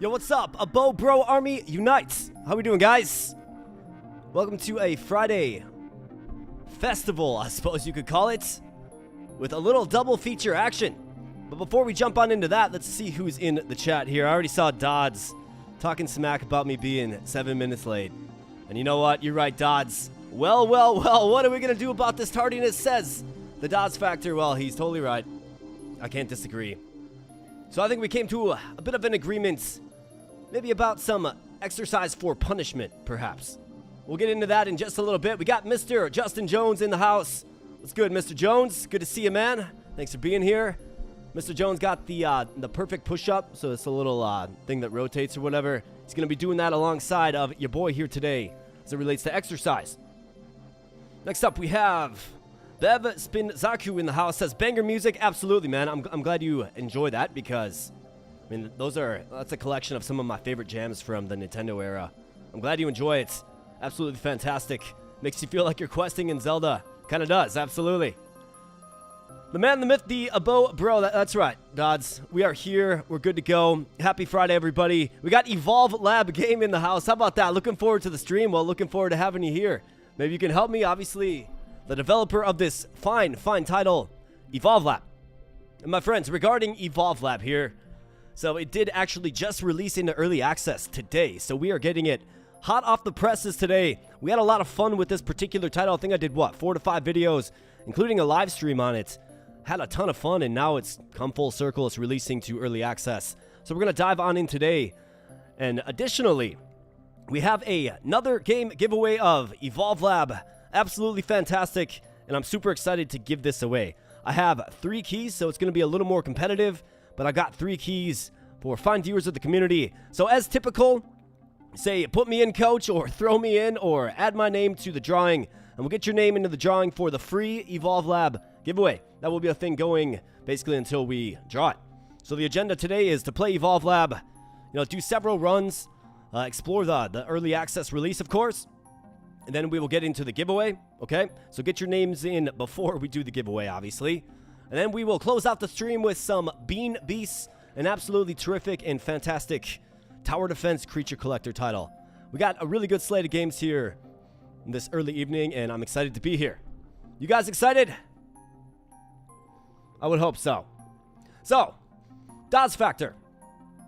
Yo, what's up? AboBRO Army unites. How we doing, guys? Welcome to a Friday festival, I suppose you could call it, with a little double feature action. But before we jump on into that, let's see who's in the chat here. I already saw Dodds talking smack about me being 7 minutes late. And you know what? You're right, Dodds. Well, what are we going to do about this tardiness, says the Dodds factor. Well, he's totally right. I can't disagree. So I think we came to a bit of an agreement, maybe about some exercise for punishment, perhaps. We'll get into that in just a little bit. We got Mr. Justin Jones in the house. What's good, Mr. Jones? Good to see you, man. Thanks for being here. Mr. Jones got the perfect push-up, so it's a little thing that rotates or whatever. He's going to be doing that alongside of your boy here today as it relates to exercise. Next up, we have Bev Spinzaku in the house. Says, banger music. Absolutely, man. I'm glad you enjoy that because, I mean, that's a collection of some of my favorite jams from the Nintendo era. I'm glad you enjoy it. Absolutely fantastic. Makes you feel like you're questing in Zelda. Kind of does, absolutely. The man, the myth, the AboBRO. That's right, Dodds. We are here. We're good to go. Happy Friday, everybody. We got Evolve Lab game in the house. How about that? Looking forward to the stream. Well, looking forward to having you here. Maybe you can help me. Obviously, the developer of this fine title, Evolve Lab. And my friends, regarding Evolve Lab here, so it did actually just release into early access today. So we are getting it hot off the presses today. We had a lot of fun with this particular title. I think I did, 4 to 5 videos, including a live stream on it. Had a ton of fun, and now it's come full circle. It's releasing to early access. So we're going to dive on in today. And additionally, we have another game giveaway of Evolve Lab. Absolutely fantastic, and I'm super excited to give this away. I have 3 keys, so it's going to be a little more competitive, but I got 3 keys for fine viewers of the community. So as typical, say, put me in, coach, or throw me in, or add my name to the drawing, and we'll get your name into the drawing for the free Evolve Lab giveaway. That will be a thing going basically until we draw it. So the agenda today is to play Evolve Lab, do several runs, explore the early access release, of course, and then we will get into the giveaway, okay? So get your names in before we do the giveaway, obviously. And then we will close out the stream with some Bean Beasts, an absolutely terrific and fantastic tower defense creature collector title. We got a really good slate of games here this early evening, and I'm excited to be here. You guys excited? I would hope so. So, Dodds Factor.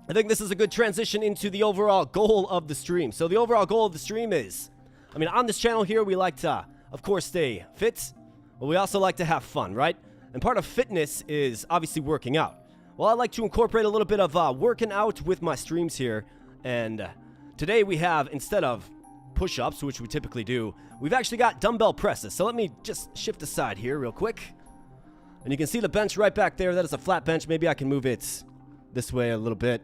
I think this is a good transition into the overall goal of the stream. So the overall goal of the stream is, on this channel here, we like to, of course, stay fit, but we also like to have fun, right? And part of fitness is obviously working out. Well, I like to incorporate a little bit of working out with my streams here. And today we have, instead of push-ups, which we typically do, we've actually got dumbbell presses. So let me just shift aside here real quick. And you can see the bench right back there. That is a flat bench. Maybe I can move it this way a little bit.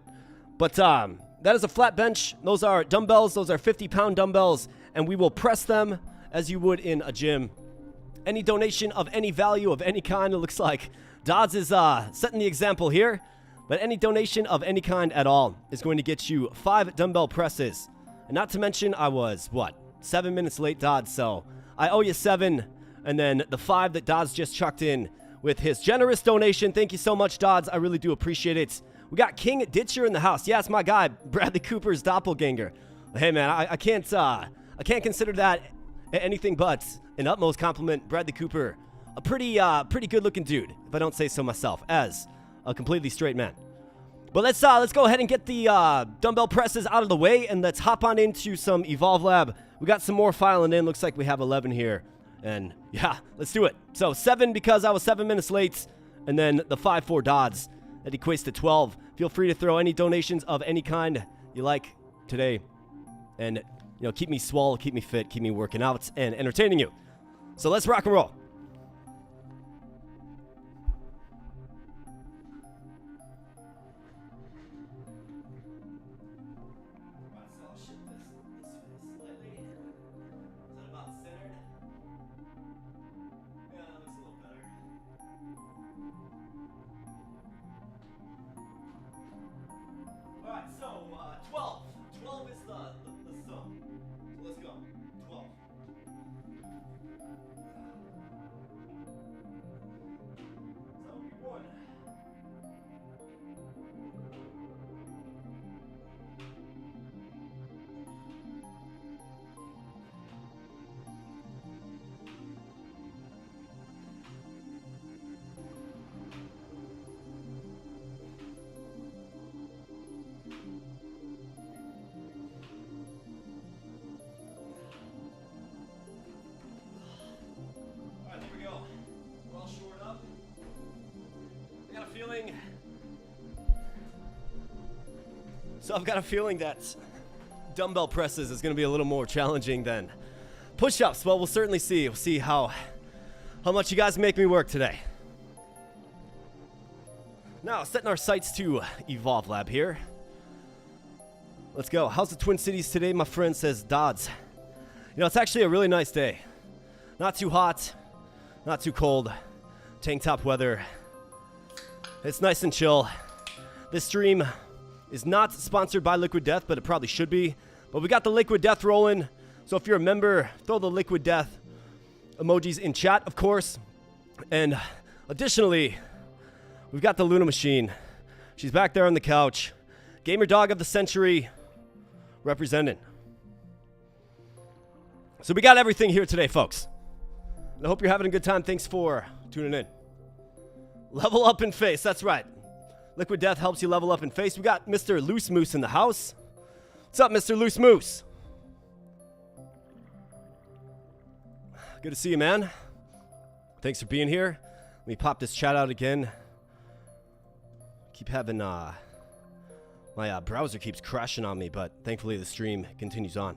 But that is a flat bench. Those are dumbbells. Those are 50-pound dumbbells. And we will press them as you would in a gym. Any donation of any value of any kind, it looks like Dodds is setting the example here. But any donation of any kind at all is going to get you 5 dumbbell presses. And not to mention, I was, 7 minutes late, Dodds. So I owe you 7. And then the 5 that Dodds just chucked in with his generous donation. Thank you so much, Dodds. I really do appreciate it. We got King Ditcher in the house. Yeah, it's my guy, Bradley Cooper's doppelganger. Hey, man, I can't consider that anything but an utmost compliment. Bradley Cooper, a pretty good-looking dude, if I don't say so myself, as a completely straight man. But let's go ahead and get the dumbbell presses out of the way, and let's hop on into some Evolve Lab. We got some more filing in. Looks like we have 11 here. And yeah, let's do it. So 7 because I was 7 minutes late, and then the 5 for Dodds. That equates to 12. Feel free to throw any donations of any kind you like today. And, keep me swole, keep me fit, keep me working out, and entertaining you. So let's rock and roll. So I've got a feeling that dumbbell presses is going to be a little more challenging than push-ups. Well, we'll certainly see. We'll see how much you guys make me work today. Now, setting our sights to Evolve Lab here. Let's go. How's the Twin Cities today, my friend? Says Dodds. You know, it's actually a really nice day. Not too hot, not too cold. Tank top weather. It's nice and chill. This stream is not sponsored by Liquid Death, but it probably should be. But we got the Liquid Death rolling. So if you're a member, throw the Liquid Death emojis in chat, of course. And additionally, we've got the Luna Machine. She's back there on the couch. Gamer Dog of the Century representing. So we got everything here today, folks. And I hope you're having a good time. Thanks for tuning in. Level up in face. That's right. Liquid Death helps you level up in face. We got Mr. Loose Moose in the house. What's up, Mr. Loose Moose? Good to see you, man. Thanks for being here. Let me pop this chat out again. Keep having, my browser keeps crashing on me, but thankfully the stream continues on.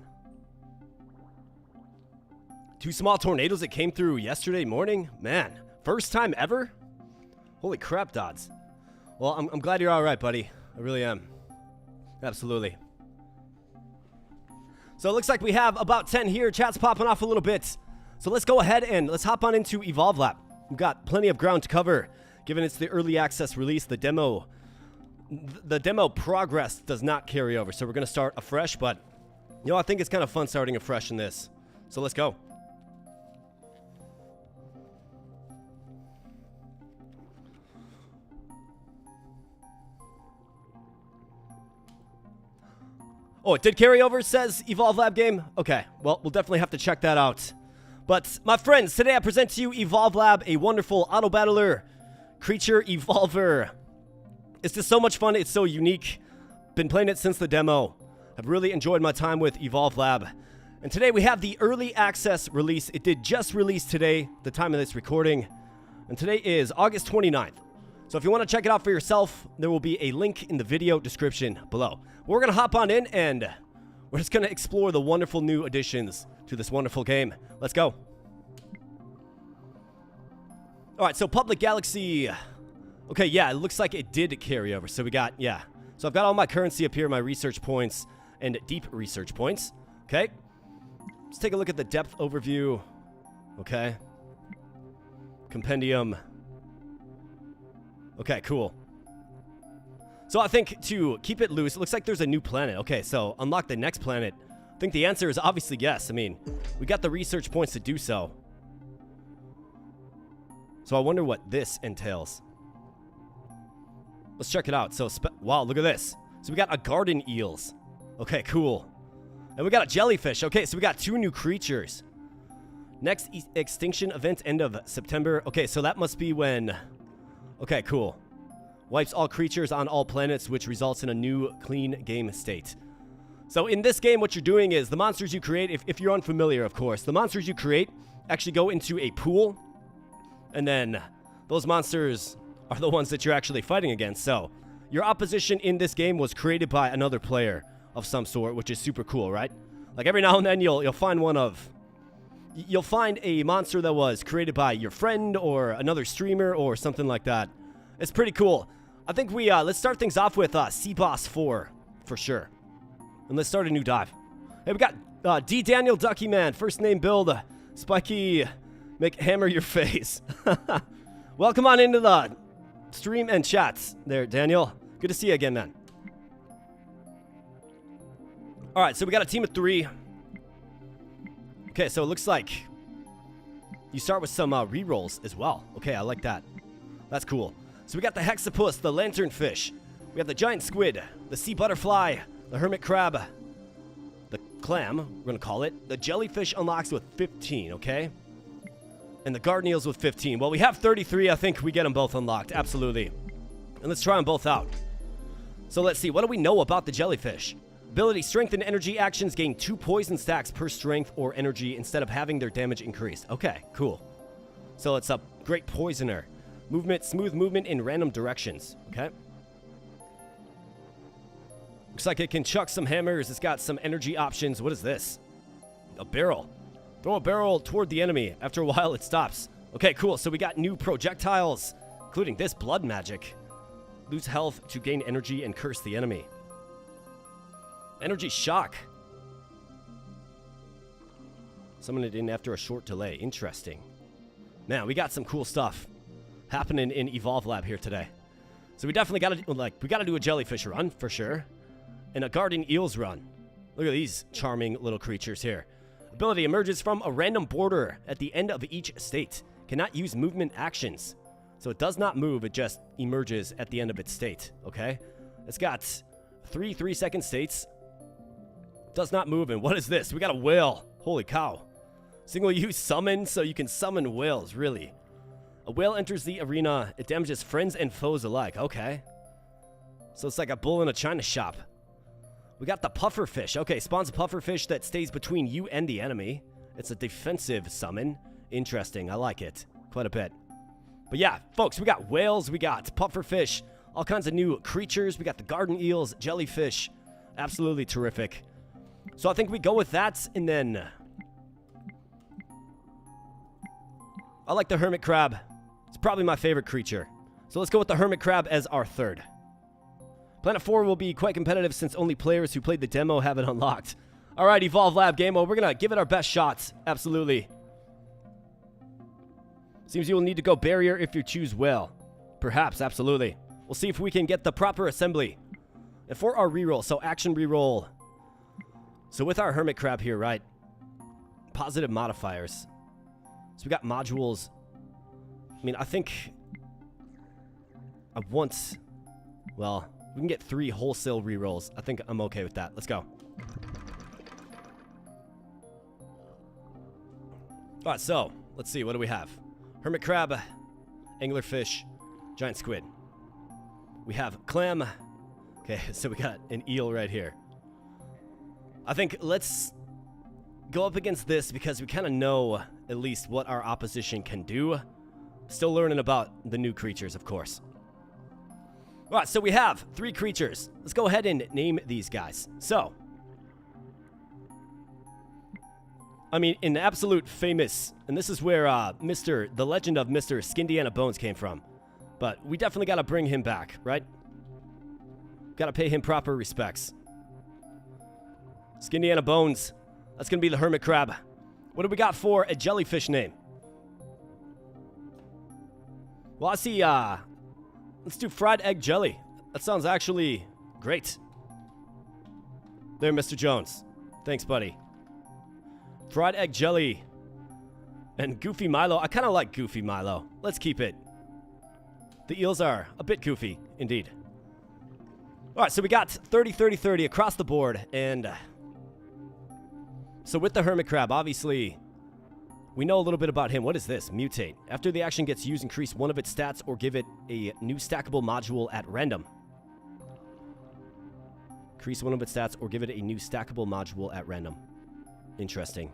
2 small tornadoes that came through yesterday morning. Man, first time ever? Holy crap, Dodds. Well, I'm glad you're all right, buddy. I really am. Absolutely. So it looks like we have about 10 here. Chat's popping off a little bit. So let's go ahead and let's hop on into Evolve Lab. We've got plenty of ground to cover. Given it's the early access release, the demo progress does not carry over. So we're going to start afresh, but you know, I think it's kind of fun starting afresh in this. So let's go. Oh, it did carry over, says Evolve Lab game? Okay, well, we'll definitely have to check that out. But, my friends, today I present to you Evolve Lab, a wonderful Autobattler creature evolver. It's just so much fun. It's so unique. Been playing it since the demo. I've really enjoyed my time with Evolve Lab. And today we have the early access release. It did just release today, the time of this recording. And today is August 29th. So if you want to check it out for yourself, there will be a link in the video description below. We're going to hop on in and we're just going to explore the wonderful new additions to this wonderful game. Let's go. All right, so Public Galaxy. Okay, yeah, it looks like it did carry over. So we got, yeah. So I've got all my currency up here, my research points and deep research points. Okay. Let's take a look at the depth overview. Okay. Compendium. Okay, cool. So I think to keep it loose, it looks like there's a new planet. Okay, so unlock the next planet. I think the answer is obviously yes. I mean, we got the research points to do so. So I wonder what this entails. Let's check it out. So, wow, look at this. So we got a garden eels. Okay, cool. And we got a jellyfish. Okay, so we got 2 new creatures. Next extinction event, end of September. Okay, so that must be when... Okay, cool. Wipes all creatures on all planets, which results in a new, clean game state. So in this game, what you're doing is the monsters you create, if you're unfamiliar, of course, the monsters you create actually go into a pool, and then those monsters are the ones that you're actually fighting against. So your opposition in this game was created by another player of some sort, which is super cool, right? Like every now and then you'll find you'll find a monster that was created by your friend or another streamer or something like that. It's pretty cool. I think we, let's start things off with C-Boss 4, for sure. And let's start a new dive. Hey, we got D. Daniel Ducky Man, first name build, Spiky, make hammer your face. Welcome on into the stream and chats there, Daniel. Good to see you again, man. All right, so we got a team of 3. Okay, so it looks like you start with some rerolls as well. Okay, I like that. That's cool. So we got the hexapus, the lanternfish. We have the giant squid, the sea butterfly, the hermit crab, the clam, we're going to call it. The jellyfish unlocks with 15, okay? And the garden eels with 15. Well, we have 33. I think we get them both unlocked. Absolutely. And let's try them both out. So let's see. What do we know about the jellyfish? Ability, strength and energy actions gain 2 poison stacks per strength or energy instead of having their damage increased. Okay, cool. So it's a great poisoner. Movement, smooth movement in random directions. Okay. Looks like it can chuck some hammers. It's got some energy options. What is this? A barrel. Throw a barrel toward the enemy. After a while, it stops. Okay, cool. So we got new projectiles, including this blood magic. Lose health to gain energy and curse the enemy. Energy shock. Summon it in after a short delay. Interesting. Man, we got some cool stuff happening in Evolve Lab here today. So we definitely got to do a jellyfish run for sure, and a garden eels run. Look at these charming little creatures here. Ability emerges from a random border at the end of each state. Cannot use movement actions. So it does not move, it just emerges at the end of its state, okay? It's got 3 3-second states. Does not move, and what is this? We got a whale. Holy cow. Single use summon, so you can summon whales, really. A whale enters the arena. It damages friends and foes alike. Okay. So it's like a bull in a china shop. We got the pufferfish. Okay, spawns a pufferfish that stays between you and the enemy. It's a defensive summon. Interesting. I like it quite a bit. But yeah, folks, we got whales. We got pufferfish. All kinds of new creatures. We got the garden eels, jellyfish. Absolutely terrific. So I think we go with that, and then I like the hermit crab. It's probably my favorite creature. So let's go with the hermit crab as our third. Planet 4 will be quite competitive since only players who played the demo have it unlocked. All right, Evolve Lab game mode. We're going to give it our best shots. Absolutely. Seems you will need to go barrier if you choose well. Perhaps, absolutely. We'll see if we can get the proper assembly. And for our reroll, so action reroll. So with our hermit crab here, right? Positive modifiers. So we got modules. I mean, I think I want, well, we can get 3 wholesale rerolls. I think I'm okay with that. Let's go. All right, so let's see. What do we have? Hermit crab, anglerfish, giant squid. We have clam. Okay, so we got an eel right here. I think let's go up against this because we kind of know at least what our opposition can do. Still learning about the new creatures, of course. All right, so we have 3 creatures. Let's go ahead and name these guys. So, I mean, an absolute famous, and this is where the legend of Mr. SkindianaBonez came from. But we definitely got to bring him back, right? Got to pay him proper respects. SkindianaBonez. That's going to be the hermit crab. What do we got for a jellyfish name? Well, I see, let's do fried egg jelly. That sounds actually great. There, Mr. Jones. Thanks, buddy. Fried egg jelly. And Goofy Milo. I kind of like Goofy Milo. Let's keep it. The eels are a bit goofy, indeed. All right, so we got 30, 30, 30 across the board. And so with the hermit crab, obviously, we know a little bit about him. What is this? Mutate. After the action gets used, increase one of its stats or give it a new stackable module at random. Increase one of its stats or give it a new stackable module at random. Interesting.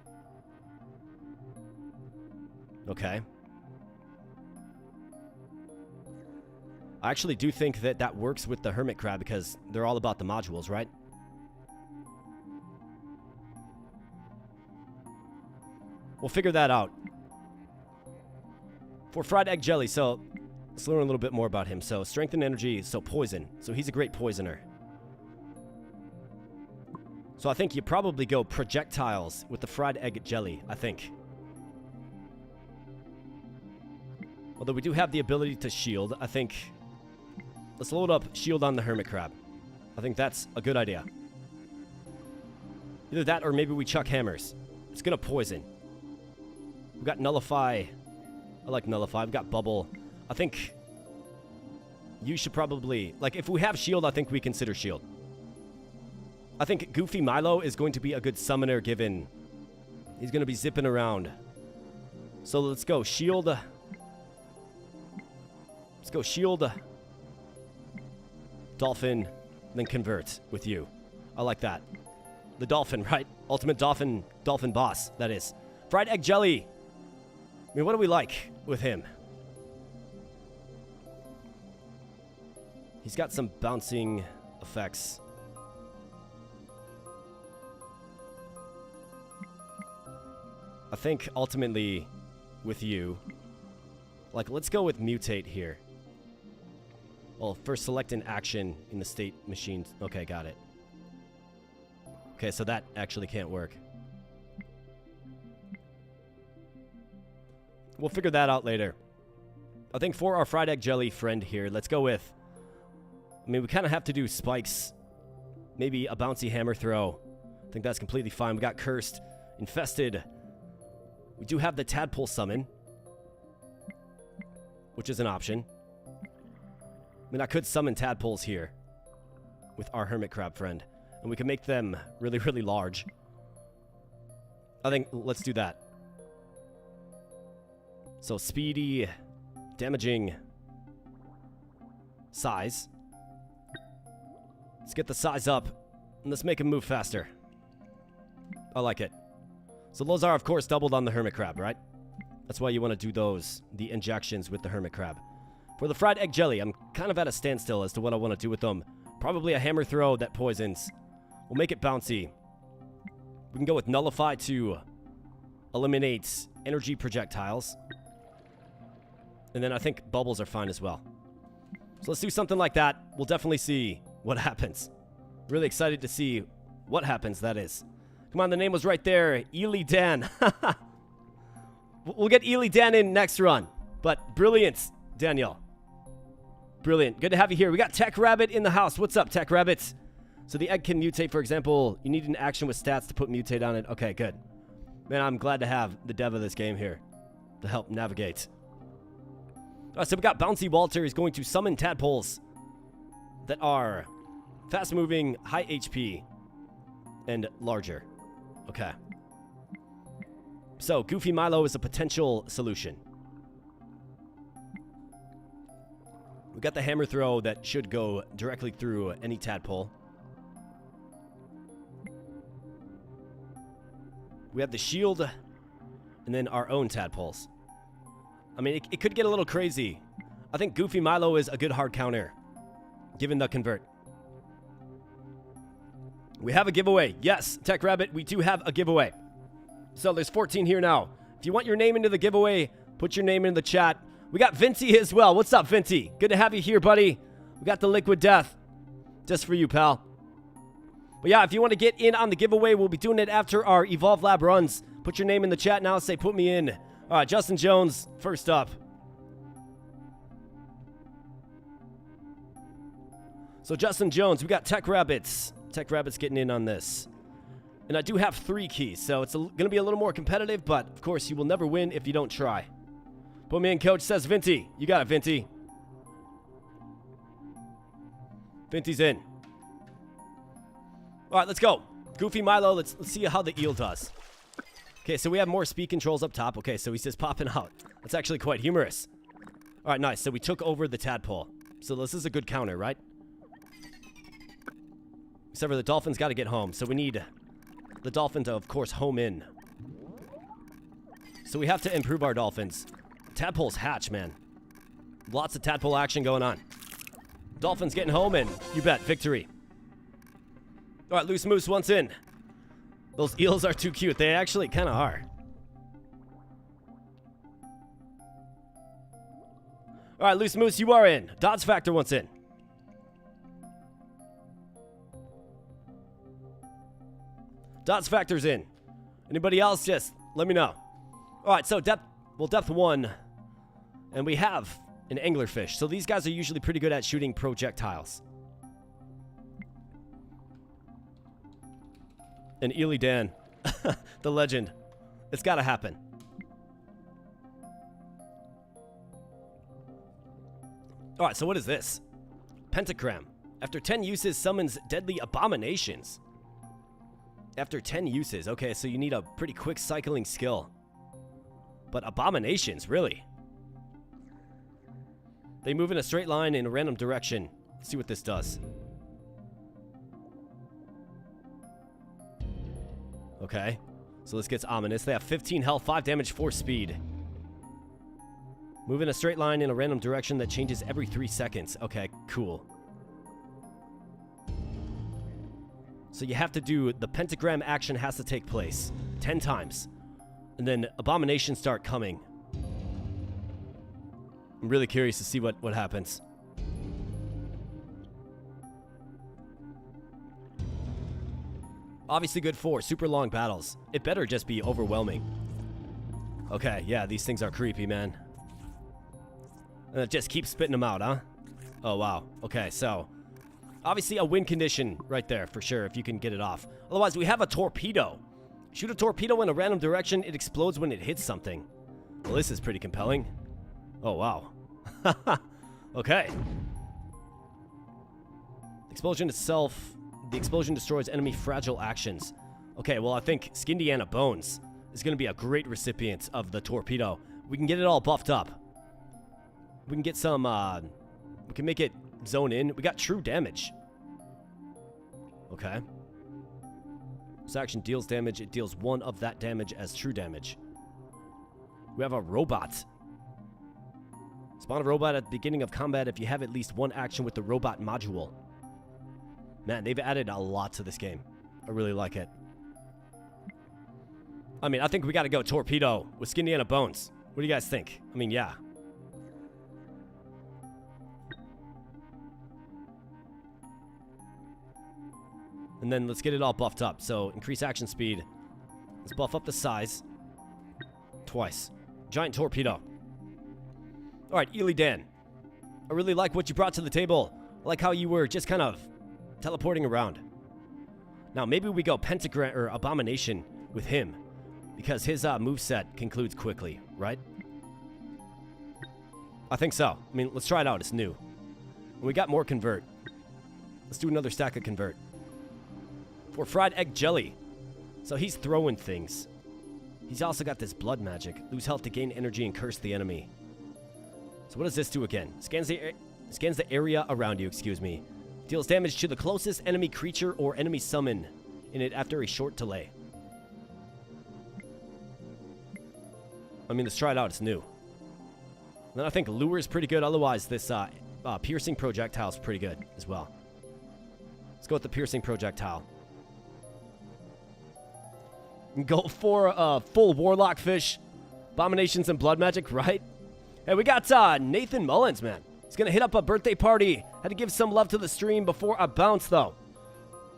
Okay. I actually do think that that works with the hermit crab because they're all about the modules, right? We'll figure that out. For fried egg jelly, so let's learn a little bit more about him. So strength and energy, so poison. So he's a great poisoner. So I think you probably go projectiles with the fried egg jelly, I think. Although we do have the ability to shield, I think let's load up shield on the hermit crab. I think that's a good idea. Either that or maybe we chuck hammers. It's gonna poison. We've got nullify. I like nullify. We've got bubble. I think you should probably, like, if we have shield, I think we consider shield. I think Goofy Milo is going to be a good summoner given he's going to be zipping around. So let's go shield. Let's go shield. Dolphin. Then convert with you. I like that. The dolphin, right? Ultimate dolphin boss, that is. Fried egg jelly. I mean, what do we like with him? He's got some bouncing effects. I think ultimately with you, like, let's go with mutate here. Well, first select an action in the state machine. Okay, got it. Okay, so that actually can't work. We'll figure that out later. I think for our fried egg jelly friend here, let's go with... I mean, we kind of have to do spikes. Maybe a bouncy hammer throw. I think that's completely fine. We got cursed, infested. We do have the tadpole summon, which is an option. I mean, I could summon tadpoles here with our hermit crab friend, and we can make them really, really large. I think let's do that. So speedy, damaging, size. Let's get the size up, and let's make him move faster. I like it. So those are, of course, doubled on the hermit crab, right? That's why you want to do those, the injections with the hermit crab. For the fried egg jelly, I'm kind of at a standstill as to what I want to do with them. Probably a hammer throw that poisons. We'll make it bouncy. We can go with nullify to eliminate energy projectiles. And then I think bubbles are fine as well. So let's do something like that. We'll definitely see what happens. Really excited to see what happens, that is. Come on, the name was right there. Ely Dan. We'll get Ely Dan in next run. But brilliant, Daniel. Brilliant. Good to have you here. We got Tech Rabbit in the house. What's up, Tech Rabbit? So the egg can mutate, for example. You need an action with stats to put mutate on it. Okay, good. Man, I'm glad to have the dev of this game here to help navigate. All right, so we got Bouncy Walter. He's going to summon tadpoles that are fast-moving, high HP, and larger. Okay. So Goofy Milo is a potential solution. We got the hammer throw that should go directly through any tadpole. We have the shield, and then our own tadpoles. I mean, it could get a little crazy. I think Goofy Milo is a good hard counter, given the convert. We have a giveaway. Yes, Tech Rabbit, we do have a giveaway. So there's 14 here now. If you want your name into the giveaway, put your name in the chat. We got Vinty as well. What's up, Vinty? Good to have you here, buddy. We got the Liquid Death just for you, pal. But yeah, if you want to get in on the giveaway, we'll be doing it after our Evolve Lab runs. Put your name in the chat now. Say, put me in. All right, Justin Jones, first up. So Justin Jones, we got Tech Rabbits. Tech Rabbits getting in on this. And I do have 3 keys, so it's going to be a little more competitive, but of course, you will never win if you don't try. Put me in, coach, says Vinty. You got it, Vinty. Vinty's in. All right, let's go. Goofy Milo, let's see how the eel does. Okay, so we have more speed controls up top. Okay, so he says popping out. That's actually quite humorous. All right, nice. So we took over the tadpole. So this is a good counter, right? Except for the dolphins got to get home. So we need the dolphin to, of course, home in. So we have to improve our dolphins. Tadpoles hatch, man. Lots of tadpole action going on. Dolphins getting home, and you bet, victory. All right, Loose Moose once in. Those eels are too cute. They actually kind of are. All right, Loose Moose, you are in. Dodge Factor once in. Dodge Factor's in. Anybody else? Just let me know. All right, so depth 1. And we have an anglerfish. So these guys are usually pretty good at shooting projectiles. And Ely Dan, the legend. It's got to happen. All right, so what is this? Pentagram. After 10 uses, summons deadly abominations. After 10 uses. Okay, so you need a pretty quick cycling skill. But abominations, really? They move in a straight line in a random direction. Let's see what this does. Okay, so this gets ominous. They have 15 health, 5 damage, 4 speed. Move in a straight line in a random direction that changes every 3 seconds. Okay, cool. So you have to do, the pentagram action has to take place 10 times. And then abominations start coming. I'm really curious to see what happens. Obviously good for super long battles. It better just be overwhelming. Okay, yeah, these things are creepy, man. And it just keeps spitting them out, huh? Oh, wow. Okay, so obviously a win condition right there for sure if you can get it off. Otherwise, we have a torpedo. Shoot a torpedo in a random direction. It explodes when it hits something. Well, this is pretty compelling. Oh, wow. Okay. Explosion itself. The explosion destroys enemy fragile actions. Okay, well, I think SkindianaBonez is going to be a great recipient of the torpedo. We can get it all buffed up. We can get some, we can make it zone in. We got true damage. Okay. This action deals damage. It deals 1 of that damage as true damage. We have a robot. Spawn a robot at the beginning of combat if you have at least 1 action with the robot module. Man, they've added a lot to this game. I really like it. I mean, I think we got to go torpedo with SkindianaBonez. What do you guys think? I mean, yeah. And then let's get it all buffed up. So increase action speed. Let's buff up the size. Twice. Giant torpedo. All right, Ely Dan. I really like what you brought to the table. I like how you were just kind of teleporting around. Now maybe we go pentagram or abomination with him because his moveset concludes quickly, right? I think so. I mean, let's try it out. It's new. And we got more convert. Let's do another stack of convert. For fried egg jelly. So he's throwing things. He's also got this blood magic. Lose health to gain energy and curse the enemy. So what does this do again? Scans the area around you, excuse me. Deals damage to the closest enemy creature or enemy summon in it after a short delay. I mean, let's try it out. It's new. And then I think lure is pretty good. Otherwise, this piercing projectile is pretty good as well. Let's go with the piercing projectile. Go for a full warlock fish, abominations and blood magic, right? Hey, we got Nathan Mullins, man. He's gonna hit up a birthday party. Had to give some love to the stream before I bounce, though.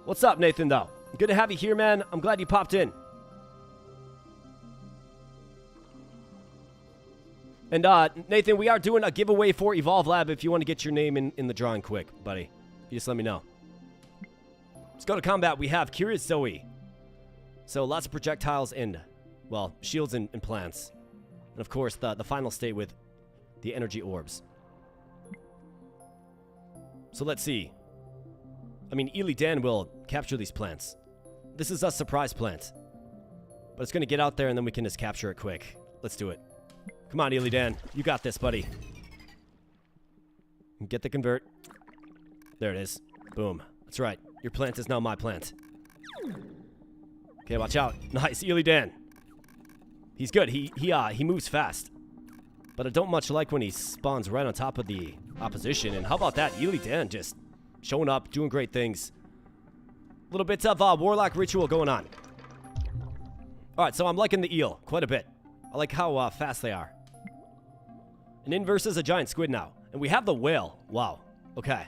What's up, Nathan, though? Good to have you here, man. I'm glad you popped in. And Nathan, we are doing a giveaway for Evolve Lab if you want to get your name in the drawing quick, buddy. You just let me know. Let's go to combat. We have Curious Zoe. So lots of projectiles and, well, shields and plants. And of course, the final state with the energy orbs. So let's see. I mean, Ely Dan will capture these plants. This is a surprise plant. But it's going to get out there and then we can just capture it quick. Let's do it. Come on, Ely Dan. You got this, buddy. Get the convert. There it is. Boom. That's right. Your plant is now my plant. Okay, watch out. Nice, Ely Dan. He's good. He moves fast. But I don't much like when he spawns right on top of the opposition. And how about that? Ely Dan just showing up, doing great things. A little bit of warlock ritual going on. All right, so I'm liking the eel quite a bit. I like how fast they are. An inverse is a giant squid now. And we have the whale. Wow. Okay.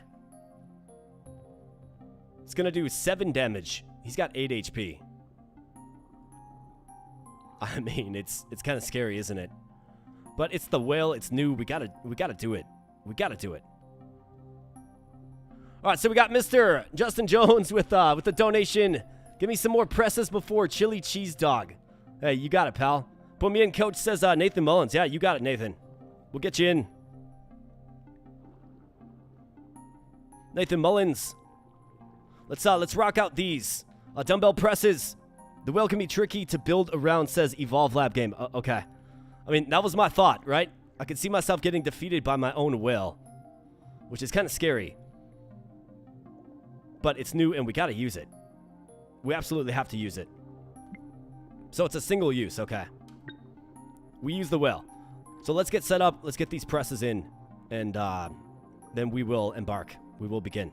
It's going to do 7 damage. He's got 8 HP. I mean, it's kind of scary, isn't it? But it's the whale. It's new. We gotta do it. We gotta do it. All right, so we got Mr. Justin Jones with the donation. Give me some more presses before chili cheese dog. Hey, you got it, pal. Put me in, coach, says Nathan Mullins. Yeah, you got it, Nathan. We'll get you in. Nathan Mullins. Let's rock out these dumbbell presses. The whale can be tricky to build around, says Evolve Lab Game. Okay. I mean, that was my thought, right? I could see myself getting defeated by my own whale, which is kind of scary. But it's new and we got to use it. We absolutely have to use it. So it's a single use, okay. We use the whale. So let's get set up. Let's get these presses in. And then we will embark. We will begin.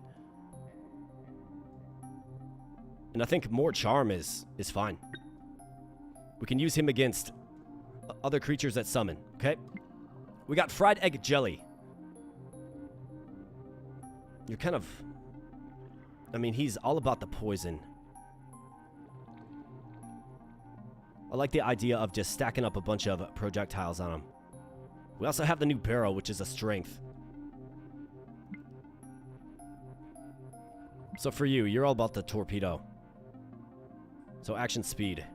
And I think more charm is fine. We can use him against other creatures that summon, okay? We got fried egg jelly. You're kind of... I mean, he's all about the poison. I like the idea of just stacking up a bunch of projectiles on him. We also have the new barrel, which is a strength. So for you, you're all about the torpedo. So action speed.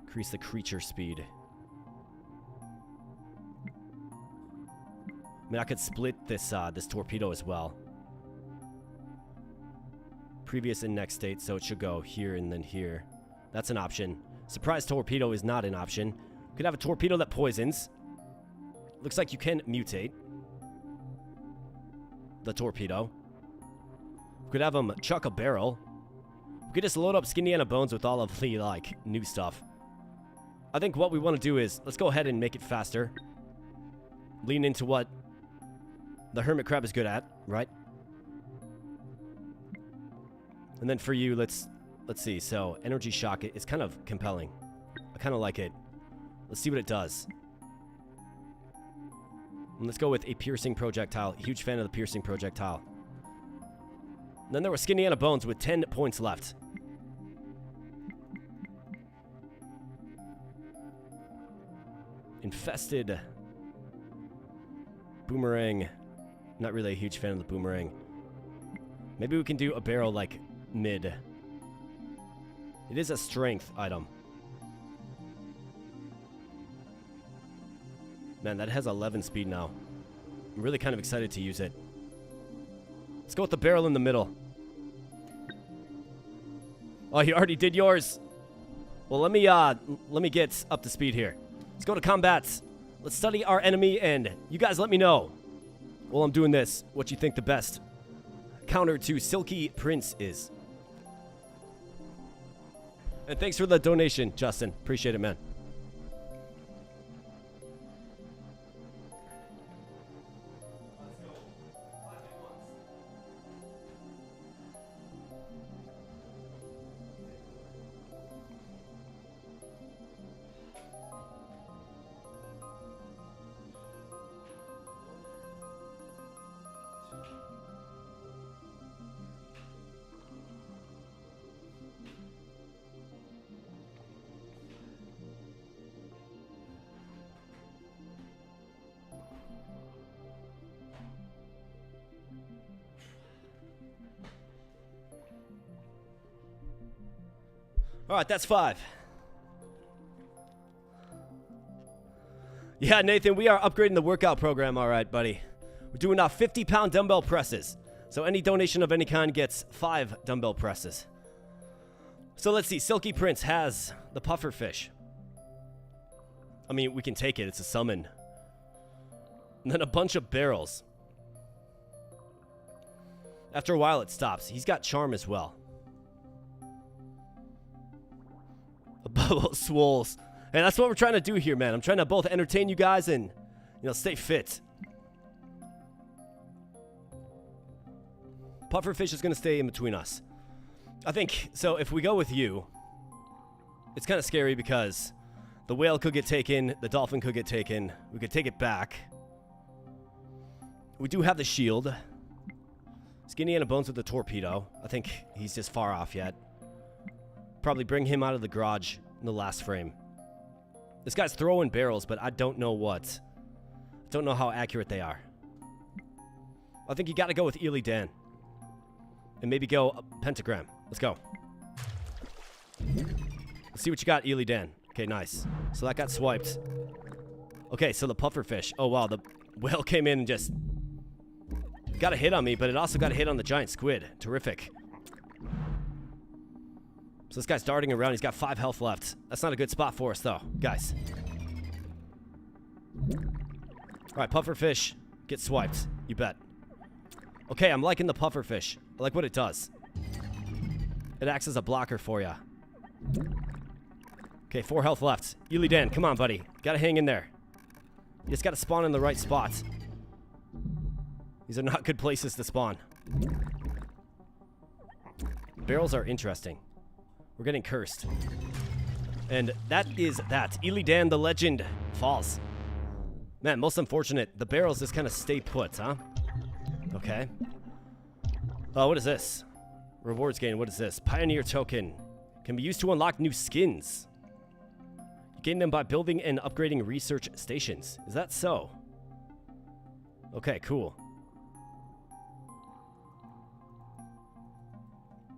Increase the creature speed. I mean, I could split this this torpedo as well. Previous and next state, so it should go here and then here. That's an option. Surprise torpedo is not an option. Could have a torpedo that poisons. Looks like you can mutate the torpedo. Could have him chuck a barrel. We could just load up SkindianaBonez with all of the, like, new stuff. I think what we want to do is, let's go ahead and make it faster. Lean into what the hermit crab is good at, right? And then for you, let's see. So, energy shock, it's kind of compelling. I kind of like it. Let's see what it does. And let's go with a piercing projectile. Huge fan of the piercing projectile. And then there was SkindianaBonez with 10 points left. Infested. Boomerang. Not really a huge fan of the boomerang. Maybe we can do a barrel like mid. It is a strength item. Man, that has 11 speed now. I'm really kind of excited to use it. Let's go with the barrel in the middle. Oh, you already did yours. Well, let me get up to speed here. Let's go to combat. Let's study our enemy, and you guys let me know while I'm doing this what you think the best counter to Silky Prince is. And thanks for the donation, Justin. Appreciate it, man. All right, that's 5. Yeah, Nathan, we are upgrading the workout program. All right, buddy. We're doing now 50-pound dumbbell presses. So any donation of any kind gets 5 dumbbell presses. So let's see. Silky Prince has the puffer fish. I mean, we can take it. It's a summon. And then a bunch of barrels. After a while, it stops. He's got charm as well. Bubble swolls. And that's what we're trying to do here, man. I'm trying to both entertain you guys and, stay fit. Pufferfish is going to stay in between us. I think, so if we go with you, it's kind of scary because the whale could get taken, the dolphin could get taken, we could take it back. We do have the shield. SkindianaBonez with the torpedo. I think he's just far off yet. Probably bring him out of the garage in the last frame. This guy's throwing barrels, but I don't know what. I don't know how accurate they are. I think you got to go with Ely Dan. And maybe go a pentagram. Let's go. Let's see what you got, Ely Dan. Okay, nice. So that got swiped. Okay, so the pufferfish. Oh, wow. The whale came in and just got a hit on me, but it also got a hit on the giant squid. Terrific. So this guy's darting around. He's got 5 health left. That's not a good spot for us, though, guys. All right, pufferfish. Get swiped. You bet. Okay, I'm liking the pufferfish. I like what it does. It acts as a blocker for you. Okay, 4 health left. Ely Dan, come on, buddy. Gotta hang in there. You just gotta spawn in the right spots. These are not good places to spawn. Barrels are interesting. We're getting cursed. And that is that. Illidan the Legend falls. Man, most unfortunate. The barrels just kind of stay put, huh? Okay. Oh, what is this? Rewards gain. What is this? Pioneer token. Can be used to unlock new skins. You gain them by building and upgrading research stations. Is that so? Okay, cool.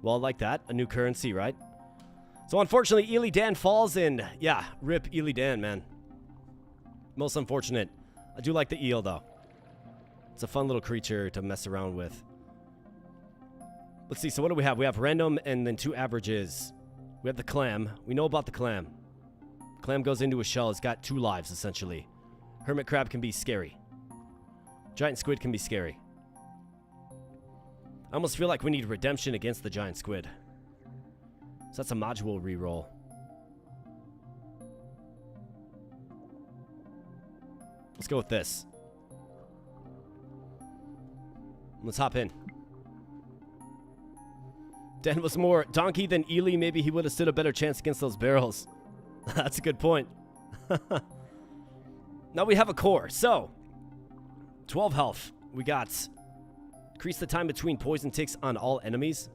Well, I like that. A new currency, right? So, unfortunately, Illidan falls in. Yeah, rip Illidan, man. Most unfortunate. I do like the eel, though. It's a fun little creature to mess around with. Let's see. So, what do we have? We have random and then 2 averages. We have the clam. We know about the clam. Clam goes into a shell. It's got 2 lives, essentially. Hermit crab can be scary. Giant squid can be scary. I almost feel like we need redemption against the giant squid. So that's a module reroll. Let's go with this. Let's hop in. Dan was more donkey than Ely. Maybe he would have stood a better chance against those barrels. That's a good point. Now we have a core. So, 12 health. We got increase the time between poison ticks on all enemies.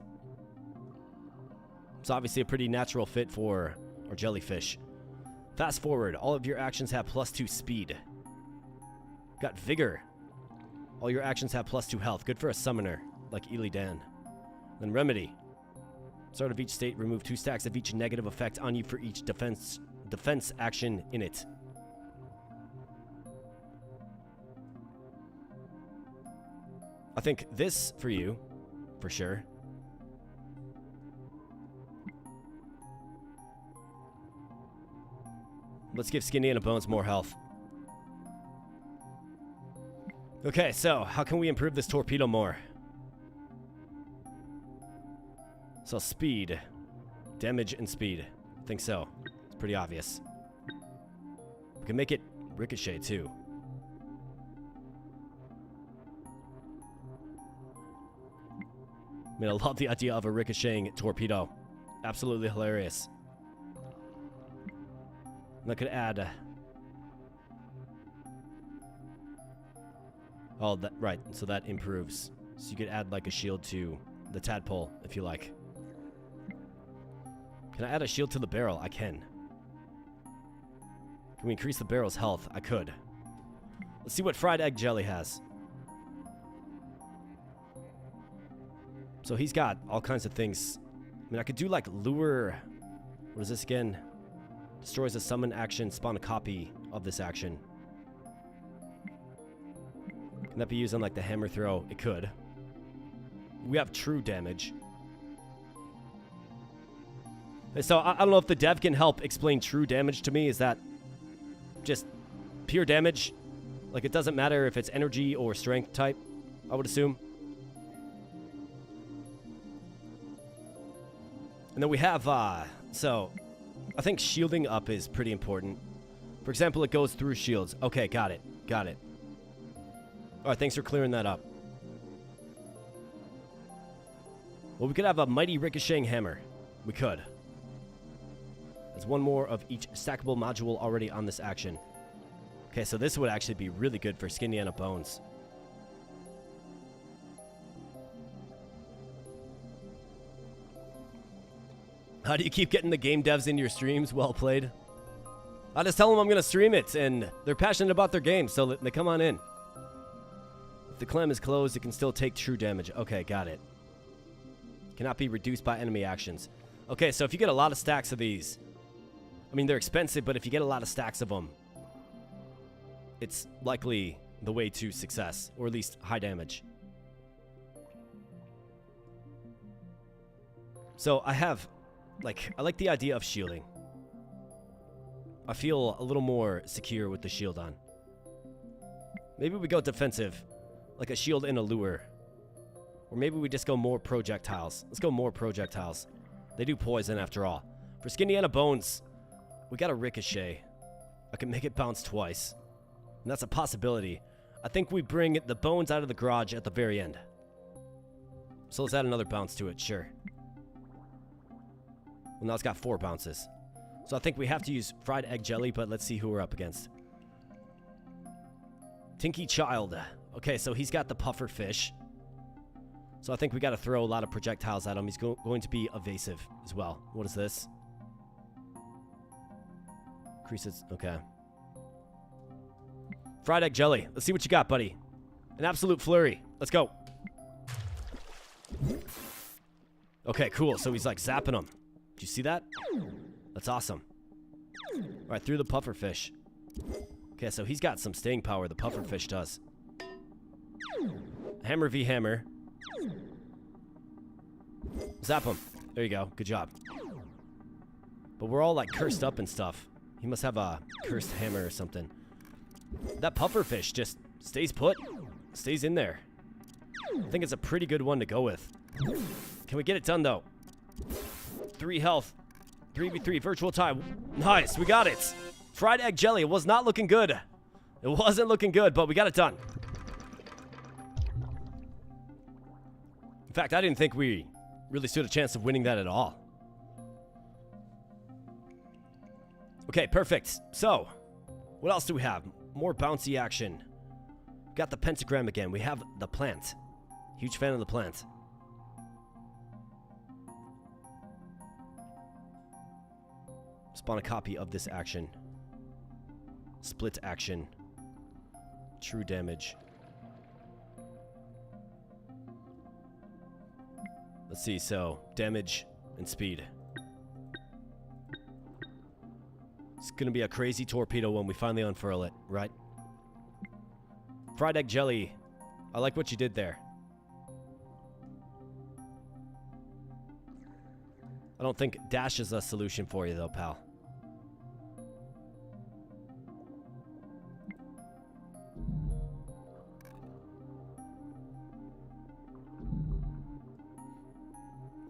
It's obviously a pretty natural fit for our jellyfish. Fast forward. All of your actions have +2 speed. Got vigor. All your actions have +2 health. Good for a summoner like Illidan. Then remedy. Start of each state, remove 2 stacks of each negative effect on you for each defense action in it. I think this for you, for sure. Let's give SkindianaBonez more health. Okay, so how can we improve this torpedo more? So speed, damage, and speed. I think so. It's pretty obvious. We can make it ricochet too. I mean, I love the idea of a ricocheting torpedo. Absolutely hilarious. And I could add... oh, that right. So that improves. So you could add like a shield to the tadpole if you like. Can I add a shield to the barrel? I can. Can we increase the barrel's health? I could. Let's see what fried egg jelly has. So he's got all kinds of things. I mean, I could do like lure. What is this again? Destroys a summon action, spawn a copy of this action. Can that be used on like the hammer throw? It could. We have true damage. So I don't know if the dev can help explain true damage to me. Is that just pure damage? Like it doesn't matter if it's energy or strength type, I would assume. And then we have, so I think shielding up is pretty important. For example, it goes through shields. Okay, got it. Got it. All right, thanks for clearing that up. Well, we could have a mighty ricocheting hammer. We could. There's one more of each stackable module already on this action. Okay, so this would actually be really good for SkindianaBonez. How do you keep getting the game devs into your streams? Well played. I just tell them I'm going to stream it, and they're passionate about their game, so they come on in. If the clam is closed, it can still take true damage. Okay, got it. Cannot be reduced by enemy actions. Okay, so if you get a lot of stacks of these, I mean, they're expensive, but if you get a lot of stacks of them, it's likely the way to success, or at least high damage. So I have... I like the idea of shielding. I feel a little more secure with the shield on. Maybe we go defensive, like a shield and a lure. Or maybe we just go more projectiles. Let's go more projectiles. They do poison after all. For SkindianaBonez, we got a ricochet. I can make it bounce twice. And that's a possibility. I think we bring the bones out of the garage at the very end. So let's add another bounce to it, sure. Well, now it's got 4 bounces. So I think we have to use fried egg jelly, but let's see who we're up against. Tinky Child. Okay, so he's got the puffer fish. So I think we got to throw a lot of projectiles at him. He's going to be evasive as well. What is this? Increases. Okay. Fried egg jelly. Let's see what you got, buddy. An absolute flurry. Let's go. Okay, cool. So he's like zapping them. Did you see that? That's awesome. All right, through the puffer fish. Okay, so he's got some staying power. The puffer fish does. Hammer v hammer. Zap him. There you go. Good job. But we're all like cursed up and stuff. He must have a cursed hammer or something. That puffer fish just stays put. Stays in there. I think it's a pretty good one to go with. Can we get it done, though? 3 health. 3v3 virtual tie. Nice. We got it. Fried egg jelly. It was not looking good. It wasn't looking good, but we got it done. In fact, I didn't think we really stood a chance of winning that at all. Okay, perfect. So, what else do we have? More bouncy action. Got the pentagram again. We have the plant. Huge fan of the plant. Spawn a copy of this action. Split action. True damage. Let's see, so damage and speed. It's gonna be a crazy torpedo when we finally unfurl it, right? Fried egg jelly. I like what you did there. I don't think dash is a solution for you though, pal.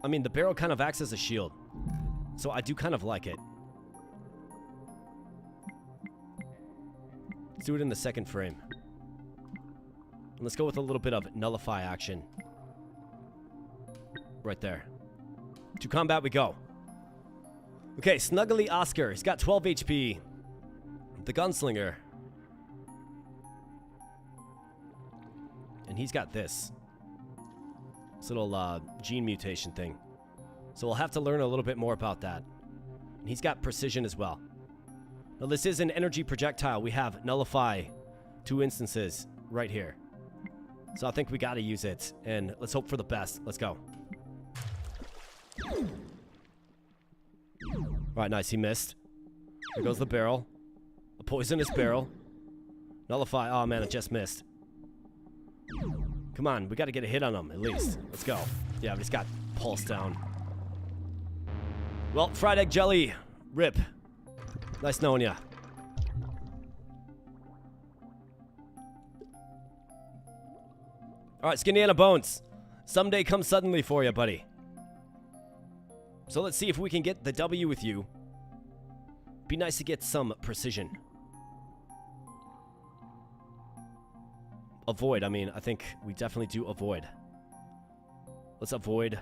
I mean, the barrel kind of acts as a shield, so I do kind of like it. Let's do it in the second frame. And let's go with a little bit of nullify action. Right there. To combat we go. Okay, Snuggly Oscar. He's got 12 HP. The Gunslinger. And he's got this. This little gene mutation thing. So we'll have to learn a little bit more about that. And he's got precision as well. Now this is an energy projectile. We have nullify 2 instances right here. So I think we got to use it. And let's hope for the best. Let's go. Alright, nice. He missed. There goes the barrel. A poisonous barrel. Nullify. Oh man, it just missed. Come on, we got to get a hit on him at least. Let's go. Yeah, we just got pulsed down. Well, fried egg jelly. Rip. Nice knowing ya. Alright, SkindianaBonez. Someday comes suddenly for you, buddy. So let's see if we can get the W with you. Be nice to get some precision. Avoid. I mean, I think we definitely do avoid. Let's avoid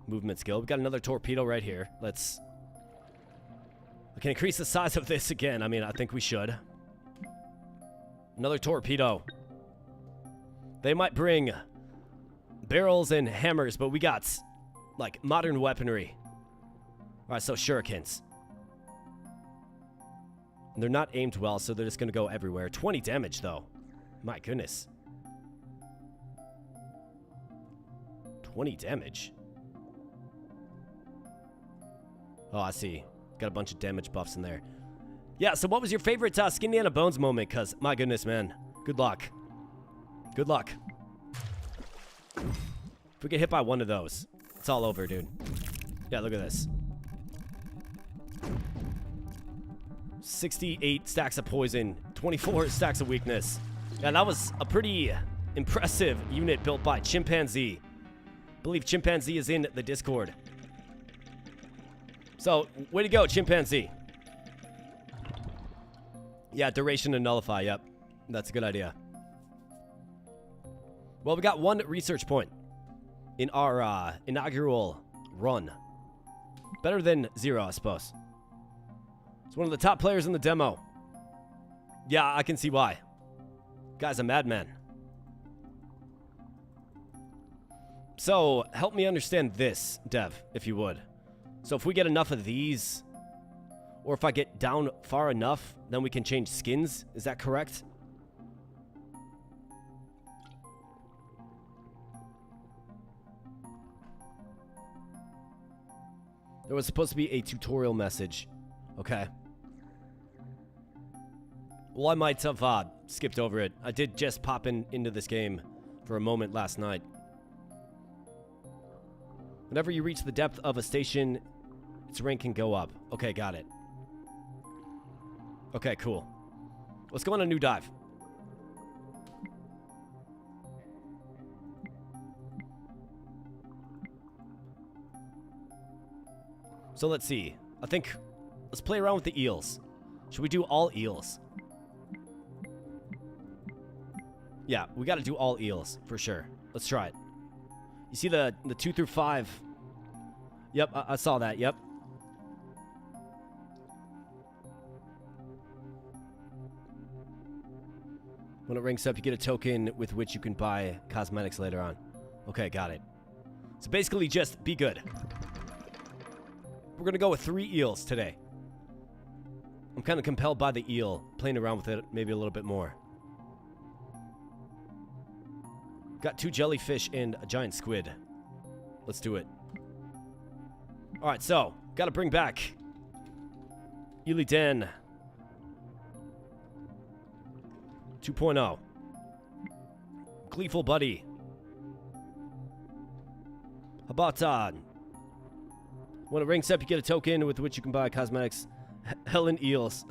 movement skill. We've got another torpedo right here. Let's... We can increase the size of this again. I mean, I think we should. Another torpedo. They might bring barrels and hammers, but we got, like, modern weaponry. Alright, so shurikens. And they're not aimed well, so they're just going to go everywhere. 20 damage, though. My goodness. 20 damage. Oh, I see. Got a bunch of damage buffs in there. Yeah, so what was your favorite SkindianaBonez moment? Because, my goodness, man. Good luck. Good luck. If we get hit by one of those, it's all over, dude. Yeah, look at this. 68 stacks of poison, 24 stacks of weakness. Yeah, that was a pretty impressive unit built by Chimpanzee. I believe Chimpanzee is in the Discord. So, way to go, Chimpanzee. Yeah, duration and nullify, yep. That's a good idea. Well, we got 1 research point in our inaugural run. Better than 0, I suppose. It's one of the top players in the demo. Yeah, I can see why. Guy's a madman. So, help me understand this, Dev, if you would. So if we get enough of these, or if I get down far enough, then we can change skins. Is that correct? There was supposed to be a tutorial message. Okay. Well, I might have skipped over it. I did just pop into this game for a moment last night. Whenever you reach the depth of a station, its rank can go up. Okay, got it. Okay, cool. Let's go on a new dive. So let's see. I think let's play around with the eels. Should we do all eels? Yeah, we got to do all eels for sure. Let's try it. You see the 2 through 5? Yep, I saw that. Yep. When it ranks up, you get a token with which you can buy cosmetics later on. Okay, got it. So basically just be good. We're going to go with 3 eels today. I'm kind of compelled by the eel, playing around with it maybe a little bit more. Got 2 jellyfish and a giant squid. Let's do it. Alright, so, gotta bring back Ely Den 2.0. Gleeful Buddy. How about, when it ranks up, you get a token with which you can buy cosmetics. Helen Eels.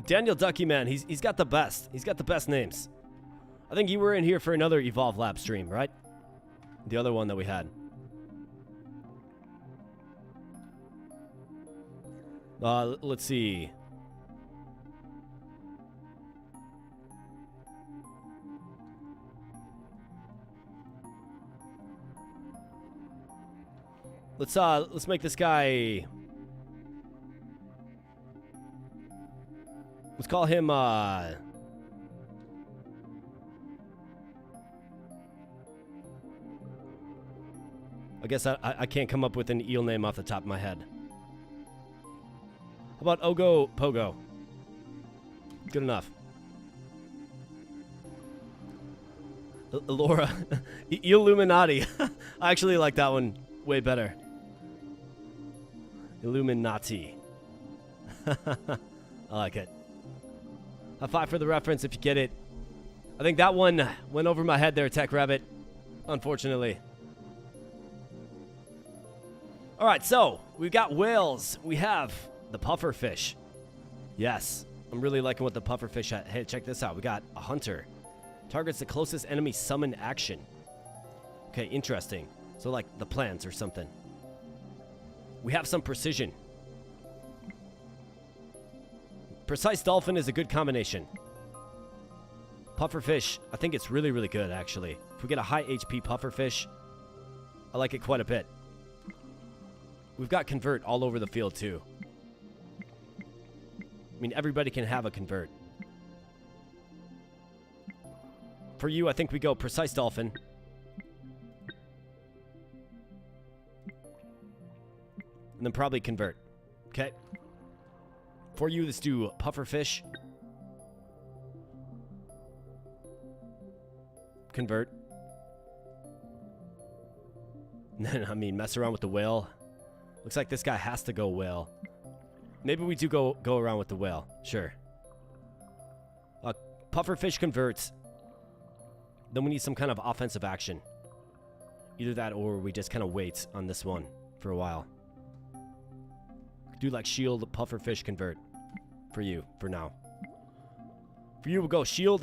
Daniel Ducky Man, he's got the best. He's got the best names. I think you were in here for another Evolve Lab stream, right? The other one that we had. Let's see. Let's make this guy. Let's call him I guess I can't come up with an eel name off the top of my head. How about Ogo Pogo? Good enough. Laura. Illuminati. I actually like that one way better. Illuminati. I like it. High five for the reference if you get it. I think that one went over my head there, Tech Rabbit. Unfortunately. Alright, so we've got whales. We have the pufferfish. Yes. I'm really liking what the pufferfish had. Hey, check this out. We got a hunter. Targets the closest enemy summon action. Okay, interesting. So like the plants or something. We have some precision. Precise dolphin is a good combination. Pufferfish, I think it's really, really good, actually. If we get a high HP pufferfish, I like it quite a bit. We've got convert all over the field, too. I mean, everybody can have a convert. For you, I think we go precise dolphin. And then probably convert. Okay. For you, let's do pufferfish. Convert. And then, I mean, mess around with the whale. Looks like this guy has to go whale. Maybe we do go around with the whale. Sure. Pufferfish converts. Then we need some kind of offensive action. Either that or we just kind of wait on this one for a while. Do like shield, pufferfish, convert. For you, for now. For you, we'll go shield.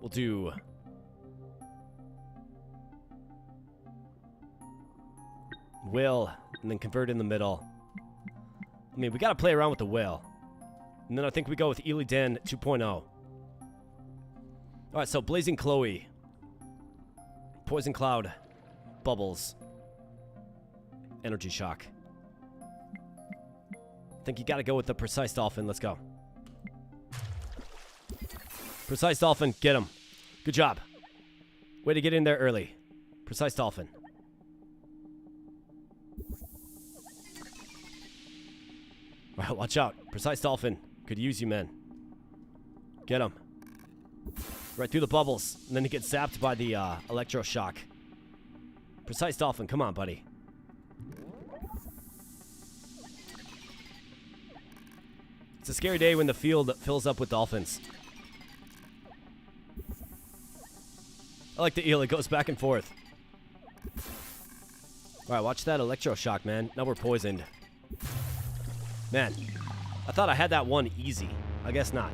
We'll do... whale, and then convert in the middle. I mean, we gotta play around with the whale. And then I think we go with Ely Den 2.0. Alright, so Blazing Chloe. Poison cloud. Bubbles. Energy shock. I think you gotta go with the precise dolphin. Let's go. Precise dolphin, get him. Good job. Way to get in there early. Precise dolphin. Alright, watch out. Precise dolphin. Could use you, man. Get him. Right through the bubbles. And then he gets zapped by the electroshock. Precise dolphin, come on, buddy. It's a scary day when the field fills up with dolphins. I like the eel. It goes back and forth. Alright, watch that electroshock, man. Now we're poisoned. Man, I thought I had that one easy. I guess not.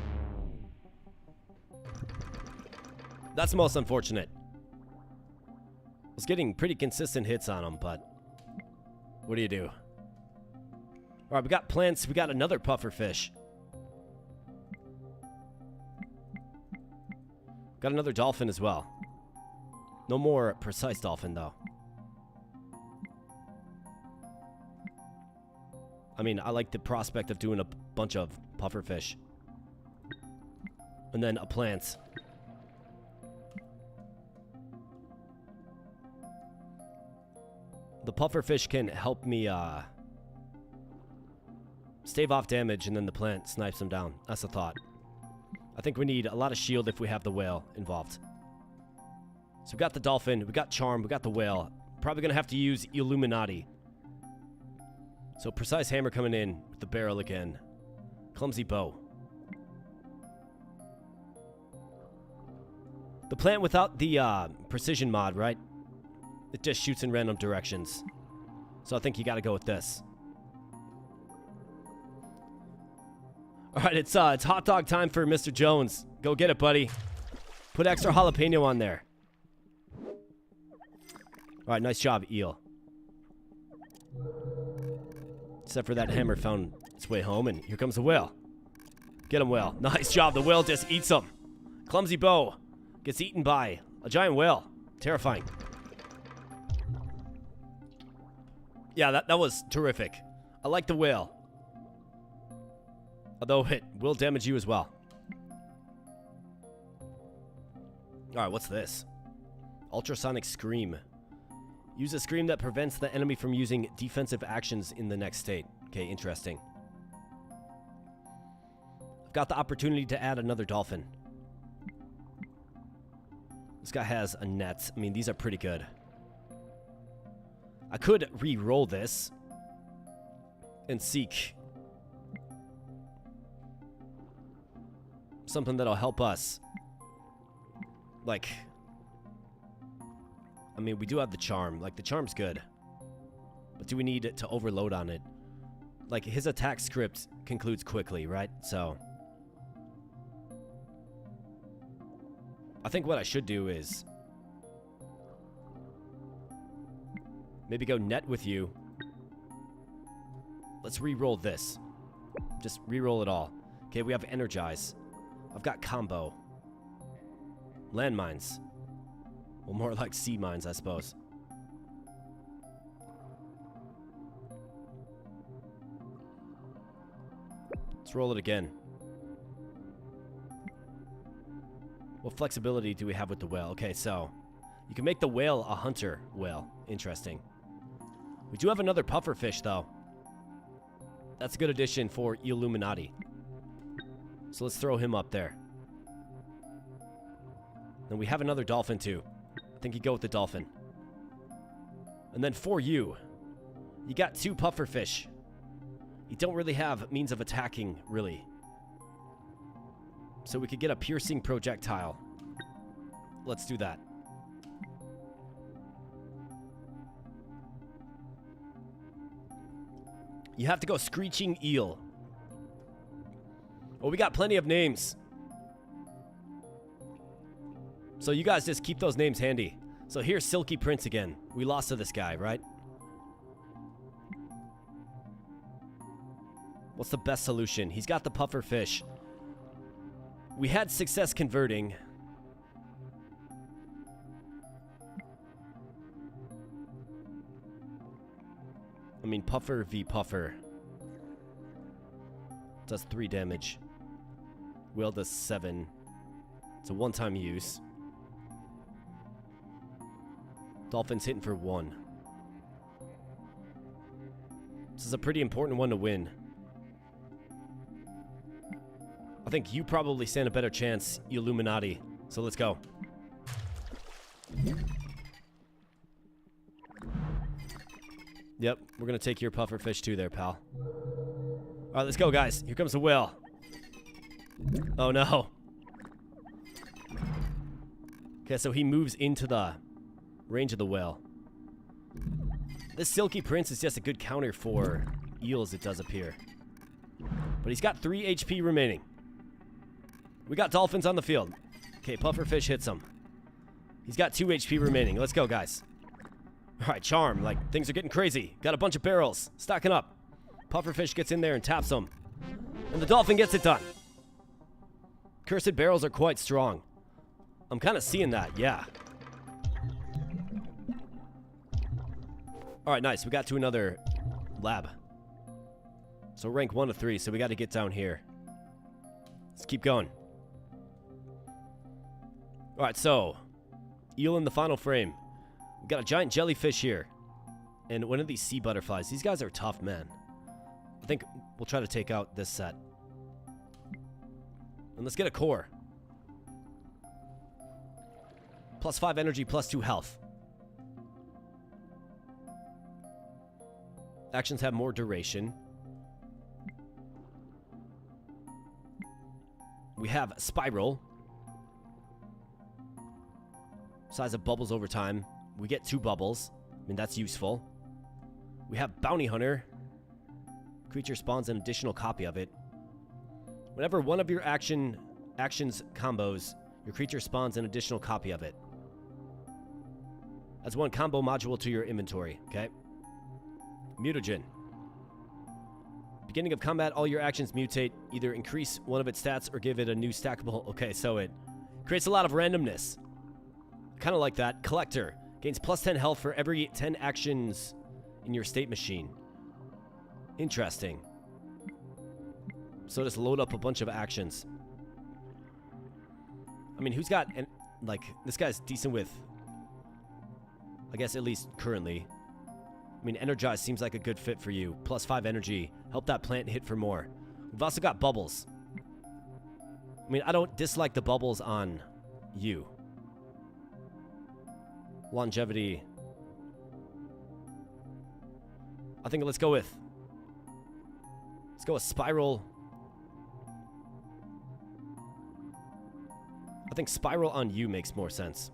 That's most unfortunate. I was getting pretty consistent hits on him, but what do you do? Alright, we got plants. We got another pufferfish. Got another dolphin as well. No more precise dolphin, though. I mean, I like the prospect of doing a bunch of pufferfish. And then a plant. The pufferfish can help me stave off damage, and then the plant snipes them down. That's the thought. I think we need a lot of shield if we have the whale involved. So we got the dolphin, we got charm, we got the whale. Probably gonna have to use Illuminati. So precise hammer coming in with the barrel again. Clumsy bow. The plant without the precision mod, right? It just shoots in random directions. So I think you gotta go with this. Alright, it's hot dog time for Mr. Jones. Go get it, buddy. Put extra jalapeno on there. Alright, nice job, eel. Except for that hammer found its way home, and here comes the whale. Get him, whale. Nice job. The whale just eats him. Clumsy bow. Gets eaten by a giant whale. Terrifying. Yeah, that was terrific. I like the whale. Although it will damage you as well. Alright, what's this? Ultrasonic scream. Use a scream that prevents the enemy from using defensive actions in the next state. Okay, interesting. I've got the opportunity to add another dolphin. This guy has a net. I mean, these are pretty good. I could re-roll this and seek something that'll help us. Like, I mean, we do have the charm. Like, the charm's good. But do we need to overload on it? Like, his attack script concludes quickly, right? So I think what I should do is maybe go net with you. Let's re-roll this. Just re-roll it all. Okay, we have energize. I've got combo. Landmines. Well, more like sea mines, I suppose. Let's roll it again. What flexibility do we have with the whale? Okay, so you can make the whale a hunter whale. Interesting. We do have another pufferfish, though. That's a good addition for Illuminati. So let's throw him up there. Then we have another dolphin, too. I think you go with the dolphin. And then for you, you got two pufferfish. You don't really have means of attacking, really. So we could get a piercing projectile. Let's do that. You have to go screeching eel. Well, we got plenty of names. So you guys just keep those names handy. So here's Silky Prince again. We lost to this guy, right? What's the best solution? He's got the puffer fish. We had success converting. I mean, Puffer v Puffer. Does 3 damage. Whale does 7. It's a one-time use. Dolphin's hitting for 1. This is a pretty important one to win. I think you probably stand a better chance, you Illuminati. So let's go. Yep, we're gonna take your pufferfish too there, pal. Alright, let's go, guys. Here comes the whale. Oh, no. Okay, so he moves into the range of the whale. This Silky Prince is just a good counter for eels, it does appear. But he's got 3 HP remaining. We got dolphins on the field. Okay, pufferfish hits him. He's got 2 HP remaining. Let's go, guys. Alright, charm. Like, things are getting crazy. Got a bunch of barrels. Stacking up. Pufferfish gets in there and taps them. And the dolphin gets it done. Cursed barrels are quite strong. I'm kind of seeing that, yeah. Alright, nice. We got to another lab. So rank 1 of 3, so we got to get down here. Let's keep going. Alright, so eel in the final frame. We got a giant jellyfish here. And one of these sea butterflies. These guys are tough, man. I think we'll try to take out this set. And let's get a core. Plus 5 energy, plus 2 health. Actions have more duration. We have Spiral. Size of bubbles over time. We get 2 bubbles. I mean, that's useful. We have Bounty Hunter. Creature spawns an additional copy of it. Whenever one of your actions combos, your creature spawns an additional copy of it. Adds 1 combo module to your inventory, okay? Mutagen. Beginning of combat, all your actions mutate. Either increase one of its stats or give it a new stackable. Okay, so it creates a lot of randomness. Kind of like that. Collector. Gains plus 10 health for every 10 actions in your state machine. Interesting. So just load up a bunch of actions. I mean, who's got... like, this guy's decent with... I guess at least currently. I mean, Energize seems like a good fit for you. Plus 5 energy. Help that plant hit for more. We've also got bubbles. I mean, I don't dislike the bubbles on you. Longevity. I think let's go with Spiral. I think Spiral on you makes more sense.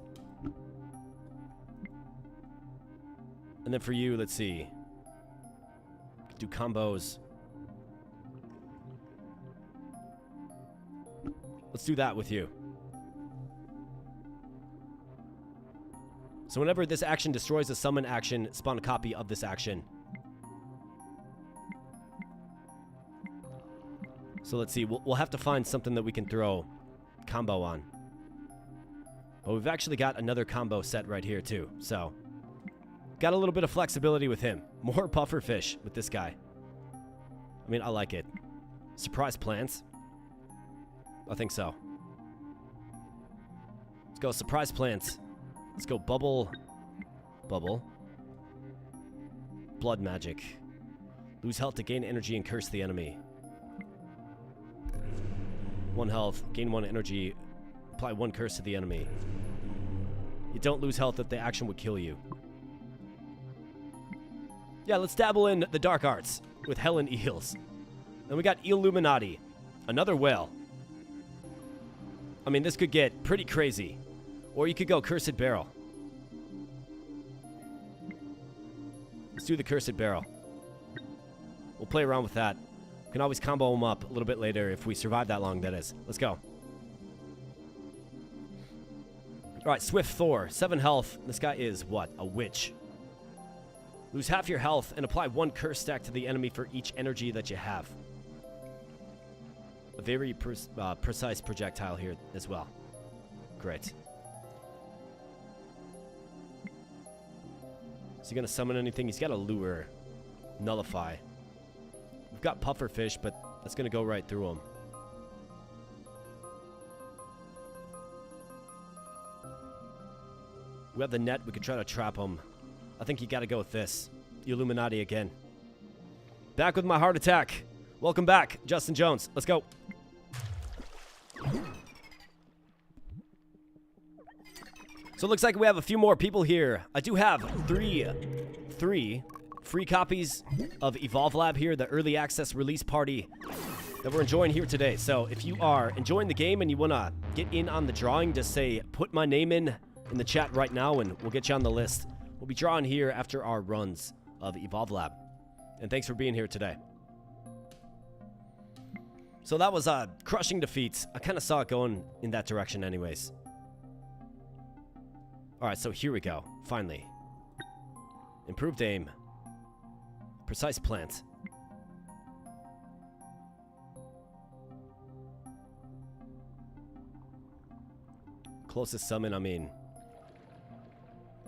And then for you, let's see. Do combos. Let's do that with you. So whenever this action destroys a summon action, spawn a copy of this action. So let's see. We'll have to find something that we can throw combo on. But we've actually got another combo set right here too. So got a little bit of flexibility with him. More pufferfish with this guy. I mean, I like it. Surprise plants. I think so. Let's go surprise plants. Let's go bubble. Bubble. Blood magic. Lose health to gain energy and curse the enemy. 1 health. Gain 1 energy. Apply 1 curse to the enemy. You don't lose health if the action would kill you. Yeah, let's dabble in the dark arts with Helen Eels. Then we got Illuminati. Another whale. I mean, this could get pretty crazy. Or you could go Cursed Barrel. Let's do the Cursed Barrel. We'll play around with that. We can always combo them up a little bit later if we survive that long, that is. Let's go. Alright, Swift Thor. 7 health. This guy is, what? A witch. Lose half your health and apply 1 curse stack to the enemy for each energy that you have. A very precise projectile here as well. Great. Is he going to summon anything? He's got a lure. nullify. We've got pufferfish, but that's going to go right through them. We have the net. We could try to trap them. I think you got to go with this. The Illuminati again. Back with my heart attack. Welcome back, Justin Jones. Let's go. So it looks like we have a few more people here. I do have three free copies of Evolve Lab here, the early access release party that we're enjoying here today. So if you are enjoying the game and you want to get in on the drawing, just say, put my name in the chat right now and we'll get you on the list. We'll be drawing here after our runs of Evolve Lab. And thanks for being here today. So that was a crushing defeat. I kind of saw it going in that direction anyways. Alright, so here we go. Finally. Improved aim. Precise plant. Closest summon, I mean.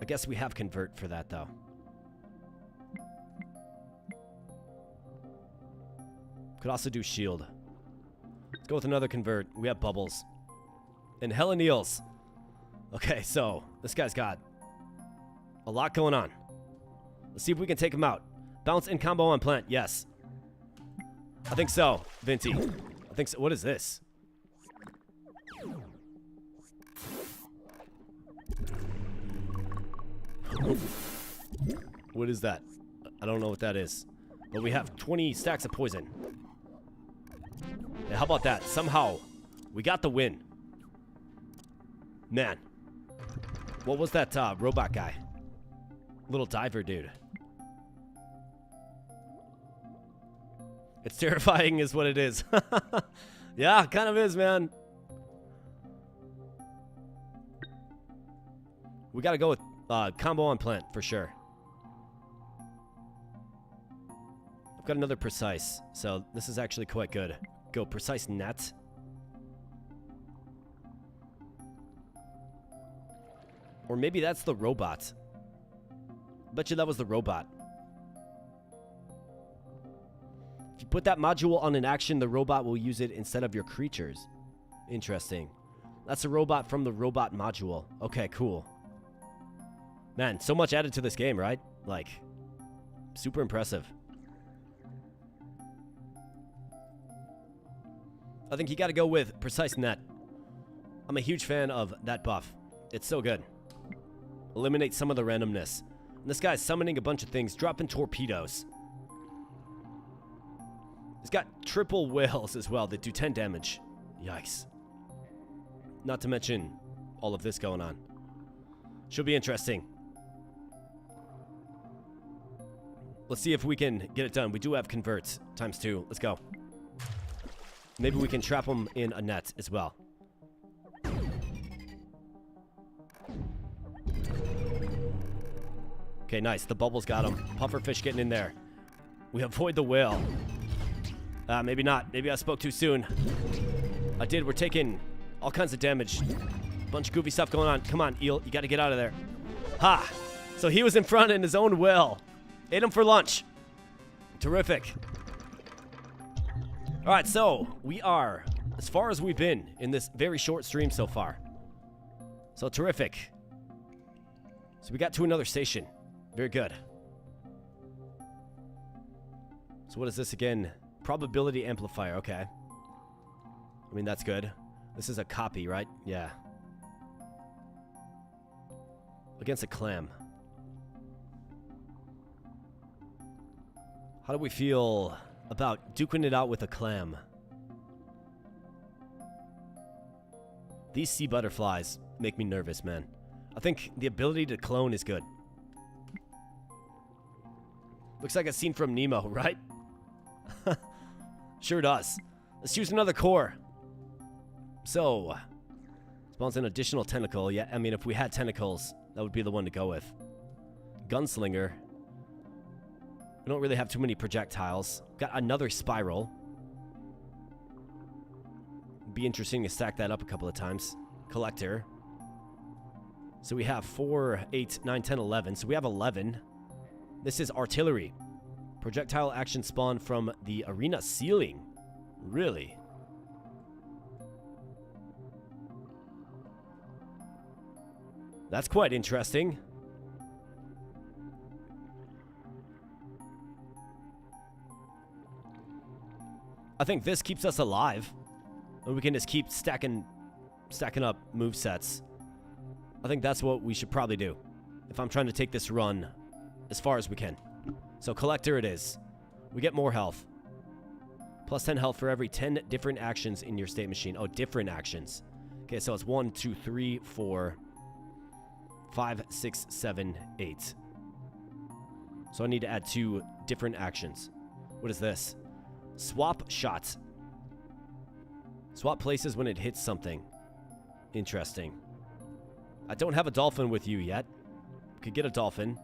I guess we have convert for that, though. Could also do shield. Let's go with another convert. We have bubbles. And Helen Eels. Okay, so this guy's got a lot going on. Let's see if we can take him out. Bounce and combo on plant. Yes. I think so, Vinty. I think so. What is this? What is that? I don't know what that is. But we have 20 stacks of poison. Yeah, how about that? Somehow, we got the win. Man. What was that robot guy? Little diver dude. It's terrifying is what it is. Yeah, kind of is, man. We got to go with combo on plant for sure. I've got another precise, so this is actually quite good. Go precise net. Or maybe that's the robot. Bet you that was the robot. If you put that module on an action, the robot will use it instead of your creatures. Interesting. That's a robot from the robot module. Okay, cool. Man, so much added to this game, right? Like, super impressive. I think you got to go with precise net. I'm a huge fan of that buff. It's so good. Eliminate some of the randomness. And this guy's summoning a bunch of things, dropping torpedoes. He's got triple whales as well that do 10 damage. Yikes. Not to mention all of this going on. Should be interesting. Let's see if we can get it done. We do have converts ×2. Let's go. Maybe we can trap them in a net as well. Okay, nice. The bubbles got him. Pufferfish getting in there. We avoid the whale. Maybe not. Maybe I spoke too soon. I did. We're taking all kinds of damage. Bunch of goofy stuff going on. Come on, eel. You got to get out of there. Ha! So he was in front in his own whale. Ate him for lunch. Terrific. All right, so we are as far as we've been in this very short stream so far. So terrific. So we got to another station. Very good. So what is this again? Probability amplifier. Okay. I mean, that's good. This is a copy, right? Yeah. Against a clam. How do we feel about duking it out with a clam? These sea butterflies make me nervous, man. I think the ability to clone is good. Looks like a scene from Nemo, right? Sure does. Let's use another core. So, spawns an additional tentacle. Yeah, I mean, if we had tentacles, that would be the one to go with. Gunslinger. We don't really have too many projectiles. Got another spiral. Be interesting to stack that up a couple of times. Collector. So we have 4, 8, 9, 10, 11. So we have 11. This is artillery. Projectile action spawn from the arena ceiling. Really? That's quite interesting. I think this keeps us alive. And we can just keep stacking up movesets. I think that's what we should probably do if I'm trying to take this run as far as we can. So collector it is. We get more health. Plus 10 health for every 10 different actions in your state machine. Oh, different actions. Okay, so it's 1, 2, 3, 4, 5, 6, 7, 8. So I need to add 2 different actions. What is this? Swap shots. Swap places when it hits something. Interesting. I don't have a dolphin with you yet. Could get a dolphin.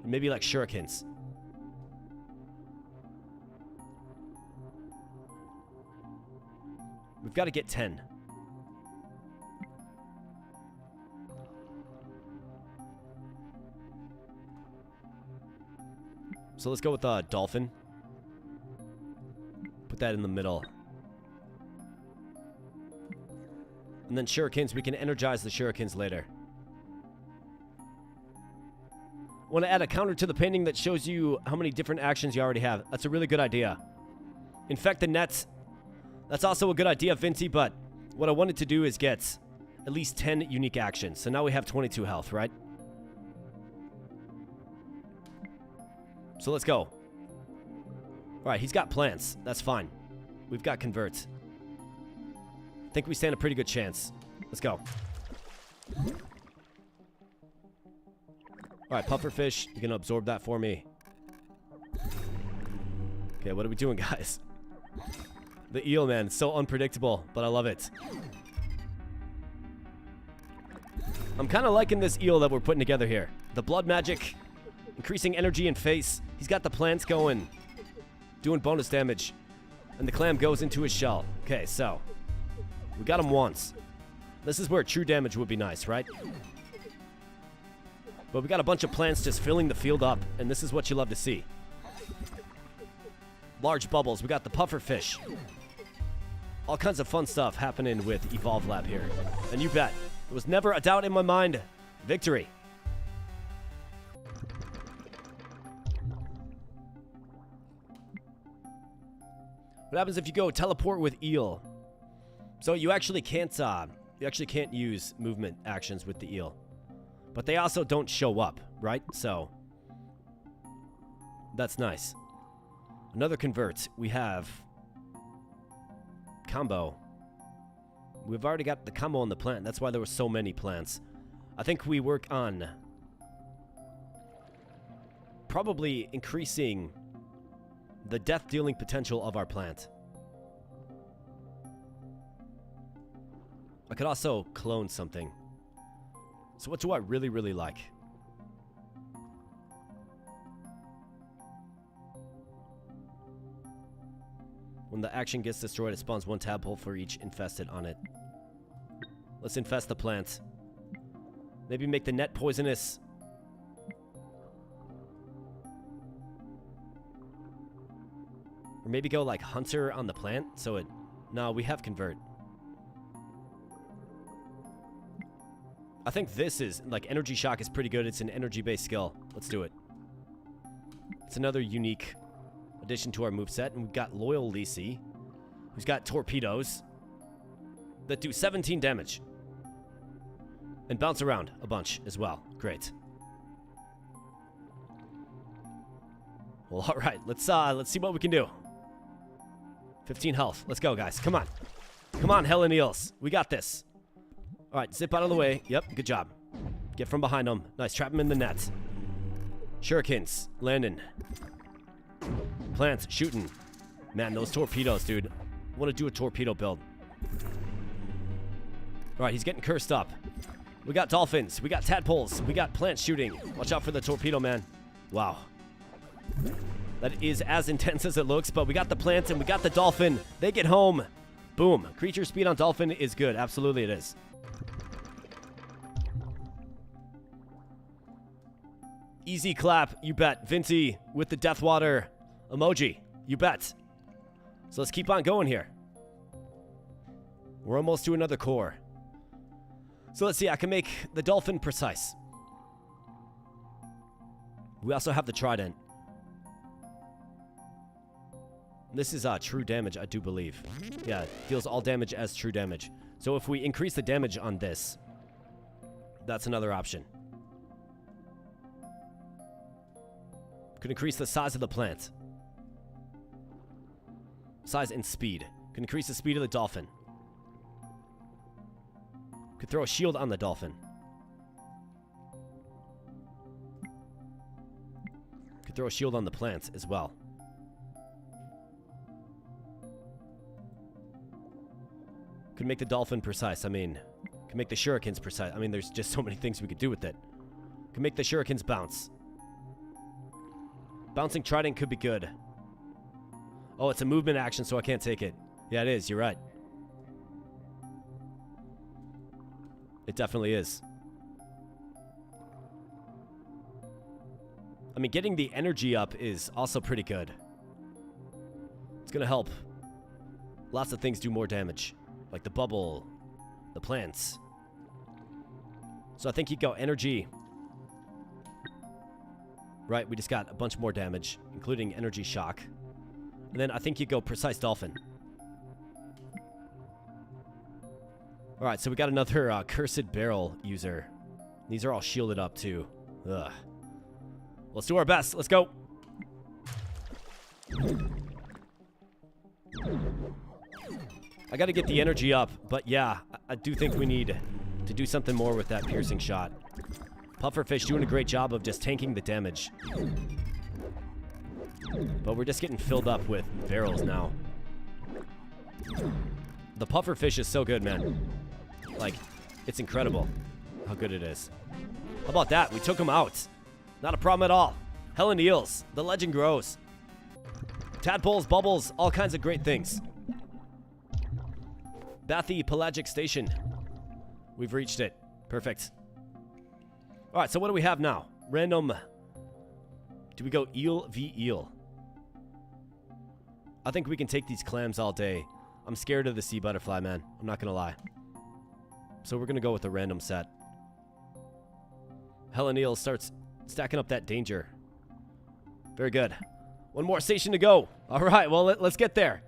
Maybe like shurikens. We've got to get 10. So let's go with a dolphin. Put that in the middle. And then shurikens, we can energize the shurikens later. I want to add a counter to the painting that shows you how many different actions you already have. That's a really good idea. Infect the nets. That's also a good idea, Vinci, but what I wanted to do is get at least 10 unique actions. So now we have 22 health, right? So let's go. Alright, he's got plants. That's fine. We've got converts. I think we stand a pretty good chance. Let's go. Alright, pufferfish, you can absorb that for me. Okay, what are we doing, guys? The eel, man, it's so unpredictable, but I love it. I'm kind of liking this eel that we're putting together here. The blood magic, increasing energy and face. He's got the plants going, doing bonus damage. And the clam goes into his shell. Okay, so we got him once. This is where true damage would be nice, right? But we got a bunch of plants just filling the field up, and this is what you love to see. Large bubbles. We got the pufferfish. All kinds of fun stuff happening with Evolve Lab here. And you bet, there was never a doubt in my mind. Victory. What happens if you go teleport with eel? So you actually can't use movement actions with the eel. But they also don't show up, right? So that's nice. Another convert. We have combo. We've already got the combo on the plant. That's why there were so many plants. I think we work on probably increasing the death-dealing potential of our plant. I could also clone something. So what do I really, really like? When the action gets destroyed, it spawns 1 tadpole for each infested on it. Let's infest the plant. Maybe make the net poisonous. Or maybe go like hunter on the plant, so it... No, we have convert. I think this is, like, energy shock is pretty good. It's an energy-based skill. Let's do it. It's another unique addition to our moveset. And we've got Loyal Lisi, who's got torpedoes that do 17 damage. And bounce around a bunch as well. Great. Well, alright. Let's see what we can do. 15 health. Let's go, guys. Come on. Come on, Helen Eels. We got this. Alright, zip out of the way. Yep, good job. Get from behind them. Nice, trap them in the net. Shurikens, landing. Plants, shooting. Man, those torpedoes, dude. I want to do a torpedo build. Alright, he's getting cursed up. We got dolphins. We got tadpoles. We got plants shooting. Watch out for the torpedo, man. Wow. That is as intense as it looks, but we got the plants and we got the dolphin. They get home. Boom. Creature speed on dolphin is good. Absolutely it is. Easy clap, you bet. Vinty with the Deathwater emoji, you bet. So let's keep on going here. We're almost to another core. So let's see, I can make the dolphin precise. We also have the trident. This is true damage, I do believe. Yeah, deals all damage as true damage. So if we increase the damage on this, that's another option. Could increase the size of the plant. Size and speed. Could increase the speed of the dolphin. Could throw a shield on the dolphin. Could throw a shield on the plants as well. Could make the dolphin precise. I mean, could make the shurikens precise. I mean, there's just so many things we could do with it. Could make the shurikens bounce. Bouncing trident could be good. Oh, it's a movement action, so I can't take it. Yeah, it is. You're right. It definitely is. I mean, getting the energy up is also pretty good. It's going to help lots of things do more damage. Like the bubble, the plants. So I think you go energy. Right, we just got a bunch more damage, including energy shock. And then I think you go precise dolphin. Alright, so we got another cursed barrel user. These are all shielded up too. Ugh. Let's do our best. Let's go. I gotta get the energy up, but yeah, I do think we need to do something more with that piercing shot. Pufferfish doing a great job of just tanking the damage. But we're just getting filled up with barrels now. The pufferfish is so good, man. Like, it's incredible how good it is. How about that? We took him out. Not a problem at all. Helen eels. The legend grows. Tadpoles, bubbles, all kinds of great things. Bathy Pelagic Station. We've reached it. Perfect. Alright, so what do we have now? Random. Do we go eel v eel? I think we can take these clams all day. I'm scared of the sea butterfly, man. I'm not gonna lie. So we're gonna go with a random set. Helen eel starts stacking up that danger. Very good. One more station to go. Alright, well, let's get there.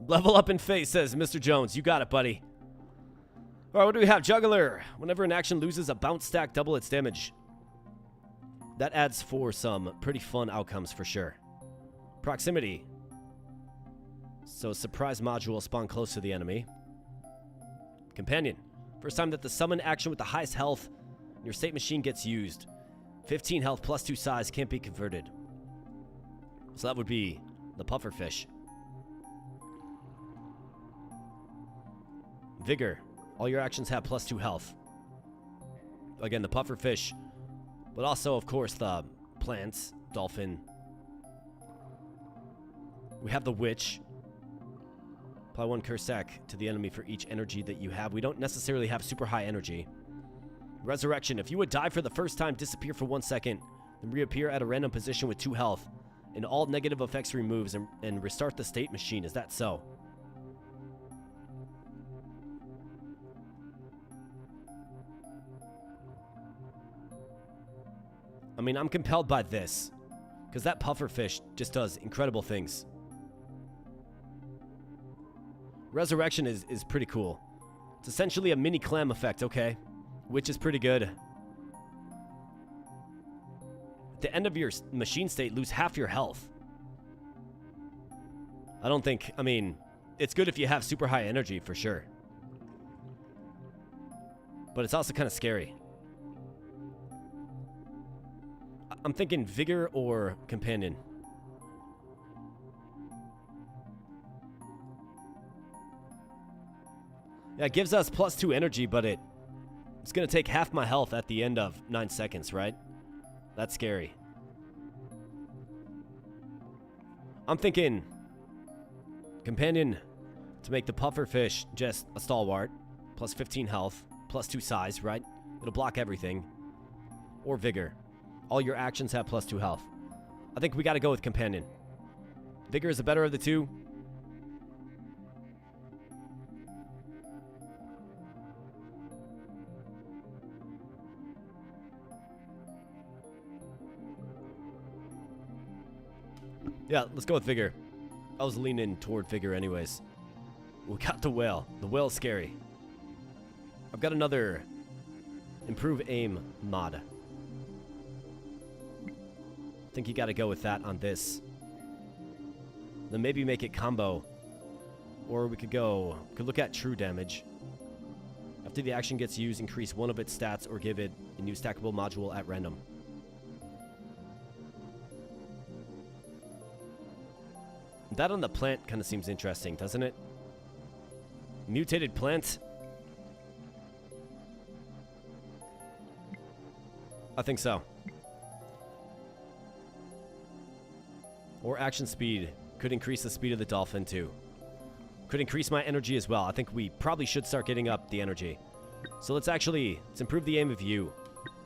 Level up in face, says Mr. Jones. You got it, buddy. Alright, what do we have? Juggler. Whenever an action loses a bounce stack, double its damage. That adds for some pretty fun outcomes for sure. Proximity. So surprise module spawn close to the enemy. Companion. First time that the summon action with the highest health in your state machine gets used. 15 health plus 2 size can't be converted. So that would be the pufferfish. Vigor. All your actions have plus 2 health. Again, the pufferfish. But also, of course, the plants. Dolphin. We have the witch. Apply 1 curse stack to the enemy for each energy that you have. We don't necessarily have super high energy. Resurrection. If you would die for the first time, disappear for 1 second, then reappear at a random position with 2 health, and all negative effects removes and restart the state machine. Is that so? I mean, I'm compelled by this, because that pufferfish just does incredible things. Resurrection is pretty cool. It's essentially a mini clam effect, okay? Which is pretty good. At the end of your machine state, lose half your health. I don't think, I mean, it's good if you have super high energy, for sure. But it's also kind of scary. I'm thinking vigor or companion. Yeah, it gives us plus 2 energy, but it's going to take half my health at the end of 9 seconds, right? That's scary. I'm thinking companion to make the pufferfish just a stalwart, plus 15 health. +2 size, right? It'll block everything. Or vigor. All your actions have +2 health. I think we got to go with companion. Vigor is the better of the two. Yeah, let's go with vigor. I was leaning toward vigor anyways. We got the whale. The whale's scary. I've got another improve aim mod. I think you got to go with that on this. Then maybe make it combo. Or we could look at true damage. After the action gets used, increase one of its stats or give it a new stackable module at random. That on the plant kind of seems interesting, doesn't it? Mutated plant? I think so. Or action speed. Could increase the speed of the dolphin too. Could increase my energy as well. I think we probably should start getting up the energy. So let's improve the aim of you.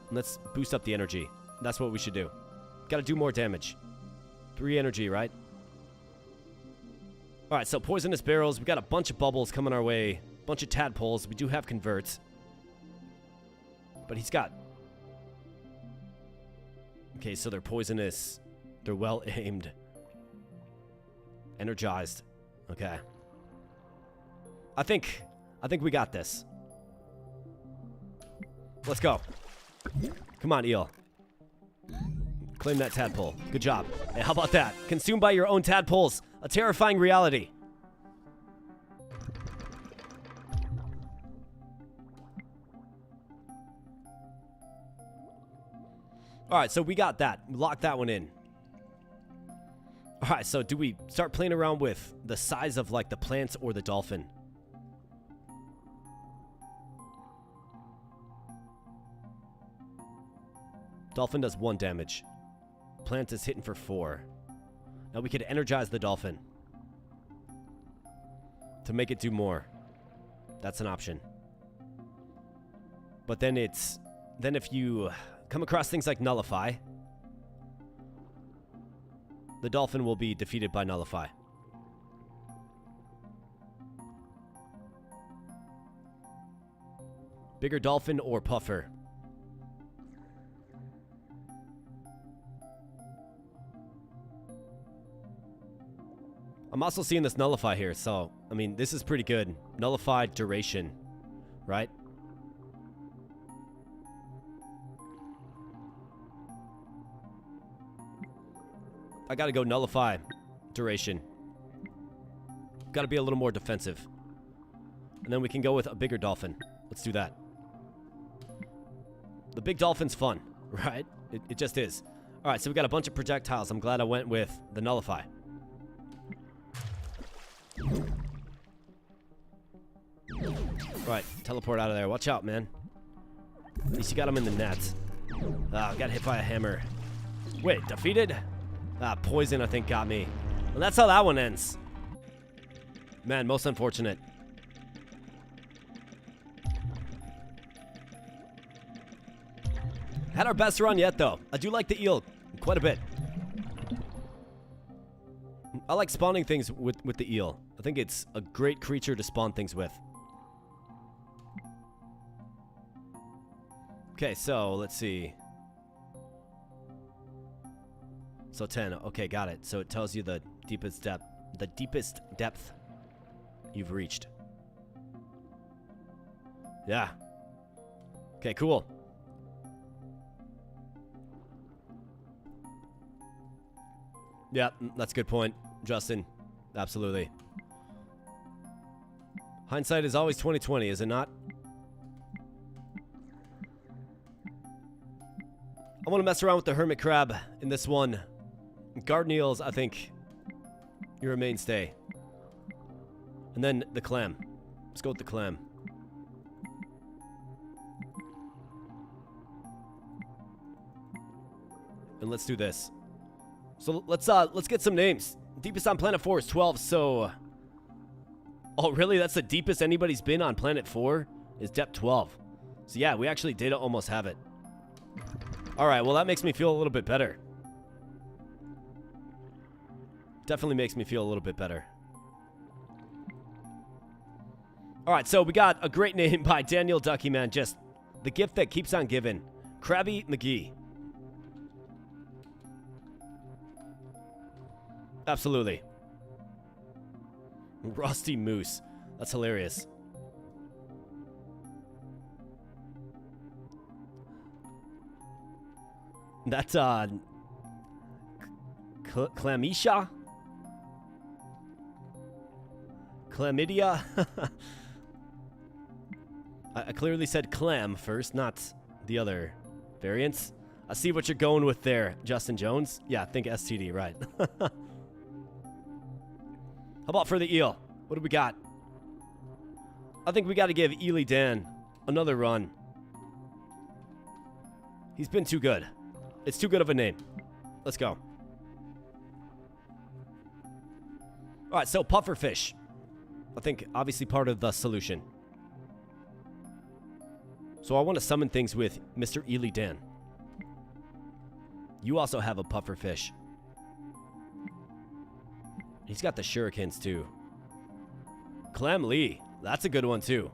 And let's boost up the energy. That's what we should do. Got to do more damage. 3 energy, right? Alright, so poisonous barrels. We got a bunch of bubbles coming our way. Bunch of tadpoles. We do have converts. But he's got... Okay, so they're poisonous. They're well aimed. Energized. Okay. I think we got this. Let's go. Come on, eel. Claim that tadpole. Good job. Hey, how about that? Consumed by your own tadpoles. A terrifying reality. Alright, so we got that. Lock that one in. Alright, so do we start playing around with the size of, like, the plants or the dolphin? Dolphin does 1 damage. Plant is hitting for 4. Now we could energize the dolphin to make it do more. That's an option. But then if you come across things like nullify, the dolphin will be defeated by nullify. Bigger dolphin or puffer? I'm also seeing this nullify here, so, I mean, this is pretty good. Nullify duration, right? I gotta go nullify duration. Gotta be a little more defensive. And then we can go with a bigger dolphin. Let's do that. The big dolphin's fun, right? It just is. Alright, so we got a bunch of projectiles. I'm glad I went with the nullify. Right, teleport out of there. Watch out, man. At least you got him in the net. Ah, got hit by a hammer. Wait, defeated? Ah, poison, I think, got me. Well, that's how that one ends. Man, most unfortunate. Had our best run yet, though. I do like the eel quite a bit. I like spawning things with the eel. I think it's a great creature to spawn things with. Okay, so let's see. So 10. Okay, got it. So it tells you the deepest depth you've reached. Yeah. Okay, cool. Yeah, that's a good point, Justin. Absolutely. Hindsight is always 20/20, is it not? I want to mess around with the hermit crab in this one. Garden eels, I think, you're a mainstay. And then the clam. Let's go with the clam. And let's do this. So let's get some names. Deepest on planet 4 is 12, so... Oh, really? That's the deepest anybody's been on planet 4? Is depth 12. So yeah, we actually did almost have it. Alright, well that makes me feel a little bit better. Definitely makes me feel a little bit better. Alright, so we got a great name by Daniel Duckyman. Just the gift that keeps on giving. Krabby McGee. Absolutely. Rusty Moose. That's hilarious. That's, Chlamydia? Chlamydia? I clearly said clam first, not the other variants. I see what you're going with there, Justin Jones. Yeah, think STD, right. How about for the eel? What do we got? I think we got to give Ely Dan another run. He's been too good. It's too good of a name. Let's go. Alright, so pufferfish. I think obviously part of the solution. So I want to summon things with Mr. Ely Dan. You also have a pufferfish. He's got the shurikens too. Clam Lee. That's a good one too.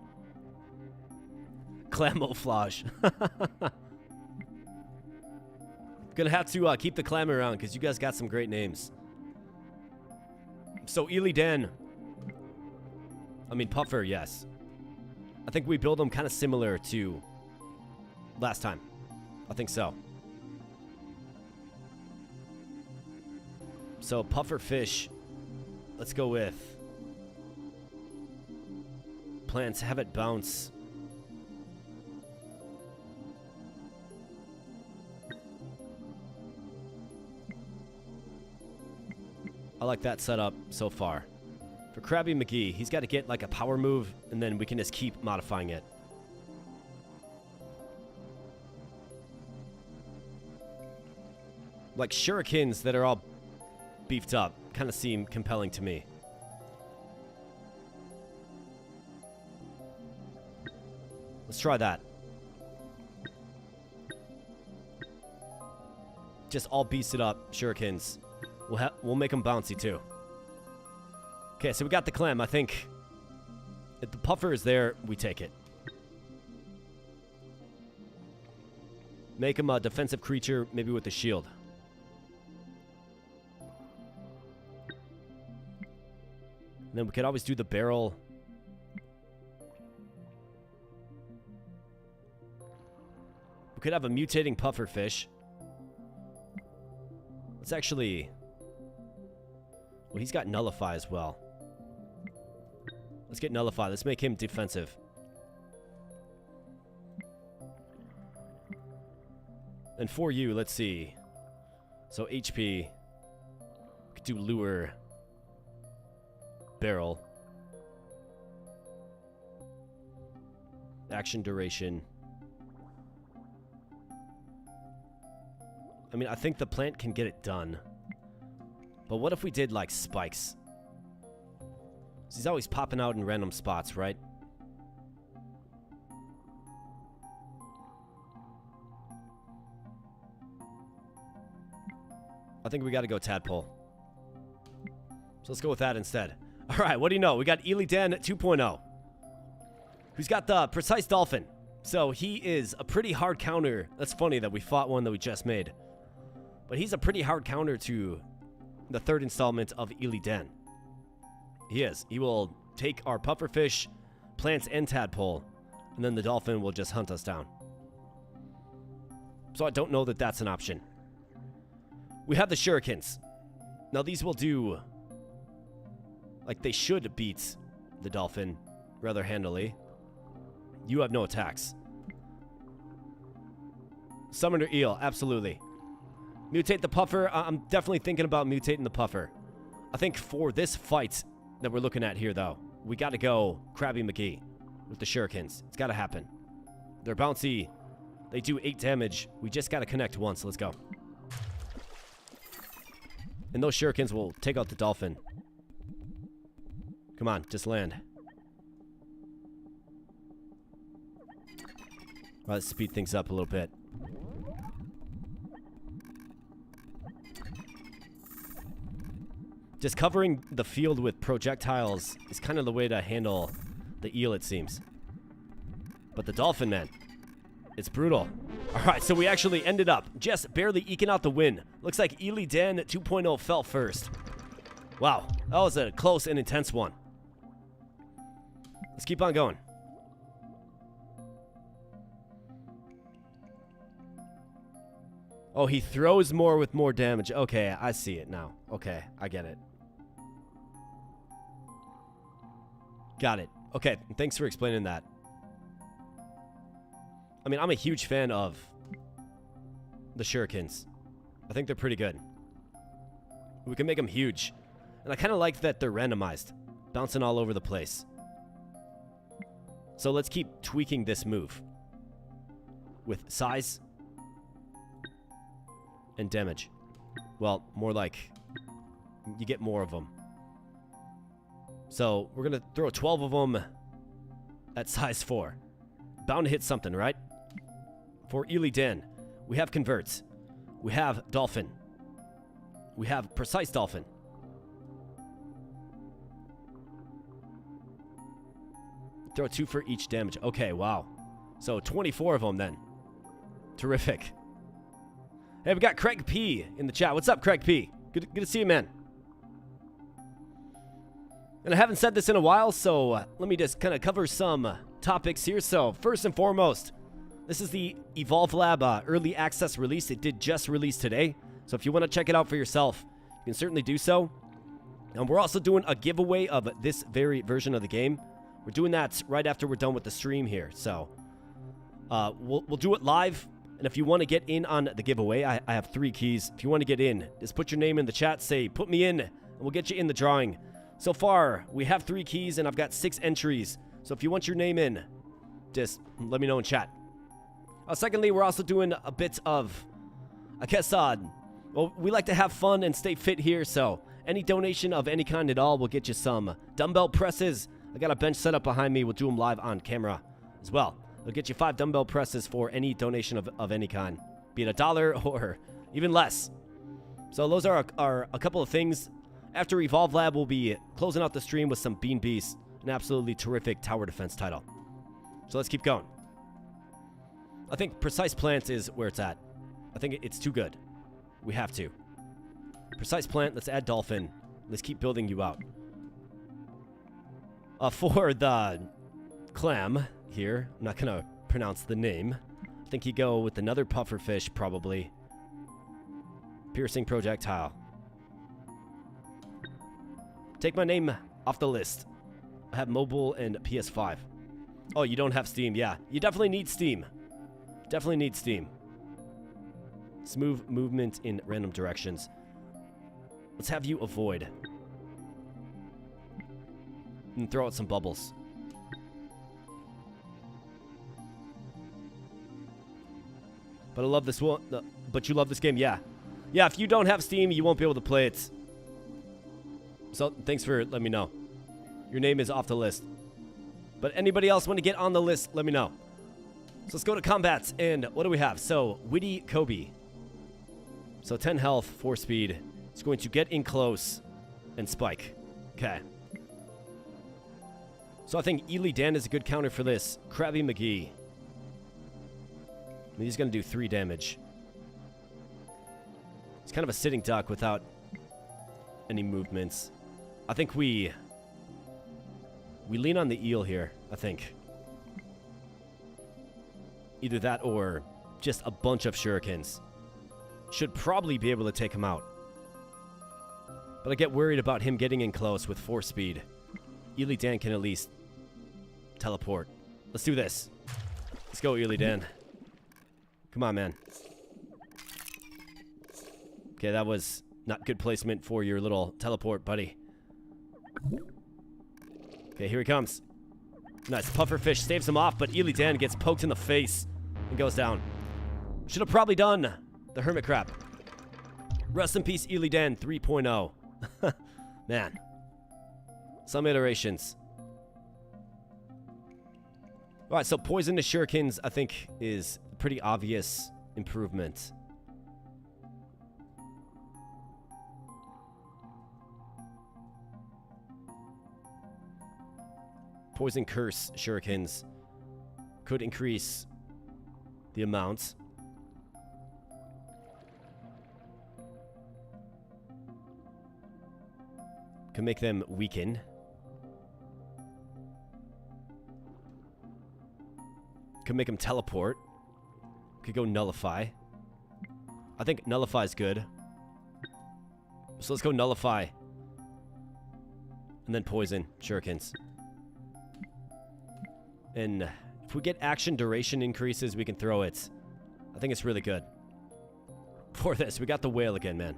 Camouflage. Gonna have to keep the clam around because you guys got some great names. So Ely Dan. I mean Puffer, yes. I think we build them kind of similar to last time. I think so. So Puffer Fish. Let's go with plants. Have it bounce. I like that setup so far. For Krabby McGee, he's got to get like a power move, and then we can just keep modifying it. Like shurikens that are all beefed up kind of seem compelling to me. Let's try that. Just all beasted up shurikens. We'll make them bouncy too. Okay, so we got the clam. I think if the puffer is there, we take it. Make him a defensive creature, maybe with the shield. And then we could always do the barrel. We could have a mutating puffer fish. Let's actually... Well, he's got Nullify as well. Let's get Nullify. Let's make him defensive. And for you, let's see. So HP. We could do Lure. Barrel. Action duration. I mean, I think the plant can get it done. But what if we did, like, spikes? He's always popping out in random spots, right? I think we got to go Tadpole. So let's go with that instead. All right, what do you know? We got Ely Dan 2.0. Who's got the Precise Dolphin. So he is a pretty hard counter. That's funny that we fought one that we just made. But he's a pretty hard counter to the third installment of Ely Dan. He is. He will take our pufferfish, plants, and tadpole, and then the dolphin will just hunt us down. So I don't know that that's an option. We have the shurikens. Now these will do... Like, they should beat the dolphin rather handily. You have no attacks. Summoner eel, absolutely. Mutate the puffer. I'm definitely thinking about mutating the puffer. I think for this fight that we're looking at here, though, we got to go Krabby McGee with the shurikens. It's got to happen. They're bouncy. They do 8 damage. We just got to connect once. Let's go. And those shurikens will take out the dolphin. Come on, just land. Let's speed things up a little bit. Just covering the field with projectiles is kind of the way to handle the eel, it seems. But the dolphin, man, it's brutal. All right, so we actually ended up just barely eking out the win. Looks like Ely Dan 2.0 fell first. Wow, that was a close and intense one. Let's keep on going. Oh, he throws more with more damage. Okay, I see it now. Okay, I get it. Got it. Okay, thanks for explaining that. I mean, I'm a huge fan of the shurikens. I think they're pretty good. We can make them huge. And I kind of like that they're randomized, bouncing all over the place. So let's keep tweaking this move with size and damage. Well, more like you get more of them. So we're going to throw 12 of them at size 4. Bound to hit something, right? For Ely Dan, we have converts. We have dolphin. We have precise dolphin. Throw 2 for each damage. Okay, wow. So 24 of them then. Terrific. Hey, we got Craig P in the chat. What's up, Craig P? Good to see you, man. And I haven't said this in a while, so let me just kind of cover some topics here. So first and foremost, this is the Evolve Lab early access release. It did just release today. So if you want to check it out for yourself, you can certainly do so. And we're also doing a giveaway of this very version of the game. We're doing that right after we're done with the stream here. So we'll do it live. And if you want to get in on the giveaway, I have 3 keys. If you want to get in, just put your name in the chat. Say, put me in, and we'll get you in the drawing. So far, we have 3 keys, and I've got 6 entries. So if you want your name in, just let me know in chat. Secondly, we're also doing a bit of, I guess, well, we like to have fun and stay fit here. So any donation of any kind at all will get you some dumbbell presses. I got a bench set up behind me. We'll do them live on camera as well. It'll get you 5 dumbbell presses for any donation of any kind, be it $1 or even less. So those are a couple of things. After Evolve Lab, we'll be closing out the stream with some Bean Beast, an absolutely terrific tower defense title. So let's keep going. I think Precise Plant is where it's at. I think it's too good. We have to. Precise Plant, let's add Dolphin. Let's keep building you out. For the clam here, I'm not going to pronounce the name. I think you go with another pufferfish, probably. Piercing projectile. Take my name off the list. I have mobile and PS5. Oh, you don't have Steam. Yeah, you definitely need Steam. Definitely need Steam. Smooth movement in random directions. Let's have you avoid. And throw out some bubbles. But I love this one. But you love this game, yeah. Yeah, if you don't have Steam, you won't be able to play it. So, thanks for letting me know. Your name is off the list. But anybody else want to get on the list, let me know. So let's go to combats, and what do we have? So, Witty Kobe. So 10 health, 4 speed. It's going to get in close and spike. Okay. So I think Ely Dan is a good counter for this. Krabby McGee. He's going to do 3 damage. It's kind of a sitting duck without any movements. I think we lean on the eel here, I think. Either that or just a bunch of shurikens. Should probably be able to take him out. But I get worried about him getting in close with 4 speed. Ely Dan can at least teleport. Let's do this. Let's go, Ely Dan. Come on, man. Okay, that was not good placement for your little teleport, buddy. Okay, here he comes. Nice. Pufferfish saves him off, but Ely Dan gets poked in the face and goes down. Should have probably done the hermit crab. Rest in peace, Ely Dan 3.0. Man. Some iterations. All right, so poison to shurikens, I think, is a pretty obvious improvement. Poison curse shurikens could increase the amount. Can make them weaken. Could make them teleport. Could go nullify. I think nullify is good. So let's go nullify. And then poison shurikens. And if we get action duration increases, we can throw it. I think it's really good. For this, we got the whale again, man.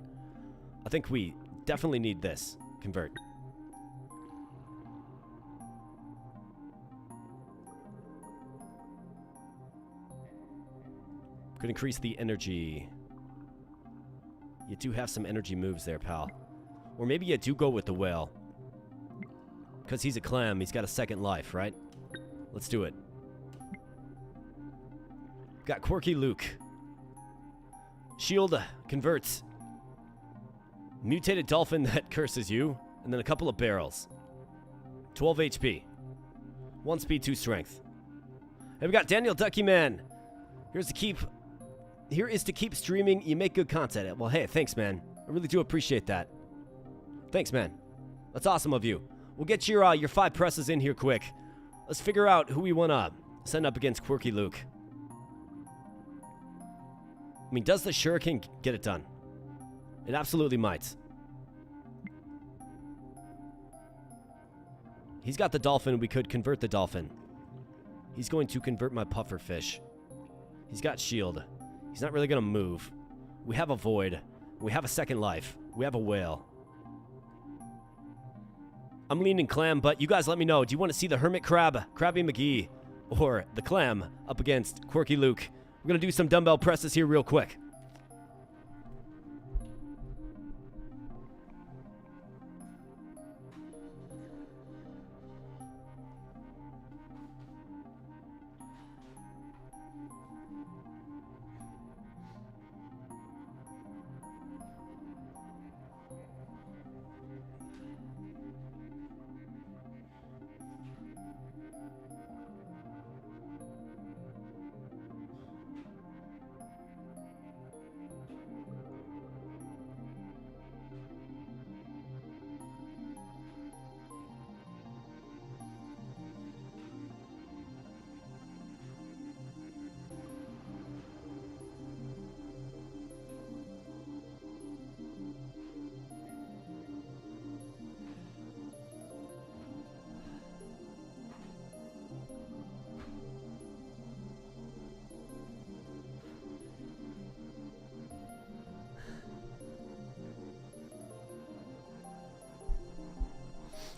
I think we definitely need this. Convert. Could increase the energy. You do have some energy moves there, pal. Or maybe you do go with the whale. Because he's a clam, he's got a second life, right? Let's do it. Got Quirky Luke. Shield converts. Mutated dolphin that curses you. And then a couple of barrels. 12 HP. 1 speed, 2 strength. And we got Daniel Ducky Man. Here is to keep streaming. You make good content. Well, hey, thanks, man. I really do appreciate that. Thanks, man. That's awesome of you. We'll get your 5 presses in here quick. Let's figure out who we want to send up against Quirky Luke. I mean, does the Shuriken get it done? It absolutely might. He's got the dolphin. We could convert the dolphin. He's going to convert my puffer fish. He's got shield. He's not really going to move. We have a void. We have a second life. We have a whale. I'm leaning clam, but you guys let me know. Do you want to see the hermit crab, Krabby McGee, or the clam up against Quirky Luke? We're going to do some dumbbell presses here real quick.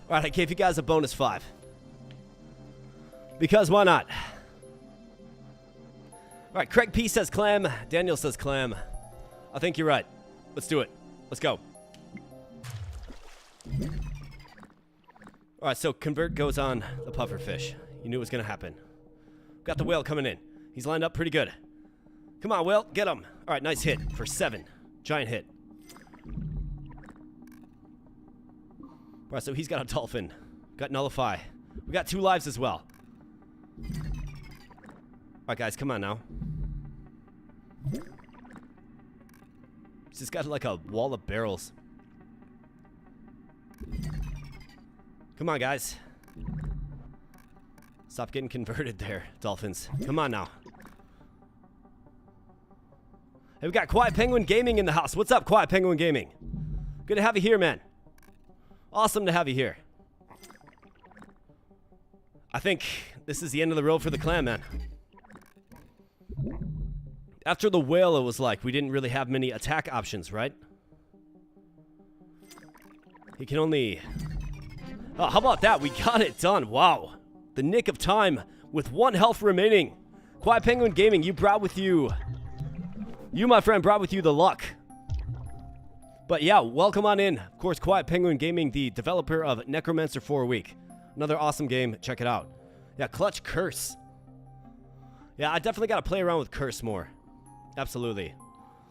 All right, I gave you guys a bonus 5. Because why not? All right, Craig P says clam. Daniel says clam. I think you're right. Let's do it. Let's go. All right, so convert goes on the puffer fish. You knew it was going to happen. Got the whale coming in. He's lined up pretty good. Come on, whale. Get him. All right, nice hit for 7. Giant hit. All right, so he's got a dolphin. Got nullify. We got 2 lives as well. All right, guys, come on now. He's just got like a wall of barrels. Come on, guys. Stop getting converted there, dolphins. Come on now. Hey, we got Quiet Penguin Gaming in the house. What's up, Quiet Penguin Gaming? Good to have you here, man. Awesome to have you here. I think this is the end of the road for the clan, man. After the whale, it was like we didn't really have many attack options, right? He can only... Oh, how about that? We got it done. Wow. The nick of time with 1 health remaining. Quiet Penguin Gaming, you, my friend, brought with you the luck. But yeah, welcome on in. Of course, Quiet Penguin Gaming, the developer of Necromancer 4 Week. Another awesome game. Check it out. Yeah, Clutch Curse. Yeah, I definitely got to play around with Curse more. Absolutely.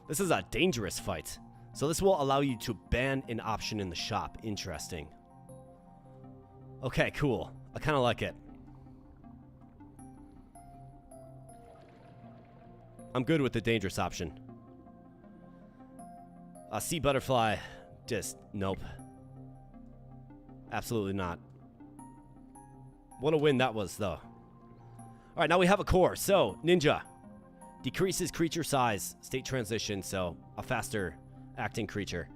This is a dangerous fight. So this will allow you to ban an option in the shop. Interesting. Okay, cool. I kind of like it. I'm good with the dangerous option. Sea Butterfly, just nope. Absolutely not. What a win that was, though. Alright, now we have a core. So, Ninja. Decreases creature size, state transition, so a faster acting creature.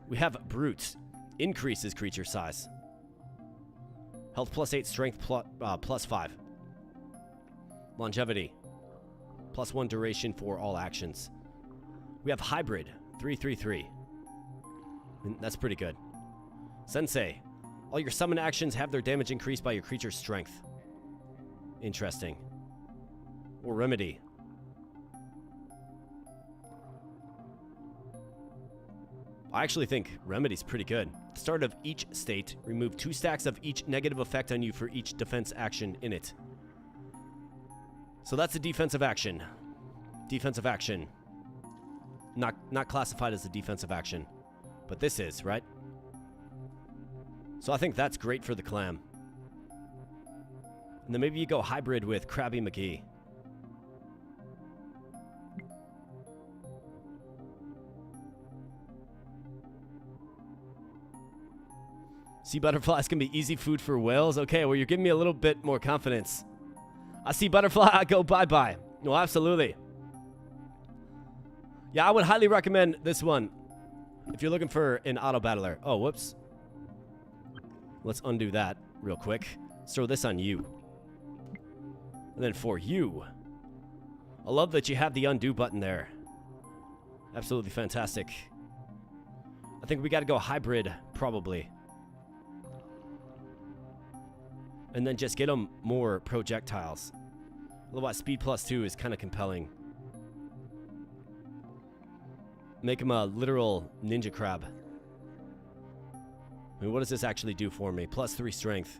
We have Brute. Increases creature size. Health +8, strength +5. Longevity. +1 duration for all actions. We have Hybrid. 3/3/3. That's pretty good. Sensei. All your summon actions have their damage increased by your creature's strength. Interesting. Or Remedy. I actually think Remedy's pretty good. At the start of each state, remove 2 stacks of each negative effect on you for each defense action in it. So that's a defensive action. Defensive action. Not classified as a defensive action. But this is, right? So I think that's great for the clam. And then maybe you go hybrid with Krabby McGee. Sea Butterflies can be easy food for whales. Okay, well, you're giving me a little bit more confidence. I see Butterfly, I go bye-bye. No, absolutely. Yeah, I would highly recommend this one if you're looking for an Autobattler. Oh, whoops. Let's undo that real quick. Let's throw this on you. And then for you, I love that you have the undo button there. Absolutely fantastic. I think we got to go hybrid, probably. And then just get them more projectiles. Otherwise, speed +2 is kind of compelling. Make him a literal ninja crab. I mean, what does this actually do for me? +3 strength.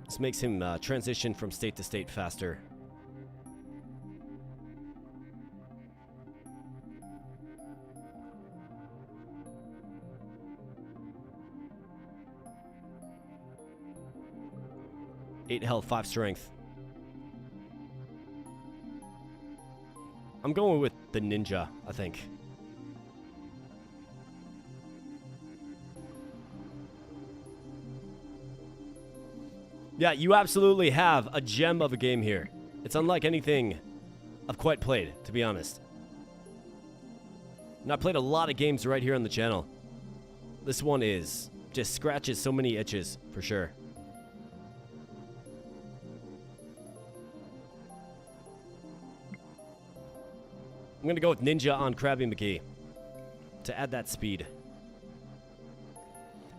This makes him transition from state to state faster. Eight health, 5 strength. I'm going with the ninja, I think. Yeah, you absolutely have a gem of a game here. It's unlike anything I've quite played, to be honest. And I played a lot of games right here on the channel. This one is just scratches so many itches, for sure. I'm going to go with Ninja on Krabby McGee to add that speed.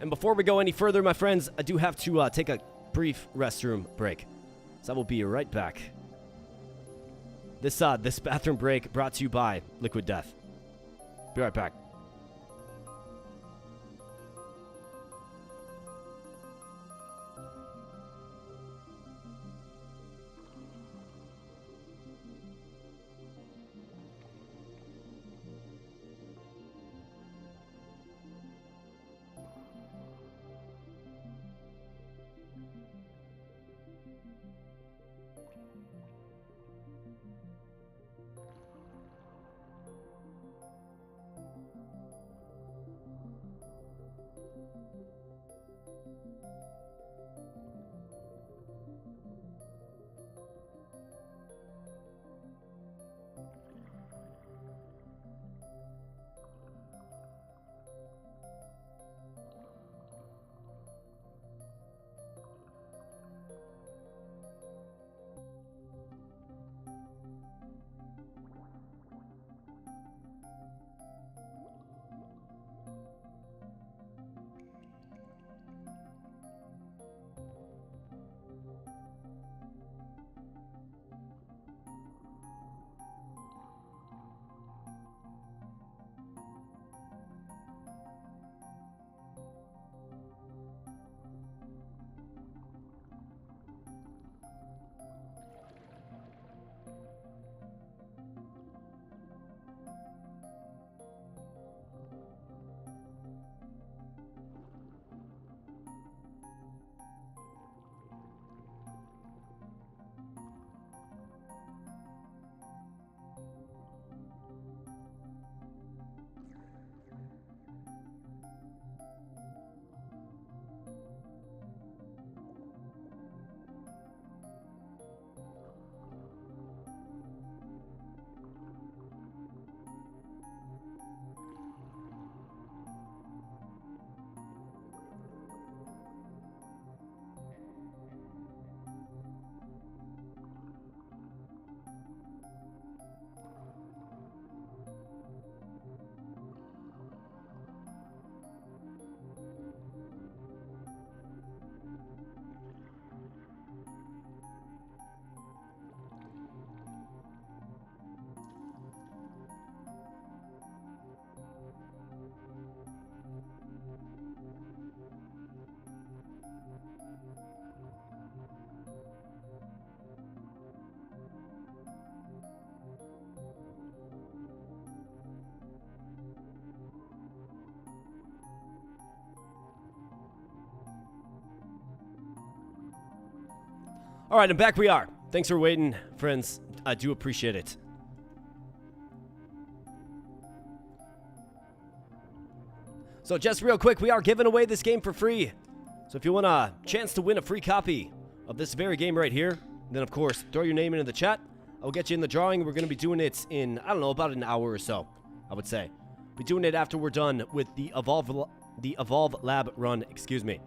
And before we go any further, my friends, I do have to take a brief restroom break. So I will be right back. This bathroom break brought to you by Liquid Death. Be right back. All right, and back we are. Thanks for waiting, friends. I do appreciate it. So just real quick, we are giving away this game for free. So if you want a chance to win a free copy of this very game right here, then of course, throw your name into the chat. I'll get you in the drawing. We're going to be doing it in, I don't know, about an hour or so, I would say. Be doing it after we're done with the Evolve Lab run, excuse me.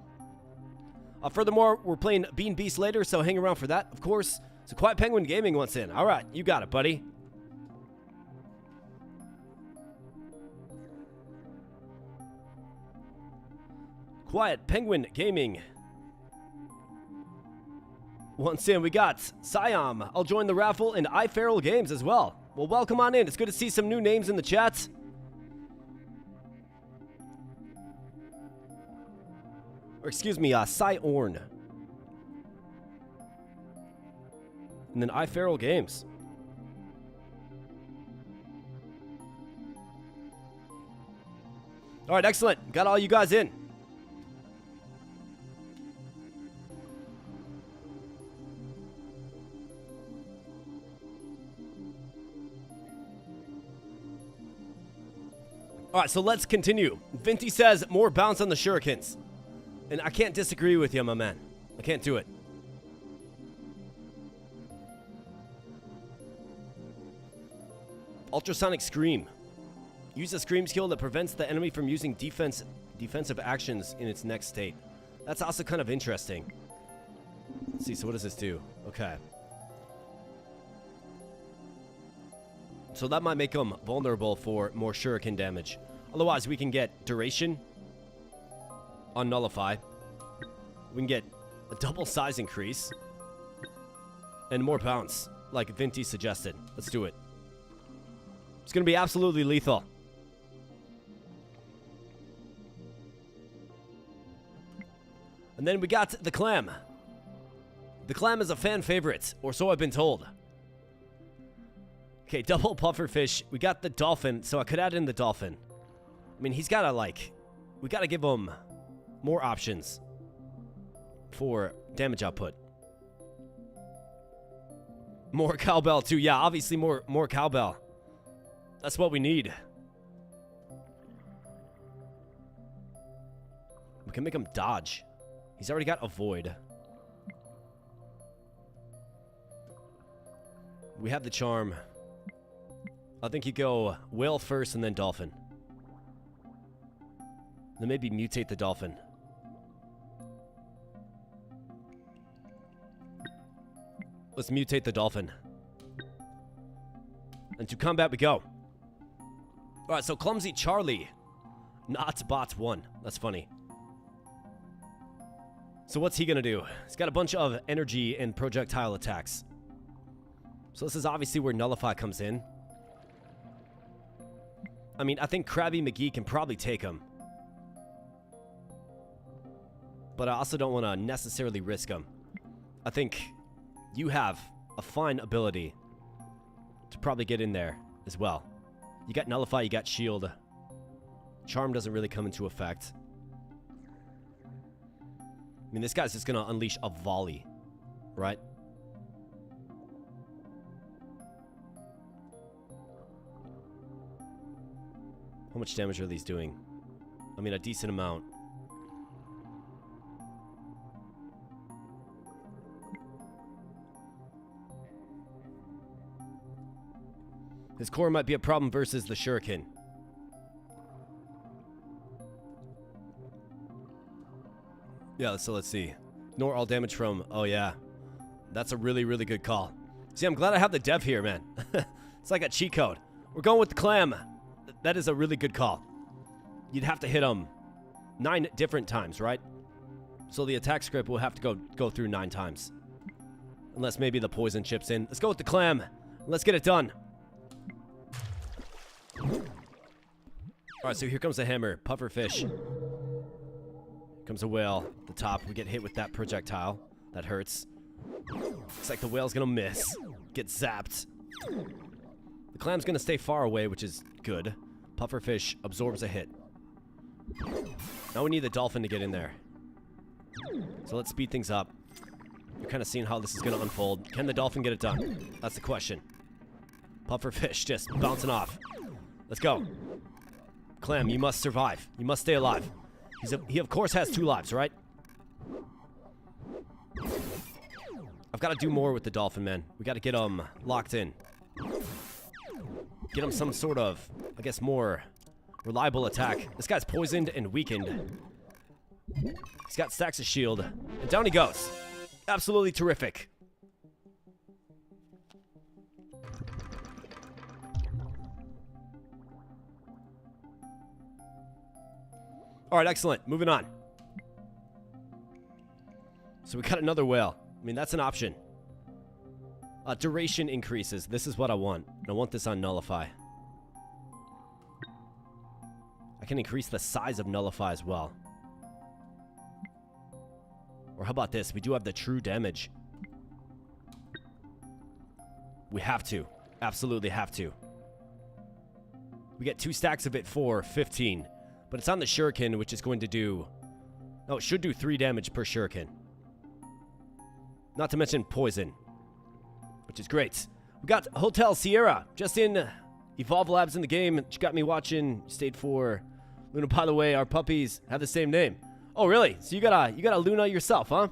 Furthermore, we're playing Bean Beast later, so hang around for that, of course. So Quiet Penguin Gaming wants in. All right, you got it, buddy. Quiet Penguin Gaming. Once in, we got Siam. I'll join the raffle and iFeral Games as well. Well, welcome on in. It's good to see some new names in the chat. Or excuse me, Cy-Orn. And then iFeral Games. All right, excellent. Got all you guys in. All right, so let's continue. Vinty says more bounce on the shurikens. And I can't disagree with you, my man. I can't do it. Ultrasonic Scream. Use a scream skill that prevents the enemy from using defensive actions in its next state. That's also kind of interesting. Let's see, so what does this do? Okay. So that might make them vulnerable for more shuriken damage. Otherwise, we can get duration on Nullify. We can get a double size increase. And more bounce, like Vinty suggested. Let's do it. It's going to be absolutely lethal. And then we got the Clam. The Clam is a fan favorite, or so I've been told. Okay, double pufferfish. We got the dolphin, so I could add in the dolphin. I mean, he's got to, like... We got to give him more options for damage output. More cowbell, too. Yeah, obviously more cowbell. That's what we need. We can make him dodge. He's already got avoid. We have the charm. I think you go whale first and then dolphin. Then maybe mutate the dolphin. Let's mutate the dolphin. And to combat we go. Alright, so Clumsy Charlie. Not bot 1. That's funny. So what's he gonna do? He's got a bunch of energy and projectile attacks. So this is obviously where Nullify comes in. I mean, I think Krabby McGee can probably take him. But I also don't want to necessarily risk him. I think you have a fine ability to probably get in there as well. You got Nullify, you got Shield. Charm doesn't really come into effect. I mean, this guy's just going to unleash a volley, right? How much damage are these doing? I mean, a decent amount. His core might be a problem versus the shuriken. Yeah, so let's see. Ignore all damage from... Oh, yeah. That's a really, really good call. See, I'm glad I have the dev here, man. It's like a cheat code. We're going with the Clam. That is a really good call. You'd have to hit him 9 different times, right? So the attack script will have to go through 9 times. Unless maybe the poison chips in. Let's go with the Clam. Let's get it done. Alright, so here comes the hammer. Pufferfish. Here comes a whale. The top, we get hit with that projectile. That hurts. Looks like the whale's gonna miss. Get zapped. The Clam's gonna stay far away, which is good. Pufferfish absorbs a hit. Now we need the dolphin to get in there. So let's speed things up. You're kind of seeing how this is going to unfold. Can the dolphin get it done? That's the question. Pufferfish just bouncing off. Let's go. Clam, you must survive. You must stay alive. He of course has 2 lives, right? I've got to do more with the dolphin, man. We got to get him locked in. Get him some sort of, I guess, more reliable attack. This guy's poisoned and weakened. He's got stacks of shield. And down he goes. Absolutely terrific. All right, excellent. Moving on. So we got another whale. I mean, that's an option. Duration increases. This is what I want. I want this on Nullify. I can increase the size of Nullify as well. Or how about this? We do have the true damage. We have to. Absolutely have to. We get 2 stacks of it for 15. But it's on the shuriken, which is going to do... No, it should do 3 damage per shuriken. Not to mention poison, which is great. We got Hotel Sierra just in Evolve Labs in the game. She got me watching. Stayed for Luna. By the way, our puppies have the same name. Oh, really? So you got a Luna yourself, huh?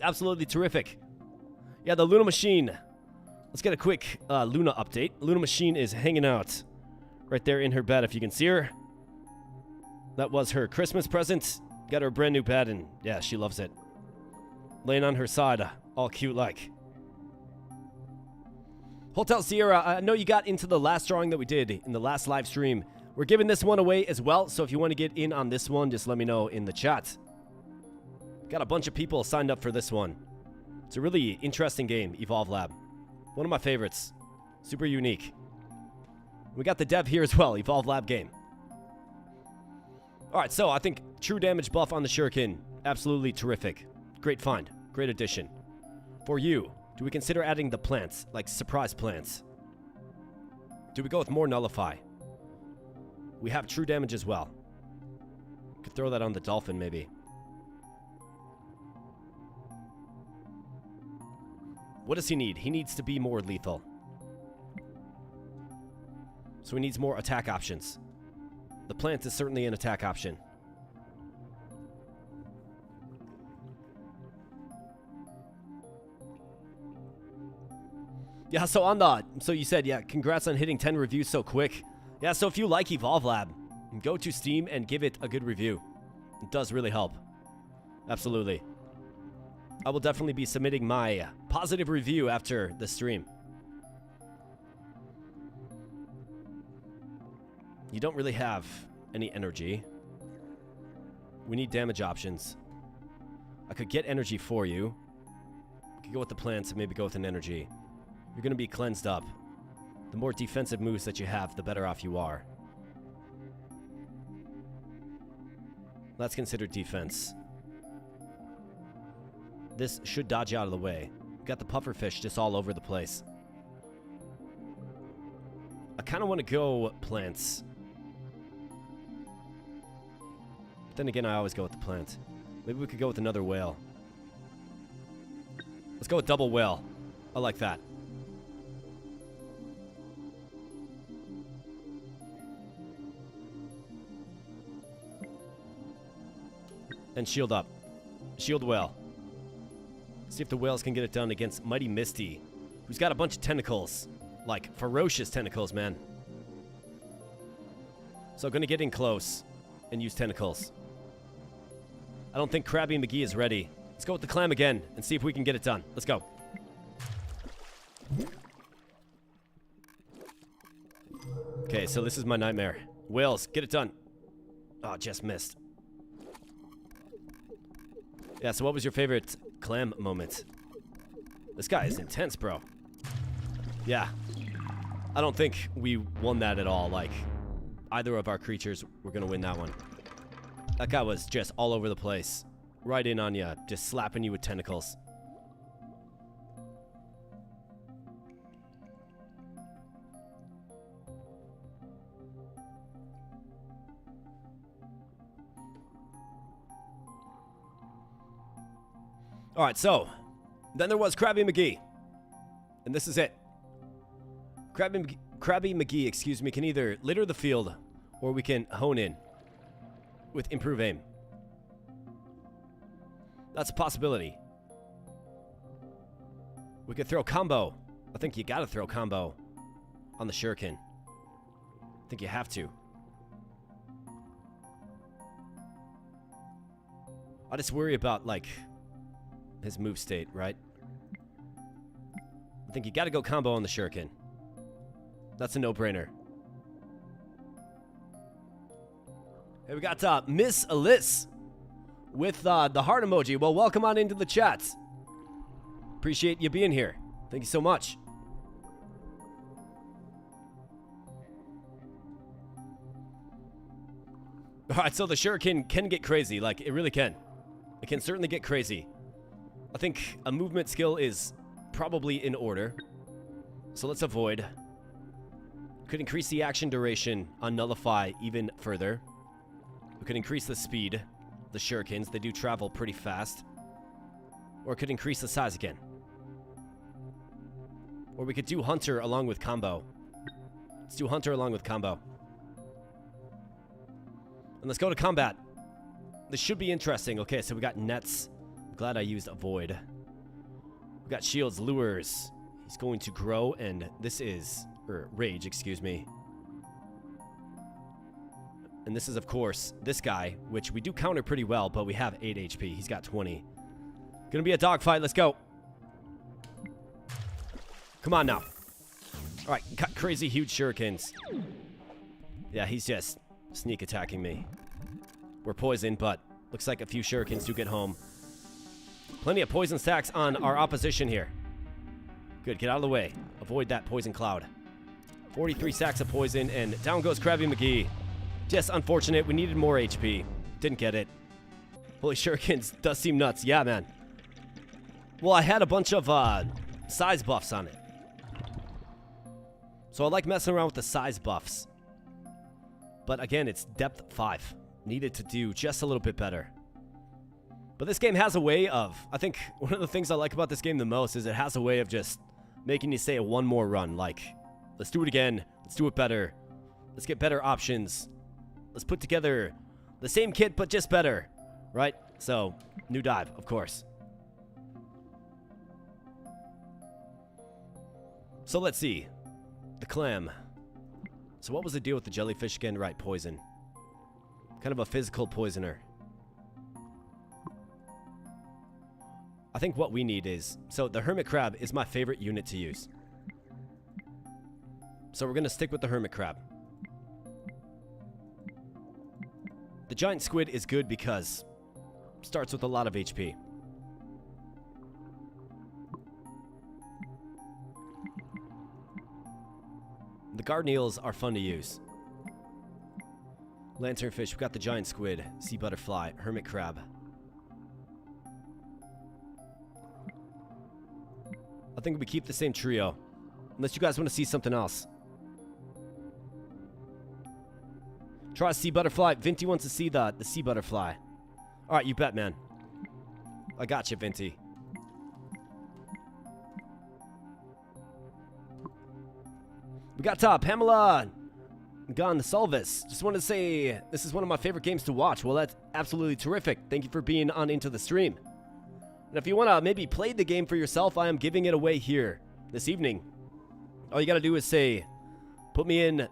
Absolutely terrific. Yeah, the Luna Machine. Let's get a quick Luna update. Luna Machine is hanging out right there in her bed, if you can see her. That was her Christmas present. Got her a brand new bed, and yeah, she loves it. Laying on her side, all cute like. Hotel Sierra, I know you got into the last drawing that we did in the last live stream. We're giving this one away as well, so if you want to get in on this one, just let me know in the chat. Got a bunch of people signed up for this one. It's a really interesting game, Evolve Lab. One of my favorites. Super unique. We got the dev here as well, Evolve Lab game. Alright, so I think true damage buff on the shuriken, absolutely terrific. Great find. Great addition. For you, do we consider adding the plants, like surprise plants? Do we go with more Nullify? We have true damage as well. Could throw that on the dolphin, maybe. What does he need? He needs to be more lethal. So he needs more attack options. The plant is certainly an attack option. Yeah, so on the... So you said, yeah, congrats on hitting 10 reviews so quick. Yeah, so if you like Evolve Lab, go to Steam and give it a good review. It does really help. Absolutely. I will definitely be submitting my positive review after the stream. You don't really have any energy. We need damage options. I could get energy for you. I could go with the plants and maybe go with an energy. You're going to be cleansed up. The more defensive moves that you have, the better off you are. That's considered defense. This should dodge out of the way. We've got the pufferfish just all over the place. I kind of want to go plants. But then again, I always go with the plant. Maybe we could go with another whale. Let's go with double whale. I like that. And shield up. Shield whale. See if the whales can get it done against Mighty Misty, who's got a bunch of tentacles. Like, ferocious tentacles, man. So I'm going to get in close and use tentacles. I don't think Krabby McGee is ready. Let's go with the clam again and see if we can get it done. Let's go. Okay, so this is my nightmare. Whales, get it done. Oh, just missed. Yeah, so what was your favorite clam moment? This guy is intense, bro. Yeah. I don't think we won that at all. Like, either of our creatures were going to win that one. That guy was just all over the place. Right in on you, just slapping you with tentacles. Alright, so Then there was Krabby McGee. And this is it. Krabby McGee, excuse me, can either litter the field or we can hone in with improve aim. That's a possibility. We could throw combo. I think you gotta throw combo on the shuriken. I think you have to. I just worry about, like, his move state, right? I think you gotta go combo on the shuriken. That's a no-brainer. Hey, we got Miss Alice with the heart emoji. Well, welcome on into the chat. Appreciate you being here. Thank you so much. Alright, so the shuriken can get crazy. Like, it really can. It can certainly get crazy. I think a movement skill is probably in order. So let's avoid. Could increase the action duration on nullify even further. We could increase the speed. The shurikens, they do travel pretty fast. Or it could increase the size again. Or we could do Hunter along with combo. Let's do Hunter along with combo. And let's go to combat. This should be interesting. Okay, so we got nets. I'm glad I used avoid. We got shields, lures. He's going to grow, and this is... or rage, excuse me. And this is, of course, this guy, which we do counter pretty well, but we have 8 HP. He's got 20. Gonna be a dogfight. Let's go. Come on now. All right, got crazy huge shurikens. Yeah, he's just sneak attacking me. We're poisoned, but looks like a few shurikens do get home. Plenty of poison stacks on our opposition here. Good, get out of the way. Avoid that poison cloud. 43 stacks of poison, and down goes Krabby McGee. Just unfortunate. We needed more HP. Didn't get it. Holy shurikens does seem nuts. Yeah, man. Well, I had a bunch of size buffs on it. So I like messing around with the size buffs. But again, it's depth 5. Needed to do just a little bit better. But this game has a way of... I think one of the things I like about this game the most is it has a way of just making you say one more run. Like, let's do it again. Let's do it better. Let's get better options. Let's put together the same kit, but just better. Right? So, new dive, of course. So let's see. The clam. So what was the deal with the jellyfish again? Right, poison. Kind of a physical poisoner. I think what we need is... So the hermit crab is my favorite unit to use. So we're going to stick with the hermit crab. The giant squid is good because it starts with a lot of HP. The garden eels are fun to use. Lanternfish, we've got the giant squid, sea butterfly, hermit crab. I think we keep the same trio. Unless you guys want to see something else. Try sea butterfly. Vinty wants to see the sea butterfly. Alright, you bet, man. I got you, Vinty. We got Pamela Gonsalves. Just wanted to say this is one of my favorite games to watch. Well, that's absolutely terrific. Thank you for being on into the stream. And if you want to maybe play the game for yourself, I am giving it away here this evening. All you got to do is say, put me in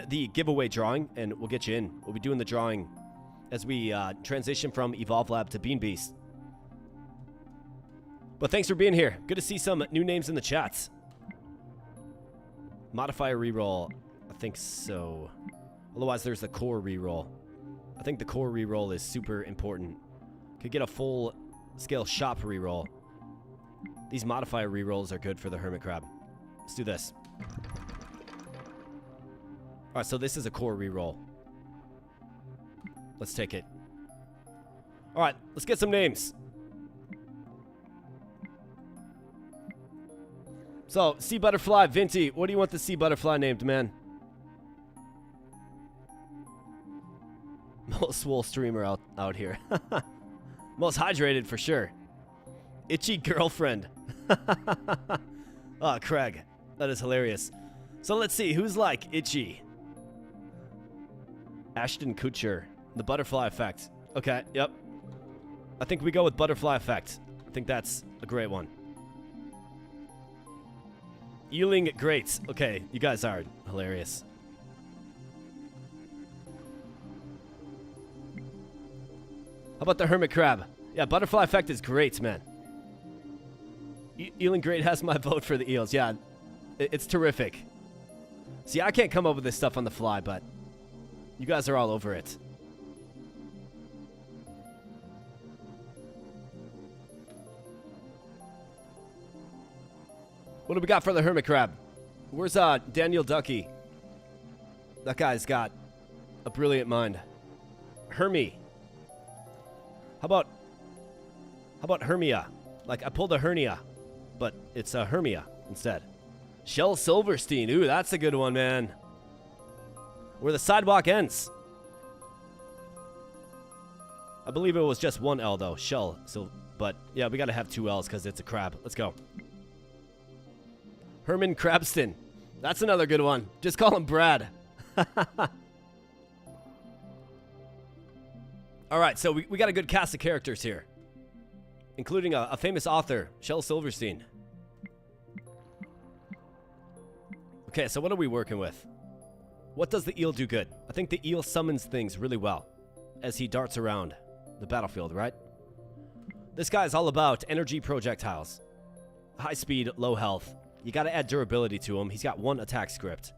the giveaway drawing, and we'll get you in. We'll be doing the drawing as we transition from Evolve Lab to Bean Beast. But thanks for being here. Good to see some new names in the chats. Modifier reroll. I think so. Otherwise, there's the core reroll. I think the core reroll is super important. Could get a full scale shop reroll. These modifier rerolls are good for the hermit crab. Let's do this. Alright, so this is a core reroll. Let's take it. Alright, let's get some names. So, sea butterfly, Vinty, what do you want the sea butterfly named, man? Most swole streamer out here. Most hydrated for sure. Itchy girlfriend. Oh, Craig. That is hilarious. So let's see. Who's like itchy? Ashton Kutcher. The butterfly effect. Okay, yep. I think we go with butterfly effect. I think that's a great one. Ealing Greats. Okay, you guys are hilarious. How about the hermit crab? Yeah, butterfly effect is great, man. Ealing Great has my vote for the eels. Yeah, it's terrific. See, I can't come up with this stuff on the fly, but you guys are all over it. What do we got for the hermit crab? Where's Daniel Ducky? That guy's got a brilliant mind. Hermie. How about Hermia? Like, I pulled a hernia, but it's a Hermia instead. Shel Silverstein. Ooh, that's a good one, man. Where the sidewalk ends. I believe it was just one L, though. Shell. So, but, yeah, we got to have two L's because it's a crab. Let's go. Herman Crabston. That's another good one. Just call him Brad. All right, so we got a good cast of characters here, including a famous author, Shel Silverstein. Okay, so what are we working with? What does the eel do good? I think the eel summons things really well as he darts around the battlefield, right? This guy is all about energy projectiles. High speed, low health. You got to add durability to him. He's got one attack script.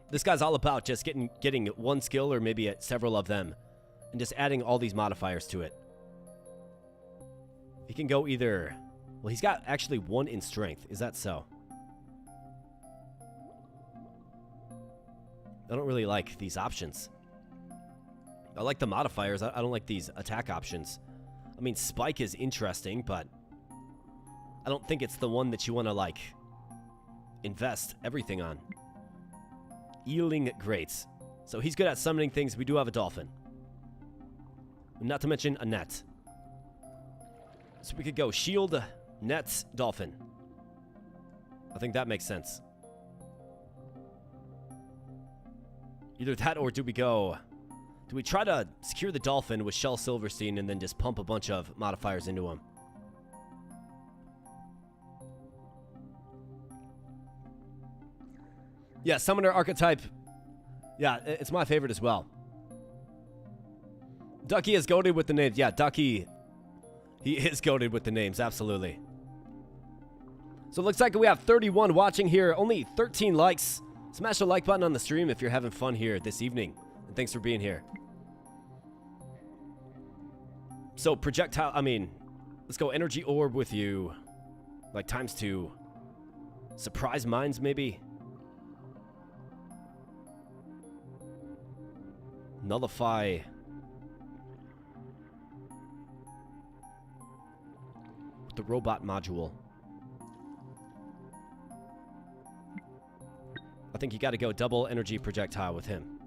This guy's all about just getting one skill or maybe several of them and just adding all these modifiers to it. He can go either... Well, he's got actually one in strength. Is that so? I don't really like these options. I like the modifiers. I don't like these attack options. I mean, Spike is interesting, but I don't think it's the one that you want to, like, invest everything on. Ealing Greats. So he's good at summoning things. We do have a dolphin. Not to mention a net. So we could go shield, net, dolphin. I think that makes sense. Either that or do we try to secure the dolphin with Shel Silverstein and then just pump a bunch of modifiers into him? Yeah, summoner archetype. Yeah, it's my favorite as well. Ducky is goated with the names. Yeah, Ducky, he is goated with the names, absolutely. So it looks like we have 31 watching here, only 13 likes. Smash the like button on the stream if you're having fun here this evening. And thanks for being here. So projectile, let's go energy orb with you. Like ×2. Surprise mines maybe? Nullify. The robot module. I think you got to go double energy projectile with him.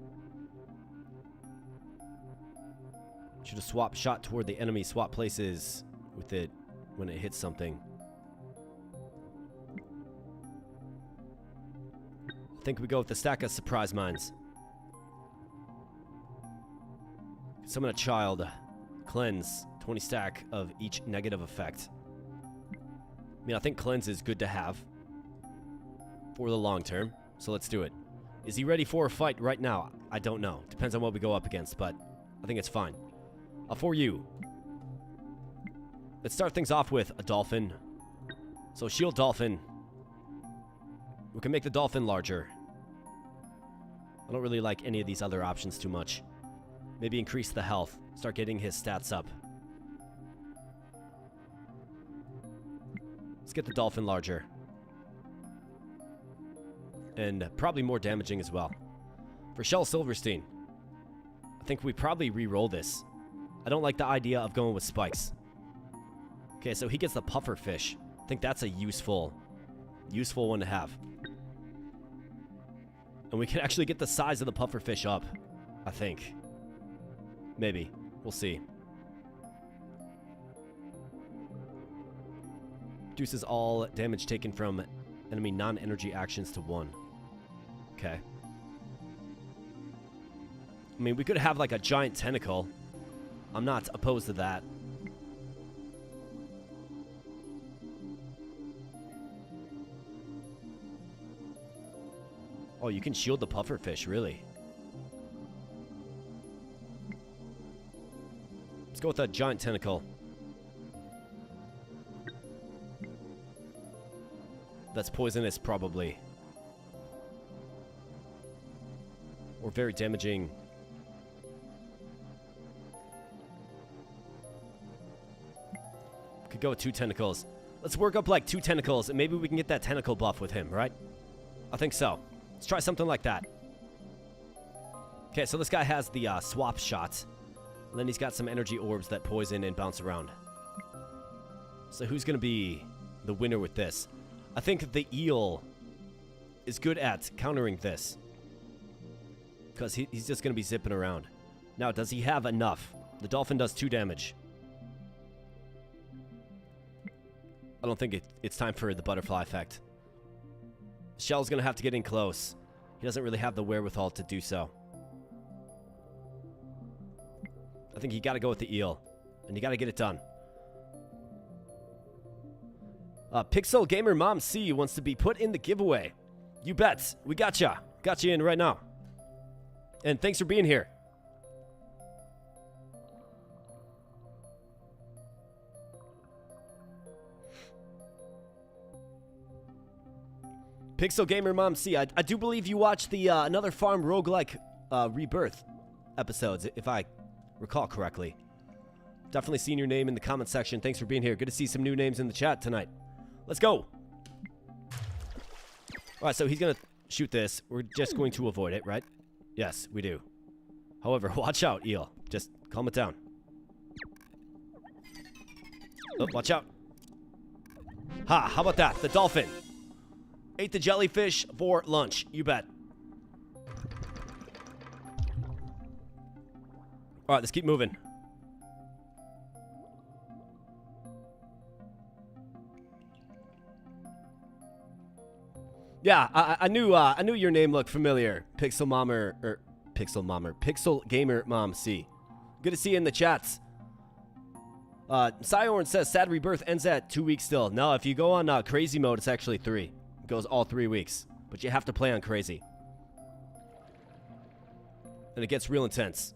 Should have swapped shot toward the enemy, swap places with it when it hits something. I think we go with the stack of surprise mines. Summon a child. Cleanse. 20 stack of each negative effect. I mean, I think cleanse is good to have for the long term. So let's do it. Is he ready for a fight right now? I don't know. Depends on what we go up against, but I think it's fine. For you. Let's start things off with a dolphin. So shield dolphin. We can make the dolphin larger. I don't really like any of these other options too much. Maybe increase the health. Start getting his stats up. Let's get the dolphin larger. And probably more damaging as well. For Shel Silverstein, I think we probably re-roll this. I don't like the idea of going with spikes. Okay, so he gets the puffer fish. I think that's a useful one to have. And we can actually get the size of the puffer fish up, I think. Maybe. We'll see. Reduces all damage taken from enemy non-energy actions to 1. Okay. I mean, we could have like a giant tentacle. I'm not opposed to that. Oh, you can shield the pufferfish, really? Let's go with a giant tentacle. That's poisonous, probably. Or very damaging. Could go with 2 tentacles. Let's work up like 2 tentacles, and maybe we can get that tentacle buff with him, right? I think so. Let's try something like that. Okay, so this guy has the swap shot. And then he's got some energy orbs that poison and bounce around. So who's going to be the winner with this? I think the eel is good at countering this. Because he's just going to be zipping around. Now, does he have enough? The dolphin does 2 damage. I don't think it's time for the butterfly effect. Shell's going to have to get in close. He doesn't really have the wherewithal to do so. I think you got to go with the eel. And you got to get it done. Pixel Gamer Mom C wants to be put in the giveaway. You bet. We gotcha. Got you in right now. And thanks for being here. Pixel Gamer Mom C, I do believe you watched the Another Farm Roguelike Rebirth episodes, if I recall correctly. Definitely seen your name in the comment section. Thanks for being here. Good to see some new names in the chat tonight. Let's go. Alright, so he's going to shoot this. We're just going to avoid it, right? Yes, we do. However, watch out, eel. Just calm it down. Oh, watch out. Ha, how about that? The dolphin. Ate the jellyfish for lunch. You bet. Alright, let's keep moving. Yeah, I knew your name looked familiar. Pixel Gamer Mom C. Good to see you in the chats. Sciorn says sad rebirth ends at 2 weeks still. No, if you go on crazy mode, it's actually 3. It goes all 3 weeks. But you have to play on crazy. And it gets real intense.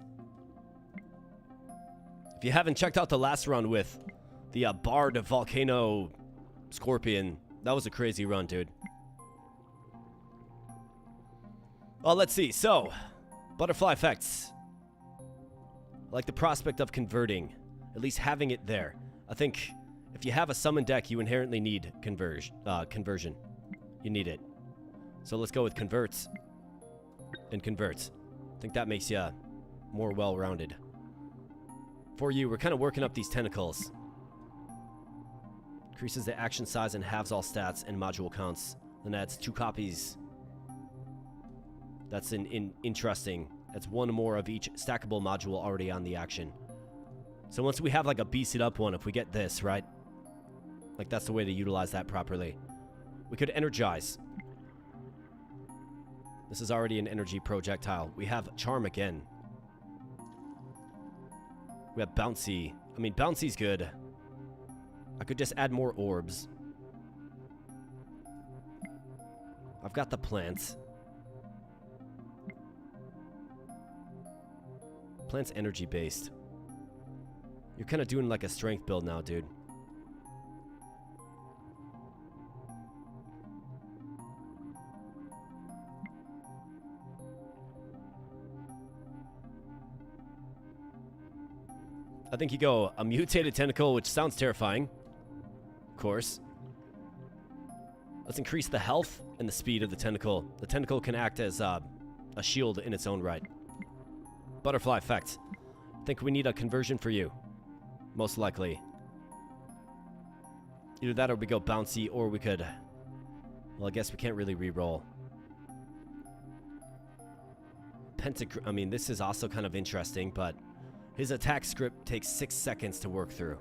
If you haven't checked out the last run with the Bard Volcano Scorpion, that was a crazy run, dude. Well, let's see. So, butterfly effects. I like the prospect of converting. At least having it there. I think if you have a summon deck, you inherently need conversion. You need it. So let's go with converts. And converts. I think that makes you more well-rounded. For you, we're kind of working up these tentacles. Increases the action size and halves all stats and module counts. Then adds 2 copies. That's interesting. That's 1 more of each stackable module already on the action. So once we have like a beasted up one, if we get this, right? Like that's the way to utilize that properly. We could energize. This is already an energy projectile. We have charm again. We have bouncy. I mean, bouncy's good. I could just add more orbs. I've got the plants. Plant's energy based. You're kind of doing like a strength build now, dude. I think you go a mutated tentacle, which sounds terrifying. Of course. Let's increase the health and the speed of the tentacle. The tentacle can act as a shield in its own right. Butterfly effect. I think we need a conversion for you. Most likely. Either that or we go bouncy, or we could... Well, I guess we can't really re-roll. I mean, this is also kind of interesting, but... His attack script takes 6 seconds to work through.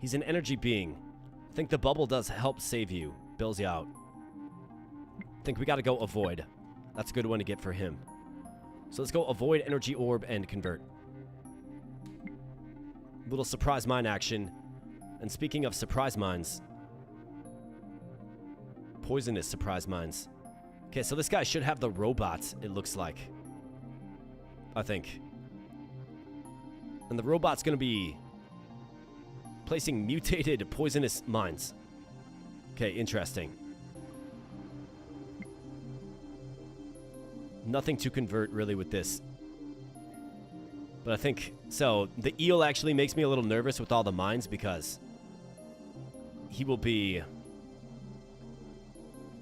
He's an energy being. I think the bubble does help save you. Bails you out. I think we got to go avoid. That's a good one to get for him. So let's go avoid energy orb and convert. Little surprise mine action. And speaking of surprise mines, poisonous surprise mines. Okay, so this guy should have the robots, it looks like. I think. And the robot's going to be placing mutated poisonous mines. Okay, interesting. Nothing to convert really with this. But I think, so the eel actually makes me a little nervous with all the mines because he will be,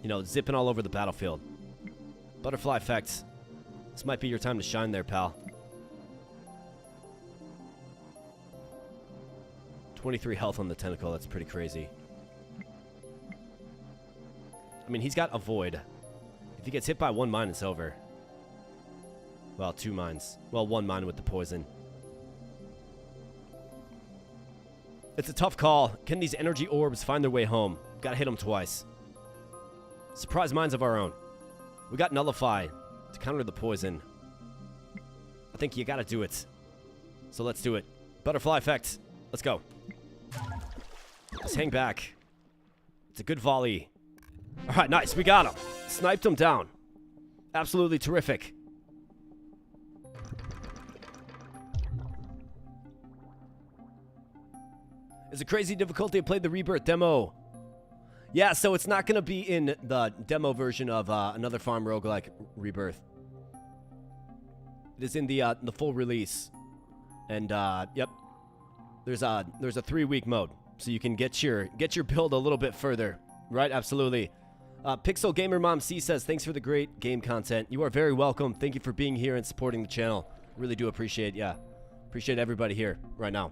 you know, zipping all over the battlefield. Butterfly effect. This might be your time to shine there, pal. 23 health on the tentacle. That's pretty crazy. I mean, he's got avoid. If he gets hit by one mine, it's over. Well, 2 mines. Well, 1 mine with the poison. It's a tough call. Can these energy orbs find their way home? Gotta hit them twice. Surprise mines of our own. We got nullify to counter the poison. I think you gotta do it. So let's do it. Butterfly effect. Let's go. Just hang back. It's a good volley. Alright, nice. We got him. Sniped him down. Absolutely terrific. It's a crazy difficulty. I played the Rebirth demo. Yeah, so it's not going to be in the demo version of Another Farm Roguelike Rebirth. It is in the full release. And, yep. There's a 3-week mode. So you can get your build a little bit further. Right? Absolutely. Pixel Gamer Mom C says, thanks for the great game content. You are very welcome. Thank you for being here and supporting the channel. Really do appreciate, yeah. Appreciate everybody here right now.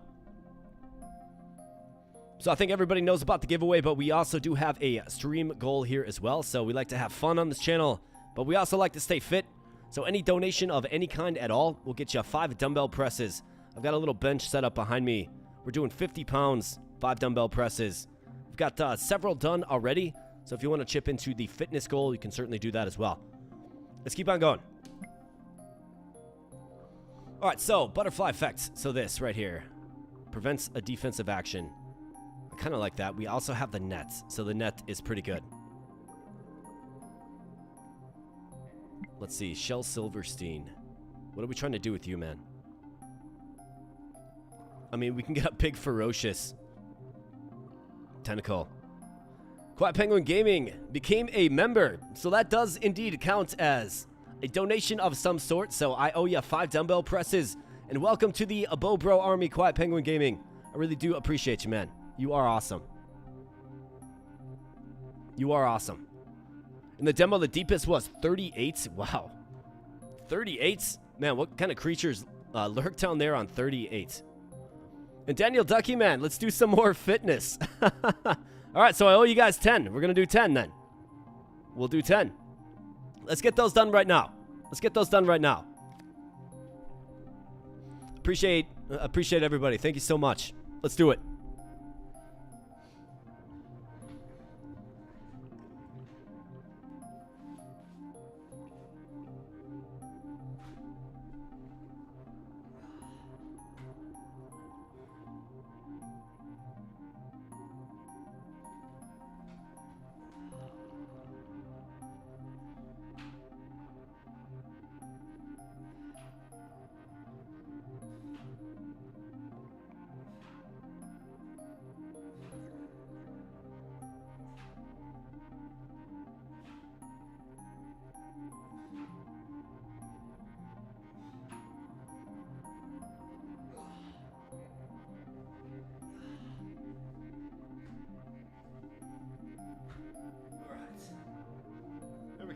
So I think everybody knows about the giveaway, but we also do have a stream goal here as well. So we like to have fun on this channel, but we also like to stay fit. So any donation of any kind at all will get you 5 dumbbell presses. I've got a little bench set up behind me. We're doing 50 pounds, 5 dumbbell presses. We've got several done already. So if you want to chip into the fitness goal, you can certainly do that as well. Let's keep on going. All right, so butterfly effect. So this right here prevents a defensive action. I kind of like that. We also have the net, so the net is pretty good. Let's see, Shell Silverstein. What are we trying to do with you, man? I mean, we can get a big ferocious tentacle. Quiet Penguin Gaming became a member, so that does indeed count as a donation of some sort. So I owe you 5 dumbbell presses, and welcome to the AboBRO Army, Quiet Penguin Gaming. I really do appreciate you, man. You are awesome. You are awesome. In the demo, the deepest was 38. Wow. 38? Man, what kind of creatures lurk down there on 38? And Daniel Ducky, man, let's do some more fitness. All right, so I owe you guys 10. We're going to do 10 then. We'll do 10. Let's get those done right now. Let's get those done right now. Appreciate everybody. Thank you so much. Let's do it.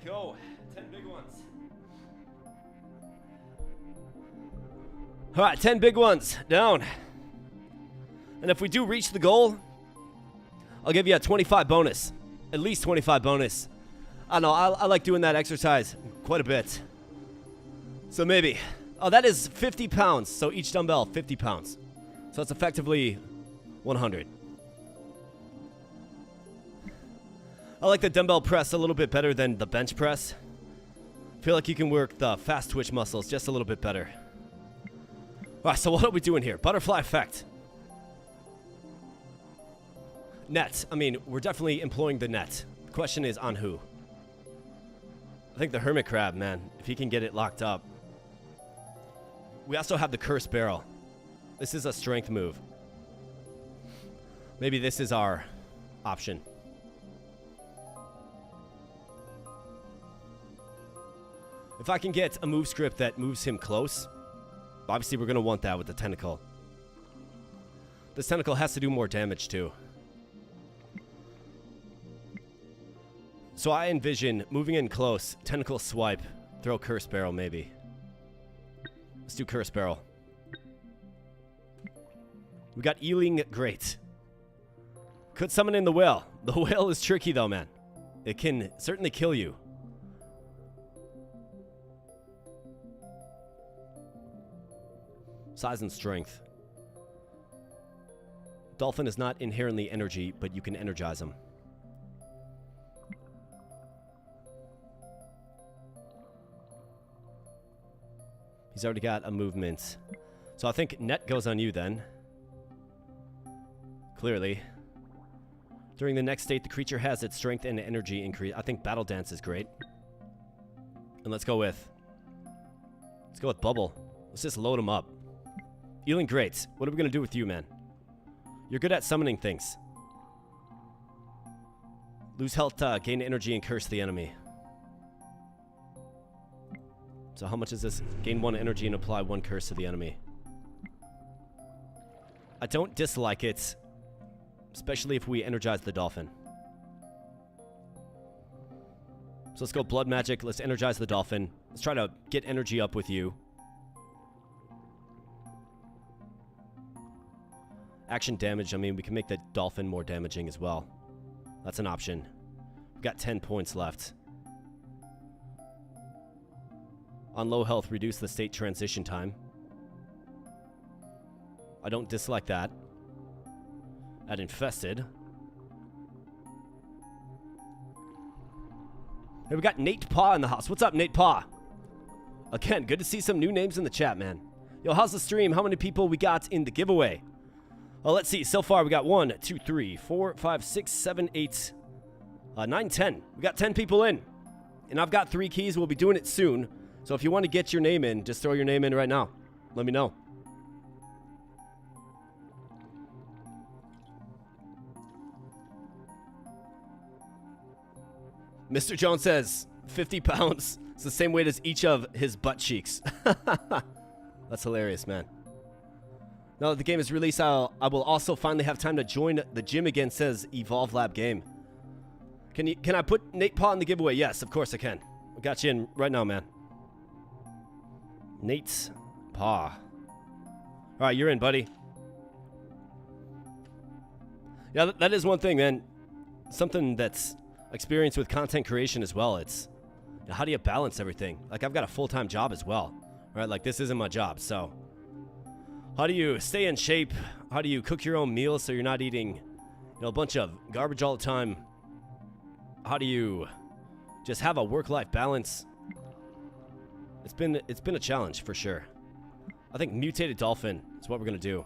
Go. 10 big ones. All right, 10 big ones down. And if we do reach the goal, I'll give you a 25 bonus. At least 25 bonus. I don't know, I like doing that exercise quite a bit. So maybe. Oh, that is 50 pounds. So each dumbbell, 50 pounds. So it's effectively 100. I like the dumbbell press a little bit better than the bench press. I feel like you can work the fast twitch muscles just a little bit better. All right, so what are we doing here? Butterfly effect. Net. I mean, we're definitely employing the net. The question is on who? I think the hermit crab, man, if he can get it locked up. We also have the cursed barrel. This is a strength move. Maybe this is our option. If I can get a move script that moves him close, obviously we're going to want that with the tentacle. This tentacle has to do more damage too. So I envision moving in close, tentacle swipe, throw curse barrel maybe. Let's do curse barrel. We got Ealing Great. Could summon in the whale. The whale is tricky though, man. It can certainly kill you. Size and strength. Dolphin is not inherently energy, but you can energize him. He's already got a movement. So I think net goes on you then. Clearly. During the next state, the creature has its strength and energy increase. I think Battle Dance is great. And let's go with Bubble. Let's just load him up. Ealing Great. What are we going to do with you, man? You're good at summoning things. Lose health, gain energy, and curse the enemy. So how much is this? Gain 1 energy and apply 1 curse to the enemy. I don't dislike it, especially if we energize the dolphin. So let's go blood magic. Let's energize the dolphin. Let's try to get energy up with you. Action damage. I mean, we can make the dolphin more damaging as well. That's an option. We've got 10 points left. On low health, reduce the state transition time. I don't dislike that. At infested. Hey, we got Nate Paw in the house. What's up, Nate Paw? Again, good to see some new names in the chat, man. Yo, how's the stream? How many people we got in the giveaway? Oh, let's see. So far, we got 1, 2, 3, 4, 5, 6, 7, 8, 9, 10. We got 10 people in. And I've got 3 keys. We'll be doing it soon. So if you want to get your name in, just throw your name in right now. Let me know. Mr. Jones says 50 pounds. It's the same weight as each of his butt cheeks. That's hilarious, man. Now that the game is released, I will also finally have time to join the gym again, says Evolve Lab Game. Can I put Nate Paw in the giveaway? Yes, of course I can. I got you in right now, man. Nate's Paw. All right, you're in, buddy. Yeah, that is one thing, man. Something that's experienced with content creation as well. It's how do you balance everything? Like, I've got a full-time job as well, right? Like, this isn't my job, so how do you stay in shape? How do you cook your own meals so you're not eating, a bunch of garbage all the time? How do you just have a work-life balance? It's been a challenge for sure. I think mutated dolphin is what we're gonna do.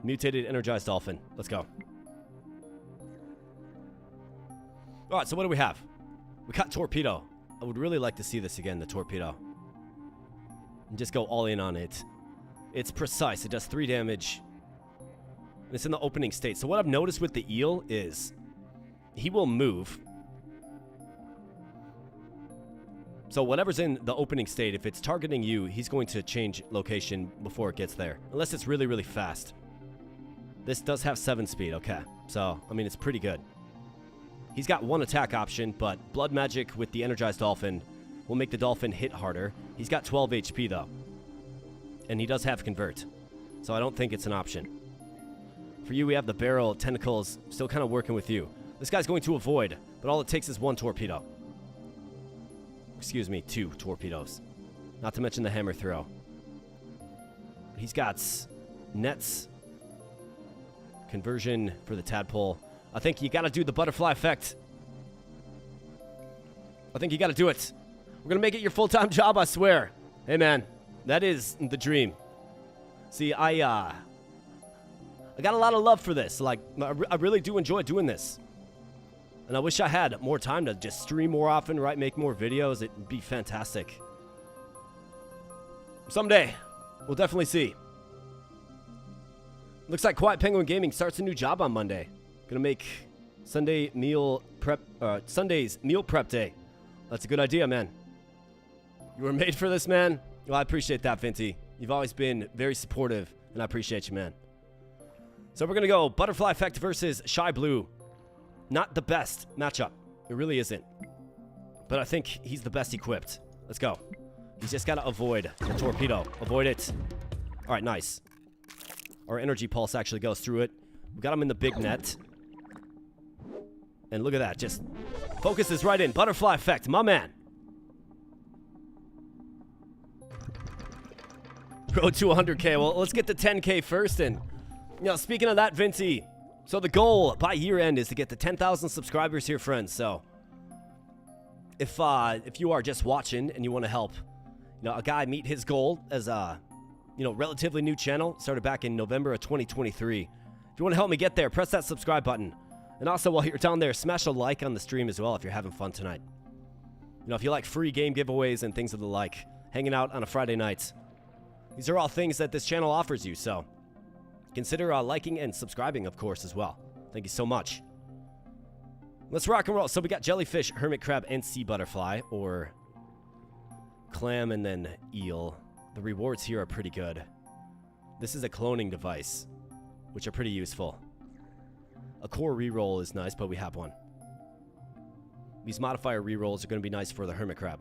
Mutated energized dolphin. Let's go. All right, so what do we have? We got torpedo. I would really like to see this again, the torpedo. And just go all in on it. It's precise. It does 3 damage. And it's in the opening state. So what I've noticed with the eel is he will move. So whatever's in the opening state, if it's targeting you, he's going to change location before it gets there. Unless it's really, really fast. This does have 7 speed, okay. So, I mean, it's pretty good. He's got 1 attack option, but blood magic with the energized dolphin will make the dolphin hit harder. He's got 12 HP, though. And he does have convert. So I don't think it's an option. For you, we have the barrel, tentacles, still kind of working with you. This guy's going to avoid, but all it takes is 1 torpedo. Excuse me, 2 torpedoes. Not to mention the hammer throw. He's got nets, conversion for the tadpole. I think you gotta do the butterfly effect. I think you gotta do it. We're gonna make it your full-time job, I swear. Hey, man, that is the dream. See, I got a lot of love for this. Like, I really do enjoy doing this. And I wish I had more time to just stream more often, right? Make more videos. It'd be fantastic. Someday, we'll definitely see. Looks like Quiet Penguin Gaming starts a new job on Monday. Gonna make Sunday's meal prep day. That's a good idea, man. You were made for this, man. Well, I appreciate that, Vinty. You've always been very supportive, and I appreciate you, man. So we're gonna go Butterfly Effect versus Shy Blue. Not the best matchup. It really isn't. But I think he's the best equipped. Let's go. He's just gotta avoid the torpedo. Avoid it. All right, nice. Our energy pulse actually goes through it. We got him in the big net. And look at that. Just focuses right in. Butterfly Effect. My man. Road to 100K. Well, let's get to 10K first. And, you know, speaking of that, Vinty, so the goal by year end is to get to 10,000 subscribers here, friends. So if you are just watching and you want to help, you know, a guy meet his goal as a, you know, relatively new channel, started back in November of 2023. If you want to help me get there, press that subscribe button. And also, while you're down there, smash a like on the stream as well if you're having fun tonight. You know, if you like free game giveaways and things of the like, hanging out on a Friday night. These are all things that this channel offers you, so consider liking and subscribing, of course, as well. Thank you so much. Let's rock and roll. So we got jellyfish, hermit crab, and sea butterfly, or clam and then eel. The rewards here are pretty good. This is a cloning device, which are pretty useful. A core reroll is nice, but we have one. These modifier rerolls are going to be nice for the hermit crab,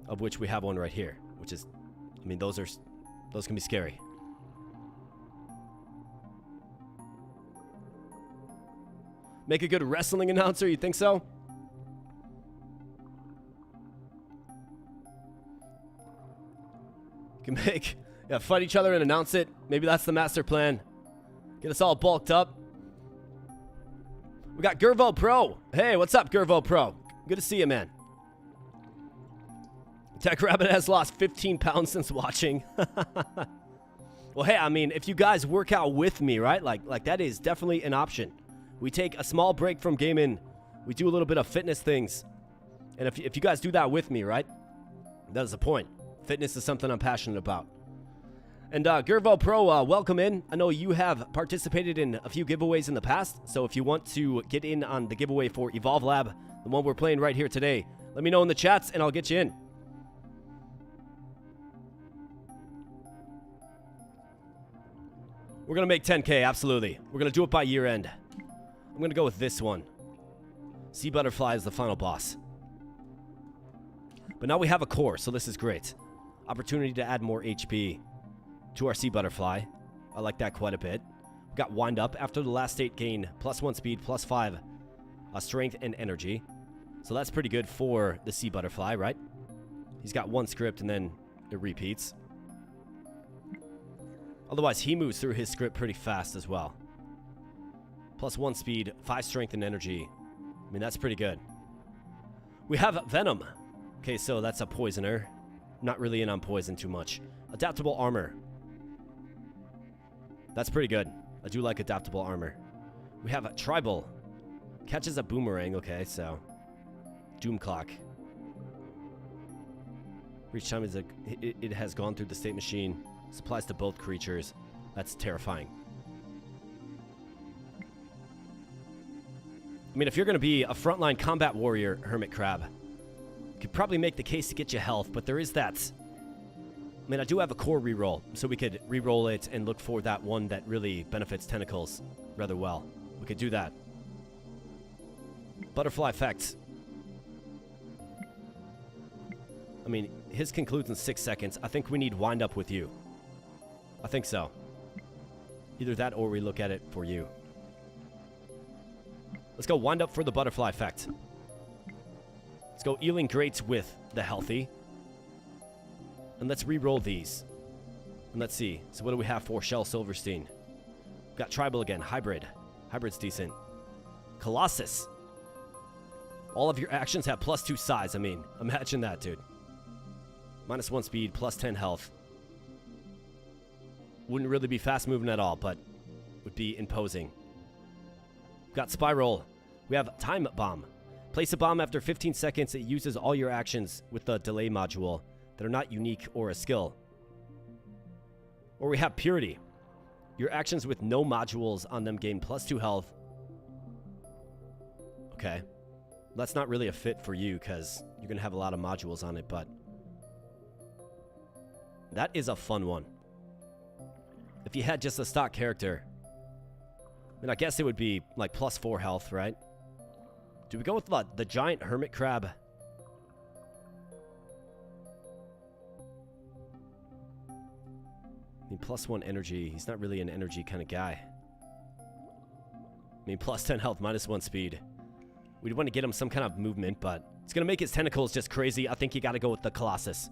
of which we have one right here, which is, I mean, those can be scary. Make a good wrestling announcer, you think so? You can fight each other and announce it. Maybe that's the master plan. Get us all bulked up. We got Gervo Pro. Hey, what's up, Gervo Pro? Good to see you, man. Tech Rabbit has lost 15 pounds since watching. Well, hey, I mean, if you guys work out with me, right? Like that is definitely an option. We take a small break from gaming. We do a little bit of fitness things. And if you guys do that with me, right? That is the point. Fitness is something I'm passionate about. And Gervo Pro, welcome in. I know you have participated in a few giveaways in the past. So if you want to get in on the giveaway for Evolve Lab, the one we're playing right here today, let me know in the chats and I'll get you in. We're going to make 10K, absolutely. We're going to do it by year end. I'm going to go with this one. Sea Butterfly is the final boss. But now we have a core, so this is great. Opportunity to add more HP to our Sea Butterfly. I like that quite a bit. We got Wind Up after the last state gain, +1 speed, +5 strength and energy. So that's pretty good for the Sea Butterfly, right? He's got one script and then it repeats. Otherwise, he moves through his script pretty fast as well. +1 speed, 5 strength and energy. I mean, that's pretty good. We have Venom. Okay, so that's a poisoner. Not really in on poison too much. Adaptable armor. That's pretty good. I do like adaptable armor. We have a Tribal. Catches a boomerang. Okay, so Doom Clock. Each time it has gone through the state machine. Supplies to both creatures. That's terrifying. I mean, if you're going to be a frontline combat warrior, Hermit Crab, you could probably make the case to get you health, but there is that. I mean, I do have a core reroll, so we could reroll it and look for that one that really benefits tentacles rather well. We could do that. Butterfly Effect. I mean, his concludes in 6 seconds. I think we need Wind Up with you. I think so. Either that or we look at it for you. Let's go Wind Up for the Butterfly Effect. Let's go Ealing Greats with the Healthy. And let's re-roll these. And let's see. So what do we have for Shel Silverstein? Got tribal again. Hybrid. Hybrid's decent. Colossus. All of your actions have +2 size. I mean, imagine that, dude. -1 speed, +10 health. Wouldn't really be fast moving at all, but would be imposing. We've got Spiral. We have Time Bomb. Place a bomb after 15 seconds. It uses all your actions with the delay module that are not unique or a skill. Or we have Purity. Your actions with no modules on them gain +2 health. Okay. That's not really a fit for you because you're going to have a lot of modules on it, but that is a fun one. If you had just a stock character, I mean, I guess it would be like +4 health, right? Do we go with the giant hermit crab? I mean, +1 energy. He's not really an energy kind of guy. I mean, +10 health, -1 speed. We'd want to get him some kind of movement, but it's going to make his tentacles just crazy. I think you got to go with the Colossus.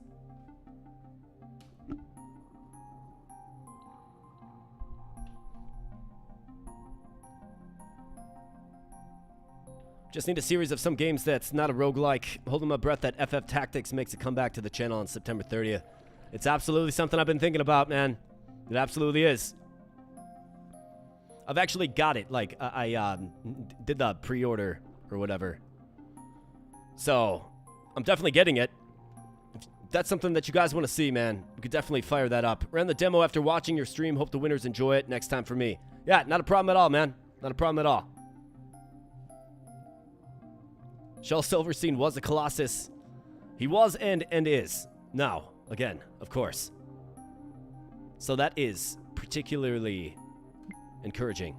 Just need a series of some games that's not a roguelike. Holding my breath that FF Tactics makes a comeback to the channel on September 30th. It's absolutely something I've been thinking about, man. It absolutely is. I've actually got it. Like, I did the pre-order or whatever. So, I'm definitely getting it. If that's something that you guys want to see, man, you could definitely fire that up. Ran the demo after watching your stream. Hope the winners enjoy it. Next time for me. Yeah, not a problem at all, man. Not a problem at all. Shel Silverstein was a Colossus. He was and is. Now, again, of course. So that is particularly encouraging.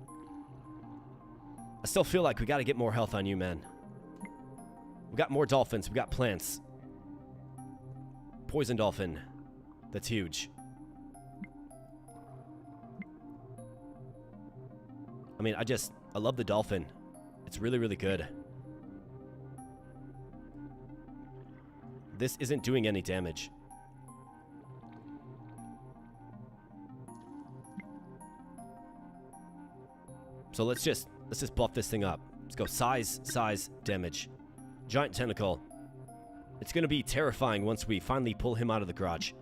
I still feel like we got to get more health on you, man. We got more dolphins. We got plants. Poison dolphin. That's huge. I mean, I love the dolphin. It's really, really good. This isn't doing any damage. So let's just buff this thing up. Let's go size, damage. Giant tentacle. It's going to be terrifying once we finally pull him out of the garage.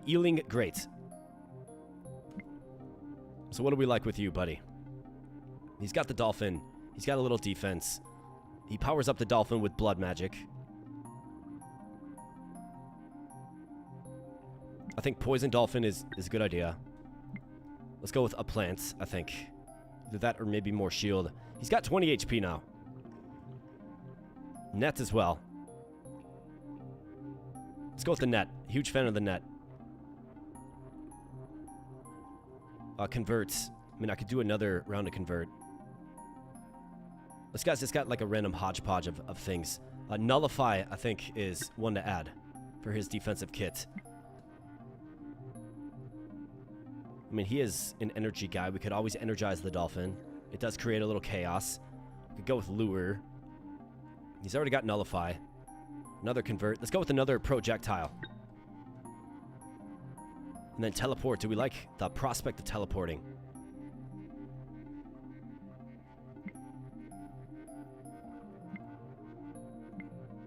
Ealing, great. So what do we like with you, buddy? He's got the dolphin. He's got a little defense. He powers up the dolphin with blood magic. I think poison dolphin is a good idea. Let's go with a plant, I think. Either that or maybe more shield. He's got 20 HP now. Net as well. Let's go with the net. Huge fan of the net. Convert. I mean, I could do another round of convert. This guy's just got like a random hodgepodge of things. Nullify, I think, is one to add for his defensive kit. I mean, he is an energy guy. We could always energize the dolphin. It does create a little chaos. We could go with lure. He's already got nullify. Another convert. Let's go with another projectile. And then teleport. Do we like the prospect of teleporting?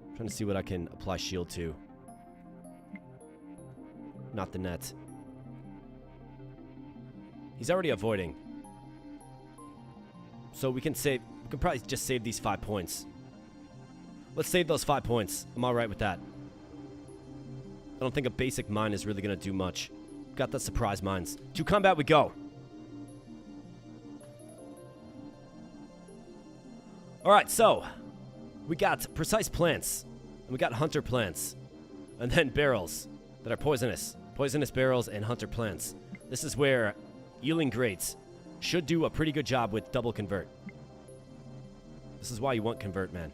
I'm trying to see what I can apply shield to. Not the net. He's already avoiding. So we can probably just save these 5 points. Let's save those 5 points. I'm alright with that. I don't think a basic mine is really going to do much. Got the surprise mines. To combat we go. Alright, so we got precise plants. And we got hunter plants. And then barrels that are poisonous. Poisonous barrels and hunter plants. This is where Ealing Greats should do a pretty good job with double convert. This is why you want convert, man.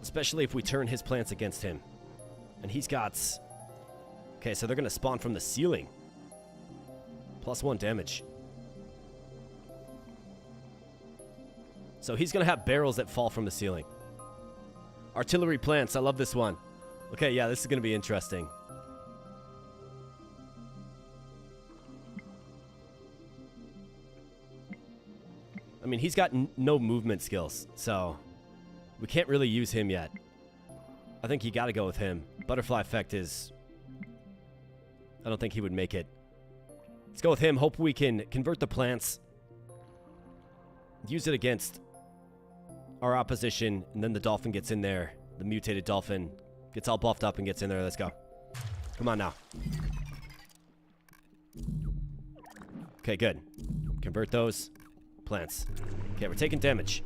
Especially if we turn his plants against him. And he's got... Okay, so they're going to spawn from the ceiling. +1 damage. So he's going to have barrels that fall from the ceiling. Artillery plants, I love this one. Okay, yeah, this is going to be interesting. mean, he's got no movement skills, so we can't really use him yet. I think you got to go with him. Butterfly effect is... I don't think he would make it. Let's go with him. Hope we can convert the plants. Use it against our opposition, and then the dolphin gets in there. The mutated dolphin gets all buffed up and gets in there. Let's go. Come on now. Okay, good. Convert those plants. Okay, we're taking damage.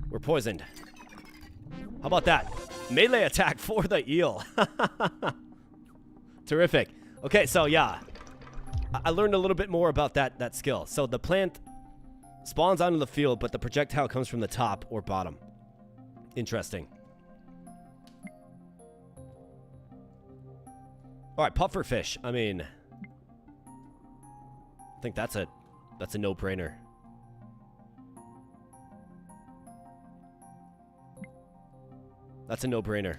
We're poisoned. How about that? Melee attack for the eel. Terrific. Okay, so yeah. I learned a little bit more about that skill. So the plant spawns onto the field, but the projectile comes from the top or bottom. Interesting. Alright, pufferfish. I mean, I think that's a no-brainer. That's a no-brainer.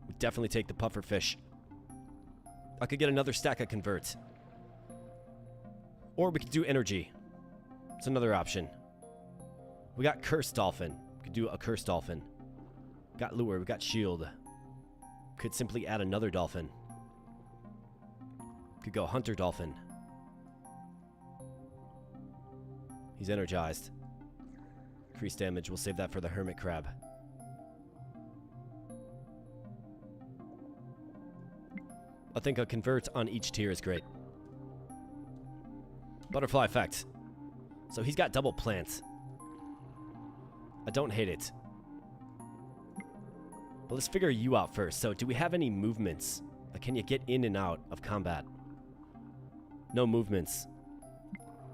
We definitely take the pufferfish. I could get another stack of converts. Or we could do energy. It's another option. We got cursed dolphin. We could do a cursed dolphin. We got lure. We got shield. Could simply add another dolphin. Could go hunter dolphin. He's energized. Increased damage. We'll save that for the hermit crab. I think a convert on each tier is great. Butterfly effect. So he's got double plants. I don't hate it. But let's figure you out first. So do we have any movements? Like, can you get in and out of combat? No movements.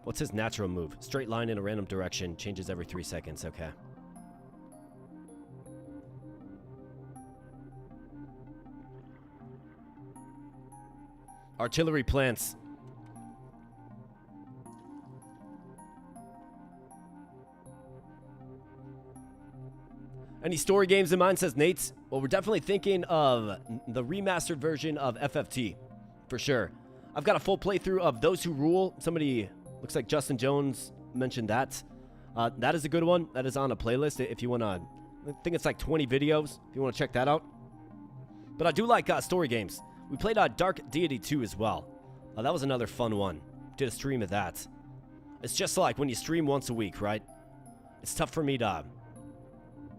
What's his natural move? Straight line in a random direction. Changes every 3 seconds. Okay. Artillery plants. Any story games in mind, says Nate? Well, we're definitely thinking of the remastered version of FFT, for sure. I've got a full playthrough of Those Who Rule. Somebody, looks like Justin Jones, mentioned that. That is a good one. That is on a playlist if you want to. I think it's like 20 videos if you want to check that out. But I do like story games. We played Dark Deity 2 as well. That was another fun one. Did a stream of that. It's just like when you stream once a week, right? It's tough for me to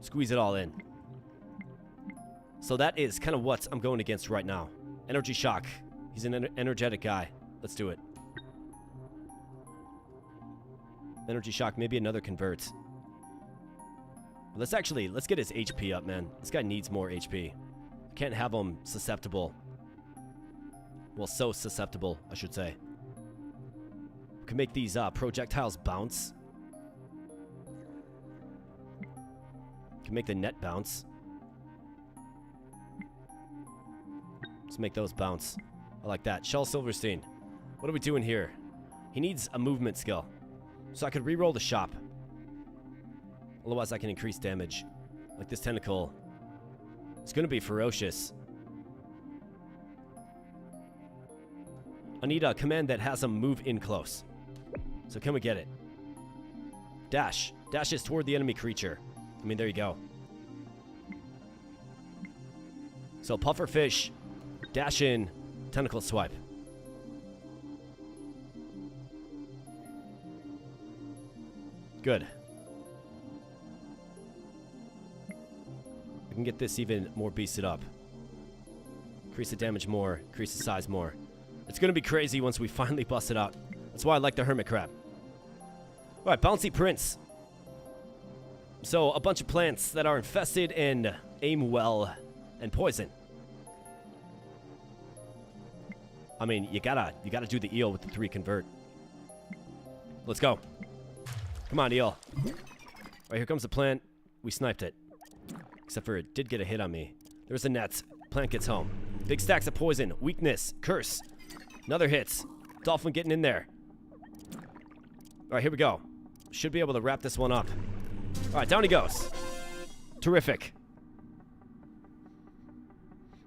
squeeze it all in. So that is kind of what I'm going against right now. Energy shock. He's an energetic guy. Let's do it. Energy shock, maybe another convert. Let's get his HP up, man. This guy needs more HP. Can't have him susceptible. Well, so susceptible, I should say. We can make these projectiles bounce. Can make the net bounce. Let's make those bounce. I like that. Shell Silverstein. What are we doing here? He needs a movement skill. So I could reroll the shop. Otherwise I can increase damage. Like this tentacle. It's going to be ferocious. I need a command that has him move in close. So can we get it? Dash. Dash is toward the enemy creature. I mean, there you go. So pufferfish, dash in, tentacle swipe. Good. We can get this even more beasted up. Increase the damage more, increase the size more. It's going to be crazy once we finally bust it out. That's why I like the hermit crab. Alright, bouncy prince. So, a bunch of plants that are infested and aim well and poison. I mean, you gotta do the eel with the 3 convert. Let's go. Come on, eel. Alright, here comes the plant. We sniped it. Except for it did get a hit on me. There's the net. Plant gets home. Big stacks of poison. Weakness. Curse. Another hit. Dolphin getting in there. Alright, here we go. Should be able to wrap this one up. Alright, down he goes. Terrific.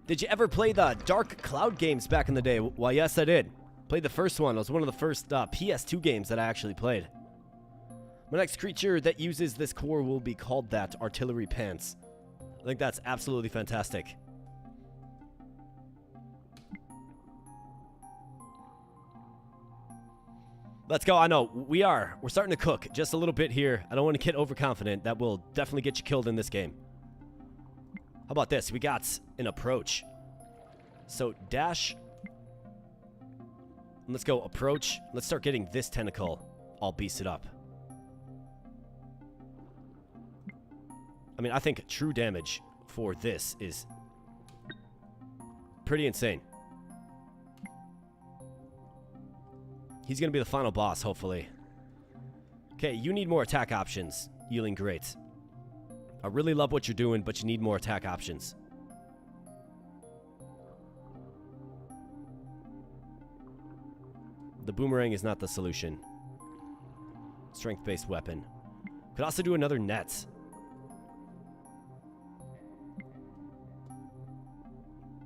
Did you ever play the Dark Cloud games back in the day? Why, yes, I did. Played the first one. It was one of the first PS2 games that I actually played. My next creature that uses this core will be called that, Artillery Pants. I think that's absolutely fantastic. Let's go. I know, we're starting to cook just a little bit here. I don't want to get overconfident. That will definitely get you killed in this game. How about this? We got an approach. So dash. Let's go approach. Let's start getting this tentacle all beasted up. I mean, I think true damage for this is pretty insane. He's going to be the final boss, hopefully. Okay, you need more attack options. Healing great. I really love what you're doing, but you need more attack options. The boomerang is not the solution. Strength-based weapon. Could also do another net.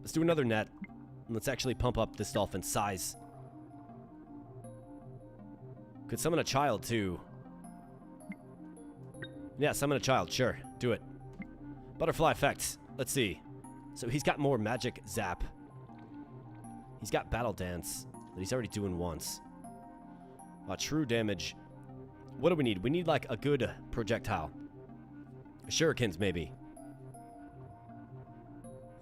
Let's do another net. And let's actually pump up this dolphin's size. Could summon a child, too. Yeah, summon a child. Sure. Do it. Butterfly effects. Let's see. So he's got more magic zap. He's got battle dance that he's already doing once. True damage. What do we need? We need, like, a good projectile. Shurikens, maybe.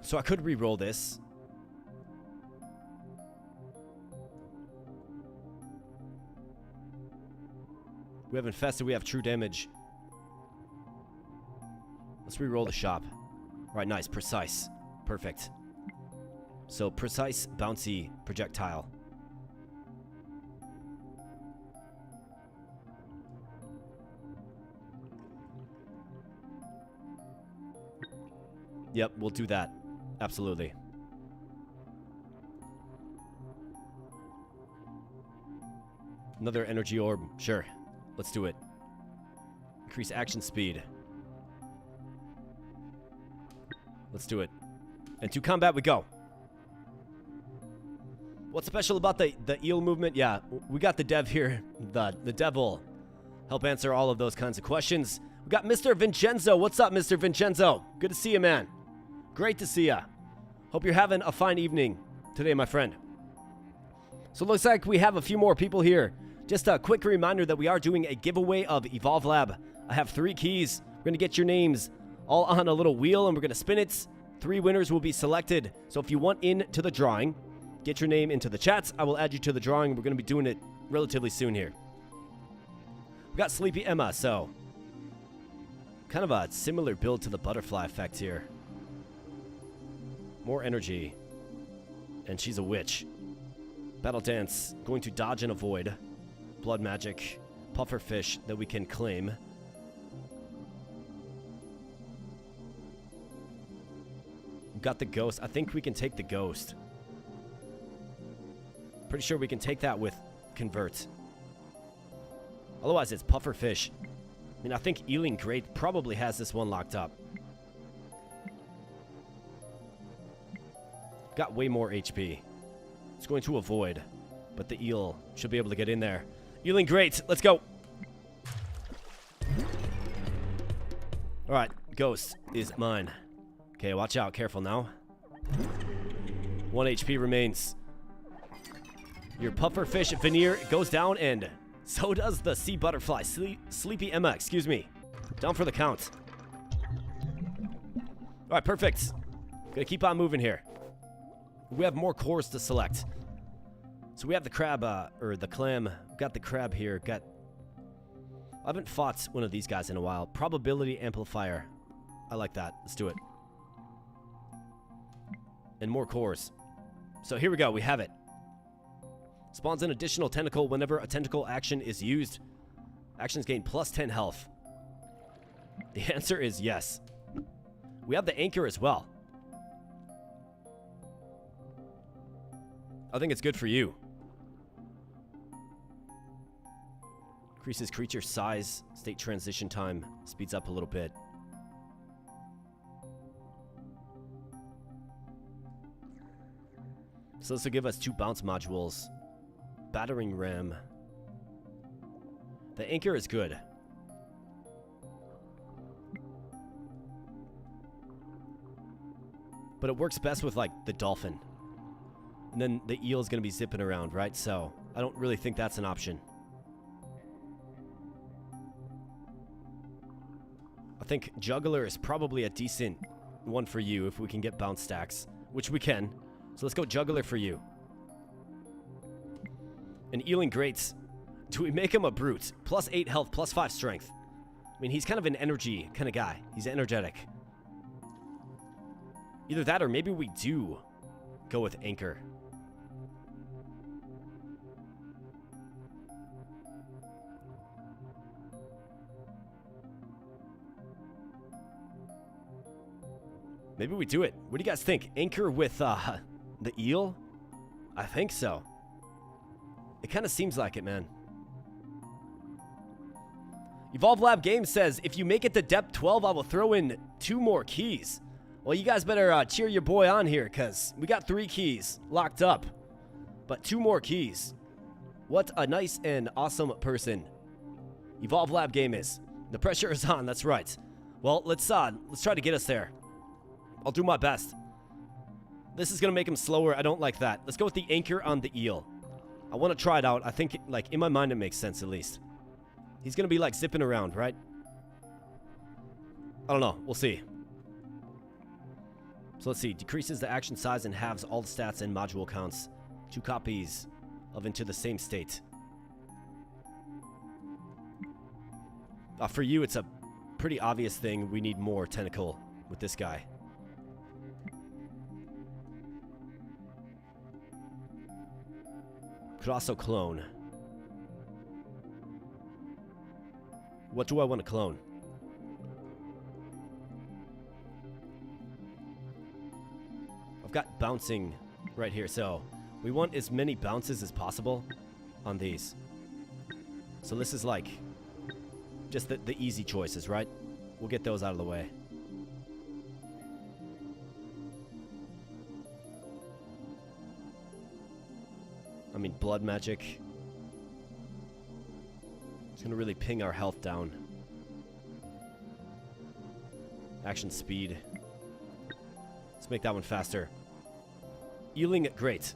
So I could re-roll this. We have infested, we have true damage. Let's re-roll the shop. Alright, nice, precise. Perfect. So, precise, bouncy projectile. Yep, we'll do that. Absolutely. Another energy orb. Sure. Let's do it. Increase action speed. Let's do it. And to combat we go. What's special about the eel movement? Yeah, we got the dev here. The dev will help answer all of those kinds of questions. We got Mr. Vincenzo. What's up, Mr. Vincenzo? Good to see you, man. Great to see ya. Hope you're having a fine evening today, my friend. So it looks like we have a few more people here. Just a quick reminder that we are doing a giveaway of Evolve Lab. I have 3 keys. We're going to get your names all on a little wheel, and we're going to spin it. 3 winners will be selected. So if you want into the drawing, get your name into the chats. I will add you to the drawing. We're going to be doing it relatively soon here. We got Sleepy Emma, so kind of a similar build to the butterfly effect here. More energy. And she's a witch. Battle Dance, going to dodge and avoid. Blood magic, puffer fish that we can claim. We've got the ghost. I think we can take the ghost. Pretty sure we can take that with convert. Otherwise, it's puffer fish. I mean, I think Ealing Great probably has this one locked up. Got way more HP. It's going to avoid, but the eel should be able to get in there. Ealing Great, let's go. All right, ghost is mine. Okay, watch out, careful now. 1 HP remains. Your puffer fish veneer goes down, and so does the sea butterfly. Sleepy Emma, excuse me. Down for the count. All right, perfect. Gonna keep on moving here. We have more cores to select. So we have the crab, or the clam. We've got the crab here. I haven't fought one of these guys in a while. Probability amplifier. I like that. Let's do it. And more cores. So here we go. We have it. Spawns an additional tentacle whenever a tentacle action is used. Actions gain plus 10 health. The answer is yes. We have the anchor as well. I think it's good for you. Increases creature size, state transition time, speeds up a little bit. So this will give us 2 bounce modules. Battering ram. The anchor is good. But it works best with, like, the dolphin. And then the eel is going to be zipping around, right? So I don't really think that's an option. I think juggler is probably a decent one for you if we can get bounce stacks, which we can. So let's go juggler for you. And ealing greats. Do we make him a brute? Plus 8 health, plus 5 strength. I mean, he's kind of an energy kind of guy. He's energetic. Either that or maybe we do go with anchor. Maybe we do it. What do you guys think? Anchor with the eel? I think so. It kind of seems like it, man. Evolve Lab Games says, if you make it to depth 12, I will throw in 2 more keys. Well, you guys better cheer your boy on here, because we got 3 keys locked up. But 2 more keys. What a nice and awesome person Evolve Lab Game is. The pressure is on, that's right. Well, let's try to get us there. I'll do my best. This is going to make him slower. I don't like that. Let's go with the anchor on the eel. I want to try it out. I think, like, in my mind, it makes sense at least. He's going to be, like, zipping around, right? I don't know. We'll see. So let's see. Decreases the action size and halves all the stats and module counts. 2 copies of Into the Same State. For you, it's a pretty obvious thing. We need more tentacle with this guy. Could also clone. What do I want to clone? I've got bouncing right here, so we want as many bounces as possible on these. So this is like just the easy choices, right? We'll get those out of the way. I mean, blood magic. It's going to really ping our health down. Action speed. Let's make that one faster. Ealing, great.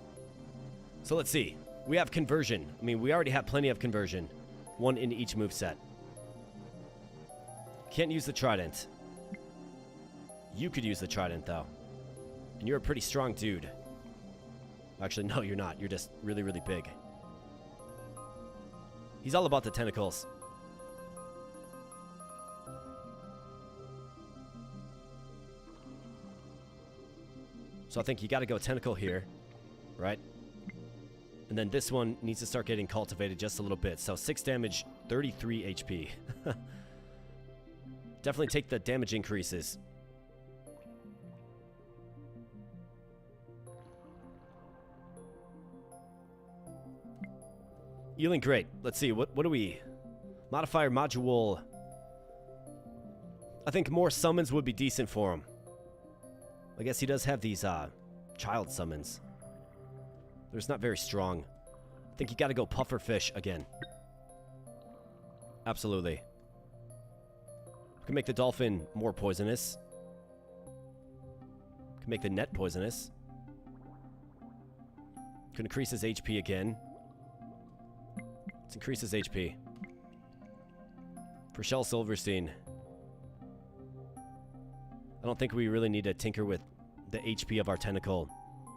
So let's see. We have conversion. I mean, we already have plenty of conversion. 1 in each moveset. Can't use the trident. You could use the trident, though. And you're a pretty strong dude. Actually, no, you're not. You're just really, really big. He's all about the tentacles. So I think you got to go tentacle here, right? And then this one needs to start getting cultivated just a little bit. So 6 damage, 33 HP. Definitely take the damage increases. Ealing, great. Let's see. What do we... Modifier module... I think more summons would be decent for him. I guess he does have these child summons. They're just not very strong. I think you got to go pufferfish again. Absolutely. We can make the dolphin more poisonous. We can make the net poisonous. Can increase his HP again. Let's increase his HP. For Shell Silverstein. I don't think we really need to tinker with the HP of our tentacle.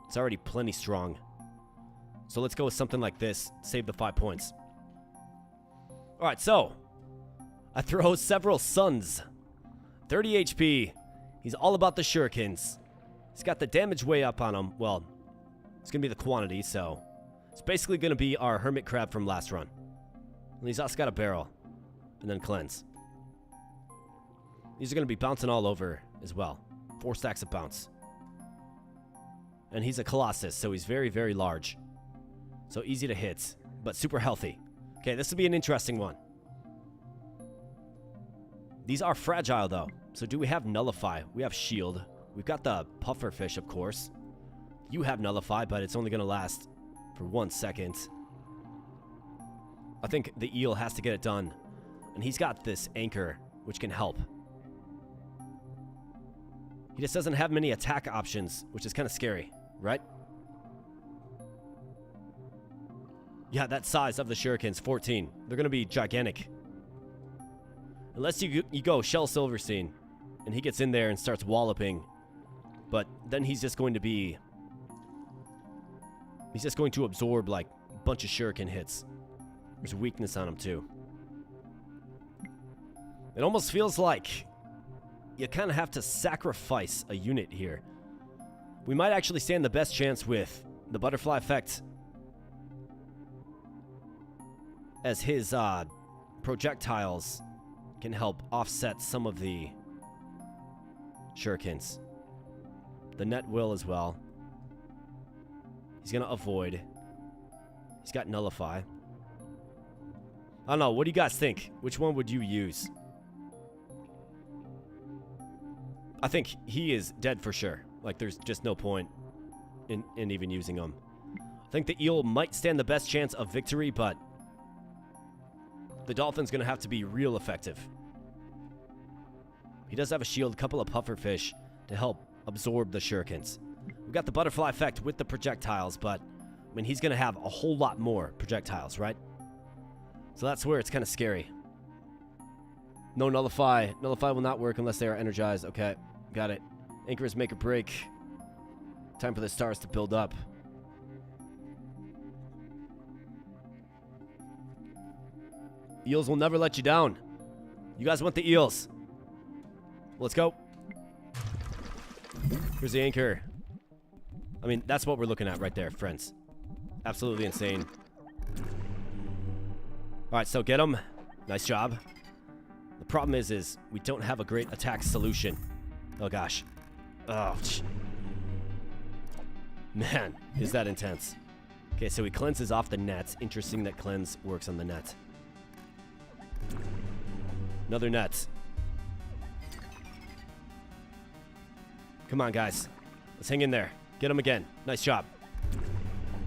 It's already plenty strong. So let's go with something like this. Save the 5 points. Alright, so. I throw several suns. 30 HP. He's all about the shurikens. He's got the damage way up on him. Well, it's going to be the quantity, so. It's basically going to be our hermit crab from last run. And he's also got a barrel. And then cleanse. These are going to be bouncing all over as well. 4 stacks of bounce. And he's a Colossus, so he's very, very large. So easy to hit, but super healthy. Okay, this will be an interesting one. These are fragile, though. So do we have Nullify? We have Shield. We've got the Pufferfish, of course. You have Nullify, but it's only going to last for 1 second. I think the eel has to get it done. And he's got this anchor, which can help. He He just doesn't have many attack options, which is kind of scary, right? Yeah, that size of the shurikens, 14. They're going to be gigantic. Unless you go Shell Silverstein, and he gets in there and starts walloping. But then he's just going to be... He's just going to absorb, like, a bunch of shuriken hits. There's weakness on him, too. It almost feels like you kind of have to sacrifice a unit here. We might actually stand the best chance with the butterfly effect, as his projectiles can help offset some of the shurikens. The net will as well. He's going to avoid. He's got nullify. I don't know. What do you guys think? Which one would you use? I think he is dead for sure. Like, there's just no point in even using him. I think the eel might stand the best chance of victory, but the dolphin's going to have to be real effective. He does have a shield, a couple of pufferfish to help absorb the shurikens. We've got the butterfly effect with the projectiles, but, I mean, he's going to have a whole lot more projectiles, right? So that's where it's kind of scary. No nullify. Nullify will not work unless they are energized. Okay, got it. Anchor is make or break. Time for the stars to build up. Eels will never let you down. You guys want the eels. Let's go. Here's the anchor. I mean, that's what we're looking at right there, friends. Absolutely insane. Alright, so get him. Nice job. The problem is we don't have a great attack solution. Oh, gosh. Oh, man, is that intense. Okay, so he cleanses off the net. Interesting that cleanse works on the net. Another net. Come on, guys. Let's hang in there. Get him again. Nice job.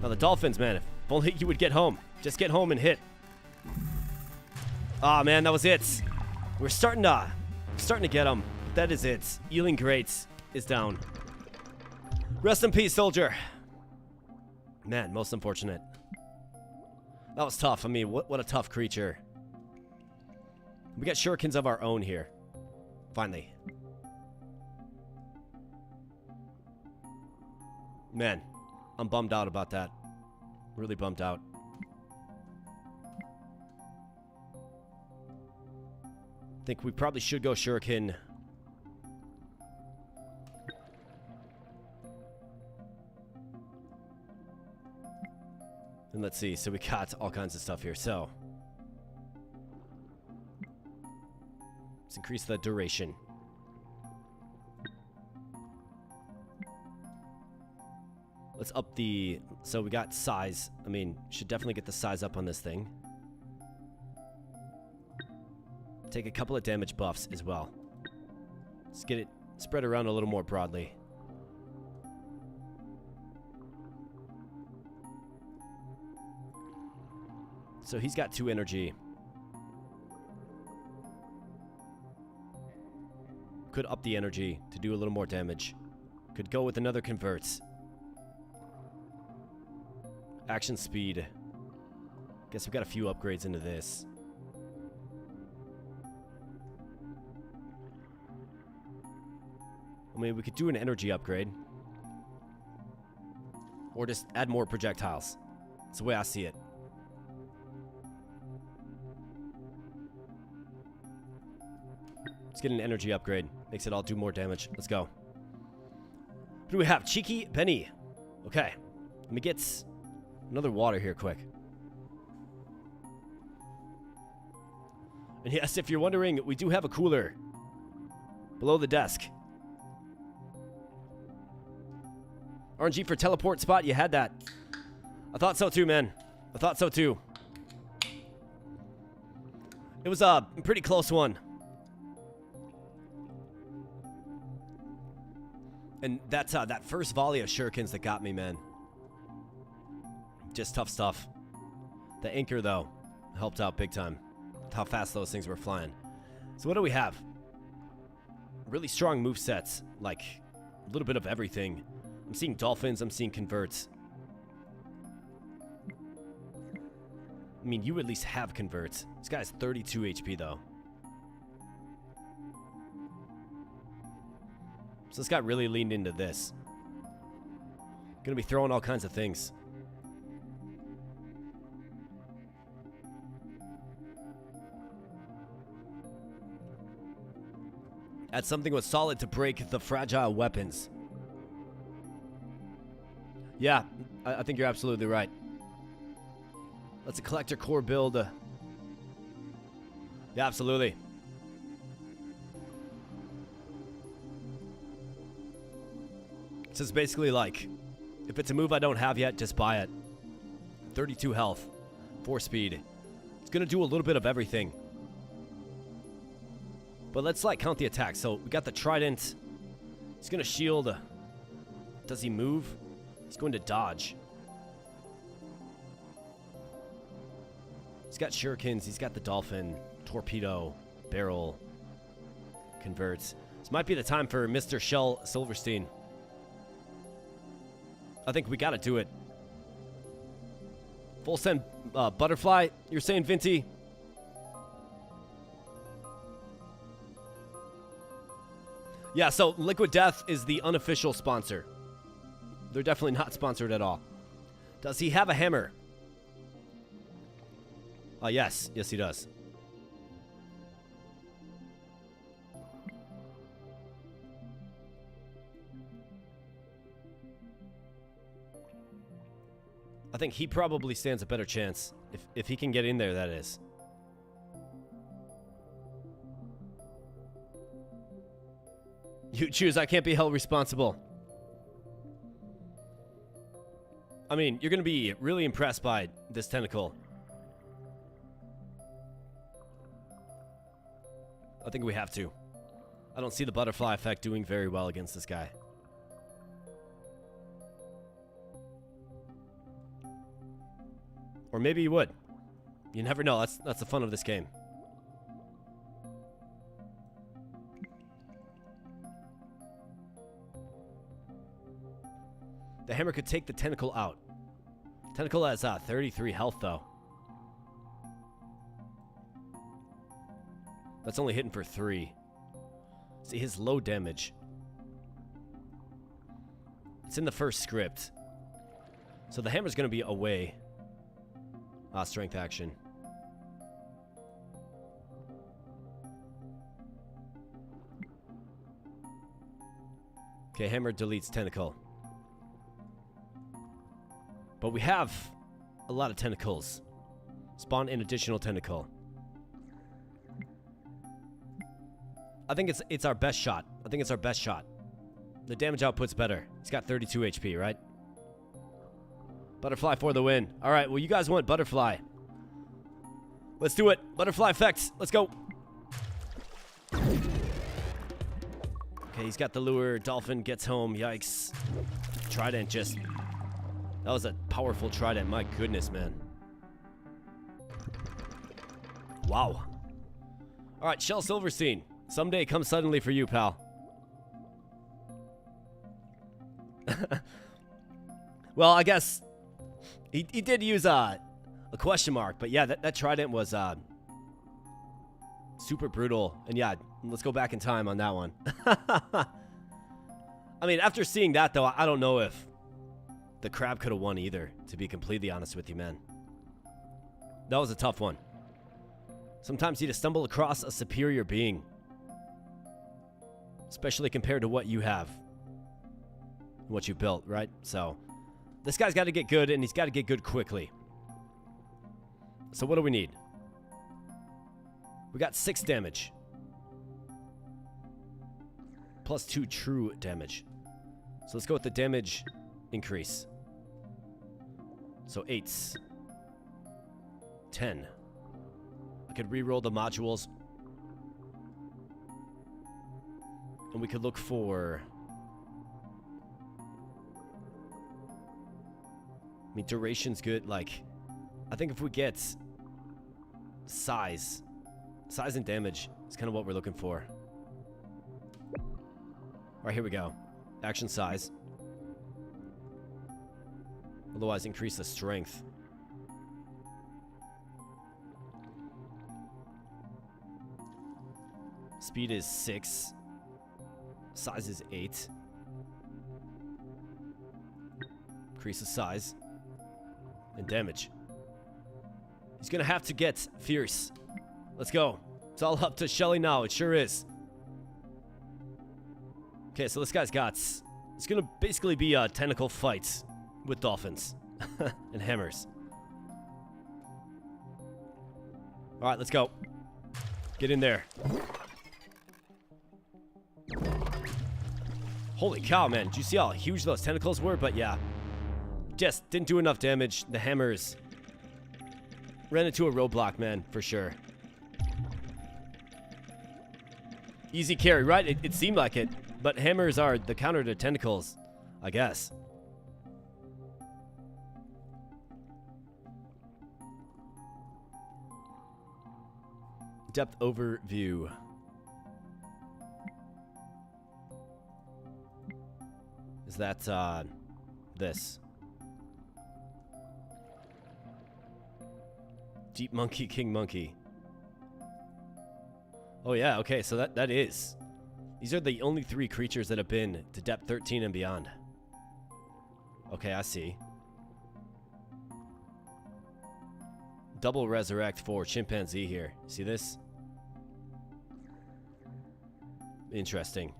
Now, the dolphins, man. If only you would get home. Just get home and hit. Ah, oh, man, that was it. We're starting to get him. That is it. Ealing Greats is down. Rest in peace, soldier. Man, most unfortunate. That was tough. I mean, what a tough creature. We got shurikens of our own here. Finally. Man, I'm bummed out about that. Really bummed out. Think we probably should go shuriken. And let's see. So we got all kinds of stuff here. So let's increase the duration. Let's up the... So we got size. I mean, should definitely get the size up on this thing. Take a couple of damage buffs as well. Let's get it spread around a little more broadly. So he's got 2 energy. Could up the energy to do a little more damage. Could go with another converts. Action speed. Guess we've got a few upgrades into this. I mean, we could do an energy upgrade. Or just add more projectiles. That's the way I see it. Let's get an energy upgrade. Makes it all do more damage. Let's go. What do we have? Cheeky Benny. Okay. Let me get another water here quick. And yes, if you're wondering, we do have a cooler below the desk. RNG for teleport spot, you had that. I thought so too, man. I thought so too. It was a pretty close one. And that's that first volley of shurikens that got me, man. Just tough stuff. The anchor, though, helped out big time. With how fast those things were flying. So what do we have? Really strong movesets, like A little bit of everything. I'm seeing dolphins. I'm seeing converts. I mean, you at least have converts. This guy's 32 HP, though. So this guy really leaned into this. Gonna be throwing all kinds of things. Add something with solid to break the fragile weapons. Yeah, I think you're absolutely right. That's a collector core build. Yeah, absolutely. So it's basically like, if it's a move I don't have yet, just buy it. 32 health, 4 speed. It's gonna do a little bit of everything. But let's like count the attacks. So we got the trident. He's gonna shield. Does he move? He's going to dodge. He's got shurikens. He's got the dolphin, torpedo, barrel, converts. This might be the time for Mr. Shell Silverstein. I think we gotta do it. Full send butterfly. You're saying, Vinty? Yeah, so Liquid Death is the unofficial sponsor. They're definitely not sponsored at all. Does he have a hammer? Yes. Yes, he does. I think he probably stands a better chance. If he can get in there, that is. You choose. I can't be held responsible. I mean, you're going to be really impressed by this tentacle. I think we have to. I don't see the butterfly effect doing very well against this guy. Or maybe you would. You never know. That's the fun of this game. The hammer could take the tentacle out. Tentacle has 33 health, though. That's only hitting for 3. See, his low damage. It's in the first script. So the hammer's going to be away. Strength action. Okay, hammer deletes tentacle. But we have a lot of tentacles. Spawn an additional tentacle. I think it's our best shot. I think it's our best shot. The damage output's better. He's got 32 HP, right? Butterfly for the win. All right, well, you guys want butterfly. Let's do it. Butterfly effects. Let's go. Okay, he's got the lure. Dolphin gets home. Yikes. Trident just... That was a powerful trident. My goodness, man. Wow. All right, Shell Silverstein. Someday comes suddenly for you, pal. Well, I guess he did use a question mark, but yeah, that trident was super brutal. And yeah, let's go back in time on that one. I mean, after seeing that, though, I don't know if the crab could have won either, to be completely honest with you, man. That was a tough one. Sometimes you just stumble across a superior being. Especially compared to what you have. What you built, right? So, this guy's got to get good, and he's got to get good quickly. So what do we need? We got 6 damage. Plus 2 true damage. So let's go with the damage increase. So 8s. 10. I could re-roll the modules. And we could look for... I mean, duration's good. Like, I think if we get size and damage is kind of what we're looking for. All right, here we go. action size. Otherwise, increase the strength. Speed is 6. Size is 8. Increase the size. And damage. He's gonna have to get fierce. Let's go. It's all up to Shelly now. It sure is. Okay, so this guy's got... It's gonna basically be a tentacle fight with dolphins and hammers. Alright, let's go. Get in there. Holy cow, man. Did you see how huge those tentacles were? But yeah. Just didn't do enough damage. The hammers ran into a roadblock, man, for sure. Easy carry, right? It seemed like it. But hammers are the counter to tentacles, I guess. Depth overview. Is that, this? Deep Monkey, King Monkey. Oh yeah, okay, so that is. These are the only 3 creatures that have been to depth 13 and beyond. Okay, I see. Double resurrect for chimpanzee here. See this? Interesting.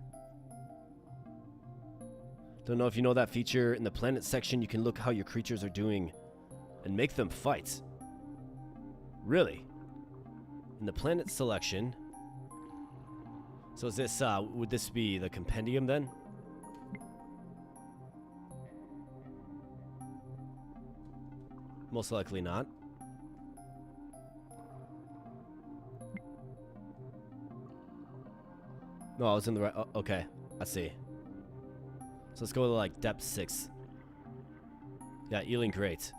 Don't know if you know that feature. In the planet section, you can look how your creatures are doing and make them fight. Really? In the planet selection. So is this, would this be the compendium then? Most likely not. No, I was in the right, oh, okay, I see. So let's go to like depth 6. Yeah, Ealing Great.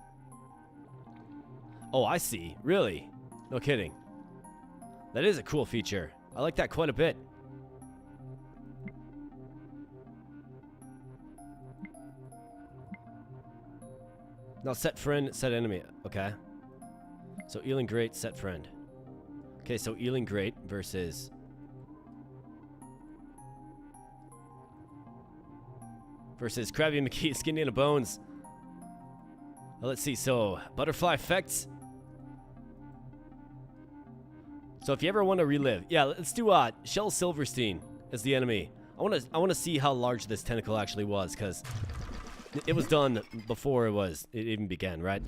Oh, I see. Really? No kidding. That is a cool feature. I like that quite a bit. Now set friend, set enemy. Okay. So Ealing Great, set friend. Okay, so Ealing Great versus... versus Krabby McKee, SkindianaBonez. Well, let's see. So, butterfly effects. So if you ever want to relive, yeah, let's do Shel Silverstein as the enemy. I want to see how large this tentacle actually was, because it was done before it even began, right?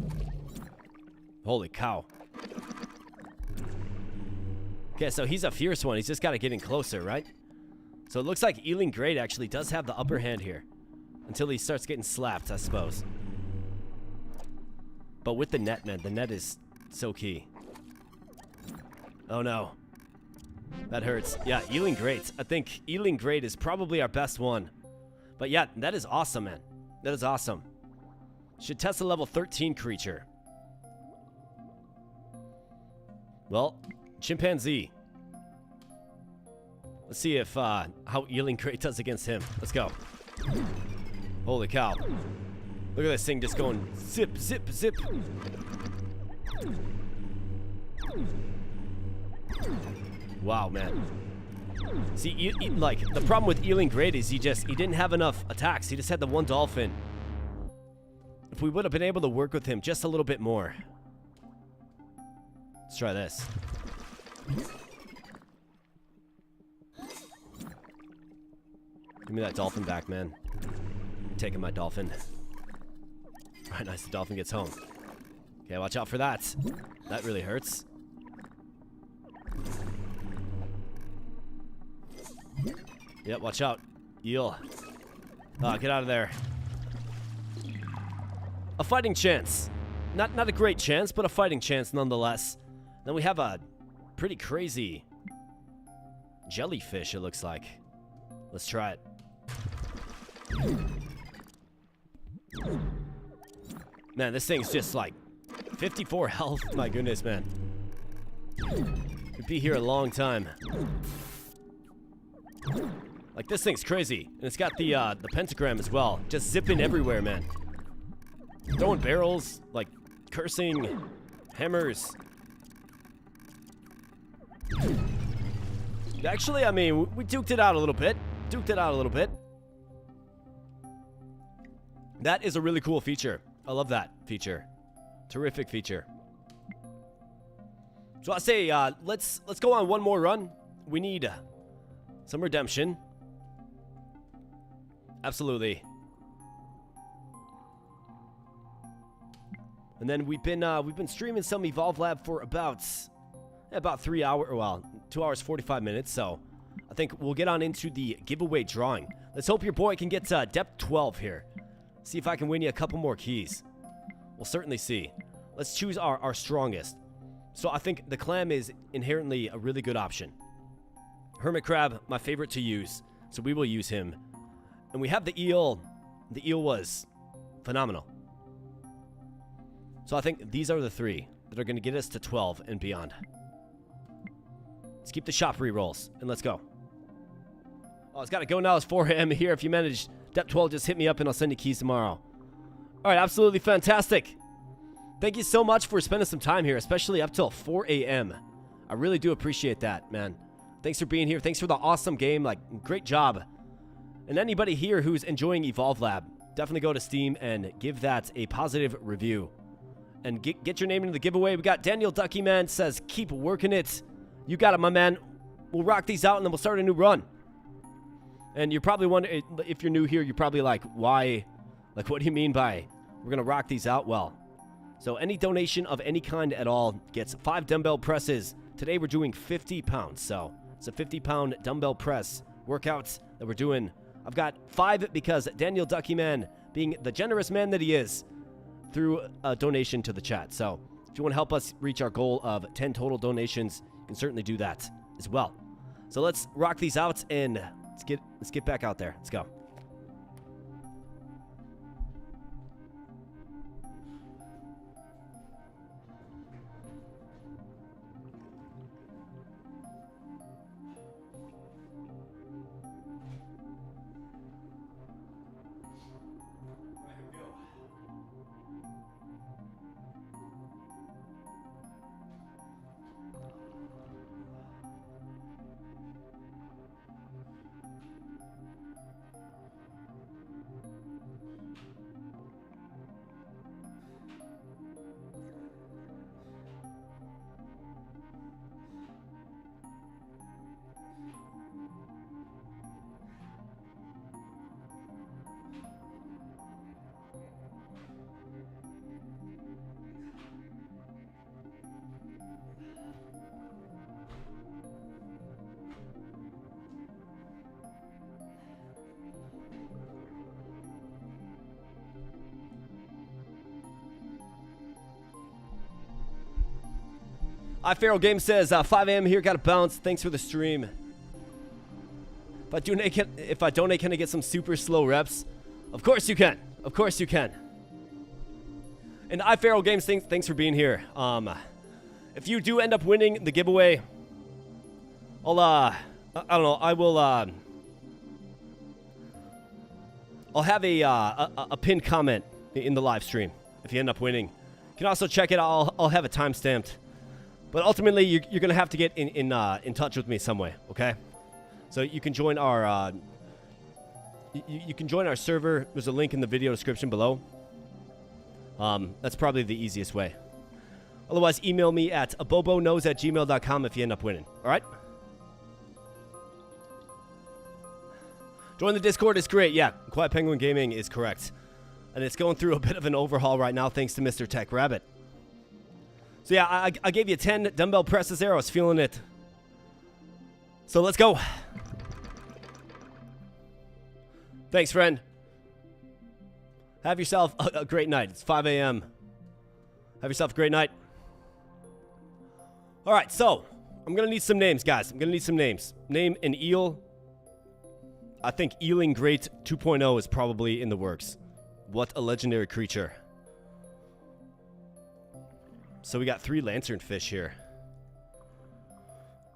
Holy cow. Okay, so he's a fierce one. He's just got to get in closer, right? So it looks like Ealing Great actually does have the upper hand here. Until he starts getting slapped, I suppose. But with the net, man, the net is so key. Oh no. That hurts. Yeah, Ealing Great. I think Ealing Great is probably our best one. But yeah, that is awesome, man. That is awesome. Should test a level 13 creature. Well, chimpanzee. Let's see if how Ealing Great does against him. Let's go. Holy cow. Look at this thing just going zip, zip, zip. Wow, man. See, like, the problem with Ealing Great is he didn't have enough attacks. He just had the one dolphin. If we would have been able to work with him just a little bit more. Let's try this. Give me that dolphin back, man. I'm taking my dolphin. Alright, nice. The dolphin gets home. Okay, watch out for that. That really hurts. Yep, watch out. Eel. Get out of there. A fighting chance. Not a great chance, but a fighting chance nonetheless. Then we have a pretty crazy jellyfish, it looks like. Let's try it. Man, this thing's just like 54 health. My goodness, man. Could be here a long time. Like, this thing's crazy. And it's got the pentagram as well. Just zipping everywhere, man. Throwing barrels, like, cursing, hammers. Actually, I mean, we duked it out a little bit. That is a really cool feature. I love that feature. Terrific feature. So I say, let's go on one more run. We need some redemption. Absolutely. And then we've been streaming some Evolve Lab for about 3 hours, well, 2 hours 45 minutes. So I think we'll get on into the giveaway drawing. Let's hope your boy can get depth 12 here. See if I can win you a couple more keys. We'll certainly see. Let's choose our strongest. So I think the clam is inherently a really good option. Hermit crab, my favorite to use. So we will use him. And we have the eel. The eel was phenomenal. So I think these are the three that are going to get us to 12 and beyond. Let's keep the shop re-rolls, and let's go. Oh, it's got to go now. It's 4 a.m. here. If you manage Depth 12, just hit me up, and I'll send you keys tomorrow. All right, absolutely fantastic. Thank you so much for spending some time here, especially up till 4 a.m. I really do appreciate that, man. Thanks for being here. Thanks for the awesome game. Like, great job. And anybody here who's enjoying Evolve Lab, definitely go to Steam and give that a positive review. And get your name into the giveaway. We got Daniel Ducky Man says, keep working it. You got it, my man. We'll rock these out, and then we'll start a new run. And you're probably wondering, if you're new here, you're probably like, why? Like, what do you mean by we're going to rock these out? Well, so any donation of any kind at all gets 5 dumbbell presses. Today we're doing 50 pounds. So it's a 50-pound dumbbell press workout that we're doing. I've got 5 because Daniel Ducky Man, being the generous man that he is, threw a donation to the chat. So if you want to help us reach our goal of 10 total donations, you can certainly do that as well. So let's rock these out, and let's get back out there. Let's go. iPharaoh Game says, 5 a.m. here, got to bounce. Thanks for the stream. If I donate, can I get some super slow reps? Of course you can. Of course you can. And iPharaoh Games, thanks for being here. If you do end up winning the giveaway, I don't know, I will, I'll have a pinned comment in the live stream if you end up winning. You can also check it. I'll have it time-stamped. But ultimately, you're going to have to get in touch with me some way, okay? So you can join our you can join our server. There's a link in the video description below. That's probably the easiest way. Otherwise, email me at aboboknows@gmail.com if you end up winning. All right? Join the Discord is great. Yeah, Quiet Penguin Gaming is correct. And it's going through a bit of an overhaul right now thanks to Mr. Tech Rabbit. So yeah, I gave you 10 dumbbell presses there. I was feeling it. So let's go. Thanks, friend. Have yourself a great night. It's 5 a.m. Have yourself a great night. All right, so I'm going to need some names, guys. I'm going to need some names. Name an eel. I think Eeling Great 2.0 is probably in the works. What a legendary creature. So we got 3 lanternfish here.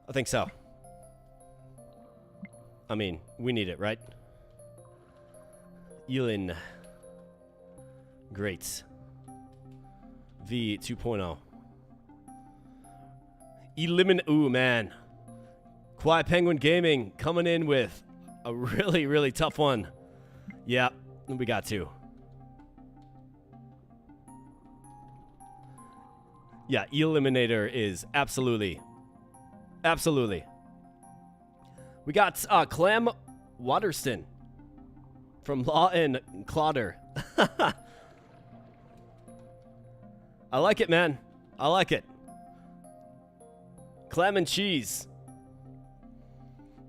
I think so. I mean, we need it, right? Elin. Great. V 2.0. Ooh, man. Quiet Penguin Gaming coming in with a really, really tough one. Yeah, we got two. Yeah, Eliminator is absolutely. Absolutely. We got Clam Waterston from Law and Clodder. I like it, man. I like it. Clam and cheese.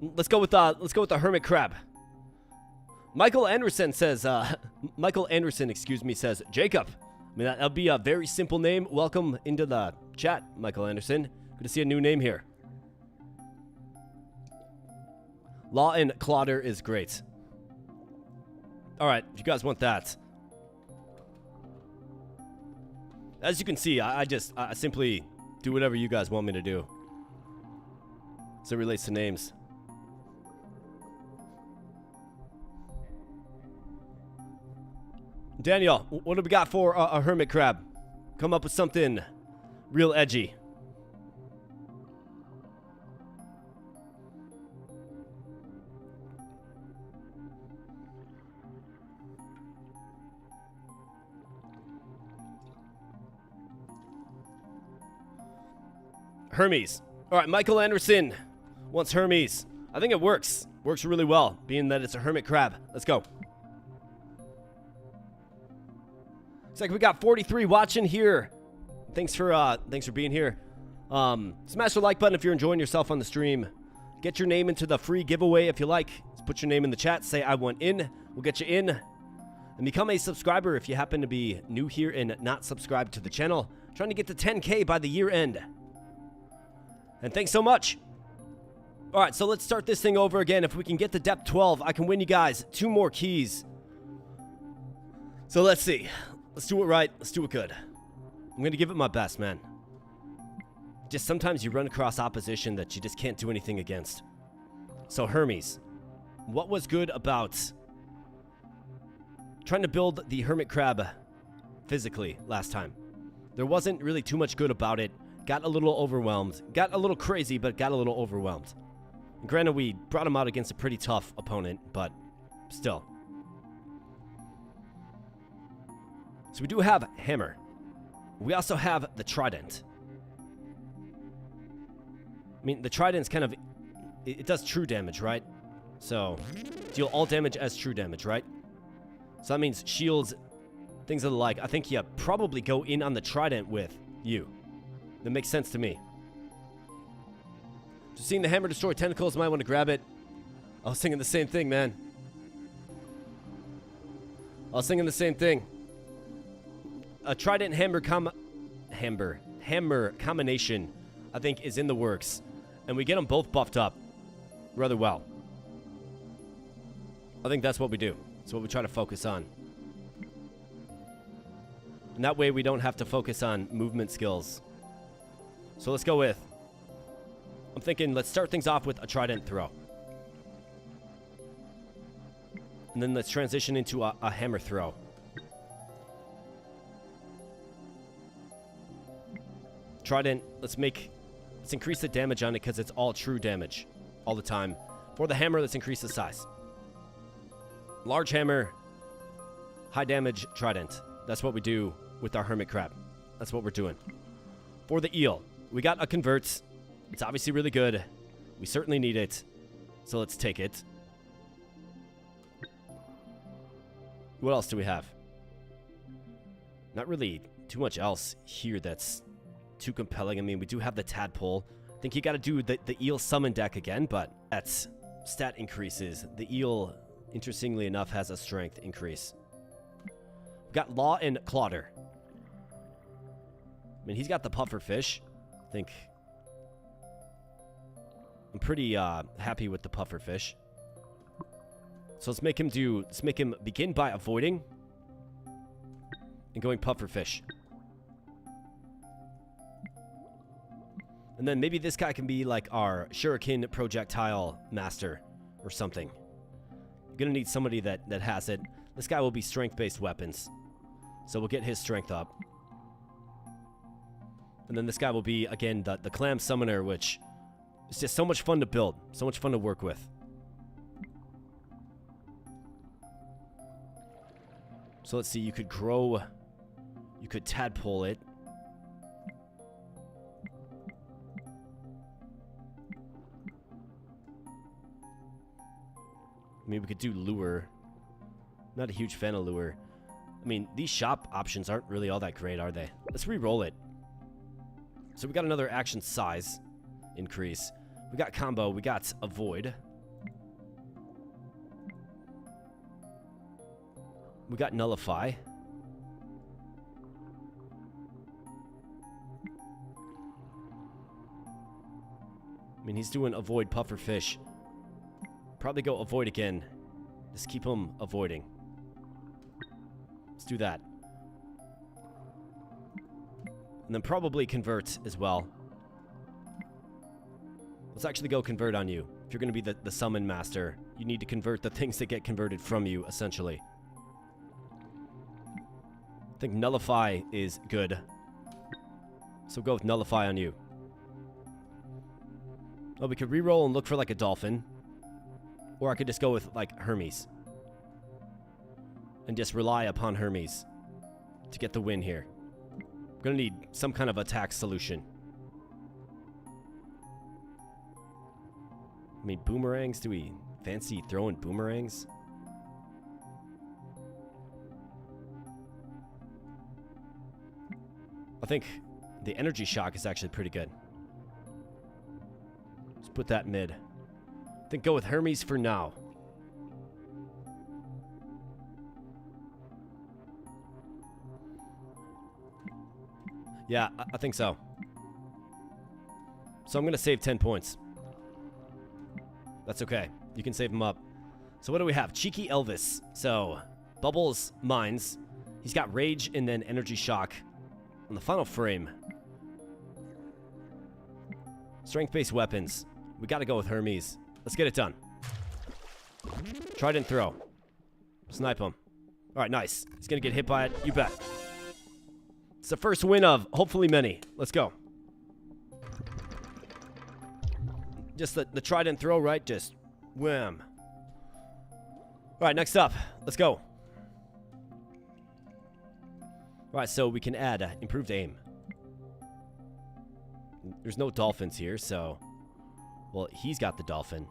Let's go with the hermit crab. Michael Anderson says excuse me, says Jacob. I mean, that'll be a very simple name. Welcome into the chat, Michael Anderson. Good to see a new name here. Law and Clodder is great. All right, if you guys want that. As you can see, I simply do whatever you guys want me to do. So it relates to names. Daniel, what do we got for a hermit crab? Come up with something real edgy. Hermes. All right, Michael Anderson wants Hermes. I think it works. Works really well, being that it's a hermit crab. Let's go. Looks like we got 43 watching here. Thanks for being here. Smash the like button if you're enjoying yourself on the stream. Get your name into the free giveaway if you like. Just put your name in the chat. Say I want in. We'll get you in. And become a subscriber if you happen to be new here and not subscribed to the channel. Trying to get to 10K by the year end. And thanks so much. All right, so let's start this thing over again. If we can get to depth 12, I can win you guys 2 more keys. So let's see. Let's do it right. Let's do it good. I'm going to give it my best, man. Just sometimes you run across opposition that you just can't do anything against. So Hermes, what was good about trying to build the hermit crab physically last time? There wasn't really too much good about it. Got a little overwhelmed. Got a little crazy, but got a little overwhelmed. And granted, we brought him out against a pretty tough opponent, but still. So we do have Hammer. We also have the Trident. I mean, the Trident's kind of... It does true damage, right? So, deal all damage as true damage, right? So that means shields, things of the like. I think you probably go in on the Trident with you. That makes sense to me. Just seeing the hammer destroy tentacles, might want to grab it. I was thinking the same thing, man. I was thinking the same thing. A Trident hammer combination, I think, is in the works. And we get them both buffed up rather well. I think that's what we do. That's what we try to focus on. And that way we don't have to focus on movement skills. So let's go with... I'm thinking let's start things off with a Trident throw. And then let's transition into a hammer throw. Trident, let's increase the damage on it because it's all true damage all the time. For the hammer, let's increase the size. Large hammer, high damage Trident. That's what we do with our hermit crab. That's what we're doing. For the eel, we got a convert. It's obviously really good. We certainly need it. So let's take it. What else do we have? Not really too much else here that's too compelling. I mean, we do have the tadpole. I think you got to do the eel summon deck again, but that's stat increases. The eel, interestingly enough, has a strength increase. We've got Law and Clodder. I mean, he's got the puffer fish. I think I'm pretty happy with the puffer fish. So let's make him begin by avoiding and going puffer fish. And then maybe this guy can be like our shuriken projectile master. or something. You're gonna need somebody that has it. This guy will be strength-based weapons. So we'll get his strength up. And then this guy will be, again, the Clam Summoner, which is just so much fun to build. So much fun to work with. So let's see, you could grow... You could tadpole it. Maybe we could do lure. Not a huge fan of lure. I mean, these shop options aren't really all that great, are they? Let's re-roll it. So we got another action size increase. We got combo. We got avoid. We got nullify. I mean, he's doing avoid puffer fish. Probably go avoid again. Just keep him avoiding. Let's do that. And then probably convert as well. Let's actually go convert on you. If you're going to be the summon master, you need to convert the things that get converted from you, essentially. I think nullify is good. So go with nullify on you. Oh, we could reroll and look for like a dolphin. Or I could just go with like Hermes. And just rely upon Hermes to get the win here. We're going to need some kind of attack solution. I mean, boomerangs? Do we fancy throwing boomerangs? I think the energy shock is actually pretty good. Let's put that mid. I think go with Hermes for now. Yeah, I think so. So I'm going to save 10 points. That's okay. You can save them up. So what do we have? Cheeky Elvis. So, Bubbles, Mines. He's got Rage and then Energy Shock on the final frame. Strength-based weapons. We got to go with Hermes. Let's get it done. Trident throw. Snipe him. All right, nice. He's going to get hit by it. You bet. It's the first win of hopefully many. Let's go. Just the trident throw, right? Just wham. All right, next up. Let's go. All right, so we can add improved aim. There's no dolphins here, so... Well, he's got the dolphin.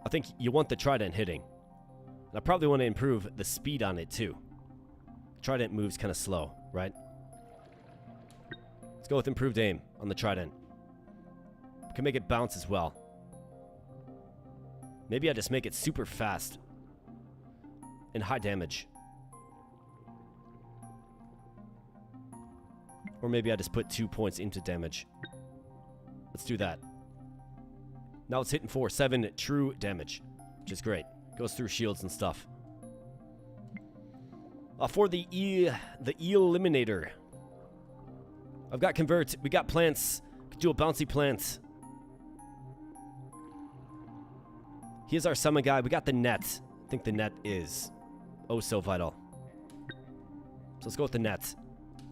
I think you want the trident hitting. And I probably want to improve the speed on it, too. Trident moves kind of slow, right? Let's go with improved aim on the trident. We can make it bounce as well. Maybe I just make it super fast. And high damage. Or maybe I just put 2 points into damage. Let's do that. Now it's hitting for 7 true damage, which is great. Goes through shields and stuff. For the Eliminator. I've got Convert. We got plants. Could do a bouncy plant. Here's our summon guy. We got the net. I think the net is oh so vital. So let's go with the net.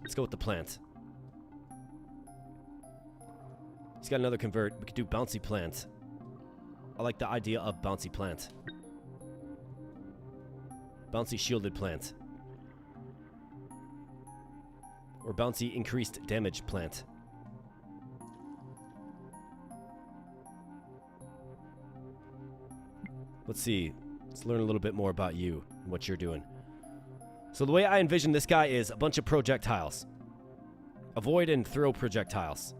Let's go with the plant. He's got another Convert. We could do bouncy plant. I like the idea of bouncy plant. Bouncy shielded plant. Or bouncy increased damage plant. Let's see. Let's learn a little bit more about you and what you're doing. So the way I envision this guy is a bunch of projectiles. Avoid and throw projectiles.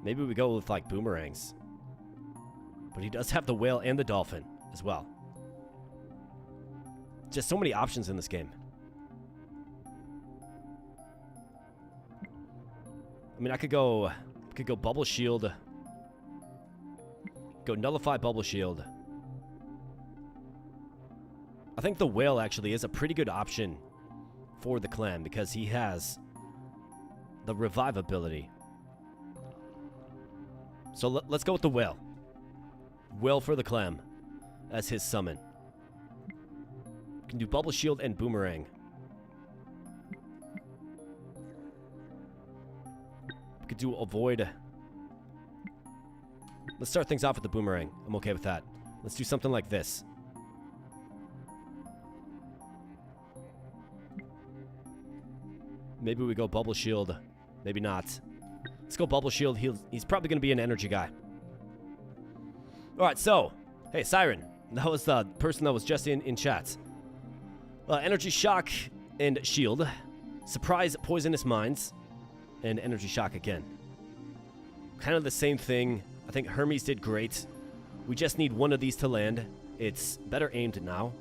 Maybe we go with like boomerangs. But he does have the whale and the dolphin as well. Just so many options in this game. I mean, I could go bubble shield. Go nullify bubble shield. I think the whale actually is a pretty good option for the clam because he has the revive ability. So let's go with the whale. Whale for the clam as his summon. Can do bubble shield and boomerang. We could do avoid. Let's start things off with the boomerang. I'm okay with that. Let's do something like this. Maybe we go bubble shield. Maybe not. Let's go bubble shield. He's probably going to be an energy guy. Alright, so. Hey, Siren. That was the person that was just in chat. Energy shock and shield. Surprise poisonous mines. And energy shock again. Kind of the same thing. I think Hermes did great. We just need one of these to land. It's better aimed now.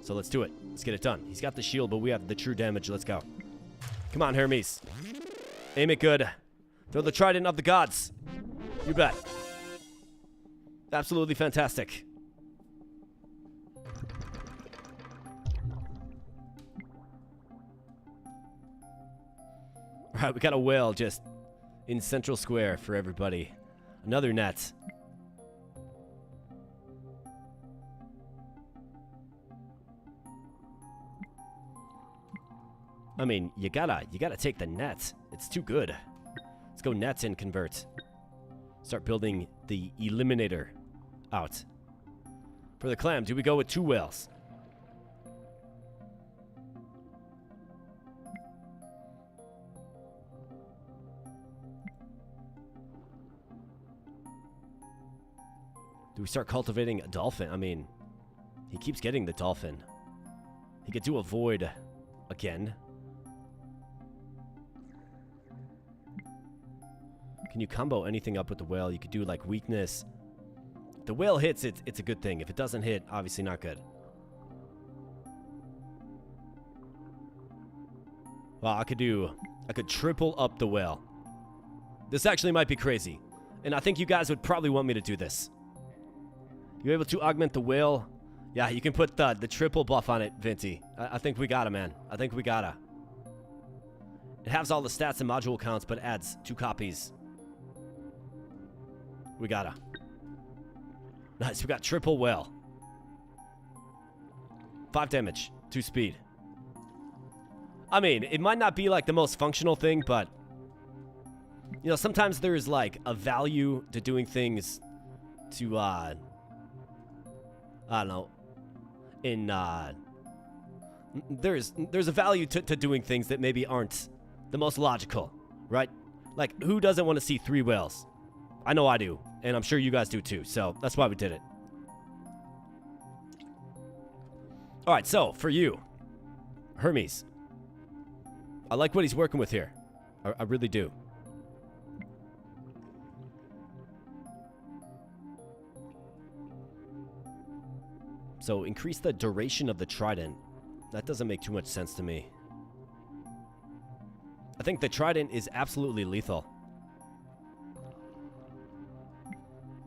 So let's do it. Let's get it done. He's got the shield, but we have the true damage. Let's go. Come on, Hermes. Aim it good. Throw the trident of the gods. You bet. Absolutely fantastic. Alright, we got a whale just in central square for everybody. Another net. I mean, you gotta take the net. It's too good. Let's go nets and convert. Start building the eliminator out. For the clam, do we go with 2 whales? Do we start cultivating a dolphin? I mean, he keeps getting the dolphin. He could do avoid again. Can you combo anything up with the whale? You could do like weakness. If the whale hits, it's a good thing. If it doesn't hit, obviously not good. Well, I could triple up the whale. This actually might be crazy. And I think you guys would probably want me to do this. You able to augment the whale? Yeah, you can put the triple buff on it, Vinty. I think we gotta, man. I think we gotta. It has all the stats and module counts, but adds 2 copies. We gotta. Nice, we got triple whale. 5 damage, 2 speed. I mean, it might not be like the most functional thing, but you know, sometimes there's like a value to doing things to I don't know. There's a value to doing things that maybe aren't the most logical, right? Like, who doesn't want to see 3 whales? I know I do, and I'm sure you guys do too, so that's why we did it. Alright, so, for you, Hermes. I like what he's working with here. I really do. So, increase the duration of the trident. That doesn't make too much sense to me. I think the trident is absolutely lethal.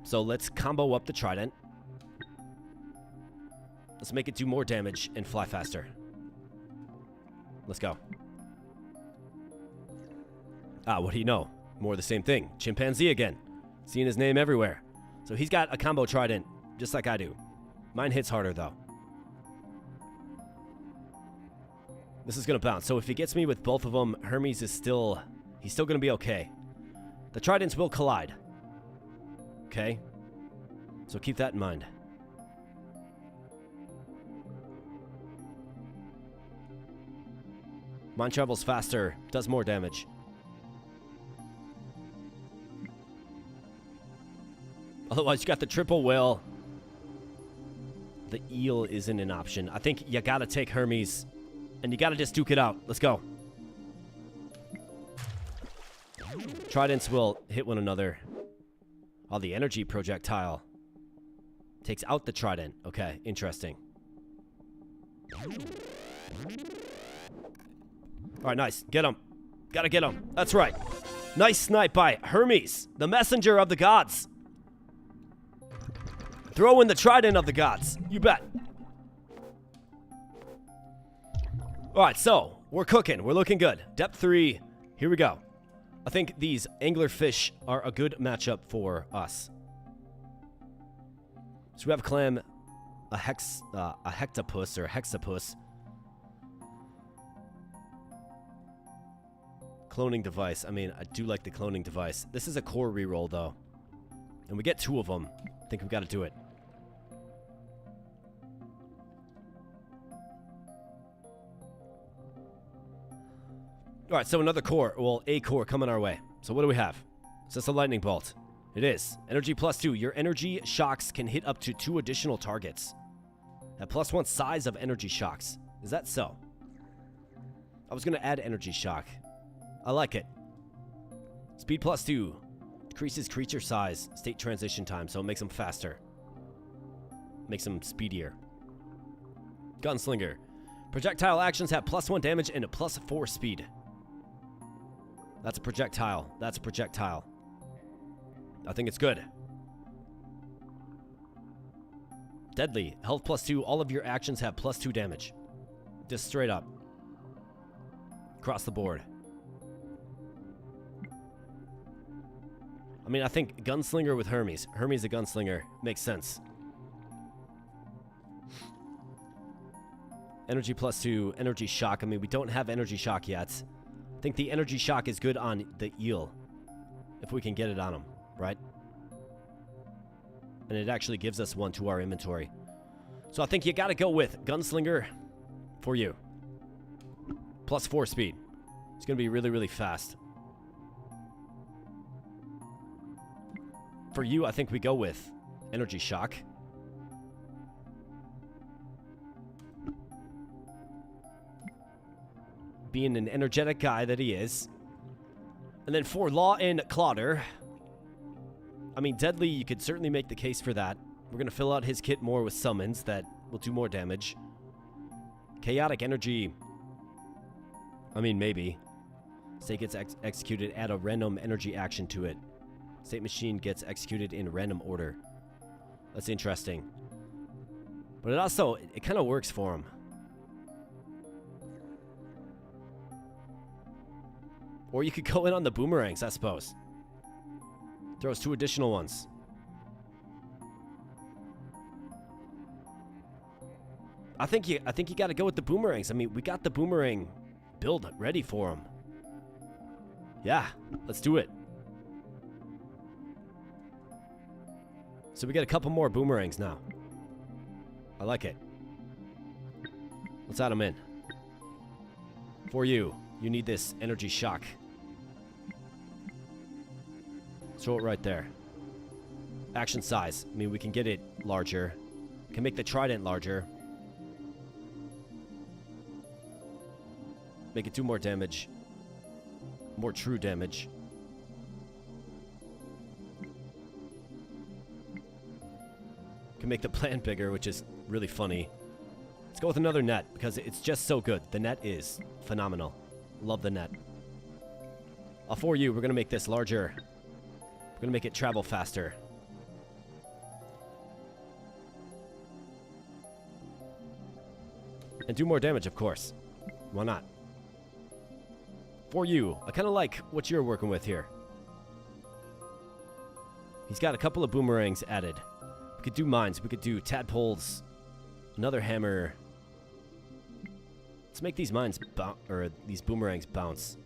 So let's combo up the trident. Let's make it do more damage and fly faster. Let's go. Ah, what do you know? More of the same thing. Chimpanzee again. Seeing his name everywhere. So he's got a combo trident, just like I do. Mine hits harder, though. This is going to bounce. So if he gets me with both of them, Hermes is still... He's still going to be okay. The tridents will collide. Okay? So keep that in mind. Mine travels faster, does more damage. Otherwise, you got the triple whale. The eel isn't an option. I think you gotta take Hermes. And you gotta just duke it out. Let's go. Tridents will hit one another. Oh, the energy projectile takes out the trident. Okay, interesting. Alright, nice. Get him. Gotta get him. That's right. Nice snipe by Hermes, the messenger of the gods. Throw in the trident of the gods. You bet. Alright, so We're cooking. We're looking good. Depth 3. Here we go. I think these anglerfish are a good matchup for us. So we have a clam, a hectopus or a hexapus. Cloning device. I mean, I do like the cloning device. This is a core reroll, though. And we get 2 of them. I think we've got to do it. Alright, so another core. Well, a core coming our way. So what do we have? Is this a lightning bolt? It is. Energy +2. Your energy shocks can hit up to 2 additional targets. At +1 size of energy shocks. Is that so? I was going to add energy shock. I like it. Speed +2. Decreases creature size, state transition time, so it makes them faster. Makes them speedier. Gunslinger. Projectile actions have +1 damage and a +4 speed. That's a projectile. That's a projectile. I think it's good. Deadly. Health +2. All of your actions have +2 damage. Just straight up. Across the board. I mean, I think Gunslinger with Hermes. Hermes a Gunslinger. Makes sense. Energy +2. Energy Shock. I mean, we don't have Energy Shock yet. I think the Energy Shock is good on the eel. If we can get it on him, right? And it actually gives us 1 to our inventory. So I think you gotta go with Gunslinger for you. +4 speed. It's gonna be really, really fast. For you, I think we go with Energy Shock. Being an energetic guy that he is. And then for Law and Clodder, I mean, Deadly, you could certainly make the case for that. We're going to fill out his kit more with summons that will do more damage. Chaotic Energy, I mean, maybe. State gets executed, add a random energy action to it. State Machine gets executed in random order. That's interesting. But it also, it kind of works for him. Or you could go in on the boomerangs, I suppose. Throws 2 additional ones. I think you got to go with the boomerangs. I mean, we got the boomerang build ready for him. Yeah, let's do it. So we get a couple more boomerangs now. I like it. Let's add them in. For you, you need this energy shock. Throw it right there. Action size. I mean, we can get it larger. We can make the trident larger. Make it do more damage. More true damage. Can make the plant bigger, which is really funny. Let's go with another net, because it's just so good. The net is phenomenal. Love the net. For you, we're going to make this larger. We're going to make it travel faster. And do more damage, of course. Why not? For you, I kind of like what you're working with here. He's got a couple of boomerangs added. We could do mines. We could do tadpoles. Another hammer. Let's make these mines or these boomerangs bounce.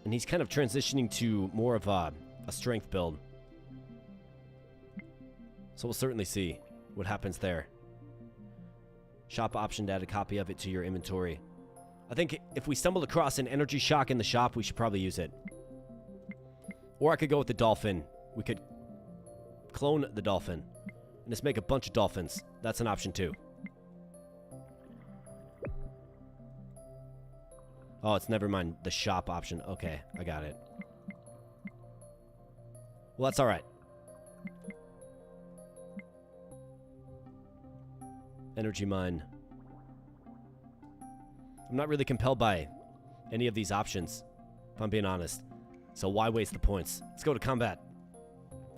And he's kind of transitioning to more of a strength build. So we'll certainly see what happens there. Shop option to add a copy of it to your inventory. I think if we stumbled across an energy shock in the shop, we should probably use it. Or I could go with the dolphin. We could clone the dolphin and just make a bunch of dolphins. That's an option too. Oh, it's never mind. The shop option. Okay, I got it. Well, that's all right. Energy mine. I'm not really compelled by any of these options, if I'm being honest. So why waste the points? Let's go to combat.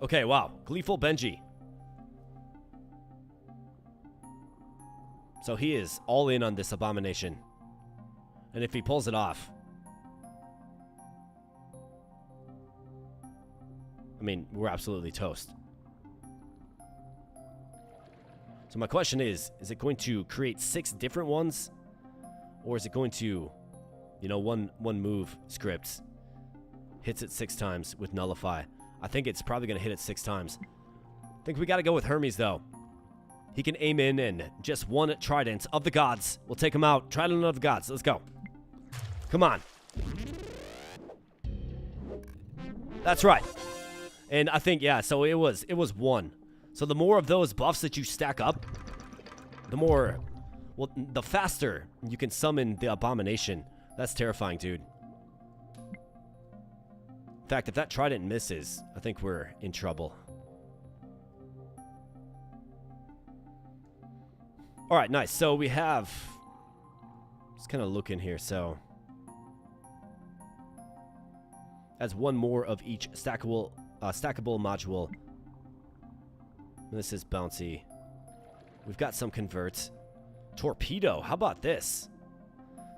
Okay, wow. Gleeful Benji. So he is all in on this abomination. And if he pulls it off, I mean, we're absolutely toast. So my question is it going to create 6 different ones? Or is it going to, you know, one move script hits it 6 times with nullify? I think it's probably going to hit it 6 times. I think we got to go with Hermes, though. He can aim in and just one trident of the gods. We'll take him out. Trident of the gods. Let's go. Come on. That's right. And I think, yeah, so it was 1. So the more of those buffs that you stack up, the more, well, the faster you can summon the abomination. That's terrifying, dude. In fact, if that trident misses, I think we're in trouble. All right, nice. So we have, just kind of looking here. So as one more of each stackable module. This is bouncy. We've got some converts. Torpedo. How about this?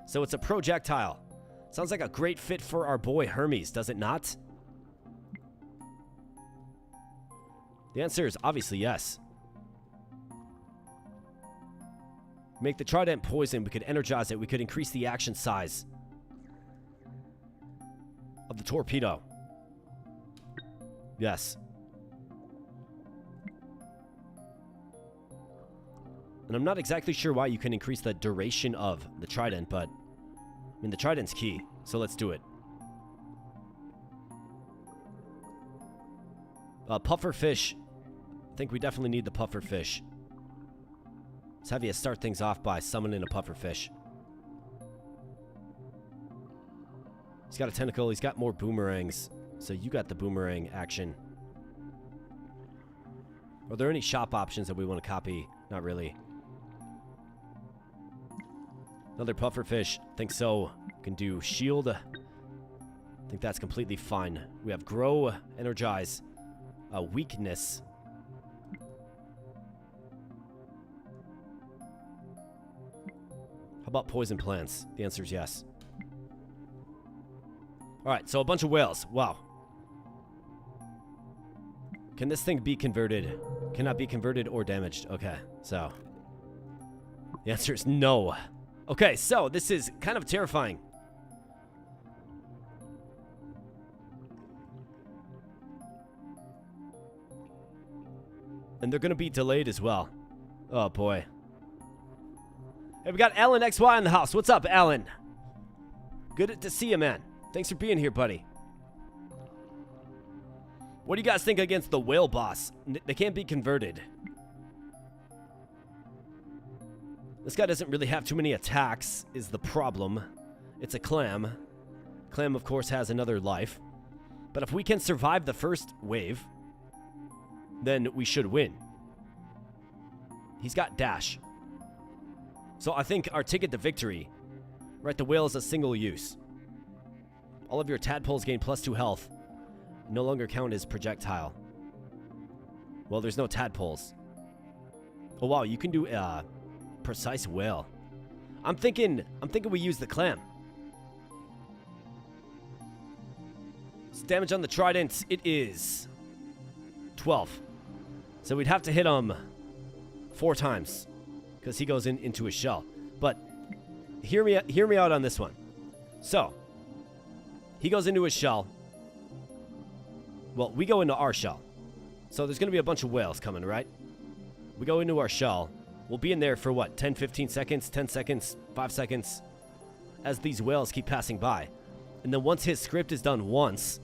So it's a projectile. Sounds like a great fit for our boy Hermes, does it not? The answer is obviously yes. Make the trident poison. We could energize it. We could increase the action size of the torpedo. Yes. And I'm not exactly sure why you can increase the duration of the trident, but I mean, the trident's key, so let's do it. Puffer fish. I think we definitely need the puffer fish. Let's have you start things off by summoning a puffer fish. He's got a tentacle. He's got more boomerangs. So you got the boomerang action. Are there any shop options that we want to copy? Not really. Another puffer fish. Think so. Can do shield. I think that's completely fine. We have grow, energize, weakness. How about poison plants? The answer is yes. Alright, so a bunch of whales. Wow. Can this thing be converted? Cannot be converted or damaged. Okay, so the answer is no. Okay, so this is kind of terrifying. And they're going to be delayed as well. Oh, boy. Hey, we got Alan XY in the house. What's up, Alan? Good to see you, man. Thanks for being here, buddy. What do you guys think against the whale boss? They can't be converted. This guy doesn't really have too many attacks, is the problem. It's a clam. Clam, of course, has another life. But if we can survive the first wave, then we should win. He's got dash. So I think our ticket to victory, right, the whale is a single use. All of your tadpoles gain +2 health. No longer count as projectile. Well, there's no tadpoles. Oh, wow, you can do precise whale. I'm thinking we use the clam. So damage on the trident, it is 12. So we'd have to hit him 4 times because he goes into his shell. But hear me out on this one. So he goes into his shell. Well, we go into our shell. So there's going to be a bunch of whales coming, right? We go into our shell. We'll be in there for what, 10, 15 seconds, 10 seconds, 5 seconds, as these whales keep passing by. And then once his script is done once,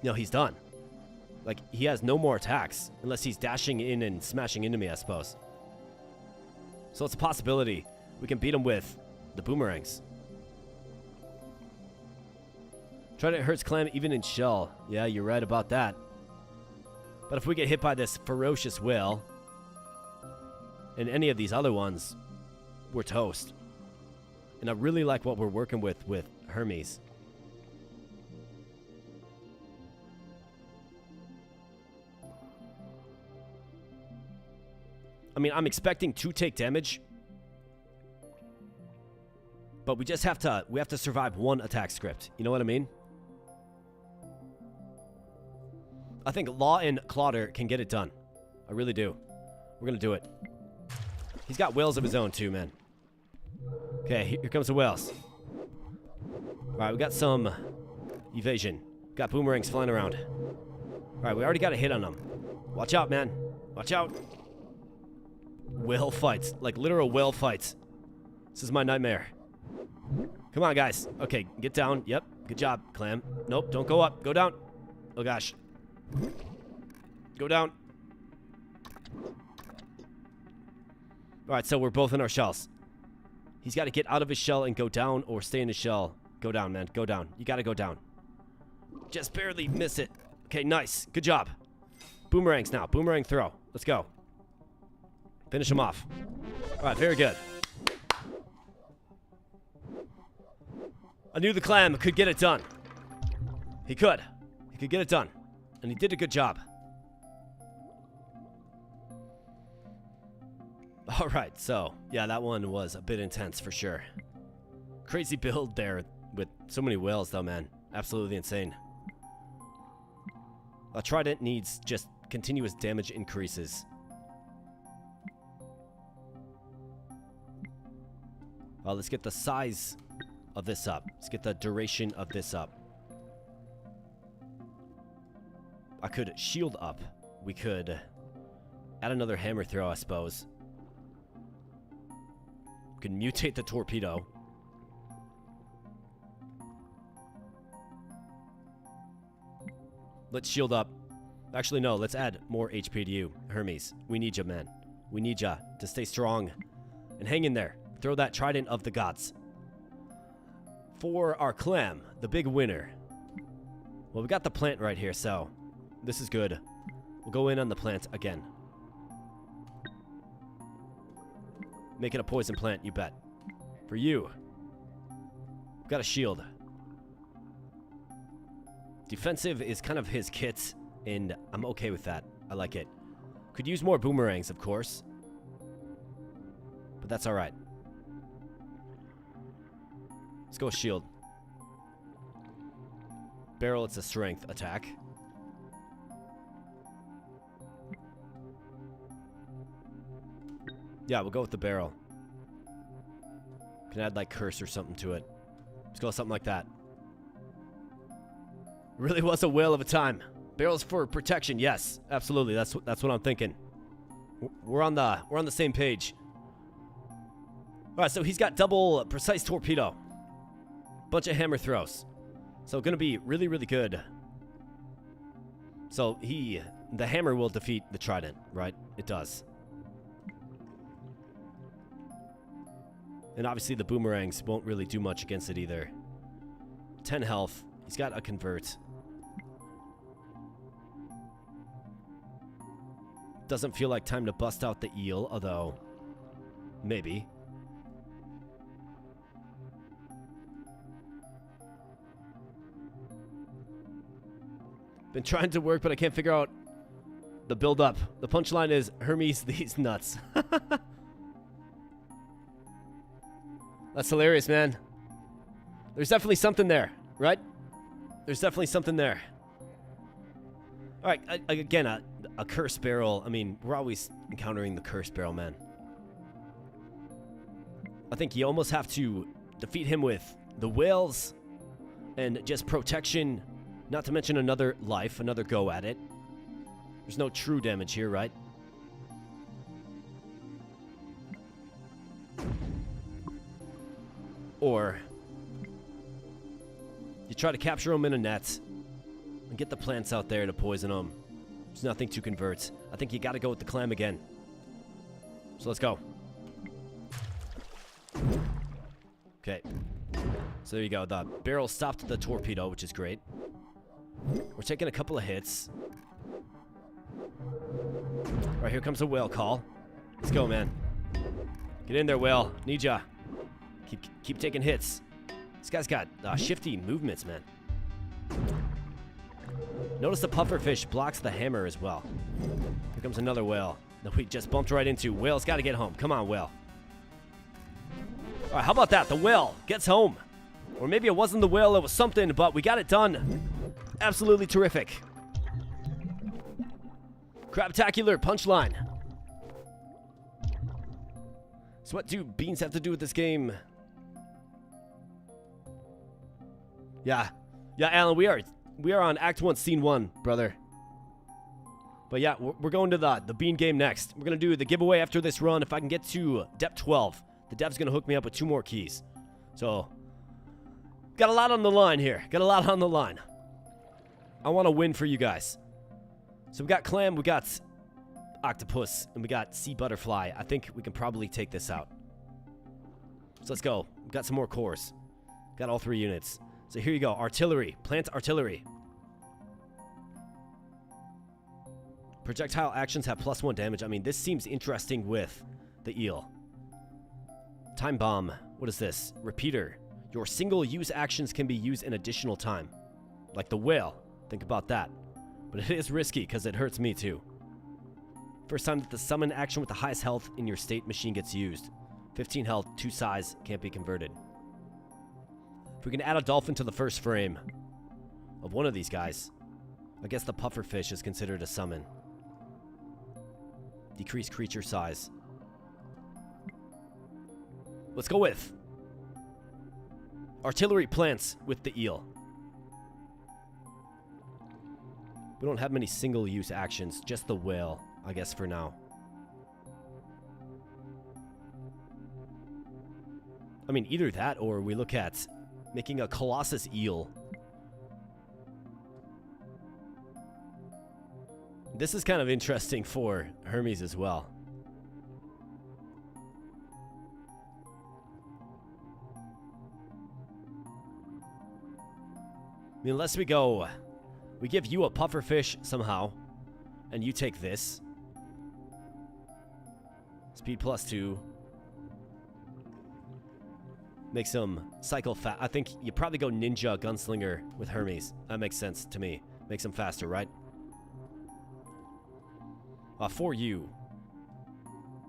you know, he's done. Like, he has no more attacks, unless he's dashing in and smashing into me, I suppose. So it's a possibility. We can beat him with the boomerangs. Trident hurts clam even in shell. Yeah, you're right about that. But if we get hit by this ferocious whale, and any of these other ones, we're toast. And I really like what we're working with Hermes. I mean, I'm expecting to take damage But we just have to survive one attack script. You know what I mean? I think Law and Clodder can get it done. I really do. We're gonna do it. He's got whales of his own too, man. Okay, here comes the whales. Alright, we got some evasion. Got boomerangs flying around. Alright, we already got a hit on them. Watch out, man. Watch out. Whale fights. Like literal whale fights. This is my nightmare. Come on, guys. Okay, get down. Yep. Good job, Clam. Nope, don't go up. Go down. Oh, gosh. Go down. Alright, so we're both in our shells. He's got to get out of his shell and go down or stay in his shell. Go down, man. Go down. You got to go down. Just barely miss it. Okay, nice. Good job. Boomerangs now. Boomerang throw. Let's go. Finish him off. Alright, very good. I knew the Clam could get it done. He could. He could get it done. And he did a good job. Alright, so, yeah, that one was a bit intense for sure. Crazy build there with so many whales, though, man. Absolutely insane. A trident needs just continuous damage increases. Well, let's get the size of this up. Let's get the duration of this up. I could shield up. We could add another hammer throw, I suppose. We can mutate the torpedo. Let's shield up. Actually, no. Let's add more HP to you, Hermes. We need you, man. We need you to stay strong and hang in there. Throw that trident of the gods. For our Clam, the big winner. Well, we got the plant right here, so this is good. We'll go in on the plant again. Make it a poison plant, you bet. For you. We've got a shield. Defensive is kind of his kit, and I'm okay with that. I like it. Could use more boomerangs, of course. But that's alright. Let's go shield. Barrel, it's a strength attack. Yeah, we'll go with the barrel. Can add like curse or something to it. Let's go with something like that. Really was a whale of a time. Barrels for protection, yes, absolutely. That's what I'm thinking. We're on the same page. All right, so he's got double precise torpedo, bunch of hammer throws, so gonna be really, really good. So the hammer will defeat the trident, right? It does. And obviously the boomerangs won't really do much against it either. 10 health. He's got a convert. Doesn't feel like time to bust out the eel, although maybe. Been trying to work, but I can't figure out the build up. The punchline is Hermes these nuts. That's hilarious, man. There's definitely something there, right? There's definitely something there. All right, again, a curse barrel. I mean, we're always encountering the curse barrel, man. I think you almost have to defeat him with the whales and just protection, not to mention another life, another go at it. There's no true damage here, right? Or you try to capture them in a net and get the plants out there to poison them. There's nothing to convert. I think you got to go with the Clam again. So let's go. Okay. So there you go. The barrel stopped the torpedo, which is great. We're taking a couple of hits. All right, here comes a whale call. Let's go, man. Get in there, whale. Need ya. Keep taking hits. This guy's got shifty movements, man. Notice the pufferfish blocks the hammer as well. Here comes another whale that we just bumped right into. Whale's got to get home. Come on, whale. All right, how about that? The whale gets home. Or maybe it wasn't the whale, it was something, but we got it done. Absolutely terrific. Crabtacular punchline. So what do beans have to do with this game? Yeah, Alan, we are on Act 1, Scene 1, brother. But yeah, we're going to the bean game next. We're going to do the giveaway after this run. If I can get to depth 12, the dev's going to hook me up with 2 more keys. So, got a lot on the line here. Got a lot on the line. I want to win for you guys. So we got clam, we got octopus, and we got sea butterfly. I think we can probably take this out. So let's go. We got some more cores. Got all 3 units. So here you go. Artillery. Plant artillery. Projectile actions have +1 damage. I mean, this seems interesting with the eel. Time bomb. What is this? Repeater. Your single-use actions can be used in additional time. Like the whale. Think about that. But it is risky because it hurts me too. First time that the summon action with the highest health in your state machine gets used. 15 health, 2 size, can't be converted. If we can add a dolphin to the first frame of one of these guys, I guess the pufferfish is considered a summon. Decrease creature size. Let's go with artillery plants with the eel. We don't have many single-use actions, just the whale, I guess, for now. I mean, either that or we look at making a Colossus eel. This is kind of interesting for Hermes as well. I mean, unless we go, we give you a pufferfish somehow, and you take this. Speed +2. Make some cycle fast. I think you probably go ninja gunslinger with Hermes. That makes sense to me. Makes them faster, right? For you.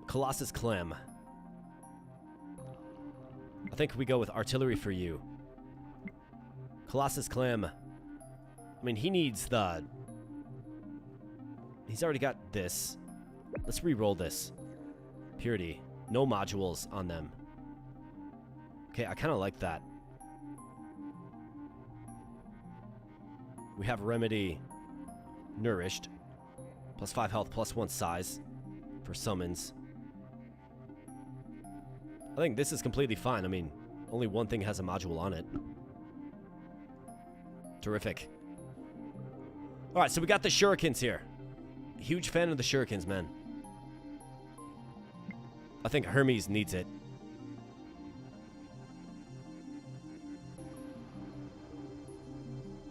Colossus Clam. I think we go with artillery for you. Colossus Clam. I mean, he needs the... He's already got this. Let's re-roll this. Purity. No modules on them. Okay, I kind of like that. We have Remedy Nourished. +5 health, +1 size for summons. I think this is completely fine. I mean, only one thing has a module on it. Terrific. Alright, so we got the shurikens here. Huge fan of the shurikens, man. I think Hermes needs it.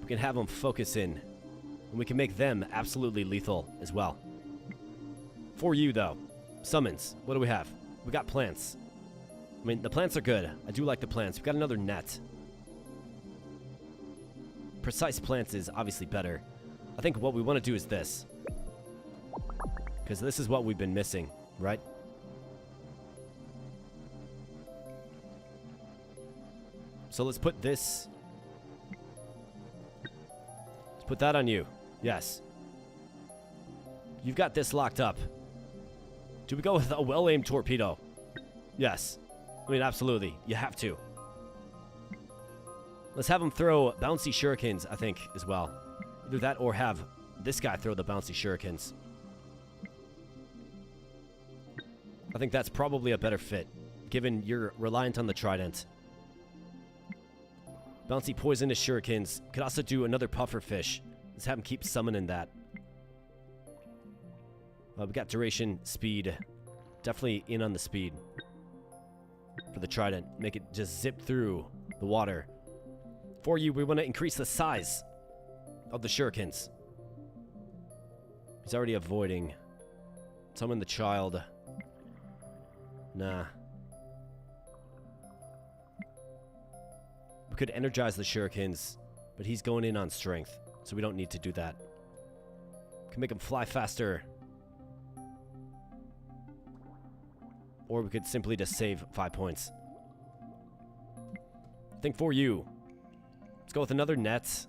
We can have them focus in. And we can make them absolutely lethal as well. For you, though. Summons. What do we have? We got plants. I mean, the plants are good. I do like the plants. We've got another net. Precise plants is obviously better. I think what we want to do is this. Because this is what we've been missing, right? So let's put this... Let's put that on you. Yes. You've got this locked up. Do we go with a well-aimed torpedo? Yes. I mean, absolutely. You have to. Let's have him throw bouncy shurikens, I think, as well. Either that or have this guy throw the bouncy shurikens. I think that's probably a better fit, given you're reliant on the trident. Bouncy poisonous shurikens. Could also do another pufferfish. Let's have him keep summoning that. We got duration, speed. Definitely in on the speed. For the trident. Make it just zip through the water. For you, we want to increase the size of the shurikens. He's already avoiding. Summon the child. Nah. We could energize the shurikens, but he's going in on strength, so we don't need to do that. Can make him fly faster. Or we could simply just save 5 points. think for you. Let's go with another net.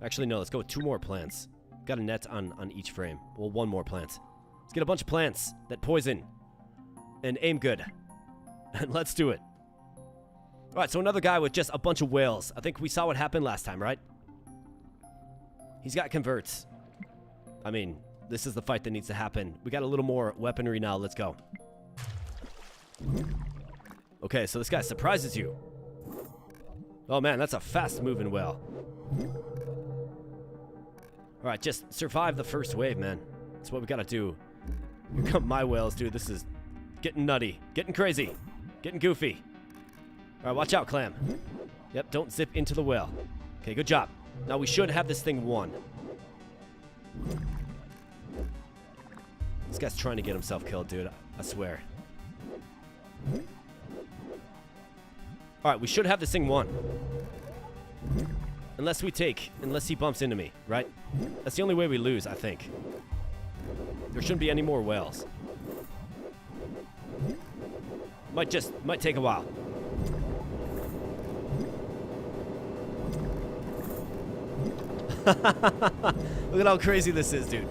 Actually, no, let's go with 2 more plants. Got a net on each frame. Well, 1 more plant. Let's get a bunch of plants that poison and aim good. And let's do it. All right, so another guy with just a bunch of whales. I think we saw what happened last time, right? He's got converts. I mean, this is the fight that needs to happen. We got a little more weaponry now. Let's go. Okay, so this guy surprises you. Oh, man, that's a fast-moving whale. All right, just survive the first wave, man. That's what we got to do. Here come my whales, dude. This is getting nutty, getting crazy, getting goofy. All right, watch out, clam. Yep, don't zip into the whale. Okay, good job. Now we should have this thing won. This guy's trying to get himself killed, dude. I swear. All right, we should have this thing won. Unless he bumps into me, right? That's the only way we lose, I think. There shouldn't be any more whales. Might take a while. Look at how crazy this is, dude.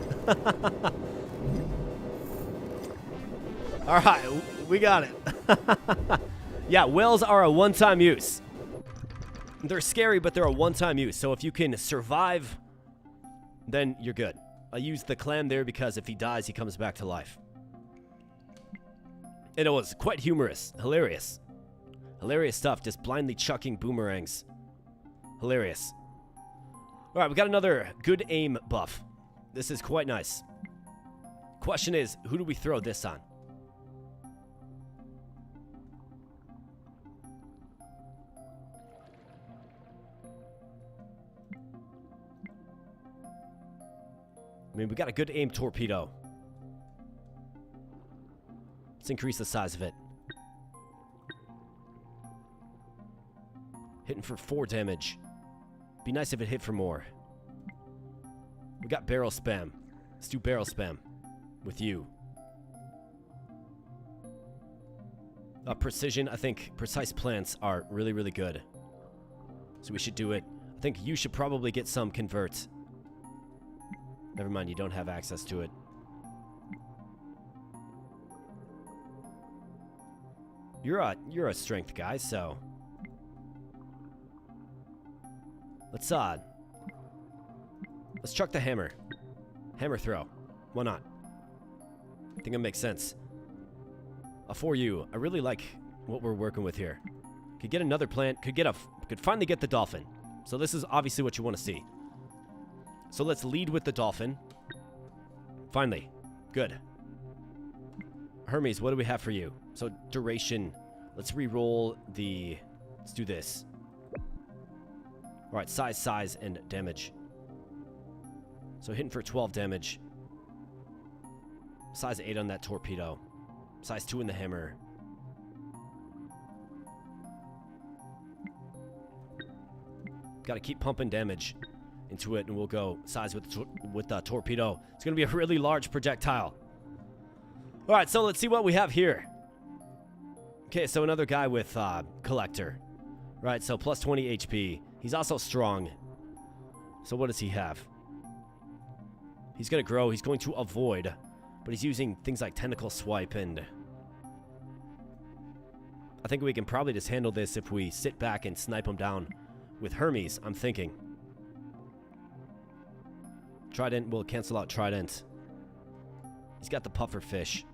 All right, we got it. Yeah, whales are a one-time use. They're scary, but they're a one-time use. So if you can survive, then you're good. I used the clam there because if he dies, he comes back to life. And it was quite humorous. Hilarious. Hilarious stuff, just blindly chucking boomerangs. Hilarious. All right, we got another good aim buff. This is quite nice. Question is, who do we throw this on? I mean, we got a good aim torpedo. Let's increase the size of it. Hitting for 4 damage. Be nice if it hit for more. We got barrel spam. Let's do barrel spam with you. Precision, I think precise plants are really, really good. So we should do it. I think you should probably get some converts. Never mind, you don't have access to it. You're a strength guy, so let's chuck the hammer. Hammer throw. Why not? I think it makes sense. For you, I really like what we're working with here. Could get another plant. Could finally get the dolphin. So this is obviously what you want to see. So let's lead with the dolphin. Finally. Good. Hermes, what do we have for you? So duration. Let's re-roll the... Let's do this. Alright, size, and damage. So hitting for 12 damage. Size 8 on that torpedo. Size 2 in the hammer. Gotta keep pumping damage into it, and we'll go size with the torpedo. It's gonna be a really large projectile. All right, so let's see what we have here. Okay, so another guy with collector, right? So plus 20 HP. He's also strong. So what does he have? He's gonna grow. He's going to avoid, but he's using things like tentacle swipe, and I think we can probably just handle this if we sit back and snipe him down with Hermes. I'm thinking. Trident will cancel out Trident. He's got the puffer fish.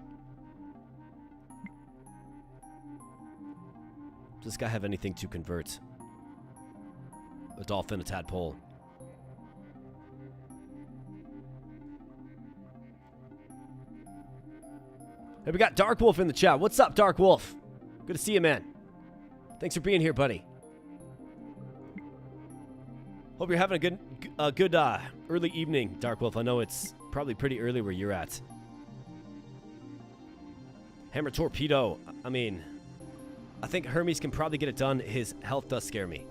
Does this guy have anything to convert? A dolphin, a tadpole. Hey, we got Dark Wolf in the chat. What's up, Dark Wolf? Good to see you, man. Thanks for being here, buddy. Hope you're having a good early evening, Dark Wolf. I know it's probably pretty early where you're at. Hammer torpedo. I mean, I think Hermes can probably get it done. His health does scare me.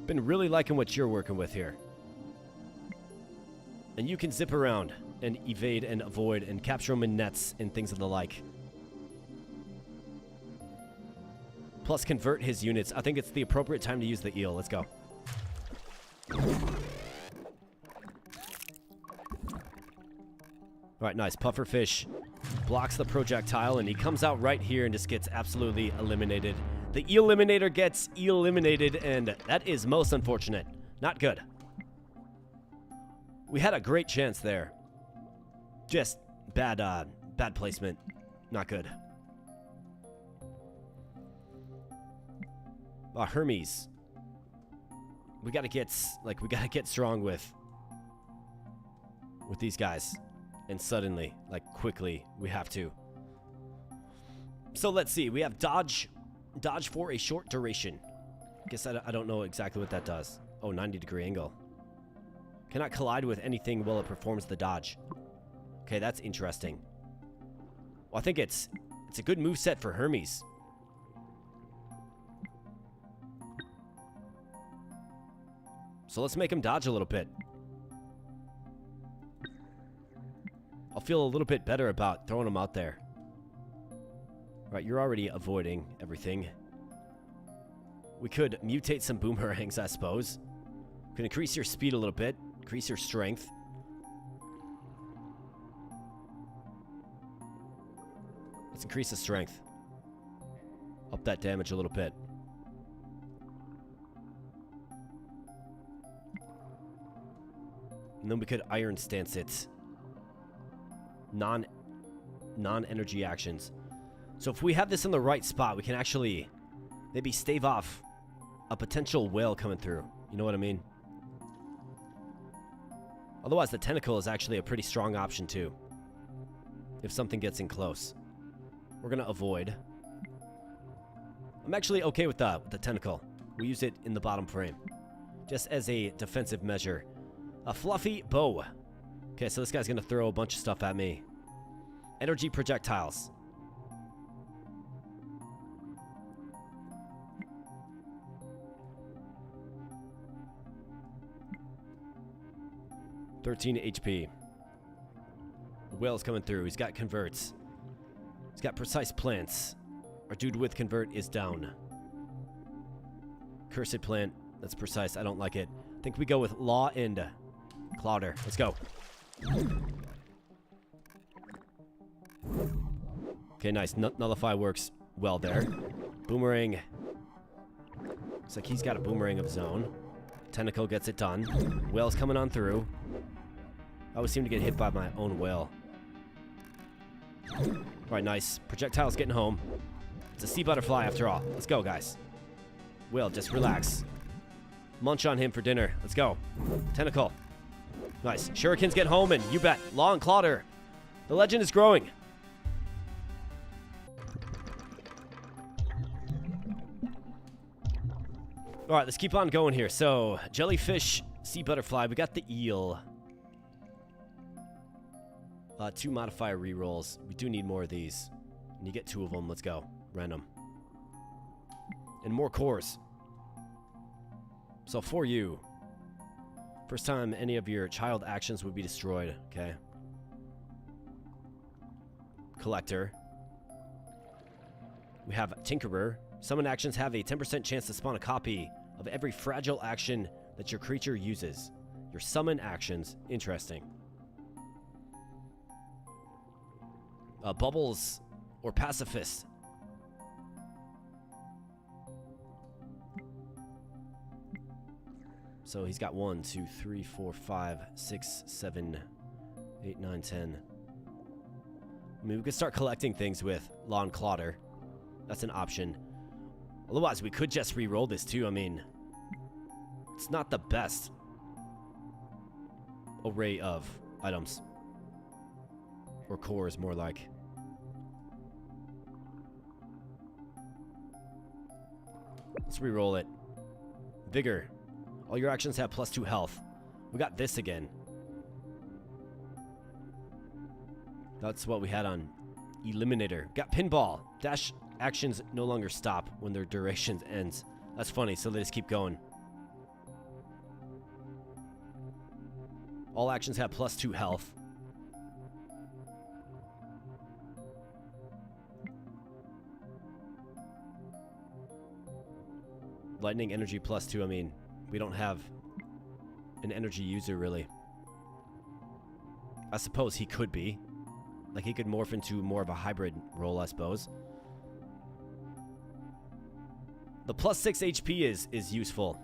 Been really liking what you're working with here. And you can zip around. and evade and avoid and capture them in nets and things of the like. Plus convert his units. I think it's the appropriate time to use the eel. Let's go. Alright, nice. Pufferfish blocks the projectile, and he comes out right here and just gets absolutely eliminated. The eel eliminator gets eel eliminated, and that is most unfortunate. Not good. We had a great chance there. Just bad placement. Not good. Hermes. We gotta get strong with these guys. And suddenly, like quickly, we have to. So let's see. We have dodge for a short duration. Guess I don't know exactly what that does. Oh, 90-degree angle. Cannot collide with anything while it performs the dodge. Okay, that's interesting. Well, I think it's a good moveset for Hermes. So let's make him dodge a little bit. I'll feel a little bit better about throwing him out there. Right, you're already avoiding everything. We could mutate some boomerangs, I suppose. We can increase your speed a little bit. Increase your strength. Let's increase the strength. Up that damage a little bit. And then we could Iron Stance it. Non-energy actions. So if we have this in the right spot, we can actually maybe stave off a potential whale coming through. You know what I mean? Otherwise, the tentacle is actually a pretty strong option too. If something gets in close. We're going to avoid. I'm actually okay with the tentacle. We use it in the bottom frame. Just as a defensive measure. A fluffy bow. Okay, so this guy's going to throw a bunch of stuff at me. Energy projectiles. $13 HP. The whale's coming through. He's got converts. He's got precise plants. Our dude with convert is down. Cursed plant. That's precise. I don't like it. I think we go with law and clouder. Let's go. Okay, nice. Nullify works well there. Boomerang. Looks like he's got a boomerang of his own. Tentacle gets it done. Whale's coming on through. I always seem to get hit by my own whale. Alright, nice. Projectile's getting home. It's a sea butterfly after all. Let's go, guys. Whale, just relax. Munch on him for dinner. Let's go. Tentacle. Nice. Shurikens get home, and you bet. Law and Clodder. The legend is growing. Alright, let's keep on going here. So, jellyfish, sea butterfly. We got the eel. 2 modifier rerolls. We do need more of these. And you get 2 of them. Let's go. Random. And more cores. So for you, first time any of your child actions would be destroyed. Okay. Collector. We have Tinkerer. Summon actions have a 10% chance to spawn a copy of every fragile action that your creature uses. Your summon actions. Interesting. Bubbles or Pacifist. So he's got 1, 2, 3, 4, 5, 6, 7, 8, 9, 10. I mean, we could start collecting things with Law and Clodder. That's an option. Otherwise, we could just re-roll this too. I mean, it's not the best array of items. Or cores, more like. Let's re-roll it. Vigor. All your actions have +2 health. We got this again. That's what we had on Eliminator. Got Pinball. Dash actions no longer stop when their duration ends. That's funny, so they just keep going. All actions have +2 health. Lightning energy +2. I mean, we don't have an energy user, really. I suppose he could be. Like, he could morph into more of a hybrid role, I suppose. The +6 HP is useful.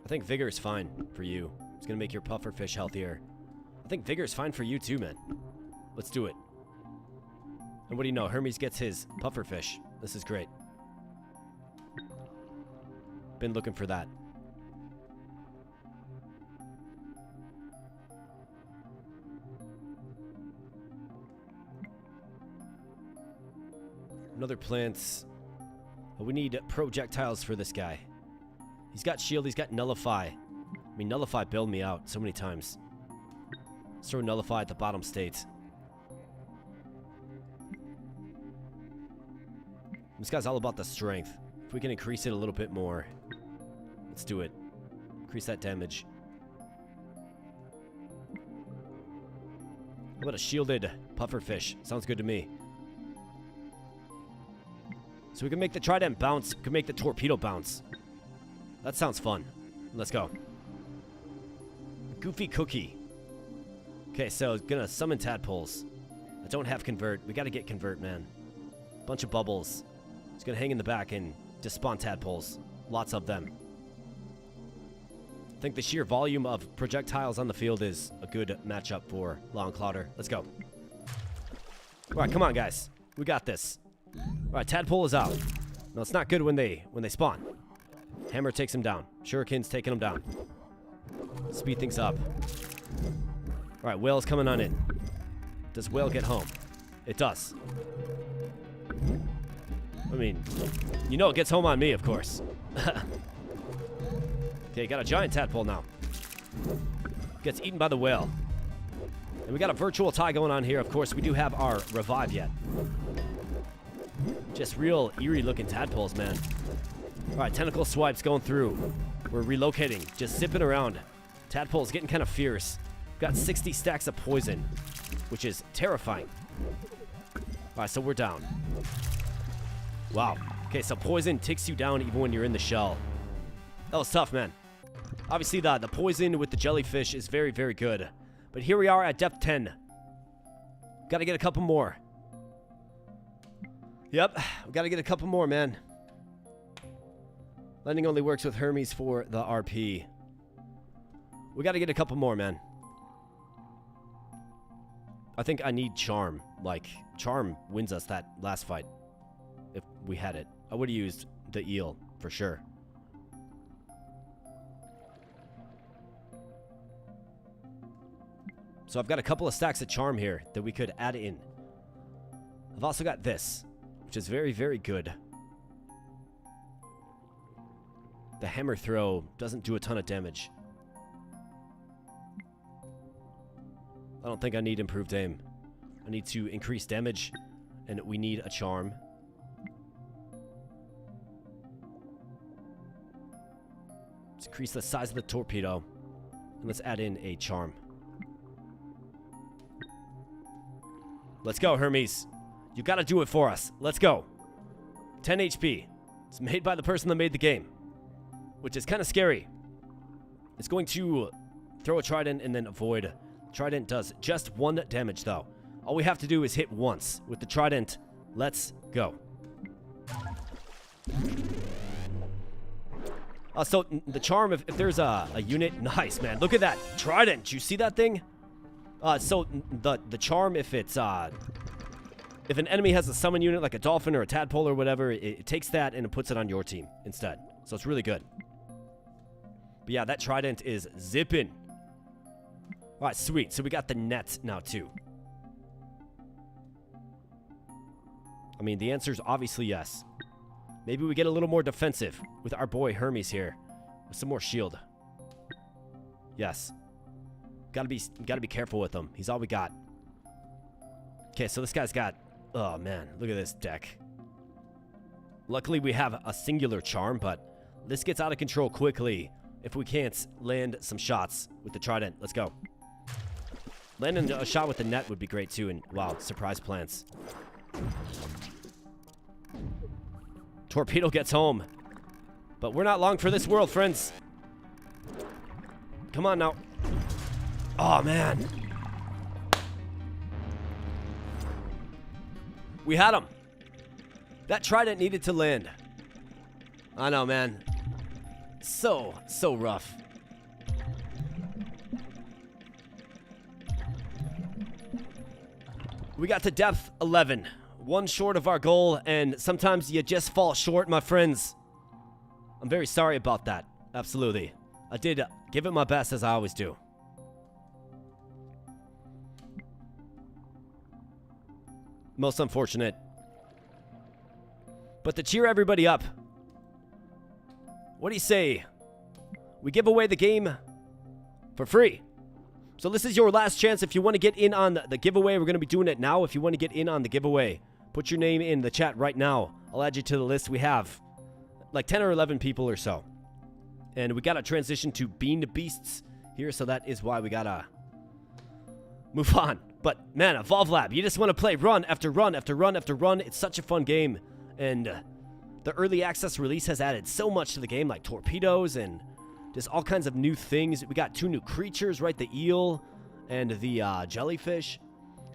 I think Vigor is fine for you. It's going to make your pufferfish healthier. I think Vigor is fine for you too, man. Let's do it. And what do you know? Hermes gets his pufferfish. This is great. Been looking for that. Another plant. We need projectiles for this guy. He's got shield, he's got nullify. I mean, nullify bailed me out so many times. Let's throw nullify at the bottom state. This guy's all about the strength. If we can increase it a little bit more. Let's do it. Increase that damage. How about a shielded pufferfish? Sounds good to me. So we can make the trident bounce. We can make the torpedo bounce. That sounds fun. Let's go. Goofy cookie. Okay, so gonna summon tadpoles. I don't have convert. We gotta get convert, man. Bunch of bubbles. It's gonna hang in the back and just spawn tadpoles. Lots of them. I think the sheer volume of projectiles on the field is a good matchup for Law and Clowder. Let's go. Alright, come on, guys. We got this. Alright, tadpole is out. No, it's not good when they spawn. Hammer takes him down. Shuriken's taking him down. Speed things up. Alright, whale's coming on in. Does whale get home? It does. I mean, you know it gets home on me, of course. Okay, got a giant tadpole now. Gets eaten by the whale. And we got a virtual tie going on here. Of course, we do have our revive yet. Just real eerie looking tadpoles, man. Alright, tentacle swipes going through. We're relocating, just zipping around. Tadpole's getting kind of fierce. Got 60 stacks of poison, which is terrifying. Alright, so we're down. Wow. Okay, so poison takes you down even when you're in the shell. That was tough, man. Obviously, the poison with the jellyfish is very, very good. But here we are at depth 10. Gotta get a couple more. Yep, we gotta get a couple more, man. Lightning only works with Hermes for the RP. We gotta get a couple more, man. I think I need Charm. Like, Charm wins us that last fight. If we had it. I would have used the eel, for sure. So I've got a couple of stacks of Charm here that we could add in. I've also got this, which is very, very good. The hammer throw doesn't do a ton of damage. I don't think I need improved aim. I need to increase damage, and we need a charm. Let's increase the size of the torpedo, and let's add in a charm. Let's go, Hermes. You gotta do it for us. Let's go. 10 HP. It's made by the person that made the game, which is kind of scary. It's going to throw a trident and then avoid. Trident does just 1 damage, though. All we have to do is hit once with the trident. Let's go. So the charm, if there's a unit, nice, man. Look at that trident. You see that thing? So the charm, if it's if an enemy has a summon unit like a dolphin or a tadpole or whatever, it takes that and it puts it on your team instead. So it's really good. But yeah, that trident is zipping. All right, sweet. So we got the net now too. I mean, the answer is obviously yes. Maybe we get a little more defensive with our boy Hermes here, with some more shield. Yes. Gotta be careful with him. He's all we got. Okay, so this guy's got. Oh man, look at this deck. Luckily, we have a singular charm, but this gets out of control quickly if we can't land some shots with the trident. Let's go. Landing a shot with the net would be great too. And wow, surprise plants. Torpedo gets home. But we're not long for this world, friends. Come on now. Oh, man. We had him. That trident needed to land. I know, man. So rough. We got to depth 11. One short of our goal, and sometimes you just fall short, my friends. I'm very sorry about that. Absolutely. I did give it my best, as I always do. Most unfortunate. But to cheer everybody up, what do you say? We give away the game for free. So this is your last chance. If you want to get in on the giveaway, we're going to be doing it now. If you want to get in on the giveaway, put your name in the chat right now. I'll add you to the list. We have like 10 or 11 people or so. And we got to transition to Bean Beasts here, so that is why we got to move on. But, man, Evolve Lab, you just want to play run after run after run after run. It's such a fun game. And the early access release has added so much to the game, like torpedoes and just all kinds of new things. We got 2 new creatures, right? The eel and the jellyfish.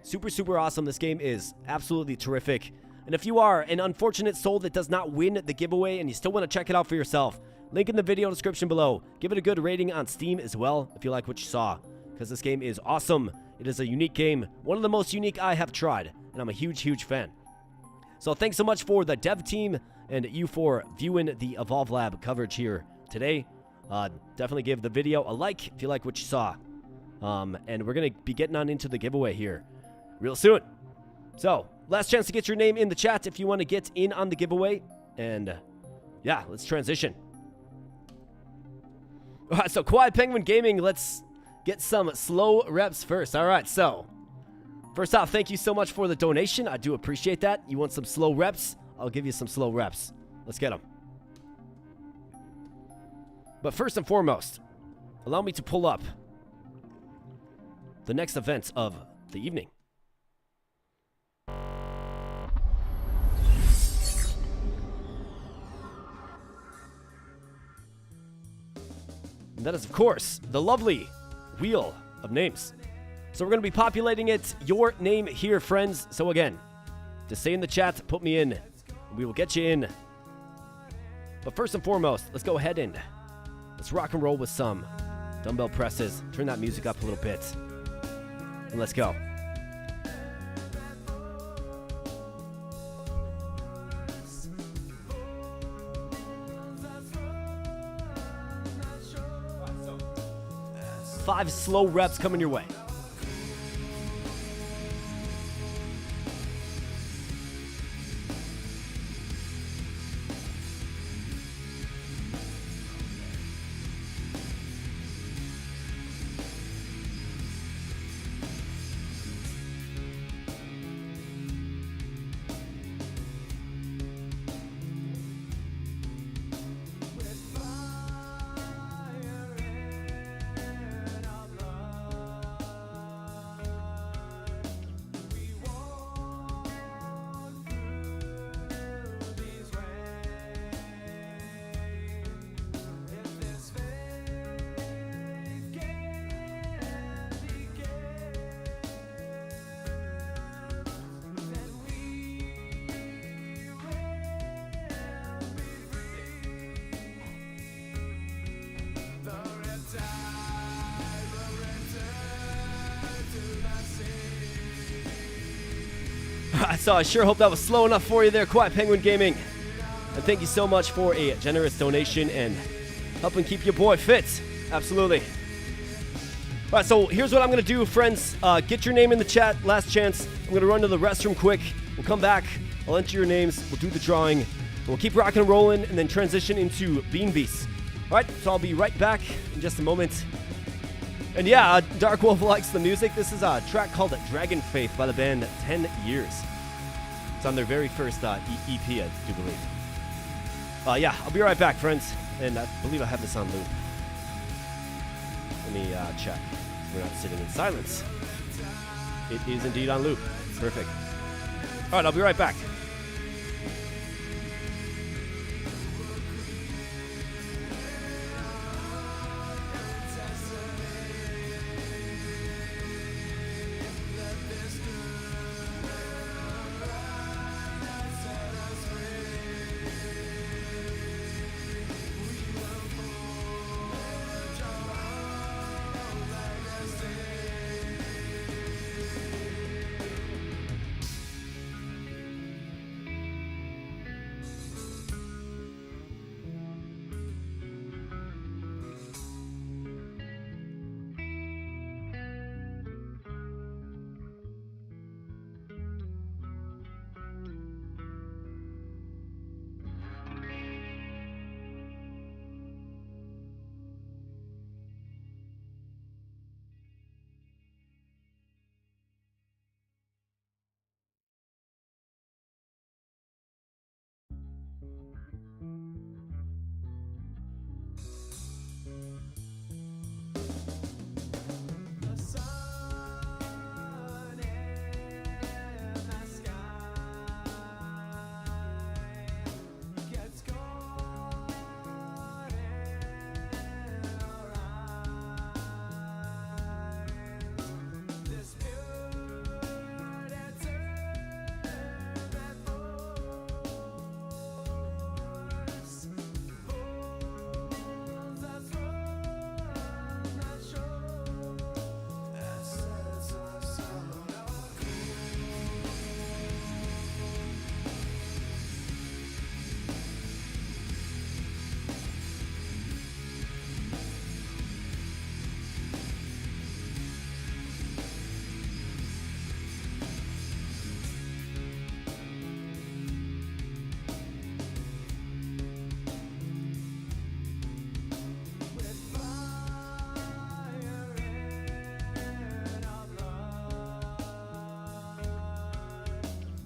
Super awesome. This game is absolutely terrific. And if you are an unfortunate soul that does not win the giveaway and you still want to check it out for yourself, link in the video description below. Give it a good rating on Steam as well if you like what you saw, because this game is awesome. It is a unique game, one of the most unique I have tried, and I'm a huge fan. So thanks so much for the dev team and you for viewing the Evolve Lab coverage here today. Definitely give the video a like if you like what you saw. And we're going to be getting on into the giveaway here real soon. So, last chance to get your name in the chat if you want to get in on the giveaway. And, yeah, let's transition. All right, so Quiet Penguin Gaming, let's get some slow reps first. All right, so first off, thank you so much for the donation. I do appreciate that. You want some slow reps? I'll give you some slow reps. Let's get them. But first and foremost, allow me to pull up the next event of the evening. And that is, of course, the lovely Wheel of Names. So we're going to be populating it, your name here, friends. So again, just say in the chat, put me in, and we will get you in. But first and foremost, let's go ahead and let's rock and roll with some dumbbell presses. Turn that music up a little bit. And let's go. Five slow reps coming your way. So I sure hope that was slow enough for you there, Quiet Penguin Gaming. And thank you so much for a generous donation and helping keep your boy fit. Absolutely. All right, so here's what I'm going to do, friends. Get your name in the chat. Last chance. I'm going to run to the restroom quick. We'll come back. I'll enter your names. We'll do the drawing. And we'll keep rocking and rolling and then transition into Bean Beasts. All right, so I'll be right back in just a moment. And yeah, Dark Wolf likes the music. This is a track called Dragon Faith by the band 10 Years. It's on their very first EP, I do believe. Yeah, I'll be right back, friends. And I believe I have this on loop. Let me check. We're not sitting in silence. It is indeed on loop. Perfect. All right, I'll be right back.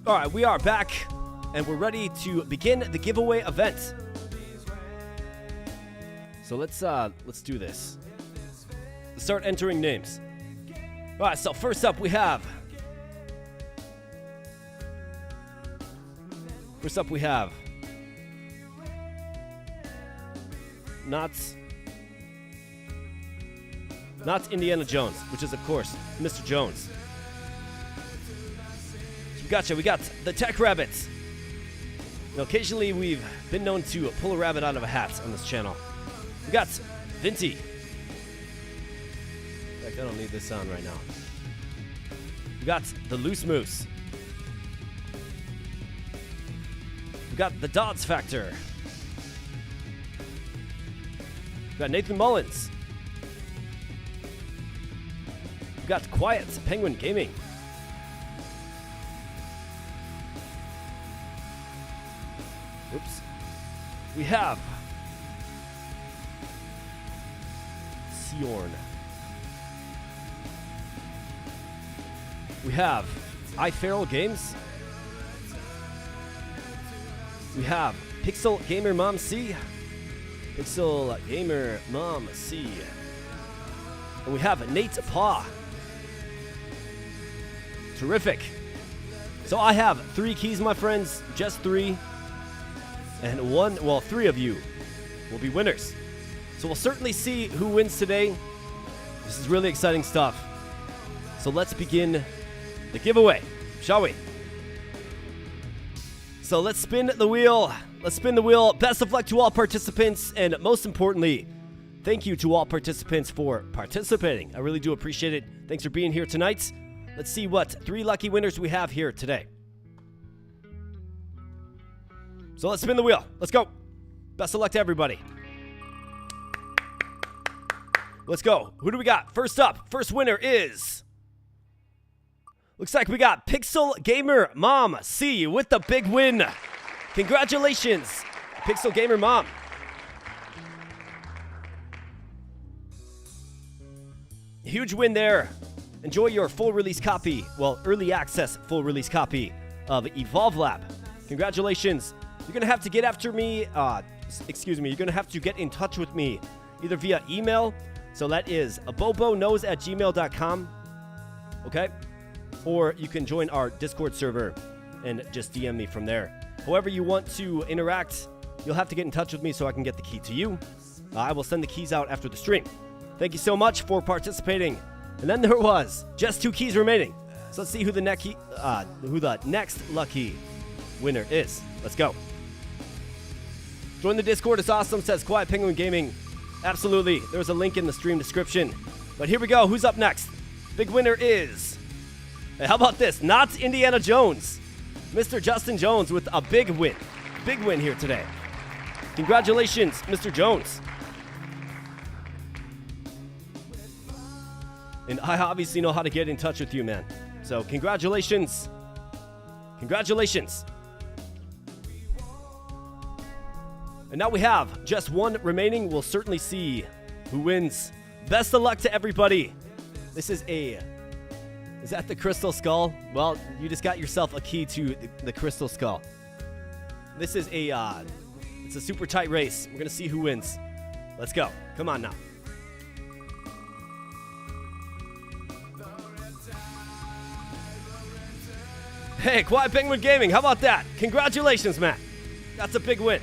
All right, we are back, and we're ready to begin the giveaway event. So let's do this. Let's start entering names. All right, so first up we have. Not Indiana Jones, which is of course Mr. Jones. Gotcha, we got the Tech Rabbits. You know, occasionally we've been known to pull a rabbit out of a hat on this channel. We got Vinty. In fact, I don't need this on right now. We got the Loose Moose. We got the Dodds Factor. We got Nathan Mullins. We got Quiet Penguin Gaming. Oops. We have Siorn. We have iFeral Games. We have Pixel Gamer Mom C. Pixel Gamer Mom C. And we have Nate Paw. Terrific. So I have 3 keys, my friends. Just 3. And 3 of you will be winners. So we'll certainly see who wins today. This is really exciting stuff. So let's begin the giveaway, shall we? So let's spin the wheel. Best of luck to all participants. And most importantly, thank you to all participants for participating. I really do appreciate it. Thanks for being here tonight. Let's see what 3 lucky winners we have here today. So let's spin the wheel. Let's go. Best of luck to everybody. Let's go. Who do we got? First up, first winner is... Looks like we got Pixel Gamer Mom C with the big win. Congratulations, Pixel Gamer Mom. Huge win there. Enjoy your full release copy, early access full release copy of Evolve Lab. Congratulations. You're going to have to get after me, you're going to have to get in touch with me either via email, so that is aboboknows@gmail.com, okay? Or you can join our Discord server and just DM me from there. However you want to interact, you'll have to get in touch with me so I can get the key to you. I will send the keys out after the stream. Thank you so much for participating. And then there was just 2 keys remaining. So let's see who the next lucky winner is. Let's go. Join the Discord. It's awesome, says Quiet Penguin Gaming. Absolutely. There's a link in the stream description. But here we go. Who's up next? Big winner is... Hey, how about this? Not Indiana Jones. Mr. Justin Jones with a big win. Big win here today. Congratulations, Mr. Jones. And I obviously know how to get in touch with you, man. So congratulations. Congratulations. And now we have just 1 remaining. We'll certainly see who wins. Best of luck to everybody. This is Is that the Crystal Skull? Well, you just got yourself a key to the Crystal Skull. This is it's a super tight race. We're going to see who wins. Let's go. Come on now. Hey, Quiet Penguin Gaming, how about that? Congratulations, man. That's a big win.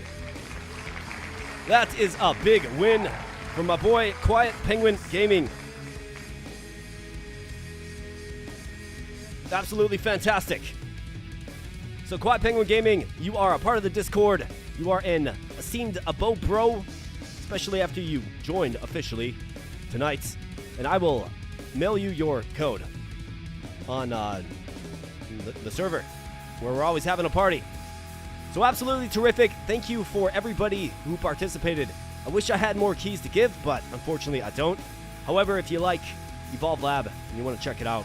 That is a big win for my boy, Quiet Penguin Gaming. Absolutely fantastic. So, Quiet Penguin Gaming, you are a part of the Discord. You are an esteemed AboBRO, especially after you joined officially tonight. And I will mail you your code on the server, where we're always having a party. So absolutely terrific. Thank you for everybody who participated. I wish I had more keys to give, but unfortunately I don't. However, if you like Evolve Lab and you want to check it out,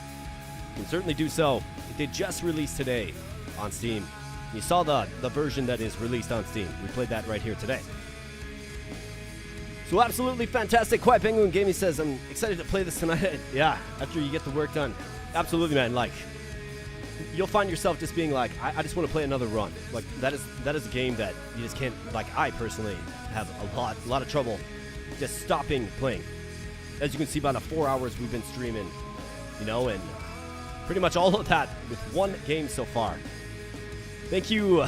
you can certainly do so. It did just release today on Steam. You saw the version that is released on Steam. We played that right here today. So absolutely fantastic. Quiet Penguin Gaming says, I'm excited to play this tonight. Yeah, after you get the work done. Absolutely, man. Like, you'll find yourself just being like, I just want to play another run. Like, that is a game that you just can't, like, I personally have a lot of trouble just stopping playing. As you can see, by the 4 hours we've been streaming, you know, and pretty much all of that with 1 game so far. Thank you.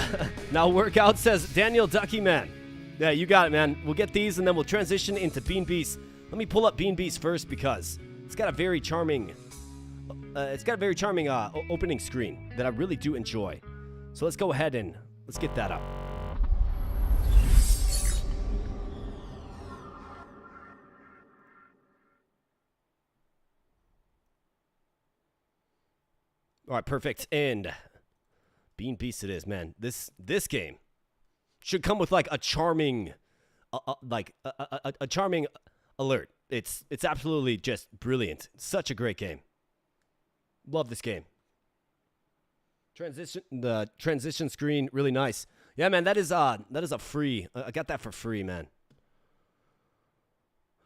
Now Workout says, Daniel Ducky Man. Yeah, you got it, man. We'll get these and then we'll transition into Bean Beast. Let me pull up Bean Beast first because it's got a very charming opening screen that I really do enjoy. So let's go ahead and let's get that up. All right, perfect. And Bean Beast it is, man. This game should come with like a charming, a charming alert. It's absolutely just brilliant. Such a great game. Love this game. The transition screen, really nice. Yeah, man, that is a free. I got that for free, man.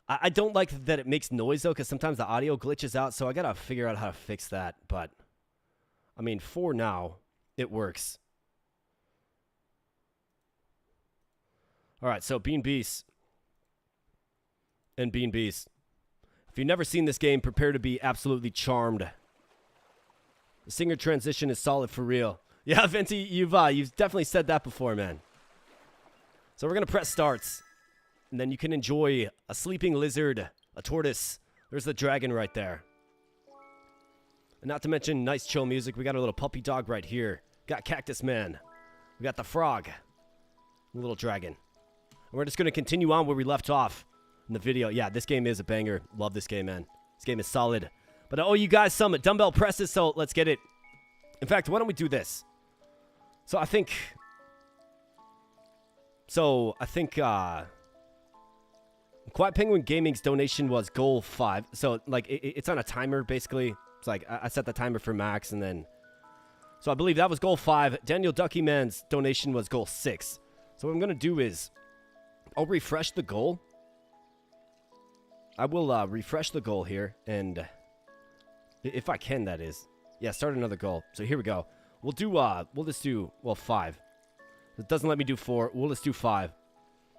I don't like that it makes noise though, because sometimes the audio glitches out. So I gotta figure out how to fix that. But I mean, for now, it works. All right, so Bean Beast and Bean Beast. If you've never seen this game, prepare to be absolutely charmed. The singer transition is solid for real. Yeah, Venti, you've definitely said that before, man. So we're gonna press starts, and then you can enjoy a sleeping lizard, a tortoise. There's the dragon right there. And not to mention nice chill music. We got our little puppy dog right here. Got Cactus Man. We got the frog, the little dragon. And we're just gonna continue on where we left off in the video. Yeah, this game is a banger. Love this game, man. This game is solid. But I owe you guys some dumbbell presses, so let's get it. In fact, why don't we do this? So I think Quiet Penguin Gaming's donation was goal 5. So like it's on a timer basically. It's like I set the timer for max, and then so I believe that was goal 5. Daniel Ducky Man's donation was goal 6. So what I'm gonna do is I'll refresh the goal. I will refresh the goal here, and if I can, that is. Yeah, start another goal. So here we go. We'll just do 5. It doesn't let me do 4. We'll just do 5.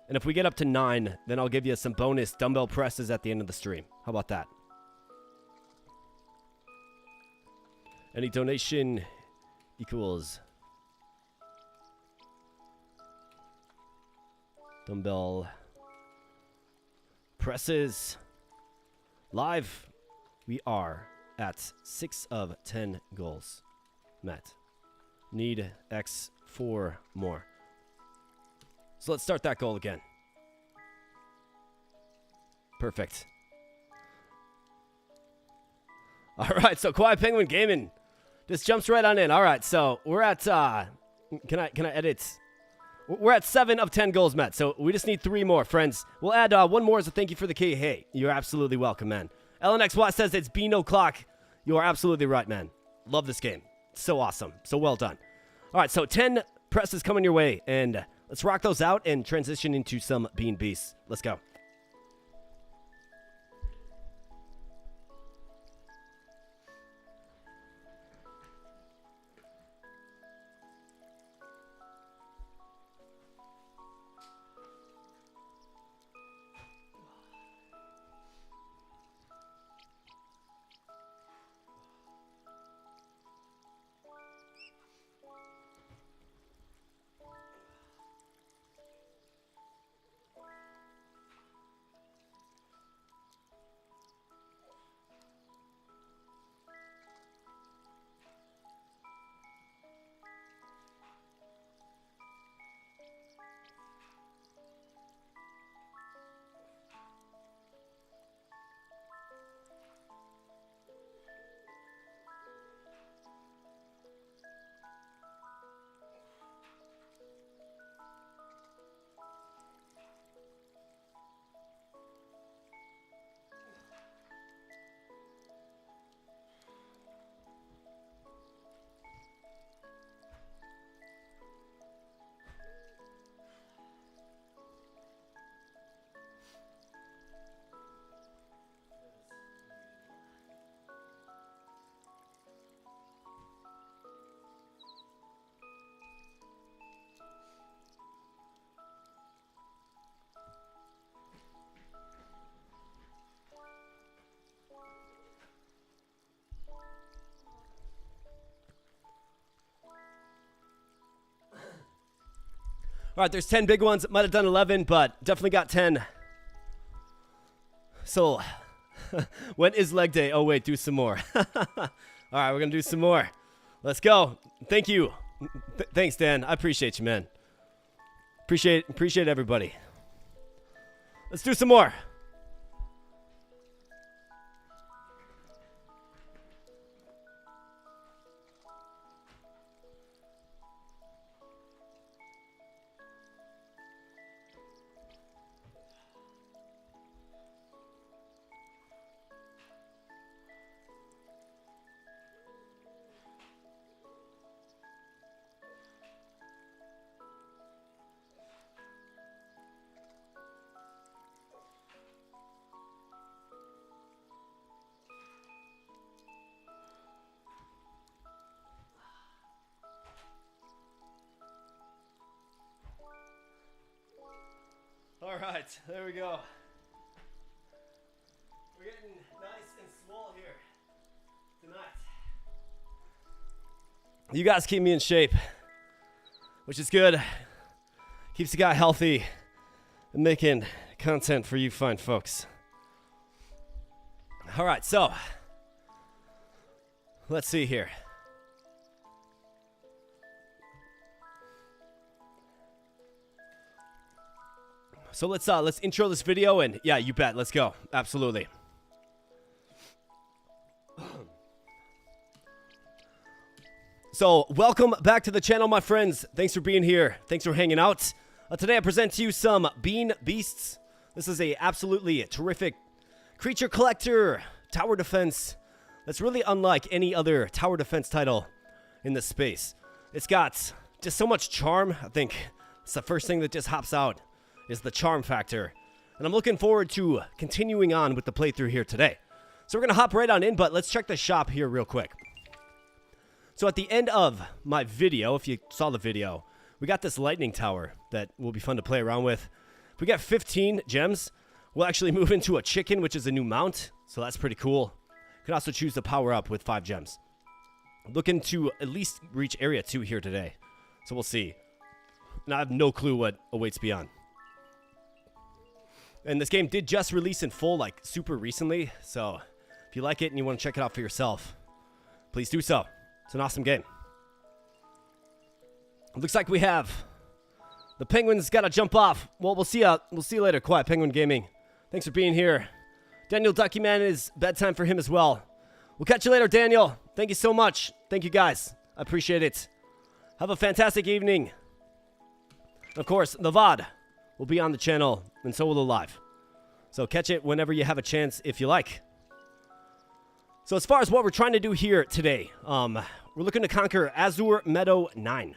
And if we get up to 9, then I'll give you some bonus dumbbell presses at the end of the stream. How about that? Any donation equals dumbbell presses. Live, we are at 6 of 10 goals met. Need X4 more. So let's start that goal again. Perfect. All right, so Quiet Penguin Gaming just jumps right on in. All right, so we're at can I edit? We're at 7 of 10 goals met, so we just need 3 more, friends. We'll add 1 more as a thank you for the key. Hey, you're absolutely welcome, man. LNXY says it's Beano Clock. You are absolutely right, man. Love this game. So awesome. So well done. All right, so 10 presses coming your way, and let's rock those out and transition into some Bean Beasts. Let's go. All right, there's 10 big ones. Might have done 11, but definitely got 10. So, when is leg day? Oh, wait, do some more. All right, we're going to do some more. Let's go. Thank you. Thanks, Dan. I appreciate you, man. Appreciate everybody. Let's do some more. All right, there we go. We're getting nice and swole here tonight. You guys keep me in shape, which is good. Keeps the guy healthy and making content for you fine folks. All right, so let's see here. So let's intro this video, and yeah, you bet. Let's go. Absolutely. So welcome back to the channel, my friends. Thanks for being here. Thanks for hanging out. Today I present to you some Bean Beasts. This is a absolutely terrific creature collector tower defense that's really unlike any other tower defense title in this space. It's got just so much charm. I think it's the first thing that just hops out is the charm factor. And I'm looking forward to continuing on with the playthrough here today. So we're going to hop right on in, but let's check the shop here real quick. So at the end of my video, if you saw the video, we got this lightning tower that will be fun to play around with. If we get 15 gems, we'll actually move into a chicken, which is a new mount. So that's pretty cool. You can also choose to power up with 5 gems. looking to at least reach Area 2 here today. So we'll see. And I have no clue what awaits beyond. And this game did just release in full, like, super recently. So if you like it and you want to check it out for yourself, please do so. It's an awesome game. It looks like we have the Penguins got to jump off. Well, we'll see you later. Quiet Penguin Gaming. Thanks for being here. Daniel Ducky Man is bedtime for him as well. We'll catch you later, Daniel. Thank you so much. Thank you, guys. I appreciate it. Have a fantastic evening. Of course, the VOD will be on the channel, and so will the live. So catch it whenever you have a chance, if you like. So as far as what we're trying to do here today, we're looking to conquer Azure Meadow 9.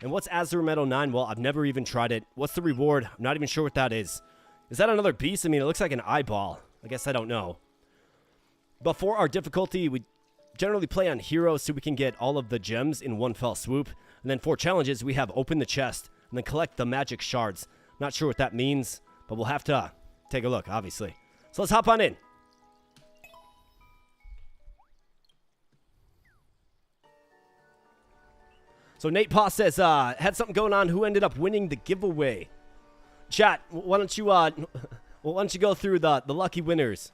And what's Azure Meadow 9? Well, I've never even tried it. What's the reward? I'm not even sure what that is. Is that another beast? I mean, it looks like an eyeball. I guess I don't know. But for our difficulty, we generally play on heroes so we can get all of the gems in one fell swoop. And then for challenges, we have open the chest and then collect the magic shards. Not sure what that means, but we'll have to take a look, obviously. So let's hop on in. So Nate Paw says, had something going on. Who ended up winning the giveaway? Chat, why don't you go through the lucky winners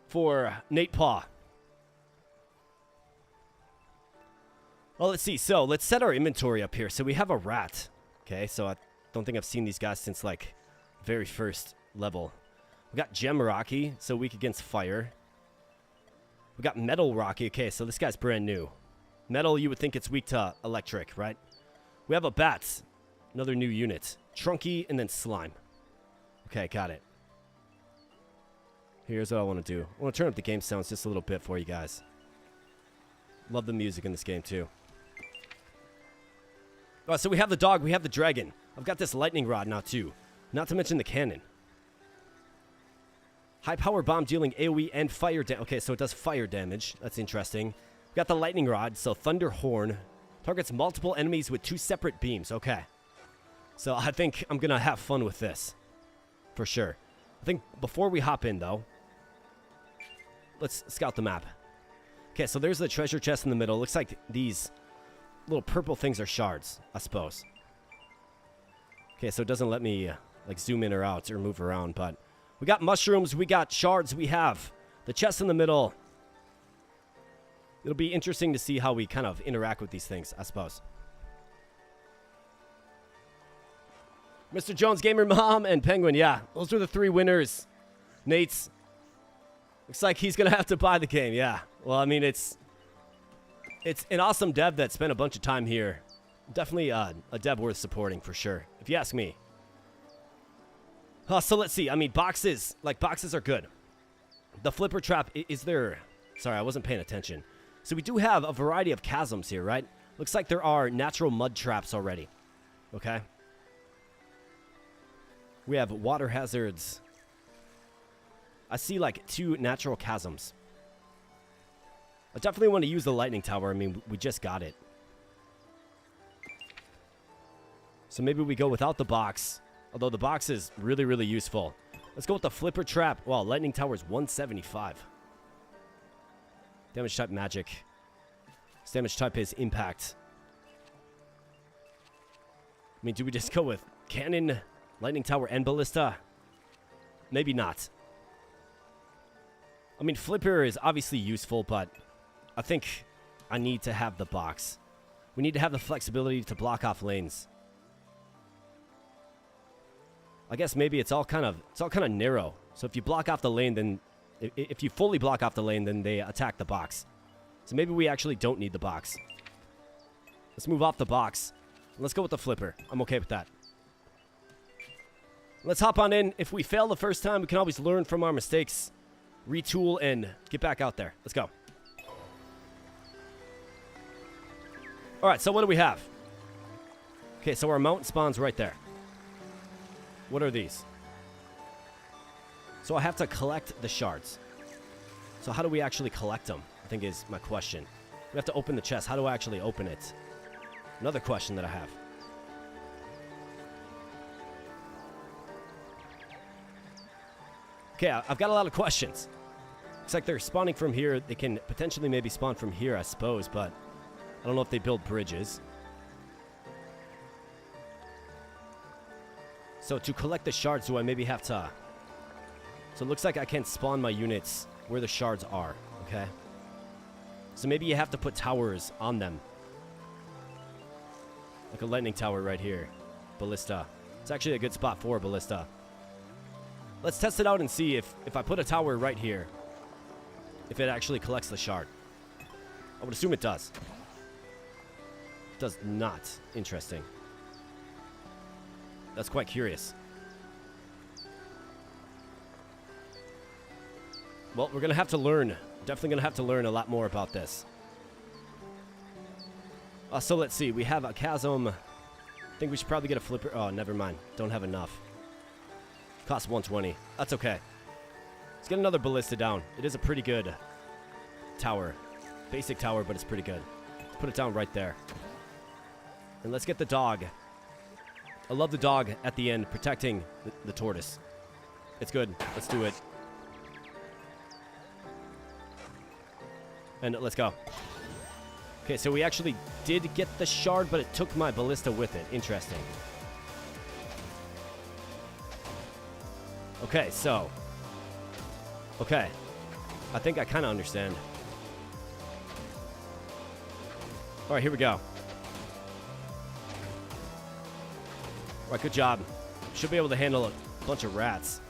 for Nate Paw? Well, let's see. So let's set our inventory up here. So we have a rat. Okay, so I don't think I've seen these guys since like very first level. We got Gem Rocky, so weak against fire. We got Metal Rocky. Okay, so this guy's brand new. Metal, you would think it's weak to electric, right? We have a Bat, another new unit. Trunky, and then Slime. Okay, got it. Here's what I want to do. I want to turn up the game sounds just a little bit for you guys. Love the music in this game, too. All right, so we have the dog, we have the dragon. I've got this lightning rod now, too. Not to mention the cannon. High power bomb dealing AoE and fire damage. Okay, so it does fire damage. That's interesting. We got the lightning rod, so Thunder Horn. Targets multiple enemies with 2 separate beams. Okay. So I think I'm going to have fun with this. For sure. I think before we hop in, though, let's scout the map. Okay, so there's the treasure chest in the middle. Looks like these little purple things are shards, I suppose. Okay, so it doesn't let me like zoom in or out or move around, but we got mushrooms, we got shards, we have the chest in the middle. It'll be interesting to see how we kind of interact with these things, I suppose. Mr. Jones, Gamer Mom, and Penguin, yeah. Those are the 3 winners. Nate's. Looks like he's going to have to buy the game, yeah. Well, I mean, it's an awesome dev that spent a bunch of time here. Definitely a dev worth supporting, for sure, if you ask me. So let's see. I mean, boxes are good. The flipper trap, is there... Sorry, I wasn't paying attention. So we do have a variety of chasms here, right? Looks like there are natural mud traps already. Okay. We have water hazards. I see like 2 natural chasms. I definitely want to use the lightning tower. I mean, we just got it. So maybe we go without the box. Although the box is really, really useful. Let's go with the flipper trap. Wow, lightning tower is 175. Damage type magic. This damage type is impact. I mean, do we just go with cannon, lightning tower, and ballista? Maybe not. I mean, flipper is obviously useful, but I think I need to have the box. We need to have the flexibility to block off lanes. I guess maybe it's all kind of narrow. So if you block off the lane, then if you fully block off the lane, then they attack the box. So maybe we actually don't need the box. Let's move off the box. Let's go with the flipper. I'm okay with that. Let's hop on in. If we fail the first time, we can always learn from our mistakes, retool, and get back out there. Let's go. All right, so what do we have? Okay, so our mountain spawns right there. What are these? So I have to collect the shards. So how do we actually collect them? I think is my question. We have to open the chest. How do I actually open it? Another question that I have. Okay, I've got a lot of questions. Looks like they're spawning from here. They can potentially maybe spawn from here, I suppose, but I don't know if they build bridges. So to collect the shards, do I maybe have to... So it looks like I can spawn my units where the shards are, okay? So maybe you have to put towers on them. Like a lightning tower right here. Ballista. It's actually a good spot for a ballista. Let's test it out and see if I put a tower right here, if it actually collects the shard. I would assume it does. It does not. Interesting. That's quite curious. Well, we're going to have to learn. Definitely going to have to learn a lot more about this. So let's see. We have a chasm. I think we should probably get a flipper. Oh, never mind. Don't have enough. Costs 120. That's okay. Let's get another ballista down. It is a pretty good tower. Basic tower, but it's pretty good. Let's put it down right there. And let's get the dog. I love the dog at the end protecting the tortoise. It's good. Let's do it. And let's go. Okay, so we actually did get the shard, but it took my ballista with it. Interesting. Okay, so. Okay. I think I kind of understand. All right, here we go. All right, good job. Should be able to handle a bunch of rats.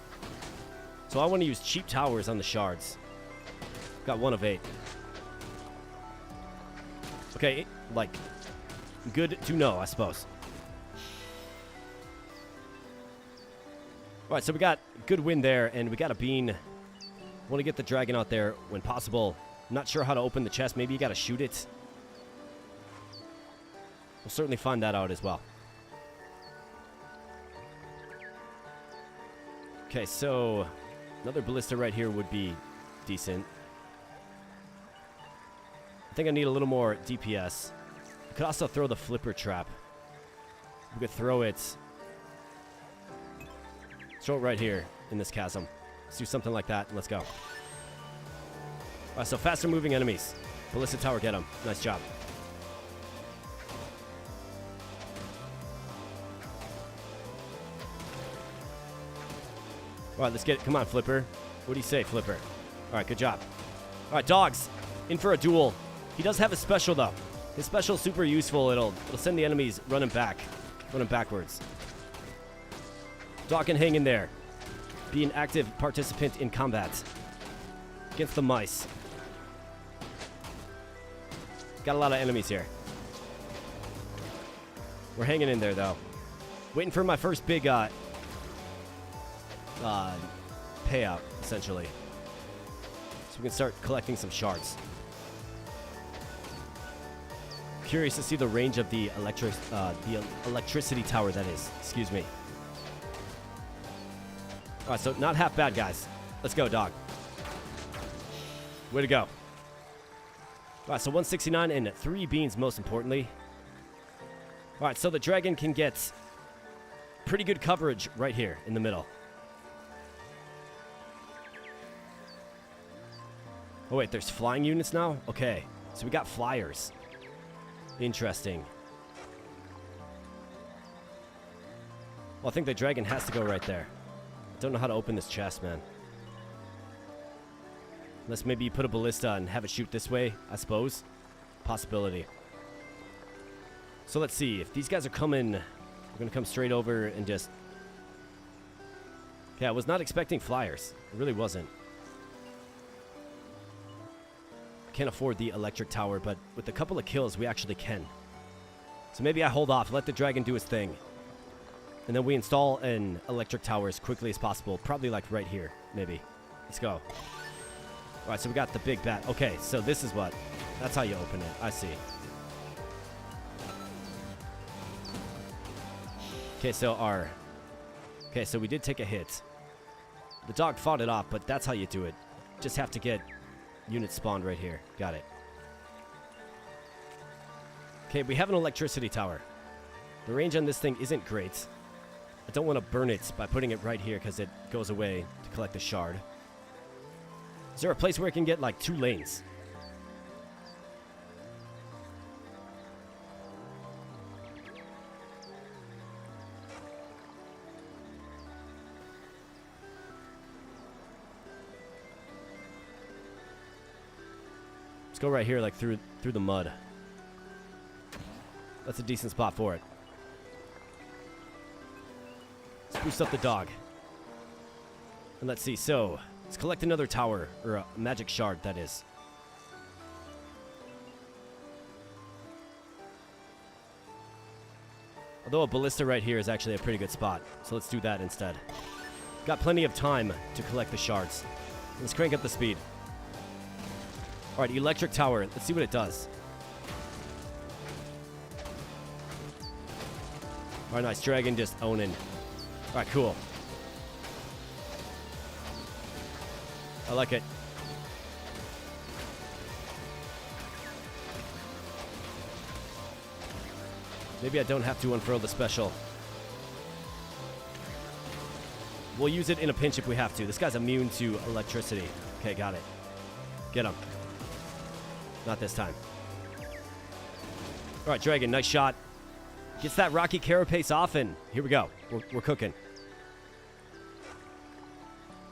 So I want to use cheap towers on the shards. Got 1 of 8. Okay, like, good to know, I suppose. All right, so we got good win there, and we got a bean. Want to get the dragon out there when possible. I'm not sure how to open the chest. Maybe you got to shoot it. We'll certainly find that out as well. Okay, so another ballista right here would be decent. I think I need a little more DPS. I could also throw the flipper trap. We could throw it. Throw it right here in this chasm. Let's do something like that, and let's go. Alright, so faster moving enemies. Ballista tower, get them. Nice job. Alright, let's get it. Come on, Flipper. What do you say, Flipper? Alright, good job. Alright, dogs. In for a duel. He does have a special, though. His special is super useful. It'll send the enemies running backwards. Dog can hang in there. Be an active participant in combat. Against the mice. Got a lot of enemies here. We're hanging in there, though. Waiting for my first big payout, essentially. So we can start collecting some shards. Curious to see the range of the electricity tower, that is. Excuse me. Alright, so not half bad, guys. Let's go, dog. Way to go. Alright, so 169 and 3 beans, most importantly. Alright, so the dragon can get pretty good coverage right here in the middle. Oh, wait, there's flying units now? Okay, so we got flyers. Interesting. Well, I think the dragon has to go right there. I don't know how to open this chest, man. Unless maybe you put a ballista and have it shoot this way, I suppose. Possibility. So let's see. If these guys are coming, we're going to come straight over and just... Okay, I was not expecting flyers. I really wasn't. Can't afford the electric tower, but with a couple of kills, we actually can. So maybe I hold off, let the dragon do his thing. And then we install an electric tower as quickly as possible. Probably like right here, maybe. Let's go. Alright, so we got the big bat. Okay, so this is what... That's how you open it. I see. Okay, so our... Okay, so we did take a hit. The dog fought it off, but that's how you do it. Just have to get units spawned right here. Got it. Okay, we have an electricity tower. The range on this thing isn't great. I don't want to burn it by putting it right here because it goes away to collect the shard. Is there a place where I can get like 2 lanes? Let's go right here, like through the mud. That's a decent spot for it. Let's boost up the dog. And let's see, so let's collect another tower, or a magic shard, that is. Although a ballista right here is actually a pretty good spot, so let's do that instead. Got plenty of time to collect the shards. Let's crank up the speed. Alright, electric tower. Let's see what it does. Alright, nice. Dragon just owning. Alright, cool. I like it. Maybe I don't have to unfurl the special. We'll use it in a pinch if we have to. This guy's immune to electricity. Okay, got it. Get him. Not this time. Alright, Dragon, nice shot. Gets that rocky carapace off, and here we go. We're cooking.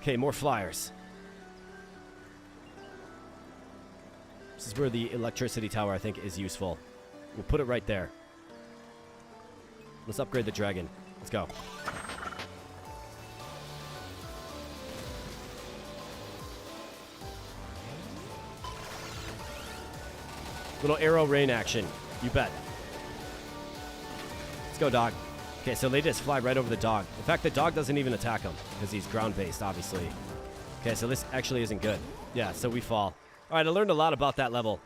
Okay, more flyers. This is where the electricity tower, I think, is useful. We'll put it right there. Let's upgrade the dragon. Let's go. Little arrow rain action. You bet. Let's go, dog. Okay, so they just fly right over the dog. In fact, the dog doesn't even attack him because he's ground-based, obviously. Okay, so this actually isn't good. Yeah, so we fall. All right, I learned a lot about that level.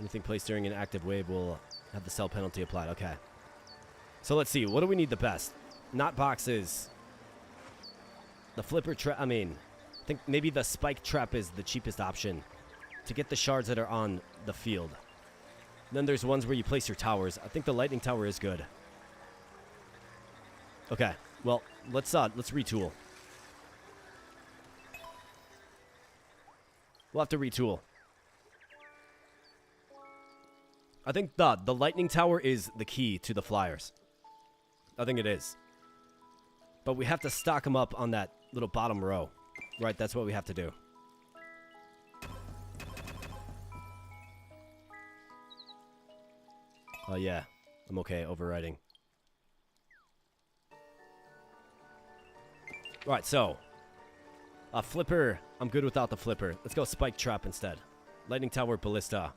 Anything placed during an active wave will have the cell penalty applied. Okay. So let's see. What do we need the best? Not boxes. The flipper trap. I mean, I think maybe the spike trap is the cheapest option to get the shards that are on the field. Then there's ones where you place your towers. I think the lightning tower is good. Okay. Well, let's retool. We'll have to retool. I think the lightning tower is the key to the flyers. I think it is. But we have to stock them up on that little bottom row. Right, that's what we have to do. Oh yeah, I'm okay overriding. Right, so flipper, I'm good without the flipper. Let's go spike trap instead. Lightning tower, ballista.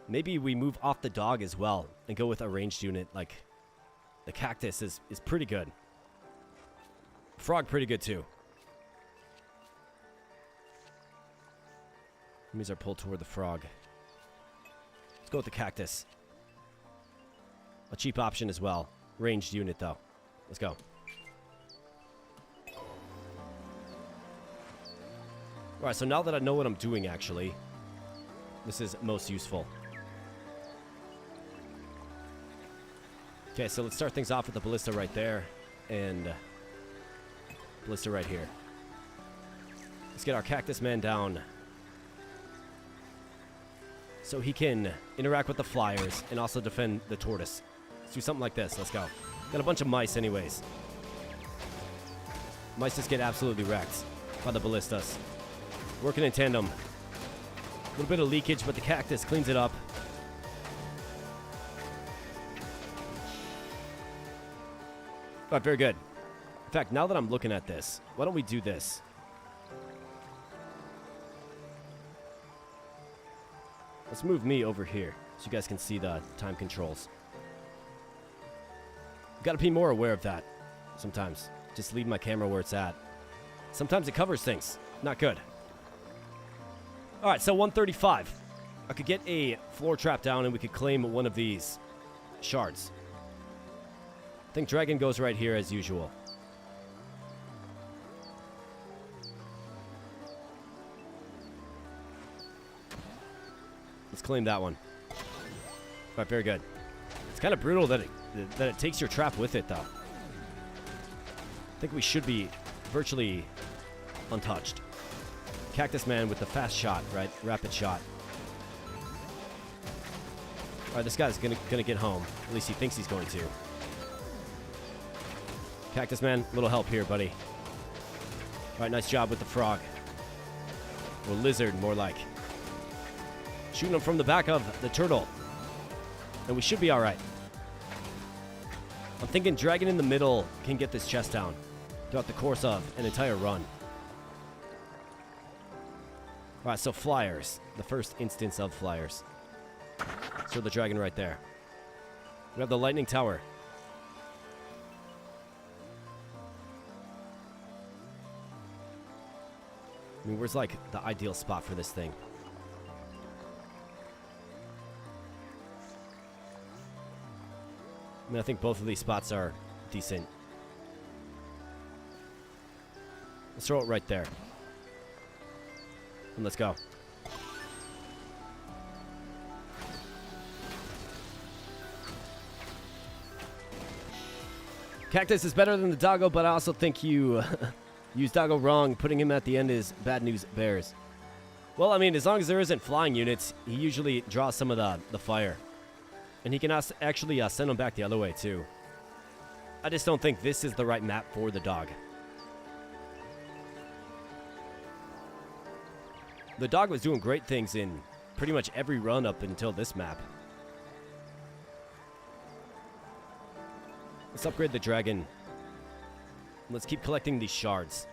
Maybe we move off the dog as well and go with a ranged unit. Like the cactus is pretty good. Frog pretty good too. Enemies are pulled toward the frog. Let's go with the cactus. A cheap option as well. Ranged unit though. Let's go. Alright, so now that I know what I'm doing actually, this is most useful. Okay, so let's start things off with the ballista right there and ballista right here. Let's get our cactus man down so he can interact with the flyers and also defend the tortoise. Let's do something like this. Let's go. Got a bunch of mice anyways. Mice just get absolutely wrecked by the ballistas. Working in tandem. A little bit of leakage, but the cactus cleans it up. All right, very good. In fact, now that I'm looking at this, why don't we do this? Let's move me over here so you guys can see the time controls. Got to be more aware of that sometimes. Just leave my camera where it's at. Sometimes it covers things. Not good. All right, so 135. I could get a floor trap down and we could claim one of these shards. I think dragon goes right here as usual. Let's claim that one. All right, very good. It's kind of brutal that it takes your trap with it, though. I think we should be virtually untouched. Cactus Man with the fast shot, right? Rapid shot. All right, this guy's gonna get home. At least he thinks he's going to. Cactus Man, little help here, buddy. All right, nice job with the frog. Or lizard, more like. Shooting him from the back of the turtle. And we should be all right. I'm thinking Dragon in the middle can get this chest down throughout the course of an entire run. All right, so flyers. The first instance of flyers. So the dragon right there. We have the lightning tower. I mean, where's like the ideal spot for this thing? I mean, I think both of these spots are decent. Let's throw it right there. And let's go. Cactus is better than the doggo, but I also think you used doggo wrong. Putting him at the end is bad news bears. Well, I mean, as long as there isn't flying units, he usually draws some of the fire. And he can actually send them back the other way, too. I just don't think this is the right map for the dog. The dog was doing great things in pretty much every run up until this map. Let's upgrade the dragon. Let's keep collecting these shards.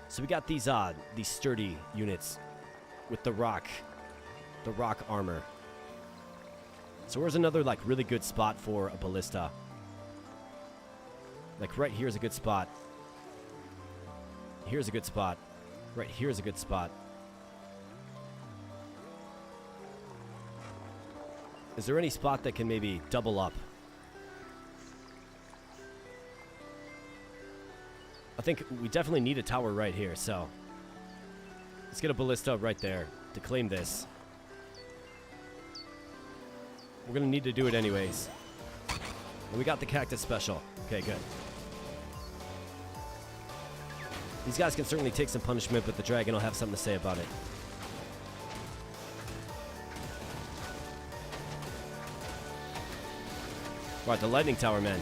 So we got these sturdy units with the rock armor. So where's another like really good spot for a ballista? Like right here's a good spot. Here's a good spot. Right here's a good spot. Is there any spot that can maybe double up? I think we definitely need a tower right here, so let's get a ballista right there to claim this. We're going to need to do it anyways. And we got the cactus special. Okay, good. These guys can certainly take some punishment, but the dragon will have something to say about it. Right, the lightning tower, man.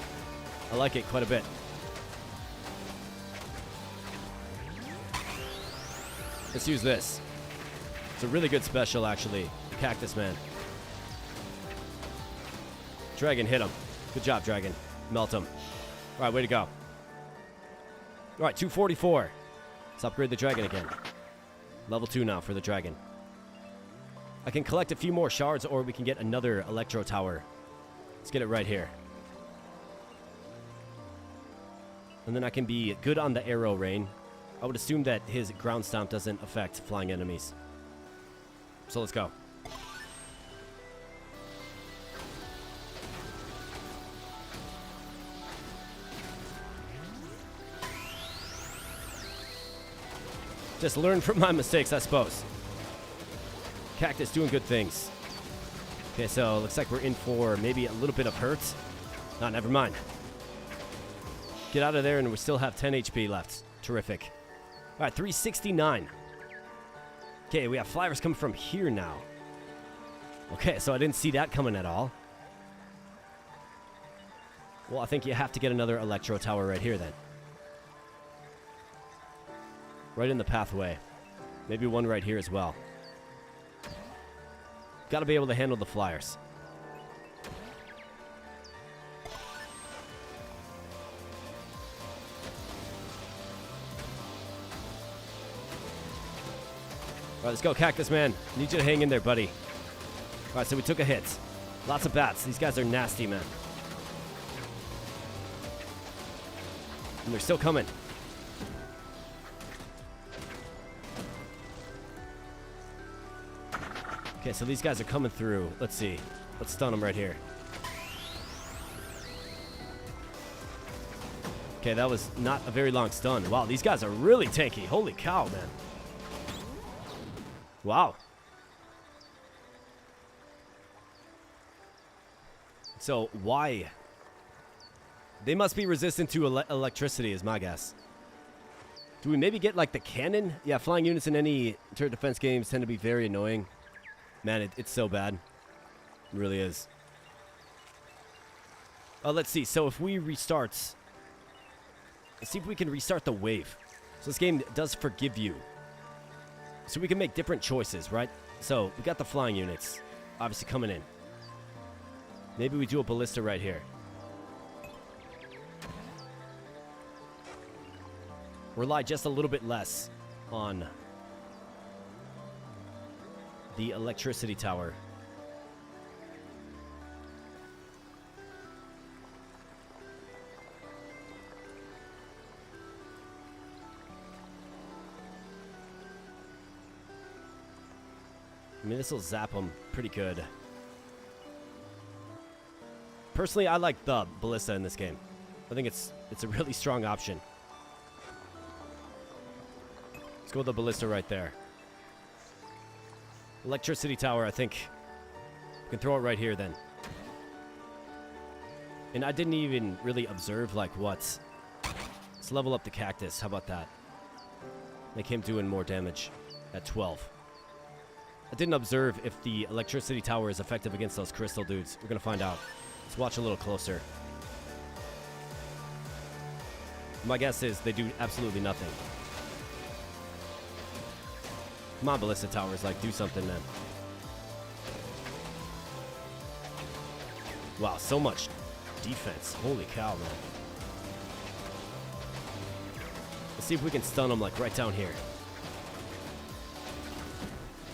I like it quite a bit. Let's use this. It's a really good special, actually. The Cactus Man. Dragon, hit him. Good job, Dragon. Melt him. All right, way to go. All right, 244. Let's upgrade the Dragon again. Level 2 now for the Dragon. I can collect a few more shards, or we can get another Electro Tower. Let's get it right here. And then I can be good on the arrow rain. I would assume that his ground stomp doesn't affect flying enemies. So let's go. Just learn from my mistakes, I suppose. Cactus doing good things. Okay, so looks like we're in for maybe a little bit of hurt. Oh, never mind. Get out of there, and we still have 10 HP left. Terrific. All right, 369. Okay, we have flyers coming from here now. Okay, so I didn't see that coming at all. Well, I think you have to get another Electro Tower right here then. Right in the pathway. Maybe one right here as well. Got to be able to handle the flyers. All right, let's go, Cactus Man. Need you to hang in there, buddy. All right, so we took a hit. Lots of bats. These guys are nasty, man. And they're still coming. Okay, so these guys are coming through. Let's see. Let's stun them right here. Okay, that was not a very long stun. Wow, these guys are really tanky. Holy cow, man. Wow. So, why? They must be resistant to electricity, is my guess. Do we maybe get, like, the cannon? Yeah, flying units in any turret defense games tend to be very annoying. Man, it's so bad. It really is. Let's see. So if we restart... Let's see if we can restart the wave. So this game does forgive you. So we can make different choices, right? So we got the flying units obviously coming in. Maybe we do a ballista right here. Rely just a little bit less on the electricity tower. I mean, this will zap them pretty good. Personally, I like the ballista in this game. I think it's a really strong option. Let's go with the ballista right there. Electricity tower, I think we can throw it right here then. And I didn't even really observe, like, what. Let's level up the cactus. How about that? Make him doing more damage at 12. I didn't observe if the electricity tower is effective against those crystal dudes. We're going to find out. Let's watch a little closer. My guess is they do absolutely nothing. Come on, ballista towers, like, do something, man. Wow, so much defense. Holy cow, man. Let's see if we can stun them, like, right down here.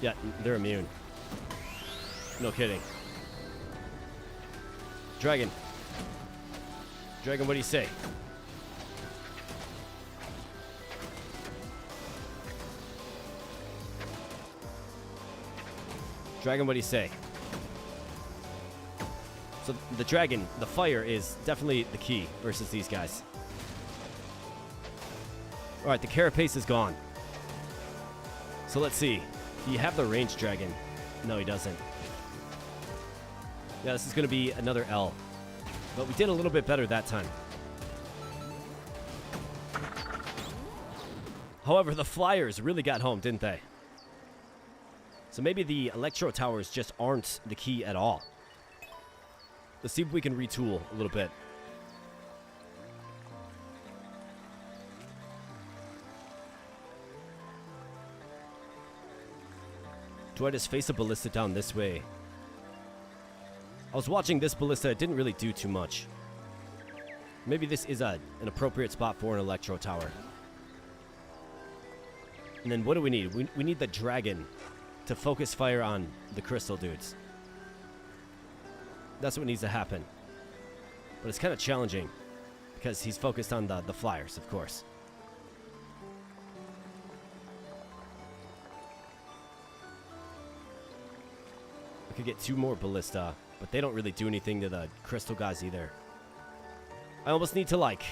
Yeah, they're immune. No kidding. Dragon. Dragon, what do you say? Dragon, what do you say? So the dragon, the fire is definitely the key versus these guys. Alright, the carapace is gone. So let's see. Do you have the ranged dragon? No, he doesn't. Yeah, this is going to be another L. But we did a little bit better that time. However, the flyers really got home, didn't they? So maybe the electro towers just aren't the key at all. Let's see if we can retool a little bit. Do I just face a ballista down this way? I was watching this ballista. It didn't really do too much. Maybe this is an appropriate spot for an electro tower. And then what do we need? We need the dragon to focus fire on the crystal dudes. That's what needs to happen. But it's kind of challenging because he's focused on the flyers, of course. I could get 2 more ballista, but they don't really do anything to the crystal guys either. I almost need to, like,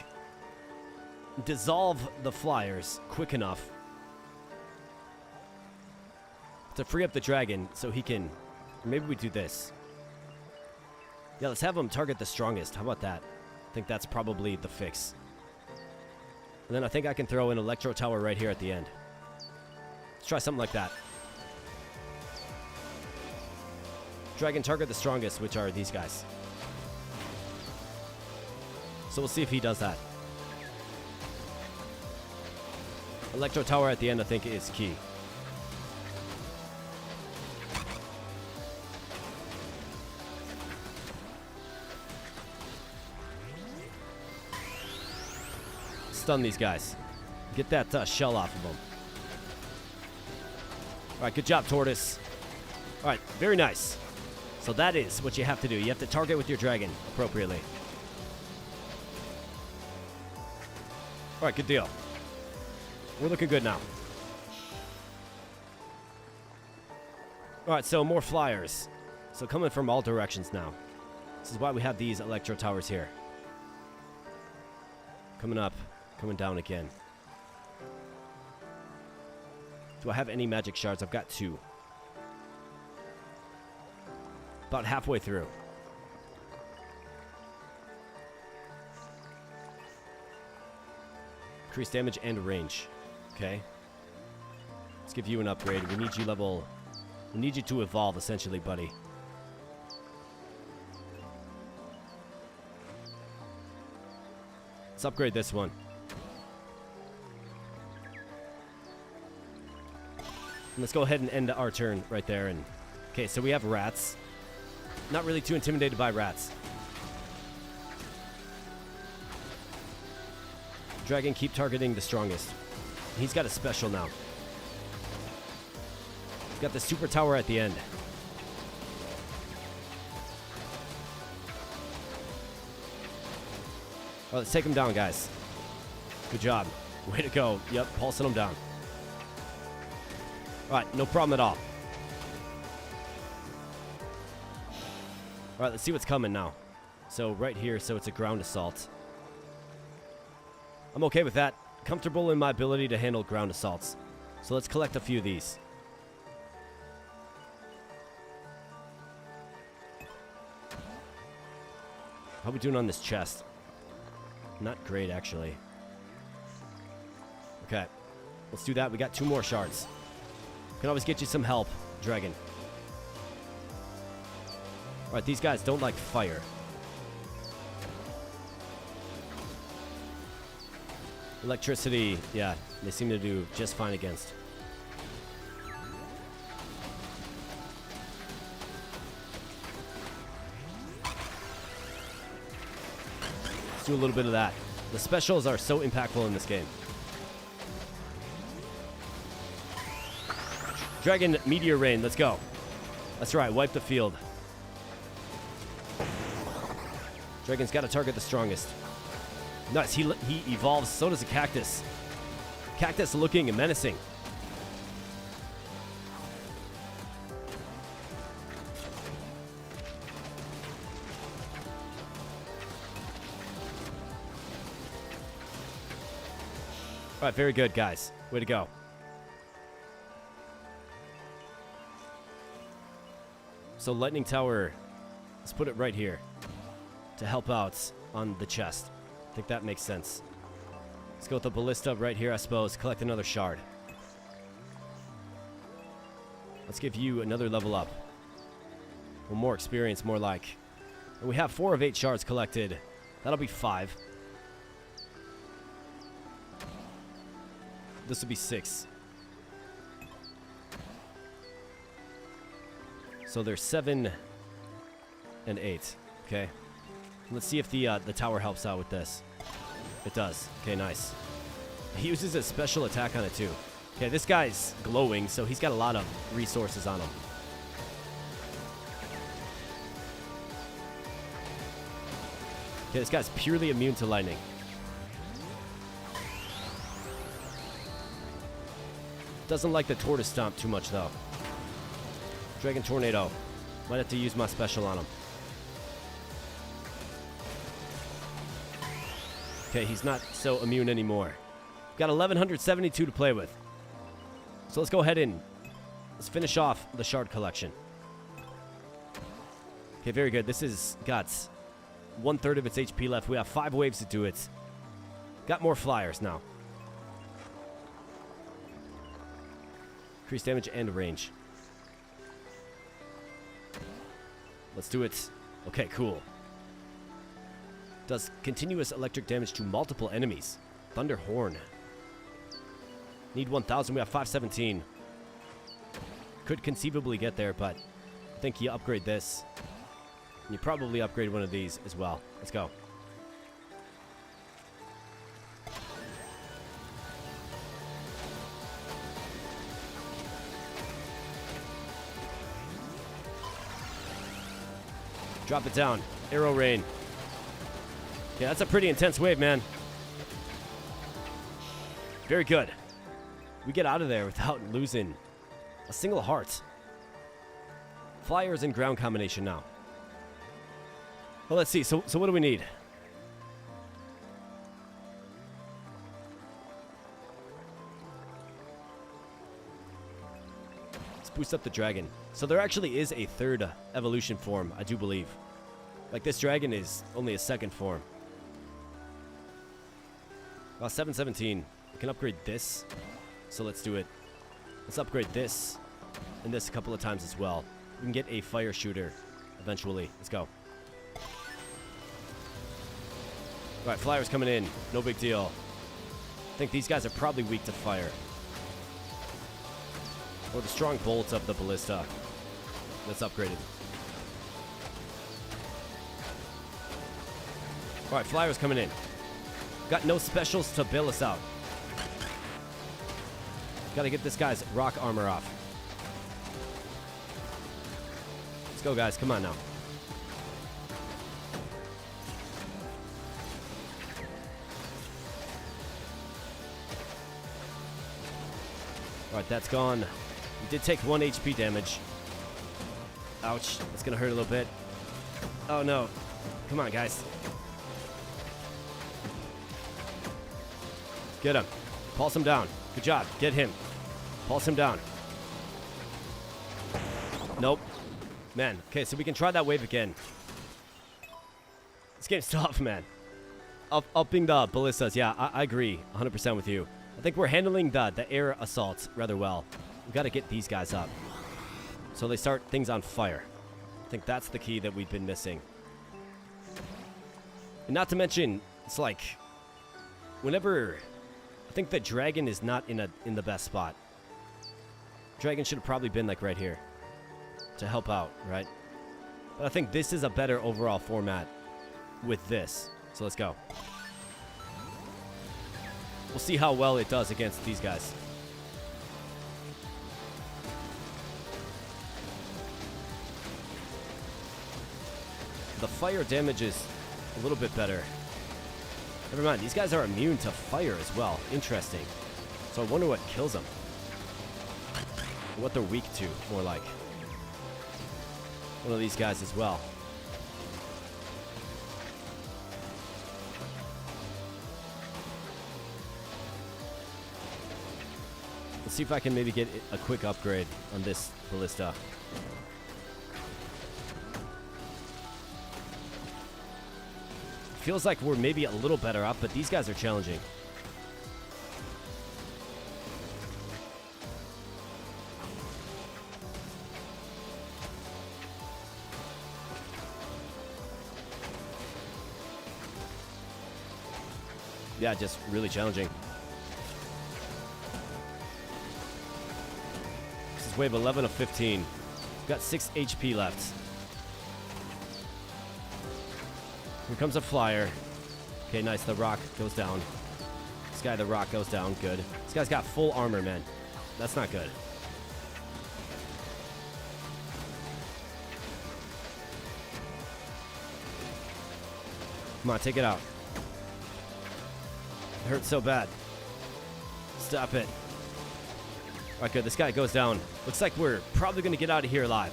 dissolve the flyers quick enough to free up the dragon so he can... Or maybe we do this. Yeah, let's have him target the strongest. How about that? I think that's probably the fix. And then I think I can throw an electro tower right here at the end. Let's try something like that. Dragon, target the strongest, which are these guys. So we'll see if he does that. Electro tower at the end, I think, is key. Stun these guys. Get that shell off of them. Alright, good job, Tortoise. Alright, very nice. So that is what you have to do. You have to target with your dragon appropriately. Alright, good deal. We're looking good now. Alright, so more flyers. So coming from all directions now. This is why we have these electro towers here. Coming up. Coming down again. Do I have any magic shards? I've got 2. About halfway through. Increase damage and range. Okay. Let's give you an upgrade. We need you level... We need you to evolve, essentially, buddy. Let's upgrade this one. And let's go ahead and end our turn right there. And okay, so we have rats. Not really too intimidated by rats. Dragon, keep targeting the strongest. He's got a special now. He's got the super tower at the end. Oh, let's take him down, guys. Good job. Way to go. Yep, pulsing him down. Alright, no problem at all. Alright, let's see what's coming now. So, right here, so it's a ground assault. I'm okay with that. Comfortable in my ability to handle ground assaults. So let's collect a few of these. How are we doing on this chest? Not great, actually. Okay. Let's do that. We got 2 more shards. Can always get you some help, Dragon. Alright, these guys don't like fire. Electricity, yeah, they seem to do just fine against. Let's do a little bit of that. The specials are so impactful in this game. Dragon Meteor Rain, let's go. That's right, wipe the field. Dragon's got to target the strongest. Nice, he evolves, so does a cactus. Cactus looking and menacing. Alright, very good, guys. Way to go. So Lightning Tower, let's put it right here to help out on the chest. I think that makes sense. Let's go with the ballista right here, I suppose. Collect another shard. Let's give you another level up. Well, more experience, more like. And we have 4 of 8 shards collected. That'll be 5. This will be 6. So there's 7 and 8. Okay. Let's see if the tower helps out with this. It does. Okay, nice. He uses a special attack on it too. Okay, this guy's glowing, so he's got a lot of resources on him. Okay, this guy's purely immune to lightning. Doesn't like the tortoise stomp too much though. Dragon Tornado. Might have to use my special on him. Okay, he's not so immune anymore. Got 1172 to play with. So let's go ahead and let's finish off the shard collection. Okay, very good. This is got 1/3 of its HP left. We have 5 waves to do it. Got more flyers now. Increased damage and range. Let's do it. Okay, cool. Does continuous electric damage to multiple enemies. Thunder Horn. Need 1,000. We have 517. Could conceivably get there, but I think you upgrade this. And you probably upgrade one of these as well. Let's go. Drop it down. Arrow Rain. Yeah, that's a pretty intense wave, man. Very good. We get out of there without losing a single heart. Flyers and ground combination now. Well, let's see. So what do we need? Let's boost up the dragon. So there actually is a 3rd evolution form, I do believe. Like this dragon is only a 2nd form. 717. We can upgrade this. So let's do it. Let's upgrade this and this a couple of times as well. We can get a fire shooter eventually. Let's go. All right, flyers coming in. No big deal. I think these guys are probably weak to fire. Or the strong bolt of the ballista. That's upgraded. All right, flyers coming in. Got no specials to bail us out. Gotta get this guy's rock armor off. Let's go, guys. Come on now. All right, that's gone. We did take 1 HP damage. Ouch. That's gonna hurt a little bit. Oh, no. Come on, guys. Get him. Pulse him down. Good job. Get him. Pulse him down. Nope. Man. Okay, so we can try that wave again. This game's tough, man. Upping the ballistas. Yeah, I agree 100% with you. I think we're handling the air assaults rather well. We've got to get these guys up. So they start things on fire. I think that's the key that we've been missing. And not to mention, it's like, whenever... I think the dragon is not in the best spot. Dragon should have probably been like right here to help out, right? But I think this is a better overall format with this. So let's go. We'll see how well it does against these guys. The fire damage is a little bit better. Never mind, these guys are immune to fire as well. Interesting. So I wonder what kills them. What they're weak to, more like. One of these guys as well. Let's see if I can maybe get a quick upgrade on this ballista. Feels like we're maybe a little better up, but these guys are challenging. Yeah, just really challenging. This is wave 11 of 15. We've got 6 HP left. Here comes a flyer. Okay, nice. The rock goes down. This guy, the rock goes down. Good. This guy's got full armor, man. That's not good. Come on, take it out. It hurts so bad. Stop it. All right, good. This guy goes down. Looks like we're probably going to get out of here alive.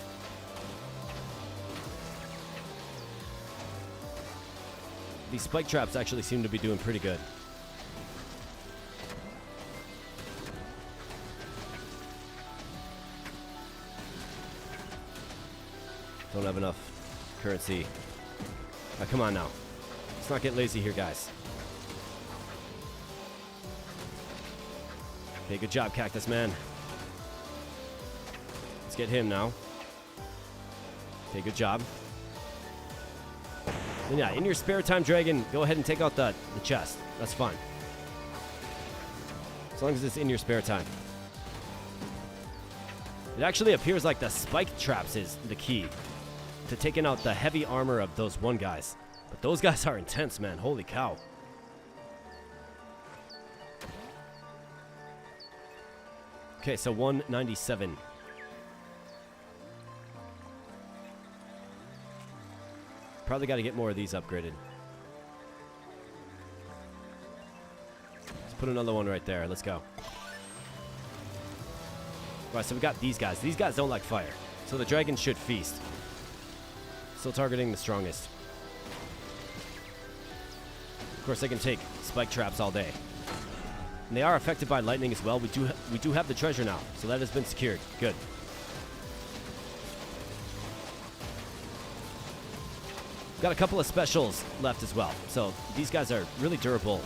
These spike traps actually seem to be doing pretty good. Don't have enough currency. Now, come on now. Let's not get lazy here, guys. Okay, good job, Cactus Man. Let's get him now. Okay, good job. And yeah, in your spare time, Dragon, go ahead and take out the chest. That's fine. As long as it's in your spare time. It actually appears like the spike traps is the key to taking out the heavy armor of those one guys. But those guys are intense, man. Holy cow. Okay, so 197. Probably got to get more of these upgraded. Let's put another one right there. Let's go. Right, so we got these guys. These guys don't like fire. So the dragon should feast. Still targeting the strongest. Of course, they can take spike traps all day. And they are affected by lightning as well. We do have the treasure now. So that has been secured. Good. Got a couple of specials left as well. So these guys are really durable.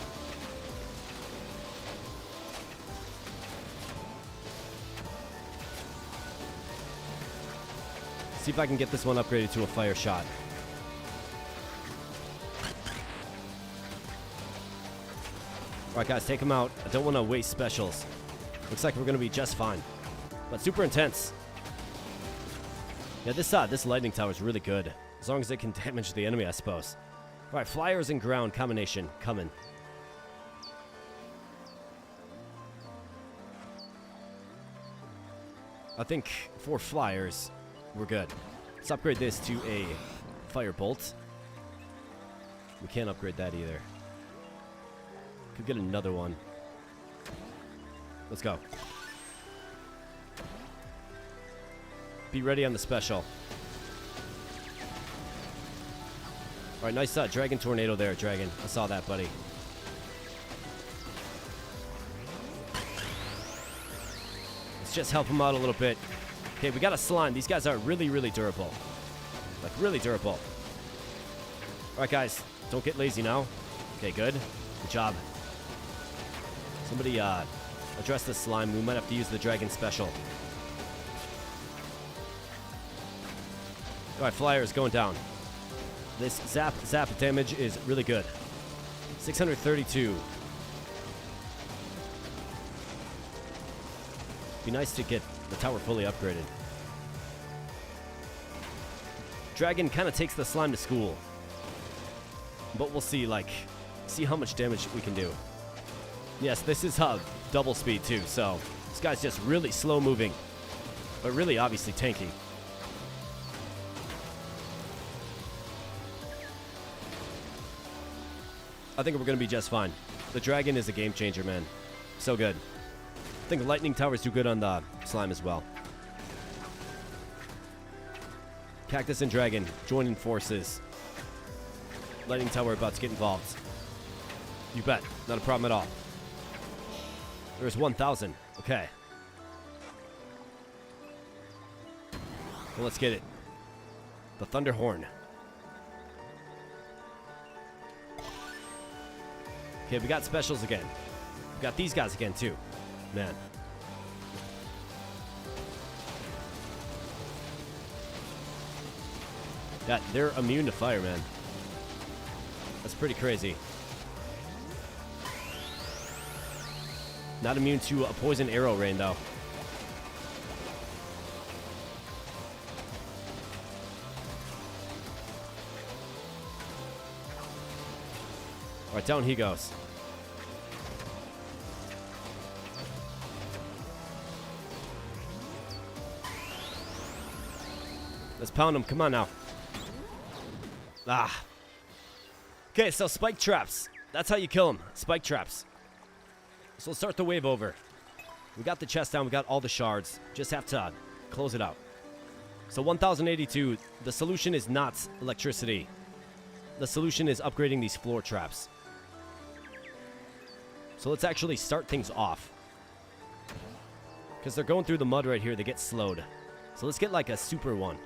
See if I can get this one upgraded to a fire shot. Alright guys, take him out. I don't want to waste specials. Looks like we're going to be just fine. But super intense. Yeah, this lightning tower is really good. As long as it can damage the enemy, I suppose. Alright, flyers and ground combination coming. I think for flyers, we're good. Let's upgrade this to a firebolt. We can't upgrade that either. Could get another one. Let's go. Be ready on the special. Alright, nice dragon tornado there, dragon. I saw that, buddy. Let's just help him out a little bit. Okay, we got a slime. These guys are really, really durable. Like, really durable. Alright, guys. Don't get lazy now. Okay, good. Good job. Somebody address the slime. We might have to use the dragon special. Alright, flyer is going down. This zap damage is really good. 632. Be nice to get the tower fully upgraded. Dragon kind of takes the slime to school. But we'll see, see how much damage we can do. Yes, this is double speed too, so this guy's just really slow moving. But really obviously tanky. I think we're going to be just fine. The dragon is a game changer, man. So good. I think lightning towers do good on the slime as well. Cactus and dragon joining forces. Lightning tower about to get involved. You bet. Not a problem at all. There's 1,000. Okay. Well, let's get it. The thunder horn. Okay, we got specials again. We got these guys again, too. Man. Yeah, they're immune to fire, man. That's pretty crazy. Not immune to a poison arrow rain, though. Alright, down he goes. Let's pound him. Come on now. Ah. Okay, so spike traps. That's how you kill him. Spike traps. So let's start the wave over. We got the chest down. We got all the shards. Just have to close it out. So 1082. The solution is not electricity. The solution is upgrading these floor traps. So let's actually start things off. Because they're going through the mud right here. They get slowed. So let's get like a super one.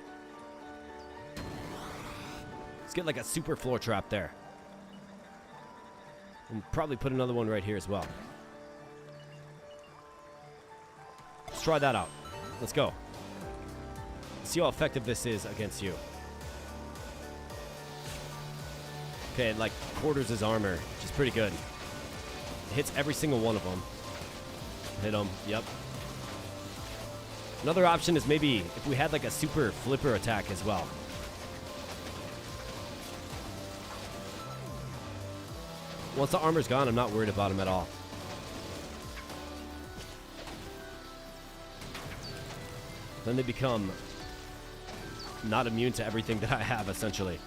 Let's get like a super floor trap there. And probably put another one right here as well. Let's try that out. Let's go. See how effective this is against you. Okay, it like quarters his armor, which is pretty good. It hits every single one of them. Hit him. Yep. Another option is maybe if we had like a super flipper attack as well. Once the armor's gone, I'm not worried about him at all. Then they become not immune to everything that I have, essentially.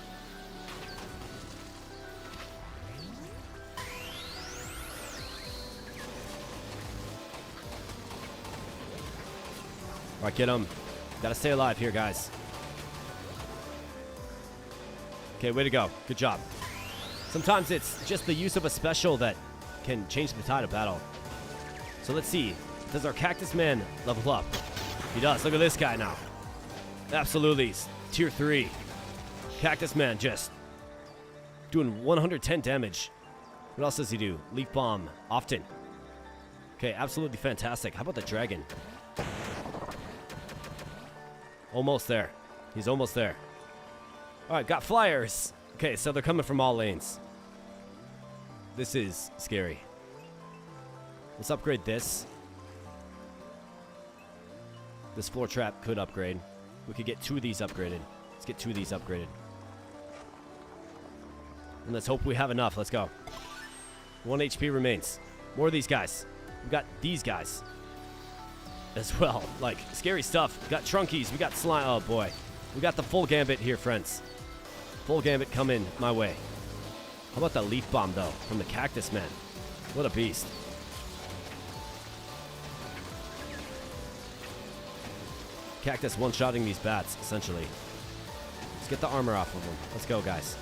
Alright, get him. Gotta stay alive here, guys. Okay, way to go. Good job. Sometimes it's just the use of a special that can change the tide of battle. So let's see. Does our Cactus Man level up? He does. Look at this guy now. Absolutely. Tier 3. Cactus Man just doing 110 damage. What else does he do? Leaf Bomb. Often. Okay, absolutely fantastic. How about the dragon? Almost there. He's almost there. All right, got flyers. Okay, so they're coming from all lanes. This is scary. Let's upgrade this. This floor trap could upgrade. We could get 2 of these upgraded. Let's get 2 of these upgraded. And let's hope we have enough. Let's go. 1 HP remains. More of these guys. We've got these guys as well. Like, scary stuff. We got Trunkies. We got Slime. Oh, boy. We got the full gambit here, friends. Full gambit coming my way. How about that leaf bomb, though, from the Cactus Man? What a beast. Cactus one-shotting these bats, essentially. Let's get the armor off of them. Let's go, guys.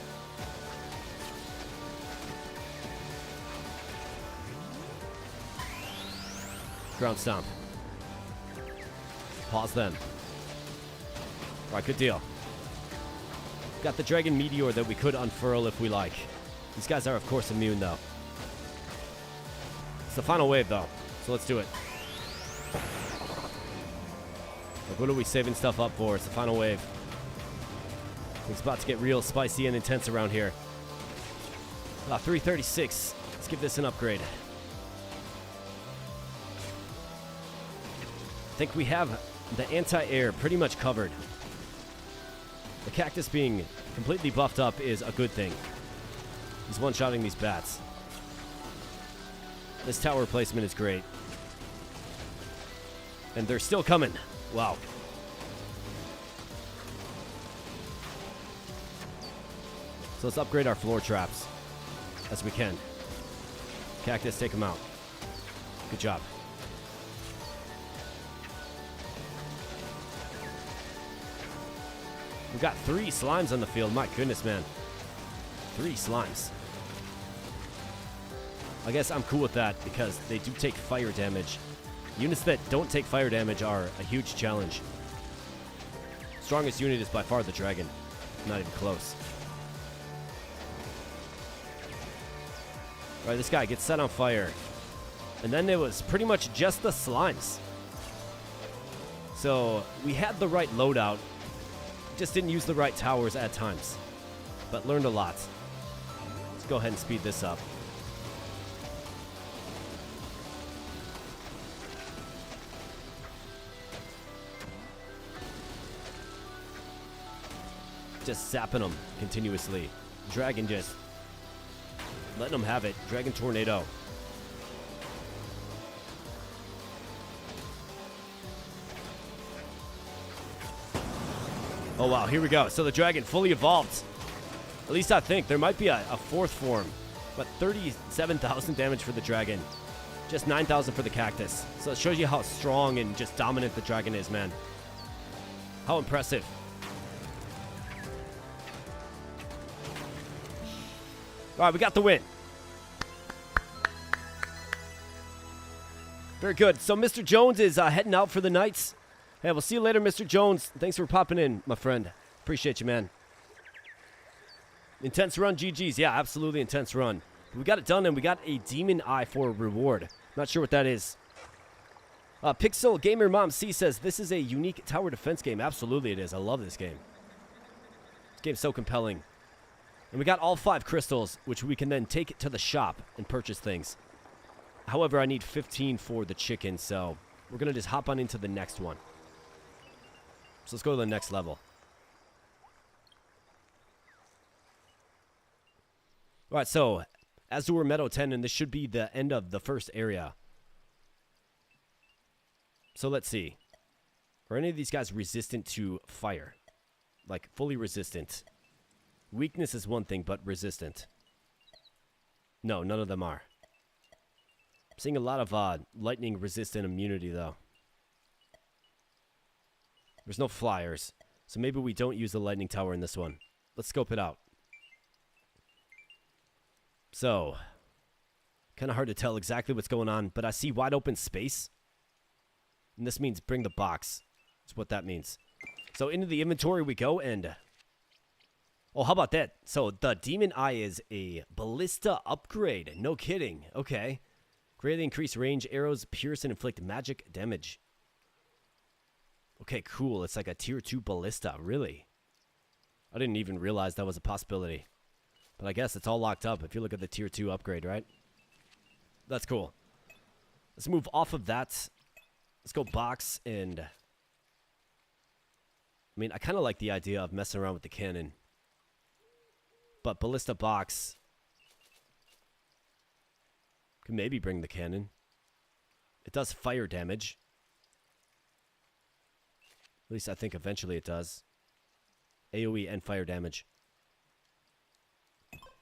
Ground stomp. Pause them. Alright, good deal. Got the Dragon Meteor that we could unfurl if we like. These guys are, of course, immune, though. It's the final wave, though. So let's do it. Like, what are we saving stuff up for? It's the final wave. It's about to get real spicy and intense around here. 336. Let's give this an upgrade. I think we have the anti-air pretty much covered. The Cactus being completely buffed up is a good thing. He's one-shotting these bats. This tower placement is great. And they're still coming. Wow. So let's upgrade our floor traps as we can. Cactus, take them out. Good job. We've got 3 slimes on the field. My goodness, man. 3 slimes. I guess I'm cool with that because they do take fire damage. Units that don't take fire damage are a huge challenge. Strongest unit is by far the dragon. Not even close. Alright, this guy gets set on fire. And then it was pretty much just the slimes. So we had the right loadout. Just didn't use the right towers at times. But learned a lot. Let's go ahead and speed this up. Just zapping them continuously. Dragon just letting them have it. Dragon Tornado. Oh, wow. Here we go. So the dragon fully evolved. At least I think. There might be a 4th form. But 37,000 damage for the dragon. Just 9,000 for the cactus. So it shows you how strong and just dominant the dragon is, man. How impressive. All right, we got the win. Very good. So Mr. Jones is heading out for the night. Hey, we'll see you later, Mr. Jones. Thanks for popping in, my friend. Appreciate you, man. Intense run, GG's. Yeah, absolutely intense run. But we got it done, and we got a Demon Eye for a reward. Not sure what that is. Pixel Gamer Mom C says, this is a unique tower defense game. Absolutely it is. I love this game. This game's so compelling. And we got all 5 crystals, which we can then take to the shop and purchase things. However, I need 15 for the chicken, so we're going to just hop on into the next one. So let's go to the next level. All right, so Azure Meadow 10, and this should be the end of the first area. So let's see. Are any of these guys resistant to fire? Like, fully resistant. Weakness is one thing, but resistant. No, none of them are. I'm seeing a lot of lightning-resistant immunity, though. There's no flyers, so maybe we don't use the lightning tower in this one. Let's scope it out. So, kind of hard to tell exactly what's going on, but I see wide open space. And this means bring the box. That's what that means. So into the inventory we go, and oh, how about that? So the Demon Eye is a ballista upgrade. No kidding. Okay. Greatly increase range. Arrows pierce and inflict magic damage. Okay, cool. It's like a tier 2 ballista. Really? I didn't even realize that was a possibility. But I guess it's all locked up if you look at the tier 2 upgrade, right? That's cool. Let's move off of that. Let's go box and... I mean, I kind of like the idea of messing around with the cannon. But ballista box... could maybe bring the cannon. It does fire damage. At least I think eventually it does. AoE and fire damage.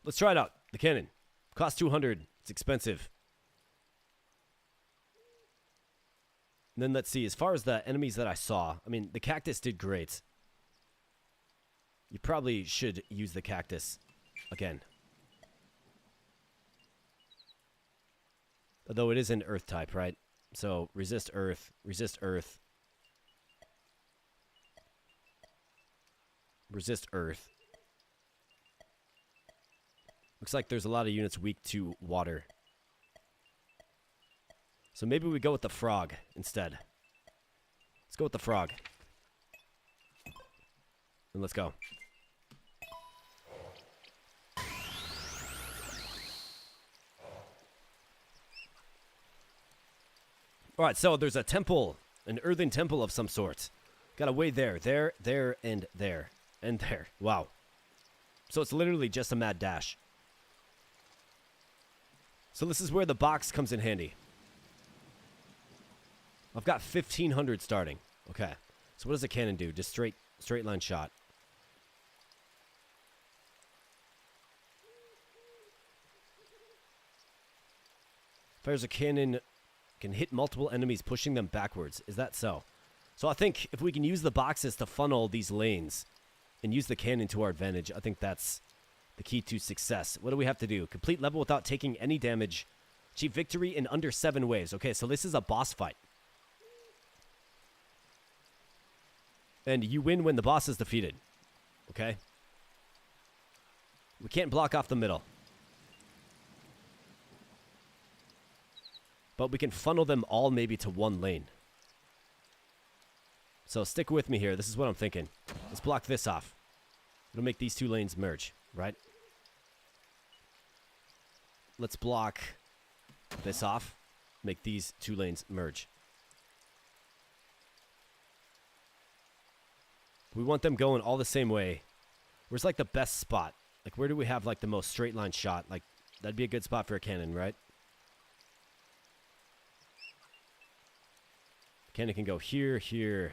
Let's try it out. The cannon. Costs 200. It's expensive. And then let's see. As far as the enemies that I saw, I mean, the cactus did great. You probably should use the cactus again. Although it is an earth type, right? So resist earth. Resist earth. Resist earth. Looks like there's a lot of units weak to water. So maybe we go with the frog instead. Let's go with the frog. And let's go. Alright, so there's a temple. An earthen temple of some sort. Got a way there, and there. And there. Wow. So it's literally just a mad dash. So this is where the box comes in handy. I've got 1,500 starting. Okay. So what does a cannon do? Just straight line shot. Fires a cannon, can hit multiple enemies, pushing them backwards. Is that so? So I think if we can use the boxes to funnel these lanes and use the cannon to our advantage, I think that's the key to success. What do we have to do? Complete level without taking any damage. Achieve victory in under 7 waves. Okay, so this is a boss fight. And you win when the boss is defeated. Okay? We can't block off the middle. But we can funnel them all maybe to one lane. So stick with me here. This is what I'm thinking. Let's block this off. It'll make these 2 lanes merge, right? Let's block this off. Make these 2 lanes merge. We want them going all the same way. Where's like the best spot? Like where do we have like the most straight line shot? Like that'd be a good spot for a cannon, right? Cannon can go here, here.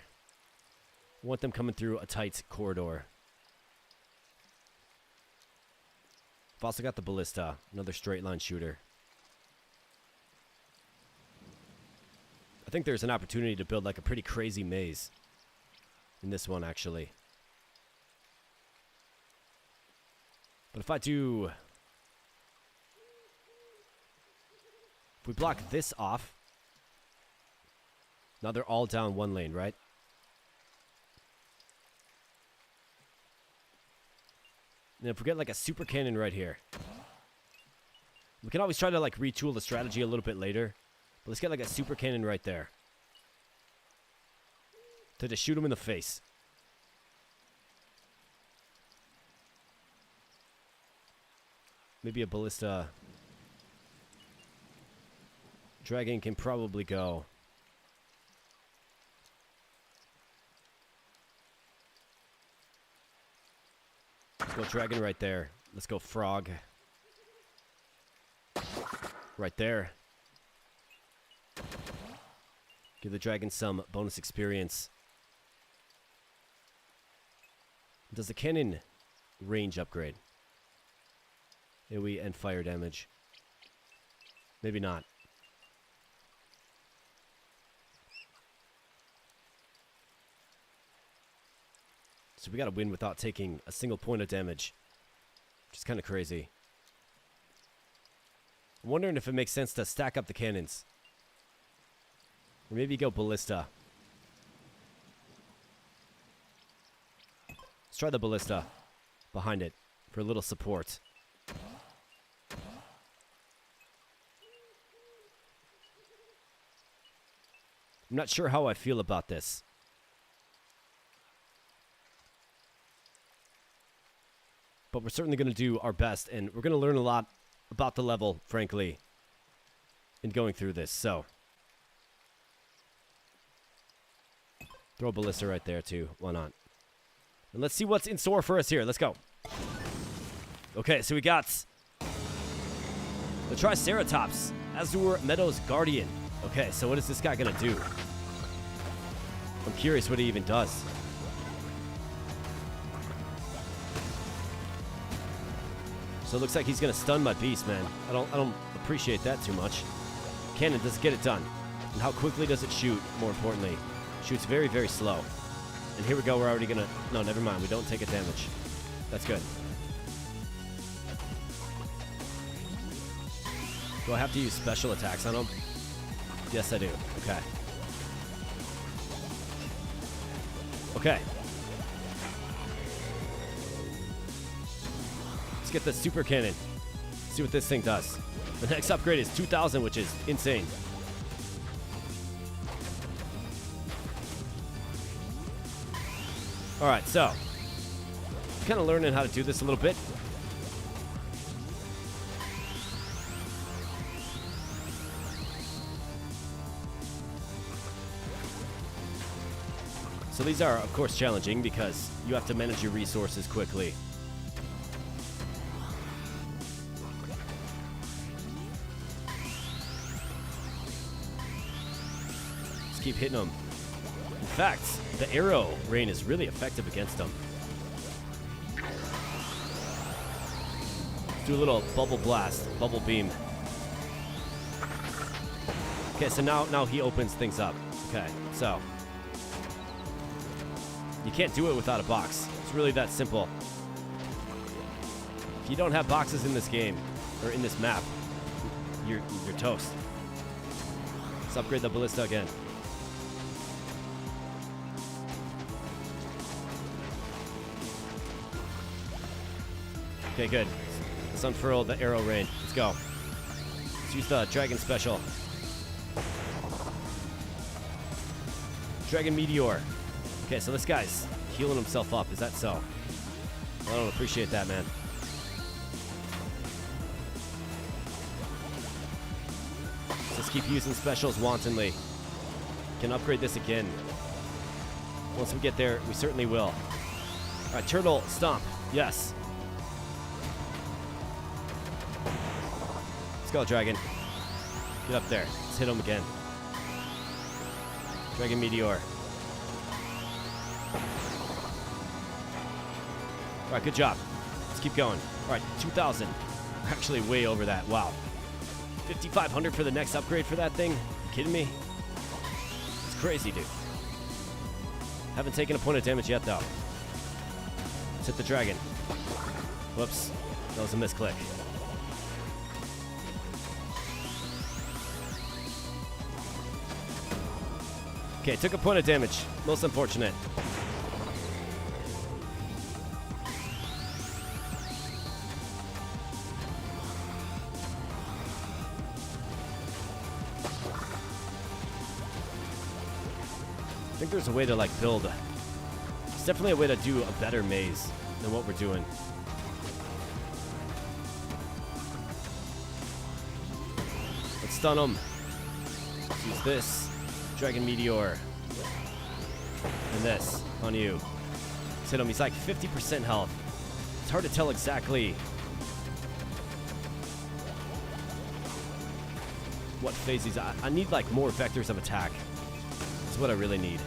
We want them coming through a tight corridor. I've also got the ballista, another straight line shooter. I think there's an opportunity to build like a pretty crazy maze in this one, actually. But if I do... if we block this off... now they're all down one lane, right? And if we get like a super cannon right here... we can always try to like retool the strategy a little bit later. But let's get like a super cannon right there. To just shoot him in the face. Maybe a ballista. Dragon can probably go. Let's go dragon right there. Let's go frog. Right there. Give the dragon some bonus experience. Does the cannon range upgrade? AoE and fire damage. Maybe not. So we gotta win without taking a single point of damage. Which is kind of crazy. I'm wondering if it makes sense to stack up the cannons. Or maybe go ballista. Let's try the ballista behind it for a little support. I'm not sure how I feel about this. But we're certainly going to do our best, and we're going to learn a lot about the level, frankly, in going through this. So, throw a ballista right there, too. Why not? And let's see what's in store for us here. Let's go. Okay, so we got the Triceratops, Azure Meadows Guardian. Okay, so what is this guy going to do? I'm curious what he even does. So it looks like he's going to stun my beast, man. I don't appreciate that too much. Cannon doesn't get it done. And how quickly does it shoot, more importantly? Shoots very, very slow. And here we go, we're already going to... No, never mind, we don't take a damage. That's good. Do I have to use special attacks on him? Yes, I do. Okay. Okay. Let's get the super cannon. See what this thing does. The next upgrade is 2,000, which is insane. Alright, so kind of learning how to do this a little bit. So these are, of course, challenging because you have to manage your resources quickly. Just keep hitting them. In fact, the arrow rain is really effective against them. Do a little bubble blast, bubble beam. Okay, so now he opens things up. Okay, so you can't do it without a box. It's really that simple. If you don't have boxes in this game, or in this map, you're toast. Let's upgrade the ballista again. Okay, good. Let's unfurl the arrow rain. Let's go. Let's use the dragon special. Dragon meteor. Okay, so this guy's healing himself up. Is that so? I don't appreciate that, man. Let's keep using specials wantonly. Can upgrade this again. Once we get there, we certainly will. All right, turtle stomp. Yes. Let's go, dragon. Get up there. Let's hit him again. Dragon meteor. All right, good job. Let's keep going. All right, 2,000. We're actually way over that. Wow. 5,500 for the next upgrade for that thing? You kidding me? It's crazy, dude. Haven't taken a point of damage yet, though. Let's hit the dragon. Whoops. That was a misclick. Okay, took a point of damage. Most unfortunate. I think there's a way to like build. There's definitely a way to do a better maze than what we're doing. Let's stun him. Let's use this. Dragon meteor. And this on you. Let's hit him. He's like 50% health. It's hard to tell exactly what phase he's at. I need like more vectors of attack. That's what I really need.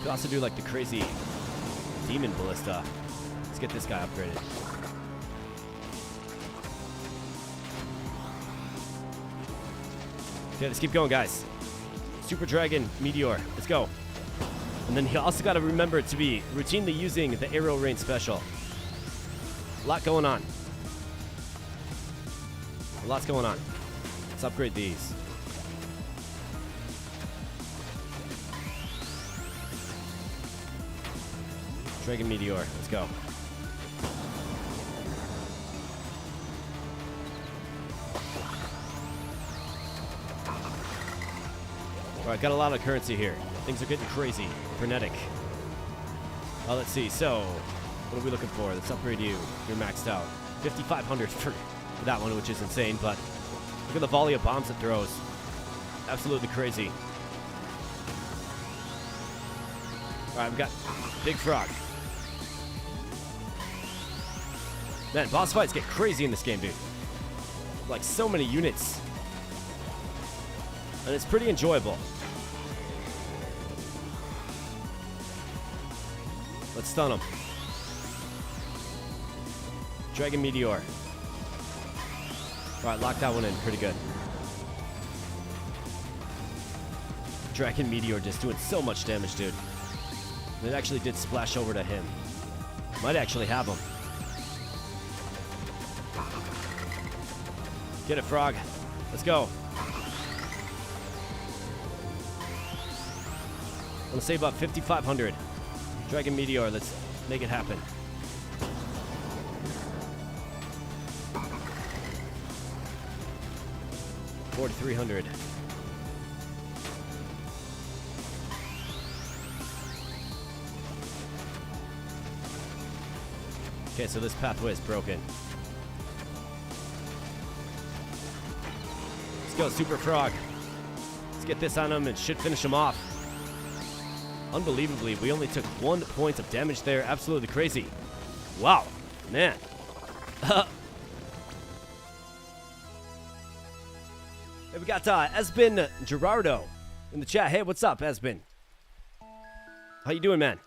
Could also do like the crazy demon ballista. Let's get this guy upgraded. Okay, let's keep going, guys. Super Dragon Meteor. Let's go. And then you also got to remember to be routinely using the arrow rain special. A lot going on. A lot's going on. Let's upgrade these. Dragon Meteor. Let's go. Alright, got a lot of currency here. Things are getting crazy. Frenetic. Let's see. So, what are we looking for? Let's upgrade you. You're maxed out. 5,500 for that one, which is insane, but look at the volley of bombs it throws. Absolutely crazy. Alright, we've got Big Frog. Man, boss fights get crazy in this game, dude. Like, so many units. And it's pretty enjoyable. Let's stun him. Dragon Meteor. Alright, lock that one in. Pretty good. Dragon Meteor just doing so much damage, dude. And it actually did splash over to him. Might actually have him. Get it, Frog. Let's go. I'm gonna say about 5,500. Dragon Meteor, let's make it happen. $4,300. Okay, so this pathway is broken. Let's go, Super Frog. Let's get this on him and should finish him off. Unbelievably, we only took 1 point of damage there. Absolutely crazy. Wow, man. Hey, we got Esbin Gerardo in the chat. Hey, what's up, Esbin? How you doing, man?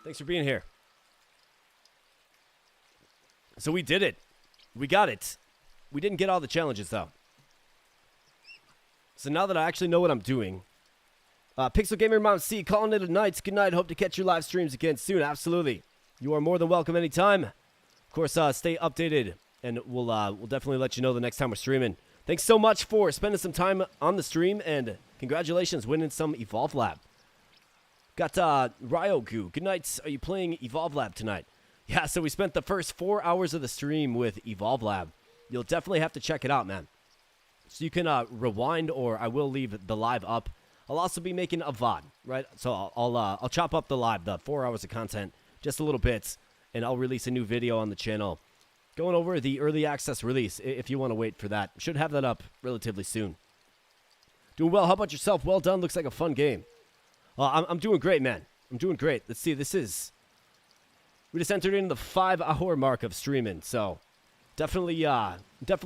Thanks for being here. So we did it. We got it. We didn't get all the challenges, though. So now that I actually know what I'm doing, Pixel Gamer Mom C, calling it a night. Good night. Hope to catch your live streams again soon. Absolutely. You are more than welcome anytime. Of course, stay updated, and we'll definitely let you know the next time we're streaming. Thanks so much for spending some time on the stream, and congratulations winning some Evolve Lab. Got Ryogu. Good night. Are you playing Evolve Lab tonight? Yeah, so we spent the first 4 hours of the stream with Evolve Lab. You'll definitely have to check it out, man. So you can rewind, or I will leave the live up. I'll also be making a VOD, right? So I'll chop up the live, the 4 hours of content, just a little bit, and I'll release a new video on the channel going over the early access release, if you want to wait for that. Should have that up relatively soon. Doing well. How about yourself? Well done. Looks like a fun game. I'm doing great, man. I'm doing great. Let's see. We just entered in the 5-hour mark of streaming, so definitely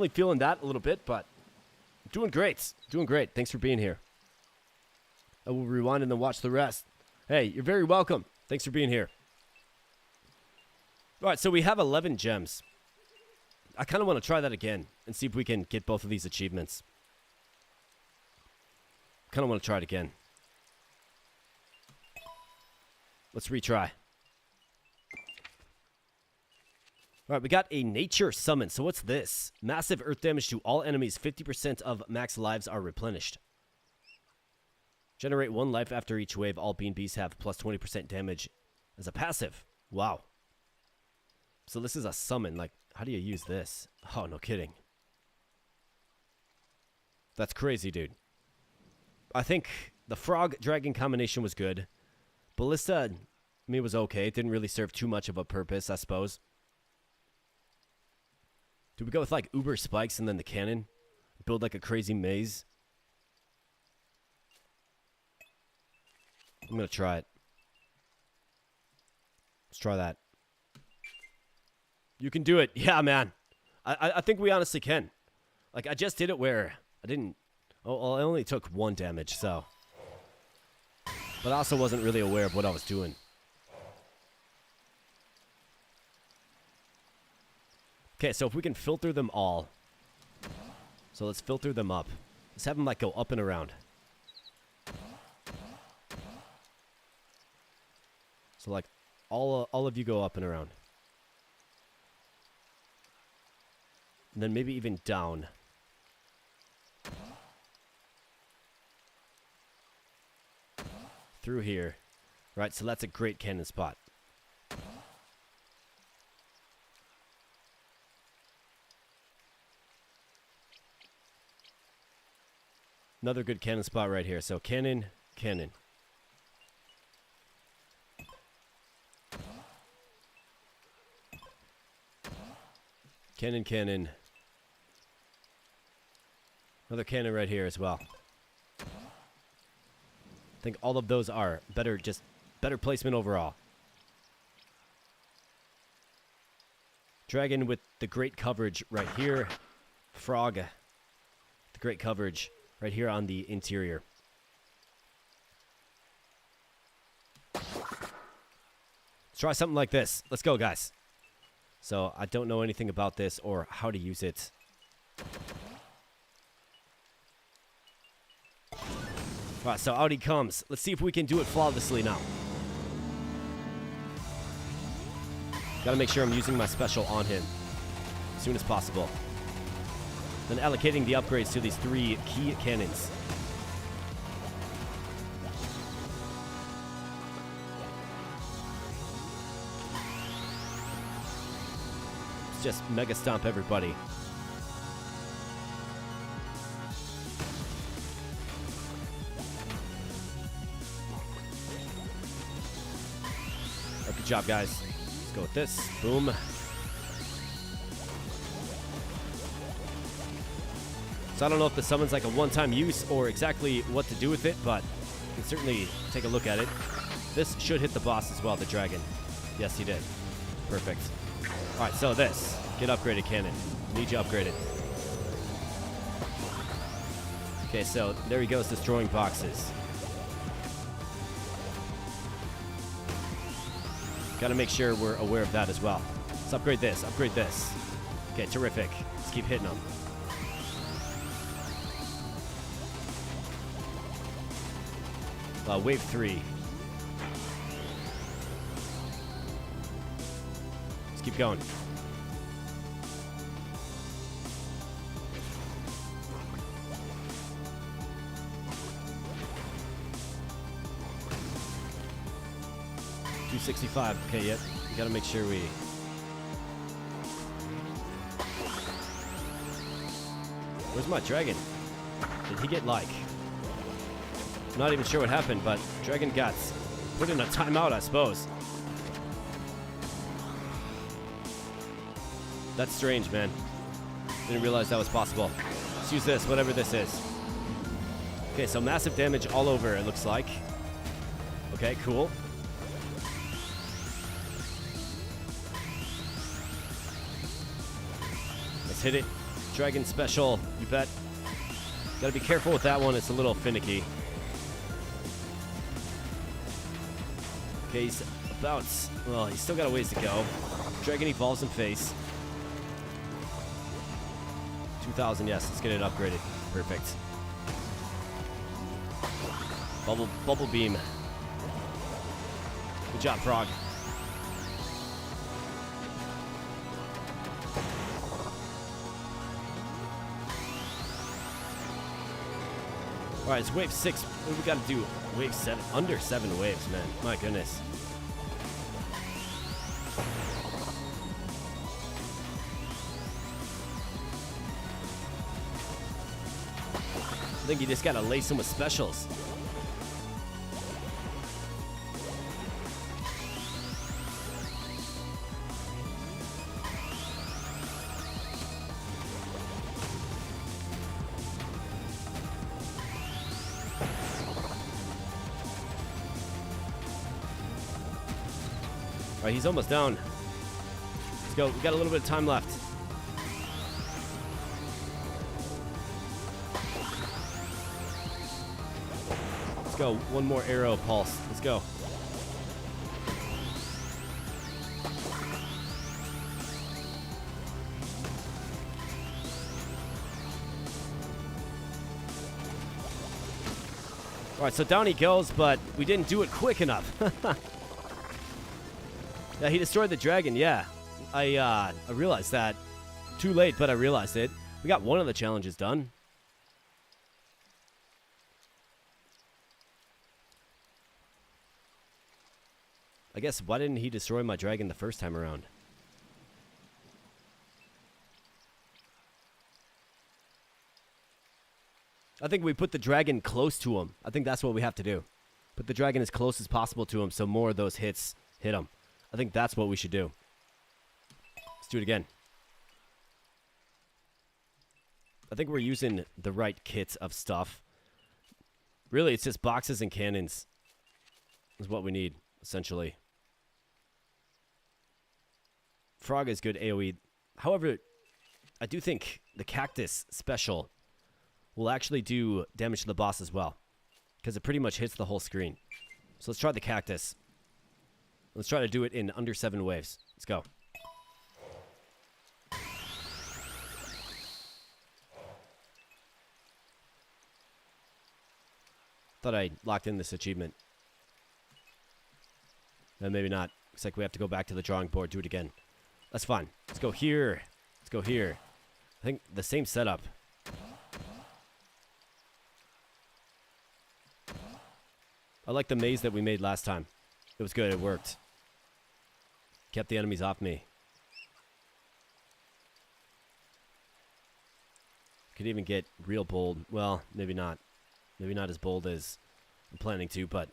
feeling that a little bit, but doing great. Doing great. Thanks for being here. I will rewind and then watch the rest. Hey, you're very welcome. Thanks for being here. All right, so we have 11 gems. I kind of want to try that again and see if we can get both of these achievements. Kind of want to try it again. Let's retry. All right, we got a nature summon. So what's this? Massive earth damage to all enemies. 50% of max lives are replenished. Generate 1 life after each wave. All bean beasts have plus 20% damage as a passive. Wow. So this is a summon. Like, how do you use this? Oh, no kidding. That's crazy, dude. I think the frog-dragon combination was good. Ballista, I mean, was okay. It didn't really serve too much of a purpose, I suppose. Do we go with, like, uber spikes and then the cannon? Build, like, a crazy maze? I'm going to try it. Let's try that. You can do it. Yeah, man. I think we honestly can. Like, I just did it where I didn't... Oh, I only took 1 damage, so... But I also wasn't really aware of what I was doing. Okay, so if we can filter them all. So let's filter them up. Let's have them, like, go up and around. So, like, all of you go up and around. And then maybe even down. Through here. Right, so that's a great cannon spot. another good cannon spot right here. So cannon, cannon. Cannon, cannon. Another cannon right here as well. I think all of those are better, just better placement overall. Dragon with the great coverage right here. Frog, the great coverage right here on the interior. Let's try something like this. Let's go, guys. So I don't know anything about this or how to use it. Alright, so out he comes. Let's see if we can do it flawlessly now. Gotta make sure I'm using my special on him as soon as possible. Then allocating the upgrades to these 3 key cannons. Let's just mega stomp everybody. Good job, guys. Let's go with this. Boom. So I don't know if the summon's like a one-time use or exactly what to do with it, but you can certainly take a look at it. This should hit the boss as well, the dragon. Yes, he did. Perfect. Alright, so this. Get upgraded, cannon. Need you upgraded. Okay, so there he goes, destroying boxes. Gotta make sure we're aware of that as well. Let's upgrade this, upgrade this. Okay, terrific. Let's keep hitting them. Wave 3. Let's keep going. $265. Okay, yep. We gotta make sure we. Where's my dragon? Did he get like? I'm not even sure what happened, but dragon got put in a timeout, I suppose. That's strange, man. Didn't realize that was possible. Let's use this, whatever this is. Okay, so massive damage all over, it looks like. Okay, cool. Let's hit it. Dragon special, you bet. Gotta be careful with that one, it's a little finicky. Okay, he's about, well, he's still got a ways to go. Dragon evolves in face. 2,000, yes, let's get it upgraded. Perfect. Bubble beam. Good job, Frog. Alright, it's wave 6. What do we gotta do? Wave 7. Under 7 waves, man. My goodness. I think you just gotta lace them with specials. Alright, he's almost down. Let's go. We got a little bit of time left. Let's go. One more arrow pulse. Let's go. Alright, so down he goes, but we didn't do it quick enough. Yeah, he destroyed the dragon, yeah. I realized that. Too late, but I realized it. We got one of the challenges done. I guess, why didn't he destroy my dragon the first time around? I think we put the dragon close to him. I think that's what we have to do. Put the dragon as close as possible to him so more of those hits hit him. I think that's what we should do. Let's do it again. I think we're using the right kits of stuff. Really, it's just boxes and cannons is what we need, essentially. Frog is good AoE. However, I do think the cactus special will actually do damage to the boss as well, because it pretty much hits the whole screen. So let's try the cactus. Let's try to do it in under 7 waves. Let's go. Thought I locked in this achievement. And maybe not. Looks like we have to go back to the drawing board, do it again. That's fine. Let's go here. Let's go here. I think the same setup. I like the maze that we made last time. It was good, it worked. Kept the enemies off me. Could even get real bold. Well, maybe not. Maybe not as bold as I'm planning to, but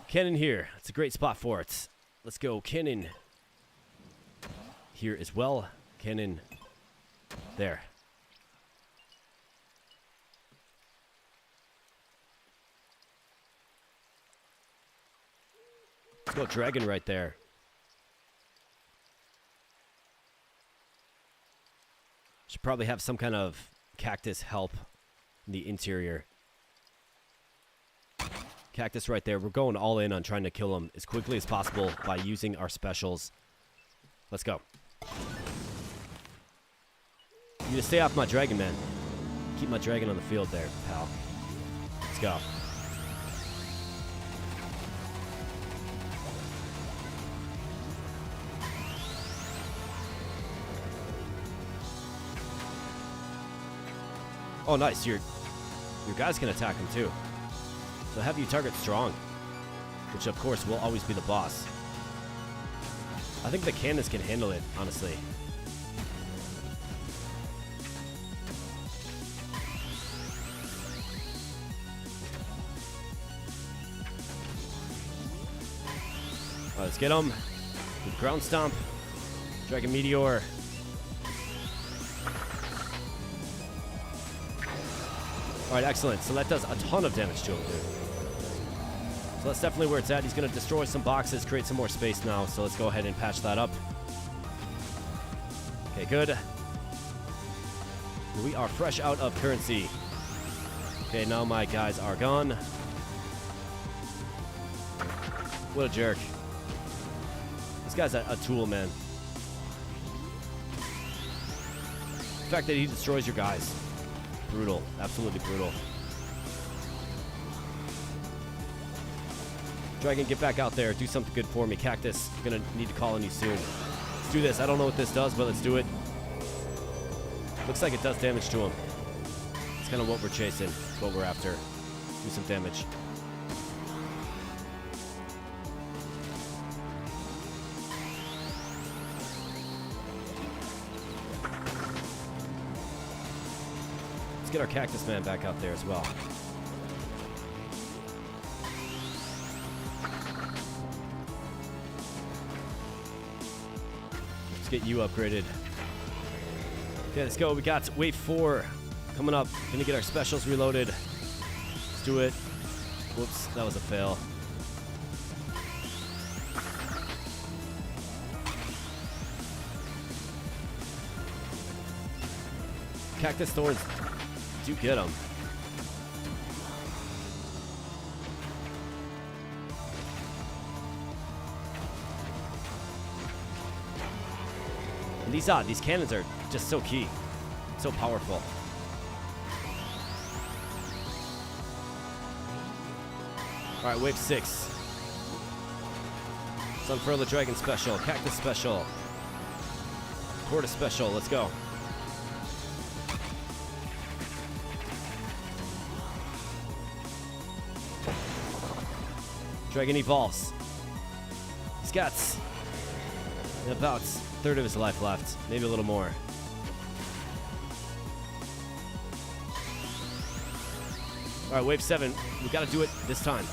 cannon here. It's a great spot for it. Let's go cannon here as well. Cannon there. Let's go dragon right there. Should probably have some kind of cactus help in the interior. Cactus right there. We're going all in on trying to kill him as quickly as possible by using our specials. Let's go. You need to stay off my dragon, man. Keep my dragon on the field there, pal. Let's go. Oh, nice. Your guys can attack him, too. So have you target strong, which, of course, will always be the boss. I think the cannons can handle it, honestly. All right, let's get him. Good ground stomp. Dragon Meteor. Alright, excellent. So that does a ton of damage to him. So that's definitely where it's at. He's going to destroy some boxes, create some more space now. So let's go ahead and patch that up. Okay, good. We are fresh out of currency. Okay, now my guys are gone. What a jerk. This guy's a tool, man. The fact that he destroys your guys. Brutal. Absolutely brutal. Dragon, get back out there. Do something good for me. Cactus, I'm going to need to call on you soon. Let's do this. I don't know what this does, but let's do it. Looks like it does damage to him. It's kind of what we're chasing. It's what we're after. Do some damage. Let's get our cactus man back out there as well. Let's get you upgraded. Okay, let's go. We got wave 4 coming up. Gonna get our specials reloaded. Let's do it. Whoops, that was a fail. Cactus thorns do get them. And these cannons are just so key, so powerful. All right, wave 6. Let's unfurl the dragon special, cactus special, tortoise special. Let's go. Dragon evolves. He's got about a third of his life left, maybe a little more. All right, wave 7. We got to do it this time.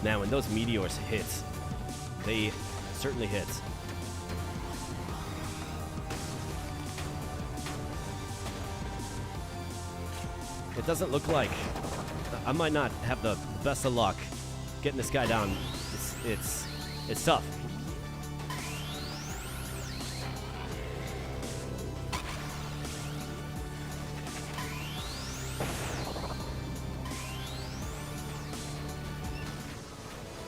Man, when those meteors hit, they certainly hit. It doesn't look like I might not have the best of luck getting this guy down. It's tough.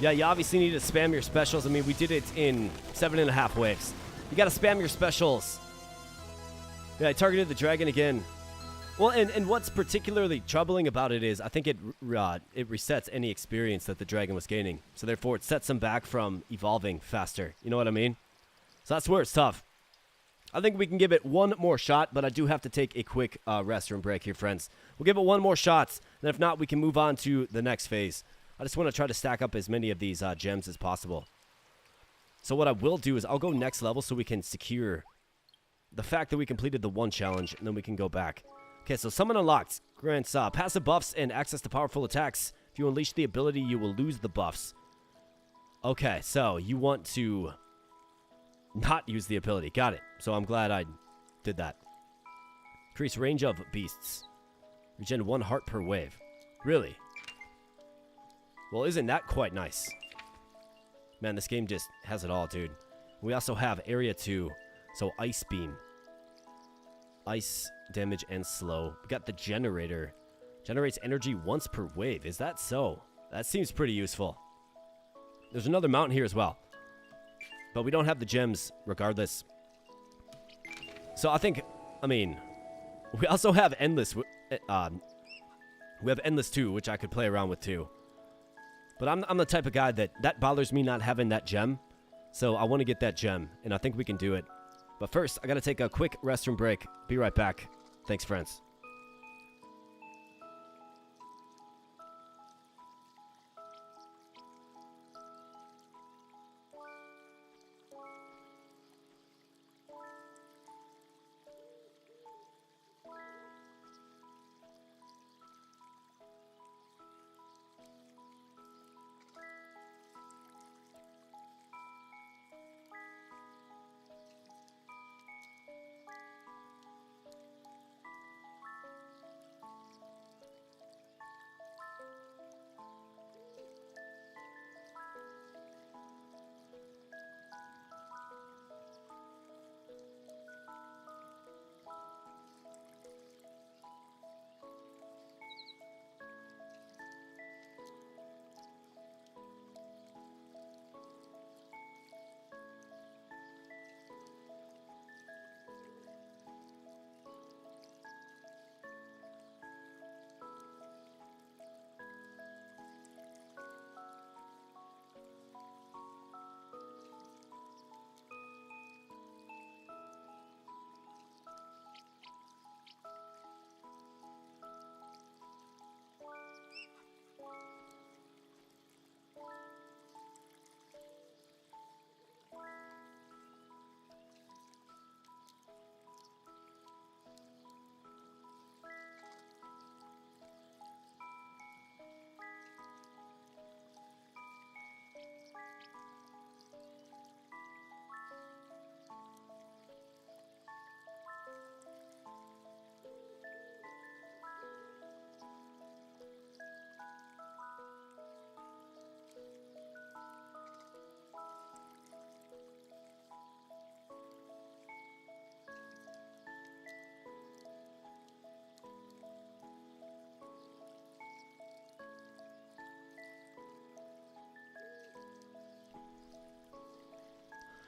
Yeah, you obviously need to spam your specials. I mean, we did it in 7.5 waves. You gotta spam your specials. Yeah, I targeted the dragon again. Well, and what's particularly troubling about it is I think it resets any experience that the dragon was gaining. So therefore, it sets him back from evolving faster. You know what I mean? So that's where it's tough. I think we can give it one more shot, but I do have to take a quick restroom break here, friends. We'll give it one more shot, and if not, we can move on to the next phase. I just want to try to stack up as many of these gems as possible. So what I will do is I'll go next level so we can secure the fact that we completed the one challenge, and then we can go back. Okay, so Summon Unlocked grants passive buffs and access to powerful attacks. If you unleash the ability, you will lose the buffs. Okay, so you want to not use the ability. Got it. So I'm glad I did that. Increase range of beasts. Regen 1 heart per wave. Really? Well, isn't that quite nice? Man, this game just has it all, dude. We also have Area 2, so Ice Beam. Ice damage and slow. We got the generator. Generates energy once per wave. Is that so? That seems pretty useful. There's another mountain here as well. But we don't have the gems regardless. So I think, I mean, we also have Endless. We have Endless 2, which I could play around with too. But I'm the type of guy that bothers me not having that gem. So I want to get that gem, and I think we can do it. But first, I got to take a quick restroom break. Be right back. Thanks, friends.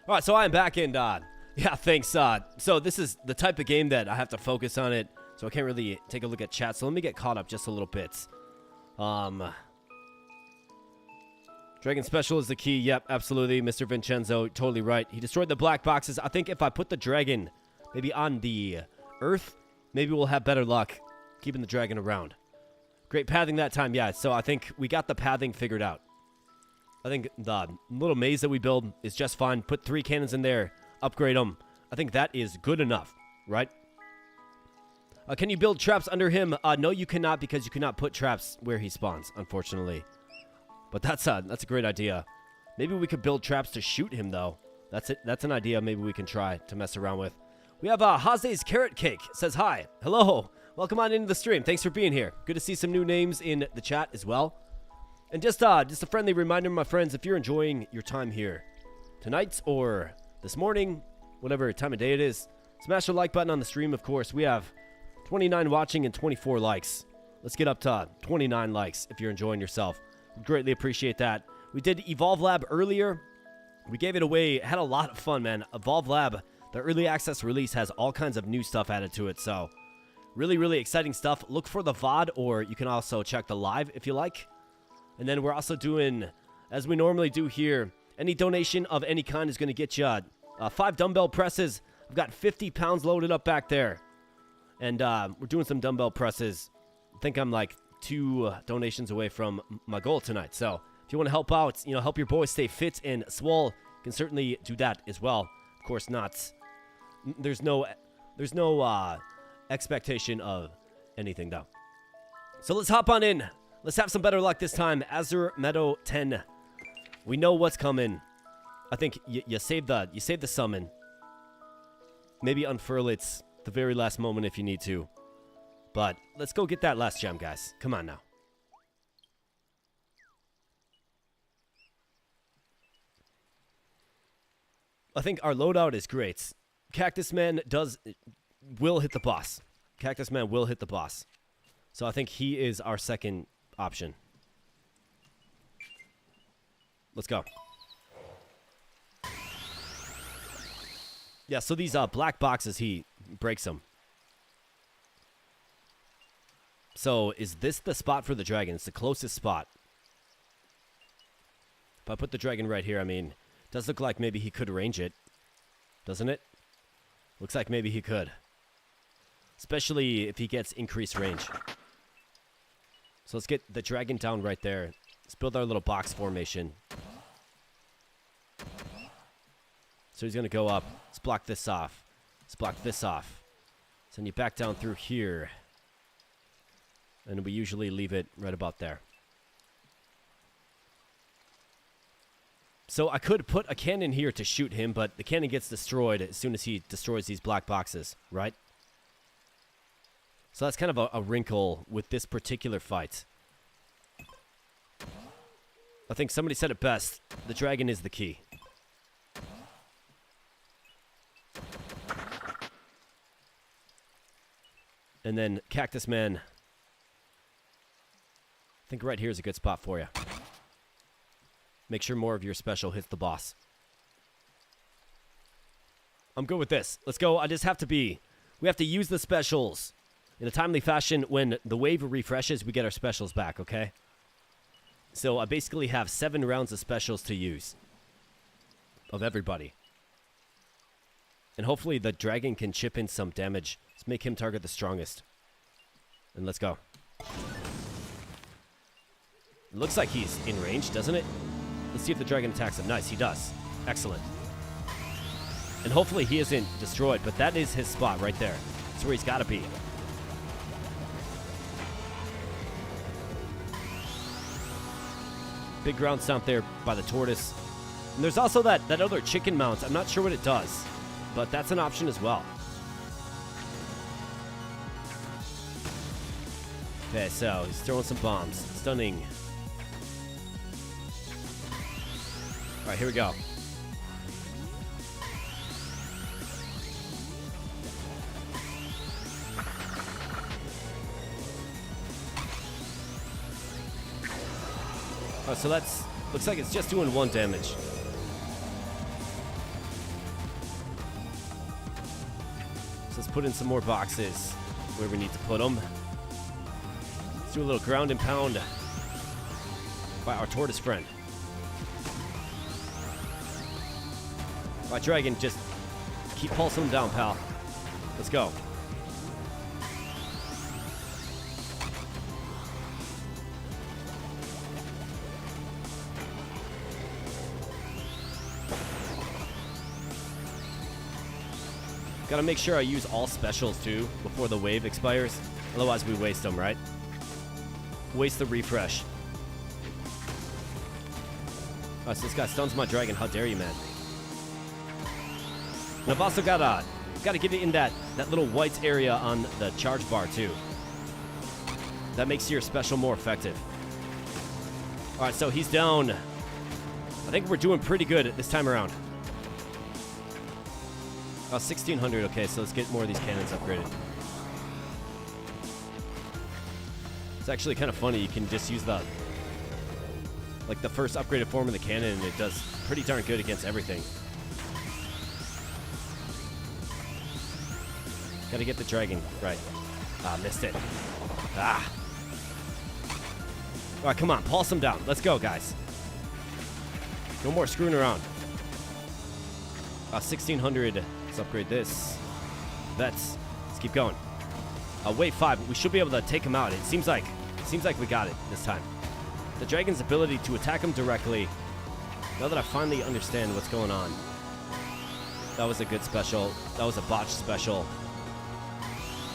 All right, so I'm back, and yeah, thanks. So this is the type of game that I have to focus on it, so I can't really take a look at chat. So let me get caught up just a little bit. Dragon Special is the key. Yep, absolutely. Mr. Vincenzo, totally right. He destroyed the black boxes. I think if I put the dragon maybe on the earth, maybe we'll have better luck keeping the dragon around. Great pathing that time, yeah. So I think we got the pathing figured out. I think the little maze that we build is just fine. Put 3 cannons in there, upgrade them. I think that is good enough, right? Can you build traps under him? No, you cannot, because you cannot put traps where he spawns, unfortunately. But that's a great idea. Maybe we could build traps to shoot him, though. That's it. That's an idea maybe we can try to mess around with. We have Haze's Carrot Cake says hi. Hello. Welcome on into the stream. Thanks for being here. Good to see some new names in the chat as well. And just a friendly reminder, my friends, if you're enjoying your time here tonight or this morning, whatever time of day it is, smash the like button on the stream, of course. We have 29 watching and 24 likes. Let's get up to 29 likes if you're enjoying yourself. We'd greatly appreciate that. We did Evolve Lab earlier. We gave it away. Had a lot of fun, man. Evolve Lab, the early access release, has all kinds of new stuff added to it. So really, really exciting stuff. Look for the VOD, or you can also check the live if you like. And then we're also doing, as we normally do here, any donation of any kind is going to get you 5 dumbbell presses. I've got 50 pounds loaded up back there. And we're doing some dumbbell presses. I think I'm like 2 donations away from my goal tonight. So if you want to help out, help your boys stay fit and swole, you can certainly do that as well. Of course not. There's no expectation of anything, though. So let's hop on in. Let's have some better luck this time. Azure Meadow 10. We know what's coming. I think you save the summon. Maybe unfurl it the very last moment if you need to. But let's go get that last gem, guys. Come on now. I think our loadout is great. Cactus Man will hit the boss. Cactus Man will hit the boss. So I think he is our second option. Let's go. Yeah, so these black boxes, he breaks them. So is this the spot for the dragon? It's the closest spot. If I put the dragon right here, I mean, it does look like maybe he could range it. Doesn't it? Looks like maybe he could. Especially if he gets increased range. So let's get the dragon down right there. Let's build our little box formation. So he's going to go up. Let's block this off. Let's block this off. Send you back down through here. And we usually leave it right about there. So I could put a cannon here to shoot him, but the cannon gets destroyed as soon as he destroys these black boxes, right? So that's kind of a wrinkle with this particular fight. I think somebody said it best. The dragon is the key. And then Cactus Man. I think right here is a good spot for you. Make sure more of your special hits the boss. I'm good with this. Let's go. I just have to be... We have to use the specials in a timely fashion. When the wave refreshes, we get our specials back, okay? So I basically have 7 rounds of specials to use. Of everybody. And hopefully the dragon can chip in some damage. Let's make him target the strongest. And let's go. It looks like he's in range, doesn't it? Let's see if the dragon attacks him. Nice, he does. Excellent. And hopefully he isn't destroyed, but that is his spot right there. That's where he's got to be. Big ground stomp there by the tortoise. And there's also that other chicken mount. I'm not sure what it does, but that's an option as well. Okay, so he's throwing some bombs. Stunning. All right, here we go. Oh, so that's... Looks like it's just doing 1 damage. So let's put in some more boxes where we need to put them. Let's do a little ground and pound by our tortoise friend. All right, dragon, just keep pulsing them down, pal. Let's go. Gotta make sure I use all specials too before the wave expires. Otherwise we waste them, right? Waste the refresh. Alright, so this guy stuns my dragon. How dare you, man? And I've also got to get it in that little white area on the charge bar too. That makes your special more effective. Alright, so he's down. I think we're doing pretty good at this time around. 1600. Okay, so let's get more of these cannons upgraded. It's actually kind of funny. You can just use the first upgraded form of the cannon, and it does pretty darn good against everything. Gotta get the dragon right. Ah, missed it. Ah. All right, come on, pulse him down. Let's go, guys. No more screwing around. 1600. Let's upgrade this. Vets. Let's keep going. Wave 5. We should be able to take him out. It seems like we got it this time. The dragon's ability to attack him directly. Now that I finally understand what's going on. That was a good special. That was a botched special.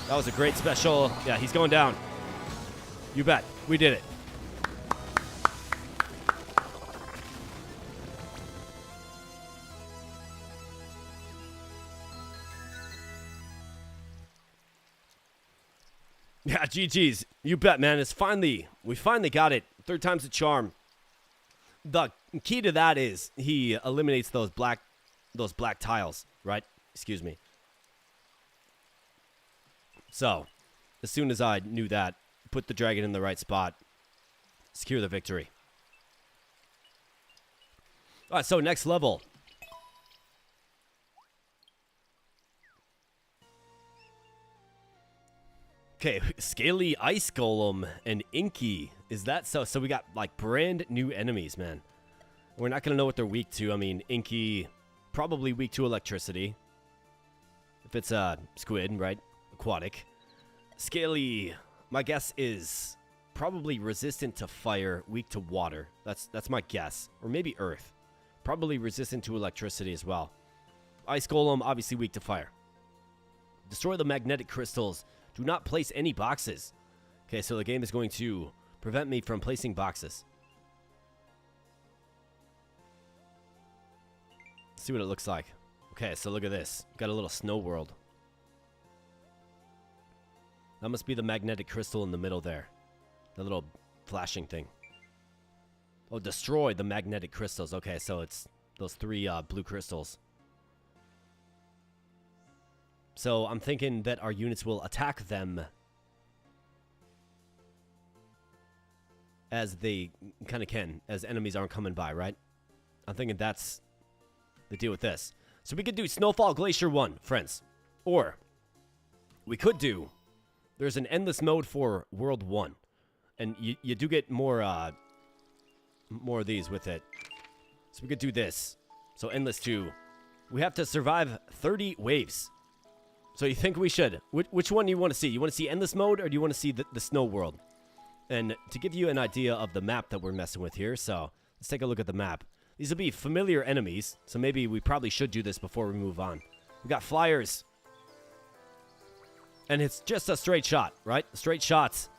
That was a great special. Yeah, he's going down. You bet. We did it. Yeah, GG's. You bet, man. We finally got it. Third time's a charm. The key to that is he eliminates those black tiles, right? Excuse me. So, as soon as I knew that, put the dragon in the right spot, secure the victory. All right, so next level. Okay, Scaly Ice Golem and Inky. Is that so? So we got like brand new enemies, man. We're not going to know what they're weak to. I mean, Inky, probably weak to electricity. If it's a squid, right? Aquatic. Scaly, my guess is probably resistant to fire, weak to water. That's my guess. Or maybe earth. Probably resistant to electricity as well. Ice Golem, obviously weak to fire. Destroy the magnetic crystals. Do not place any boxes. Okay, so the game is going to prevent me from placing boxes. Let's see what it looks like. Okay, so look at this. Got a little snow world. That must be the magnetic crystal in the middle there. The little flashing thing. Oh, destroy the magnetic crystals. Okay, so it's those 3 blue crystals. So I'm thinking that our units will attack them as they kind of can, as enemies aren't coming by, right? I'm thinking that's the deal with this. So we could do Snowfall Glacier 1, friends. Or we could do, there's an endless mode for World 1. And you do get more of these with it. So we could do this. So Endless 2. We have to survive 30 waves. So you think we should? Which one do you want to see? You want to see Endless Mode, or do you want to see the Snow World? And to give you an idea of the map that we're messing with here, so let's take a look at the map. These will be familiar enemies, so maybe we probably should do this before we move on. We got flyers. And it's just a straight shot, right? Straight shots.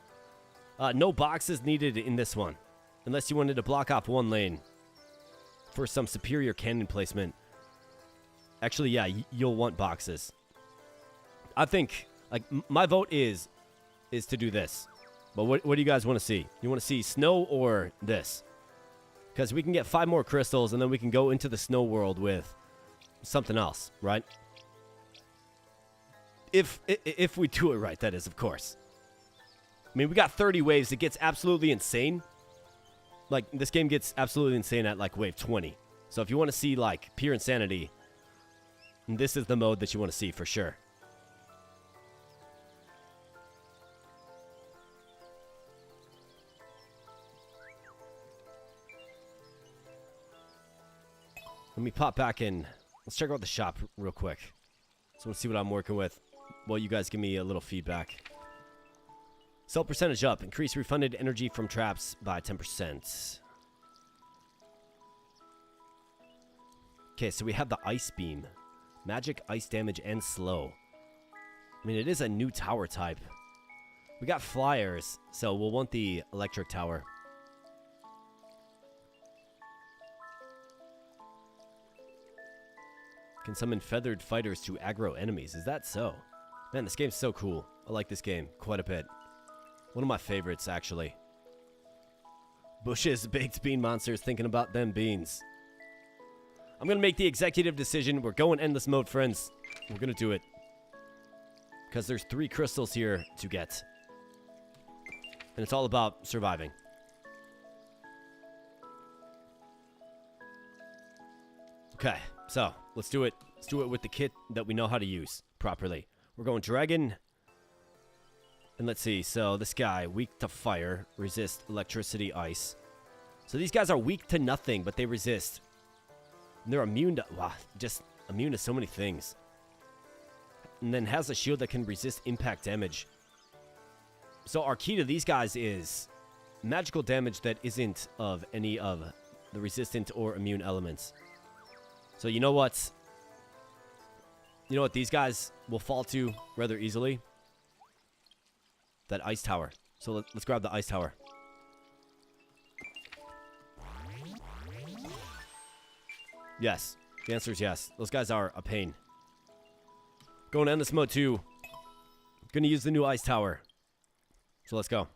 No boxes needed in this one. Unless you wanted to block off one lane for some superior cannon placement. Actually, yeah, you'll want boxes. I think, like, my vote is to do this. But what do you guys want to see? You want to see snow or this? Because we can get 5 more crystals, and then we can go into the snow world with something else, right? If we do it right, that is, of course. I mean, we got 30 waves. It gets absolutely insane. Like, this game gets absolutely insane at, like, wave 20. So if you want to see, like, pure insanity, this is the mode that you want to see for sure. Let me pop back in. Let's check out the shop real quick. So let's see what I'm working with. Well, you guys give me a little feedback. Sell percentage up. Increase refunded energy from traps by 10%. Okay, so we have the ice beam. Magic, ice damage, and slow. I mean, it is a new tower type. We got flyers, so we'll want the electric tower. Can summon feathered fighters to aggro enemies. Is that so? Man, this game's so cool. I like this game quite a bit. One of my favorites, actually. Bush's baked bean monsters thinking about them beans. I'm going to make the executive decision. We're going endless mode, friends. We're going to do it. Because there's 3 crystals here to get. And it's all about surviving. Okay, so let's do it. Let's do it with the kit that we know how to use properly. We're going dragon. And let's see. So this guy, weak to fire, resist electricity, ice. So these guys are weak to nothing, but they resist. And they're immune to, wow, just immune to so many things. And then has a shield that can resist impact damage. So our key to these guys is magical damage that isn't of any of the resistant or immune elements. So you know what? You know what these guys will fall to rather easily? That ice tower. So let's grab the ice tower. Yes. The answer is yes. Those guys are a pain. Going to endless mode 2. Going to use the new ice tower. So let's go.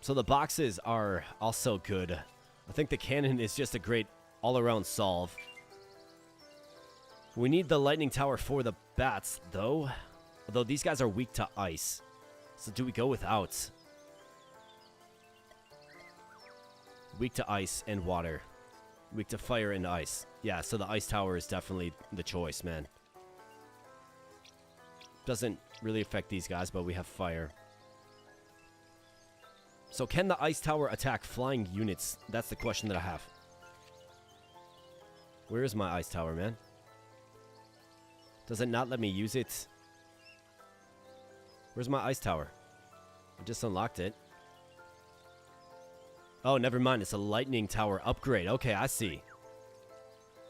So the boxes are also good. I think the cannon is just a great all-around solve. We need the lightning tower for the bats, though. Although these guys are weak to ice. So do we go without? Weak to ice and water. Weak to fire and ice. Yeah, so the ice tower is definitely the choice, man. Doesn't really affect these guys, but we have fire. So can the ice tower attack flying units? That's the question that I have. Where is my ice tower, man? Does it not let me use it? Where's my ice tower? I just unlocked it. Oh, never mind. It's a lightning tower upgrade. Okay, I see.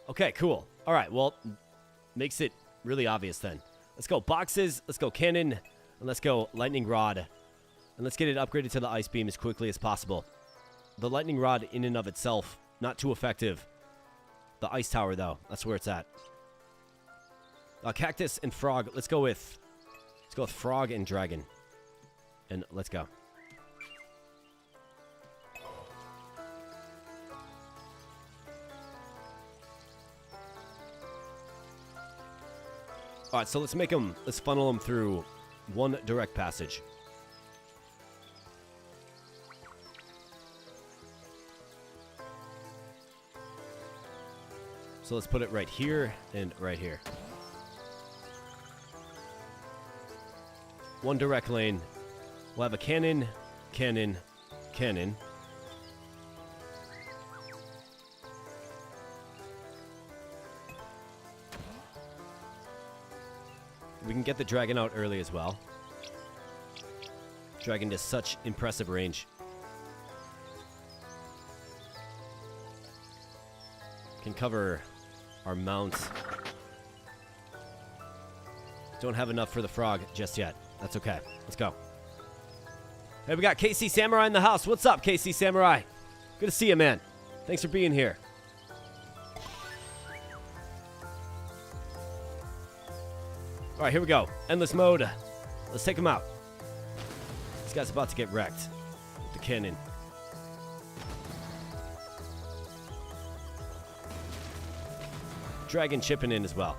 Okay, cool. All right, well, makes it really obvious then. Let's go boxes. Let's go cannon. And let's go lightning rod. And let's get it upgraded to the ice beam as quickly as possible. The lightning rod in and of itself, not too effective. The ice tower, though, that's where it's at. Cactus and frog. Let's go with frog and dragon. And let's go. All right, so let's funnel them through one direct passage. So let's put it right here and right here. One direct lane. We'll have a cannon, cannon, cannon. We can get the dragon out early as well. Dragon does such impressive range. Can cover our mount. Don't have enough for the frog just yet. That's okay. Let's go. Hey, we got KC Samurai in the house. What's up, KC Samurai? Good to see you, man. Thanks for being here. All right, here we go. Endless mode. Let's take him out. This guy's about to get wrecked with the cannon. Dragon chipping in as well.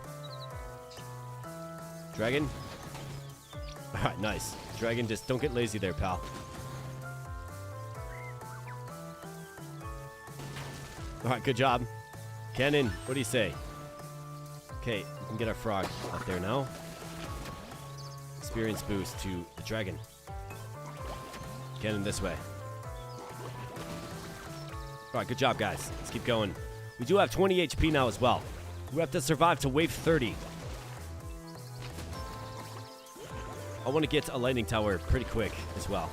Dragon. All right, nice. Dragon, just don't get lazy there, pal. All right, good job. Cannon, what do you say? Okay, we can get our frog up there now. Experience boost to the dragon. Cannon this way. All right, good job, guys. Let's keep going. We do have 20 HP now as well. We have to survive to wave 30. I want to get a lightning tower pretty quick as well.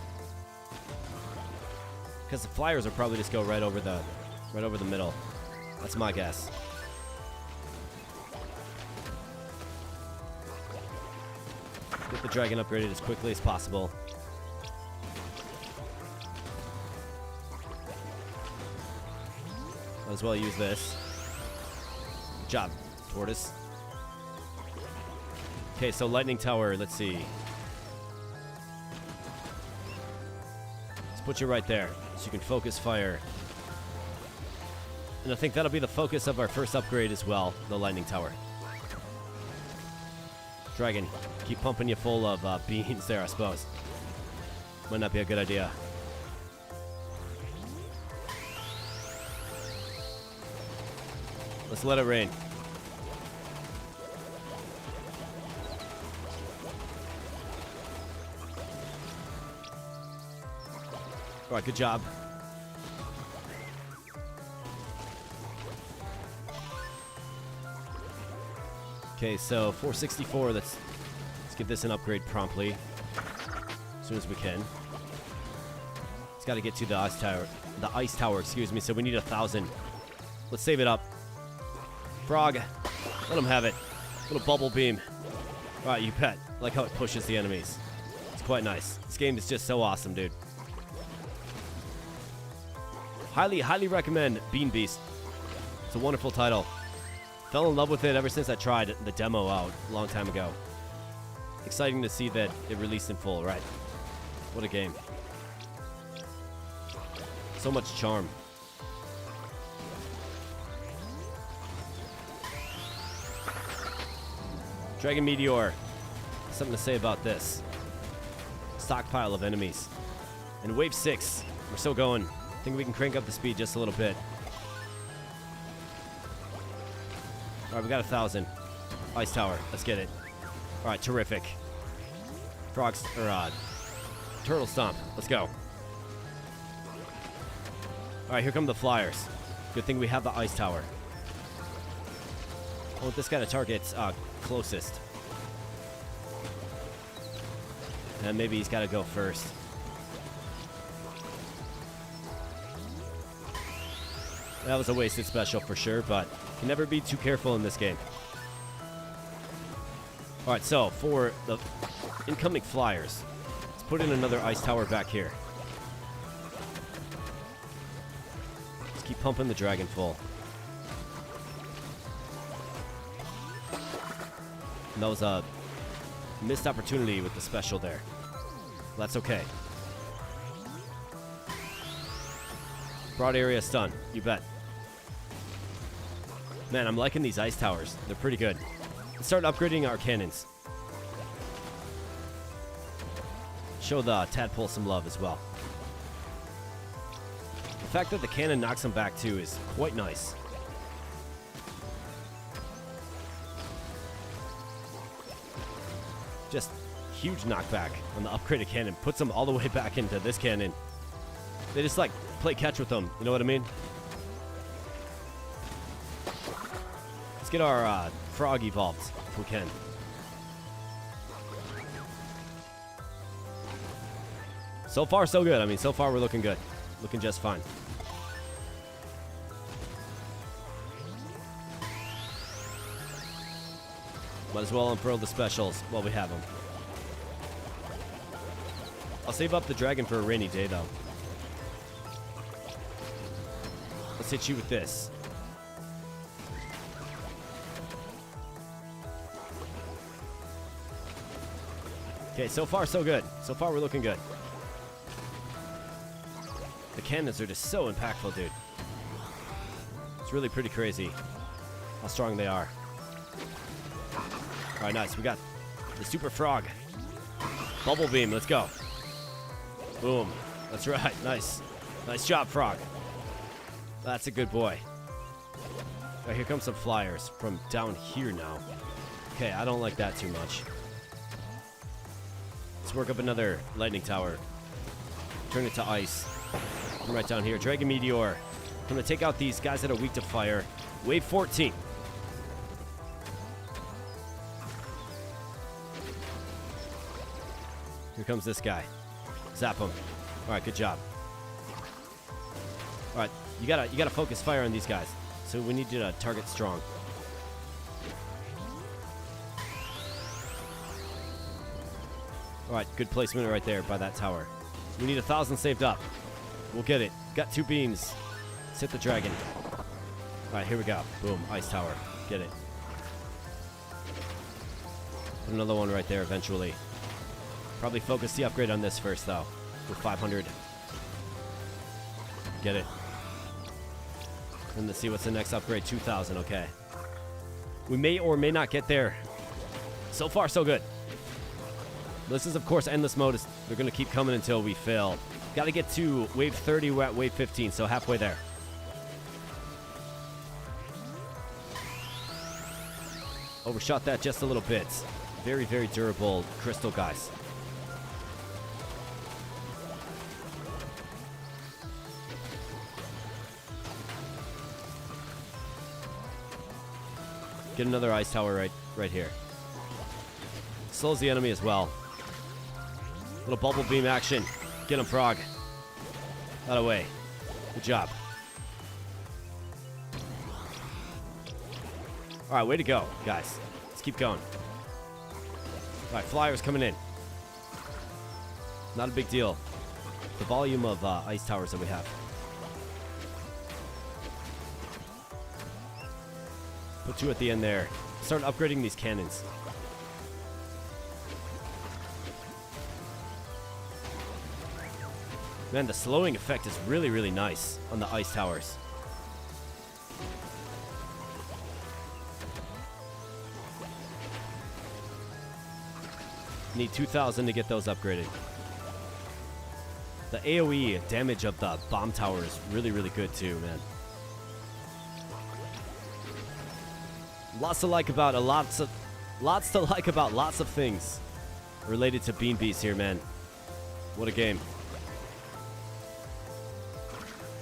Because the flyers will probably just go right over the middle. That's my guess. Get the dragon upgraded as quickly as possible. Might as well use this. Good job, Tortoise. Okay, so lightning tower, let's see. Let's put you right there, so you can focus fire. And I think that'll be the focus of our first upgrade as well, the lightning tower. Dragon, keep pumping you full of beans there, I suppose. Might not be a good idea. Let's let it rain. All right, good job. Okay, so 464, let's give this an upgrade promptly. As soon as we can. It's got to get to the ice tower, excuse me, so we need 1,000. Let's save it up. Frog, let him have it. Little bubble beam. All right, you bet. I like how it pushes the enemies. It's quite nice. This game is just so awesome, dude. Highly, highly recommend Bean Beast. It's a wonderful title. Fell in love with it ever since I tried the demo out a long time ago. Exciting to see that it released in full, right? What a game. So much charm. Dragon Meteor. Something to say about this. Stockpile of enemies. And wave 6. We're still going. I think we can crank up the speed just a little bit. Alright, we got 1,000. Ice tower. Let's get it. Alright, terrific. Frogs, or turtle stomp. Let's go. Alright, here come the flyers. Good thing we have the ice tower. I want this guy to target closest. And maybe he's got to go first. That was a wasted special for sure, but can never be too careful in this game. Alright, so for the incoming flyers, let's put in another ice tower back here. Let's keep pumping the dragon full. And that was a missed opportunity with the special there. That's okay. Broad area stun, you bet. Man, I'm liking these ice towers. They're pretty good. Let's start upgrading our cannons. Show the tadpole some love as well. The fact that the cannon knocks them back too is quite nice. Just huge knockback on the upgraded cannon. Puts them all the way back into this cannon. They just like play catch with them. You know what I mean? Let's get our frog evolved if we can. So far, so good. I mean, so far we're looking good. Looking just fine. Might as well unfurl the specials while we have them. I'll save up the dragon for a rainy day, though. Let's hit you with this. Okay, so far so good. So far we're looking good. The cannons are just so impactful, dude. It's really pretty crazy how strong they are. Alright, nice. We got the super frog. Bubble beam, let's go. Boom. That's right. Nice. Nice job, frog. That's a good boy. Alright, here comes some flyers from down here now. Okay, I don't like that too much. Let's work up another lightning tower. Turn it to ice. Come right down here. Dragon Meteor. I'm going to take out these guys that are weak to fire. Wave 14. Here comes this guy. Zap him. Alright, good job. All right, you gotta focus fire on these guys. So we need you to target strong. All right, good placement right there by that tower. We need 1,000 saved up. We'll get it. Got 2 beams. Let's hit the dragon. All right, here we go. Boom, ice tower. Get it. Put another one right there eventually. Probably focus the upgrade on this first, though. With 500. Get it. And let's see what's the next upgrade. 2,000, okay. We may or may not get there. So far, so good. This is, of course, endless mode. They're going to keep coming until we fail. Got to get to wave 30. We're at wave 15, so halfway there. Overshot that just a little bit. Very, very durable crystal, guys. Get another ice tower right here. Slows the enemy as well. Little bubble beam action. Get him, Frog. That away. Good job. All right, way to go, guys. Let's keep going. All right, flyers coming in. Not a big deal. The volume of ice towers that we have. Put 2 at the end there. Start upgrading these cannons. Man, the slowing effect is really, really nice on the ice towers. Need 2,000 to get those upgraded. The AoE damage of the bomb tower is really, really good too, man. Lots to like about lots of things related to Bean Beast here, man. What a game.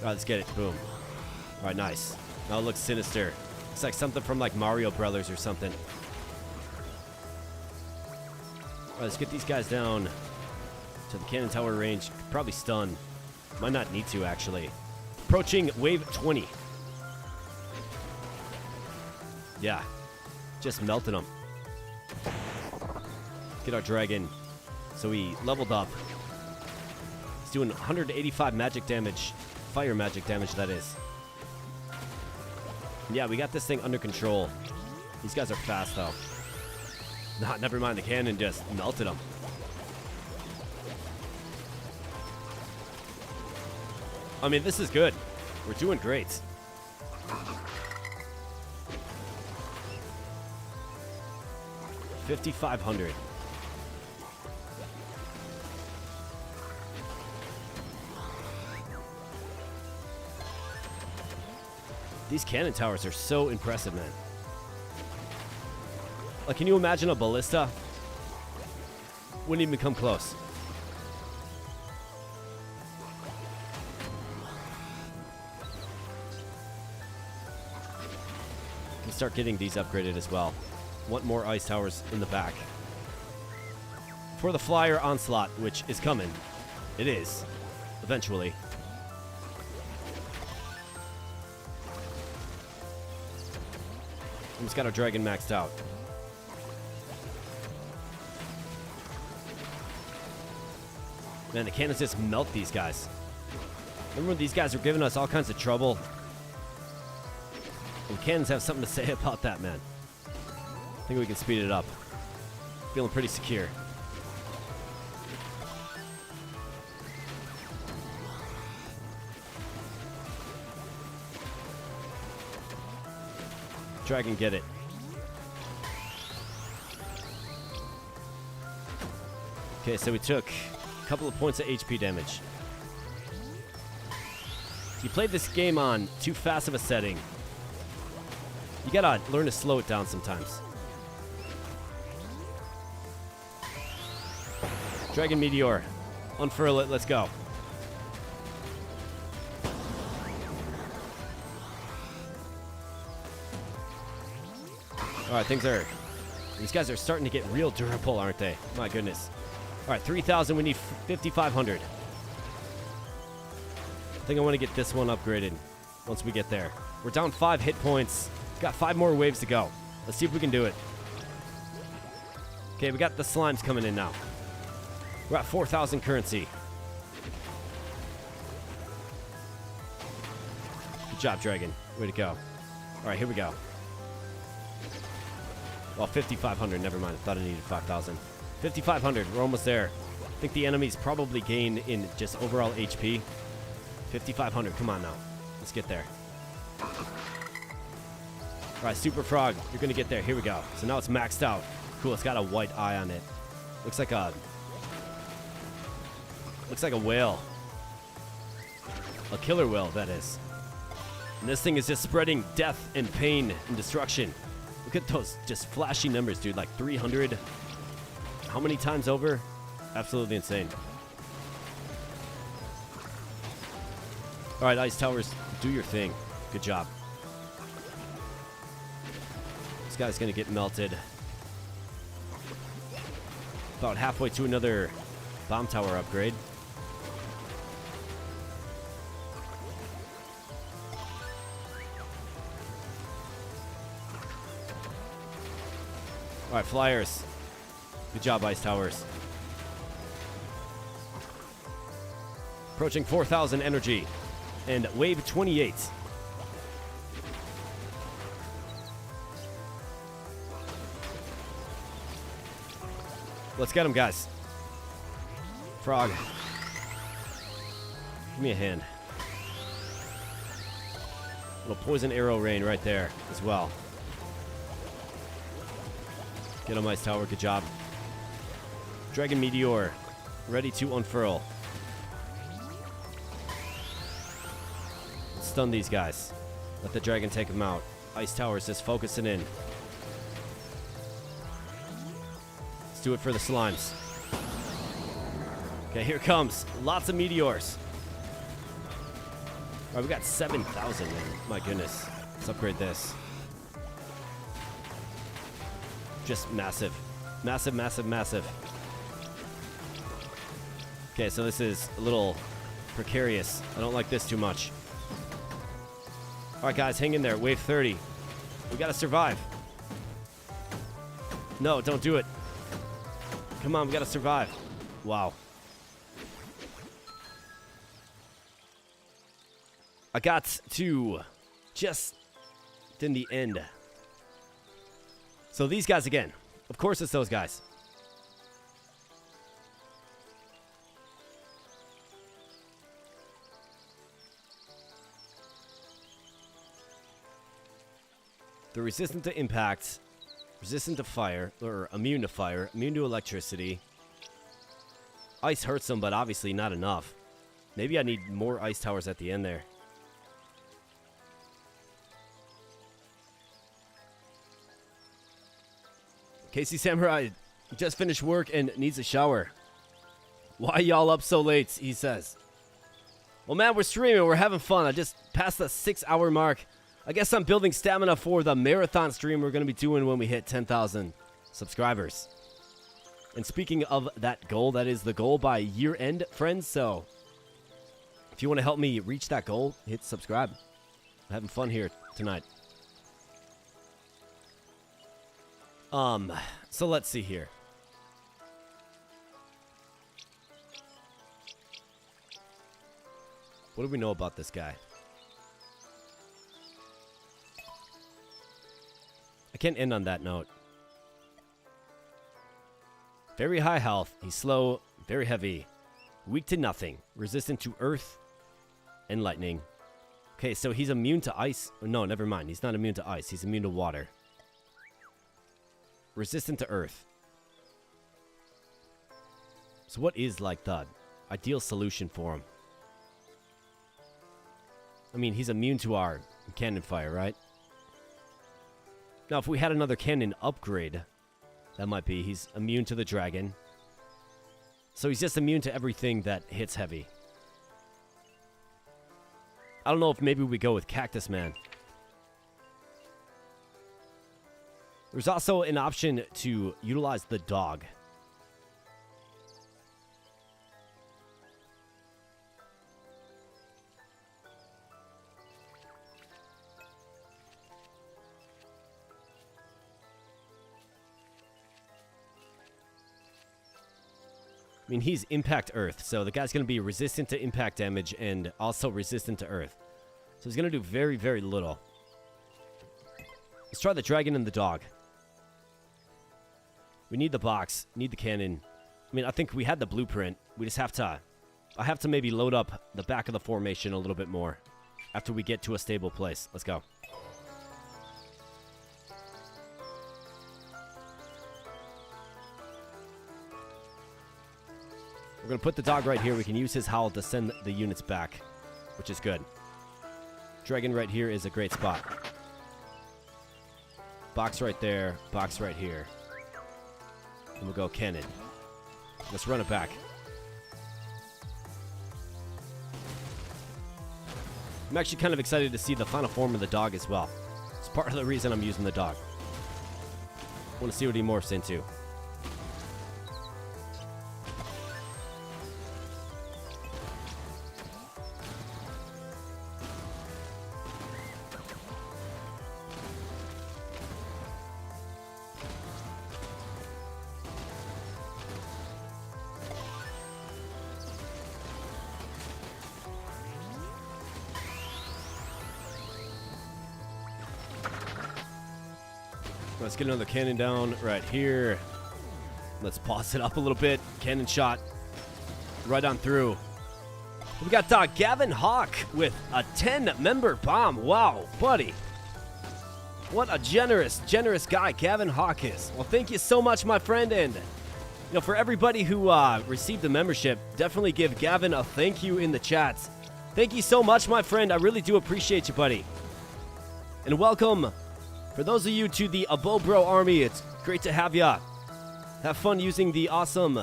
All right, let's get it. Boom. All right, nice. Now it looks sinister. It's like something from like Mario Brothers or something. All right, let's get these guys down to the cannon tower range. Could probably stun. Might not need to, actually. Approaching wave 20. Yeah. Just melted them. Get our dragon. So we leveled up. He's doing 185 magic damage. Fire magic damage, that is. Yeah, we got this thing under control. These guys are fast, though. Nah, never mind. The cannon just melted them. I mean, this is good. We're doing great. $5,500. These cannon towers are so impressive, man. Like, can you imagine a ballista? Wouldn't even come close. Can start getting these upgraded as well. Want more ice towers in the back. For the flyer onslaught, which is coming. It is. Eventually. Almost got our dragon maxed out. Man, the cannons just melt these guys. Remember when these guys were giving us all kinds of trouble? And cannons have something to say about that, man. I think we can speed it up. Feeling pretty secure. Dragon, get it. Okay, so we took a couple of points of HP damage. If you played this game on too fast of a setting, you gotta learn to slow it down sometimes. Dragon Meteor. Unfurl it, let's go. Alright, these guys are starting to get real durable, aren't they? My goodness. Alright, 3,000, we need 5,500. think I want to get this one upgraded once we get there. We're down 5 hit points. Got 5 more waves to go. Let's see if we can do it. Okay, we got the slimes coming in now. We're at 4,000 currency. Good job, Dragon. Way to go. All right, here we go. Well, 5,500. Never mind. I thought I needed 5,000. 5,500. We're almost there. I think the enemies probably gain in just overall HP. 5,500. Come on now. Let's get there. All right, Super Frog. You're going to get there. Here we go. So now it's maxed out. Cool. It's got a white eye on it. Looks like a whale. A killer whale, that is. And this thing is just spreading death and pain and destruction. Look at those just flashy numbers, dude. Like 300. How many times over? Absolutely insane. All right, Ice Towers, do your thing. Good job. This guy's going to get melted. About halfway to another bomb tower upgrade. All right, flyers. Good job, Ice Towers. Approaching 4,000 energy. And wave 28. Let's get him, guys. Frog. Give me a hand. Little poison arrow rain right there as well. Get him, Ice Tower. Good job. Dragon Meteor. Ready to unfurl. Let's stun these guys. Let the dragon take them out. Ice Tower's just focusing in. Let's do it for the slimes. Okay, here it comes. Lots of meteors. All right, we got 7,000. My goodness. Let's upgrade this. Just massive. Massive, massive, massive. Okay, so this is a little precarious. I don't like this too much. All right, guys, hang in there. Wave 30. We got to survive. No, don't do it. Come on, we got to survive. Wow. I got to just in the end. So these guys again. Of course it's those guys. They're resistant to impact, resistant to fire, or immune to fire, immune to electricity. Ice hurts them, but obviously not enough. Maybe I need more ice towers at the end there. Casey Samurai just finished work and needs a shower. Why y'all up so late, he says. Well, man, we're streaming. We're having fun. I just passed the 6-hour mark. I guess I'm building stamina for the marathon stream we're going to be doing when we hit 10,000 subscribers. And speaking of that goal, that is the goal by year end, friends. So if you want to help me reach that goal, hit subscribe. I'm having fun here tonight. So let's see here. What do we know about this guy? I can't end on that note. Very high health. He's slow, very heavy. Weak to nothing. Resistant to earth and lightning. Okay, so he's immune to ice. No, never mind. He's not immune to ice. He's immune to water. Resistant to earth. So what is like the ideal solution for him? I mean, he's immune to our cannon fire, right? Now, if we had another cannon upgrade, that might be. He's immune to the dragon. So he's just immune to everything that hits heavy. I don't know if maybe we go with Cactus Man. There's also an option to utilize the dog. I mean, he's impact earth, so the guy's going to be resistant to impact damage and also resistant to earth. So he's going to do very, very little. Let's try the dragon and the dog. We need the box, need the cannon. I mean, I think we had the blueprint. We just have to... I have to maybe load up the back of the formation a little bit more after we get to a stable place. Let's go. We're going to put the dog right here. We can use his howl to send the units back, which is good. Dragon right here is a great spot. Box right there. Box right here. And we'll go cannon. Let's run it back. I'm actually kind of excited to see the final form of the dog as well. It's part of the reason I'm using the dog. I want to see what he morphs into. Let's get another cannon down right here. Let's pause it up a little bit. Cannon shot right on through. We got Gavin Hawk with a 10-member bomb. Wow, buddy. What a generous guy Gavin Hawk is. Well, thank you so much, my friend. And, for everybody who received the membership, definitely give Gavin a thank you in the chats. Thank you so much, my friend. I really do appreciate you, buddy. And welcome, for those of you, to the AboBRO army. It's great to have ya. Have fun using the awesome,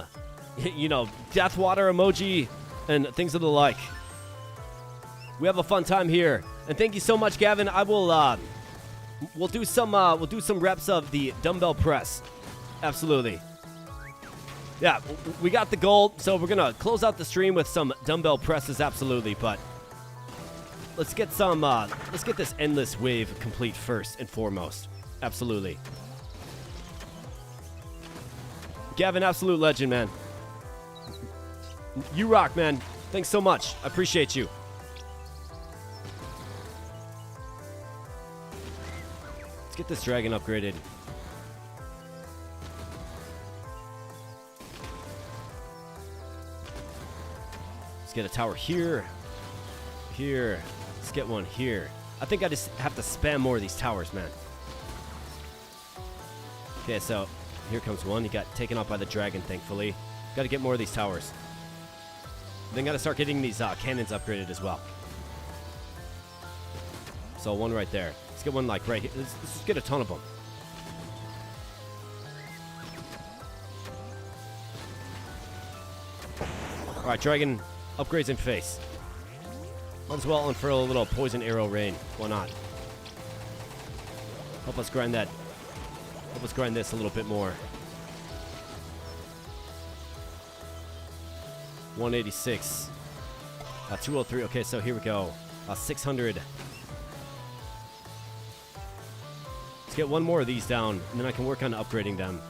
death water emoji and things of the like. We have a fun time here. And thank you so much, Gavin. I will, we'll do some reps of the dumbbell press. Absolutely. Yeah, we got the goal, so we're gonna close out the stream with some dumbbell presses, absolutely, but let's get this endless wave complete first and foremost. Absolutely. Gavin, absolute legend, man. You rock, man. Thanks so much. I appreciate you. Let's get this dragon upgraded. Let's get a tower here. Here. Let's get one here. I think I just have to spam more of these towers, man. Okay, so here comes one. He got taken out by the dragon, thankfully. Got to get more of these towers. Then got to start getting these cannons upgraded as well. So one right there. Let's get one like right here. Let's just get a ton of them. All right, dragon upgrades in face. Might as well unfurl a little poison arrow rain. Why not? Help us grind that. Help us grind this a little bit more. 186. 203. Okay, so here we go. 600. Let's get one more of these down, and then I can work on upgrading them.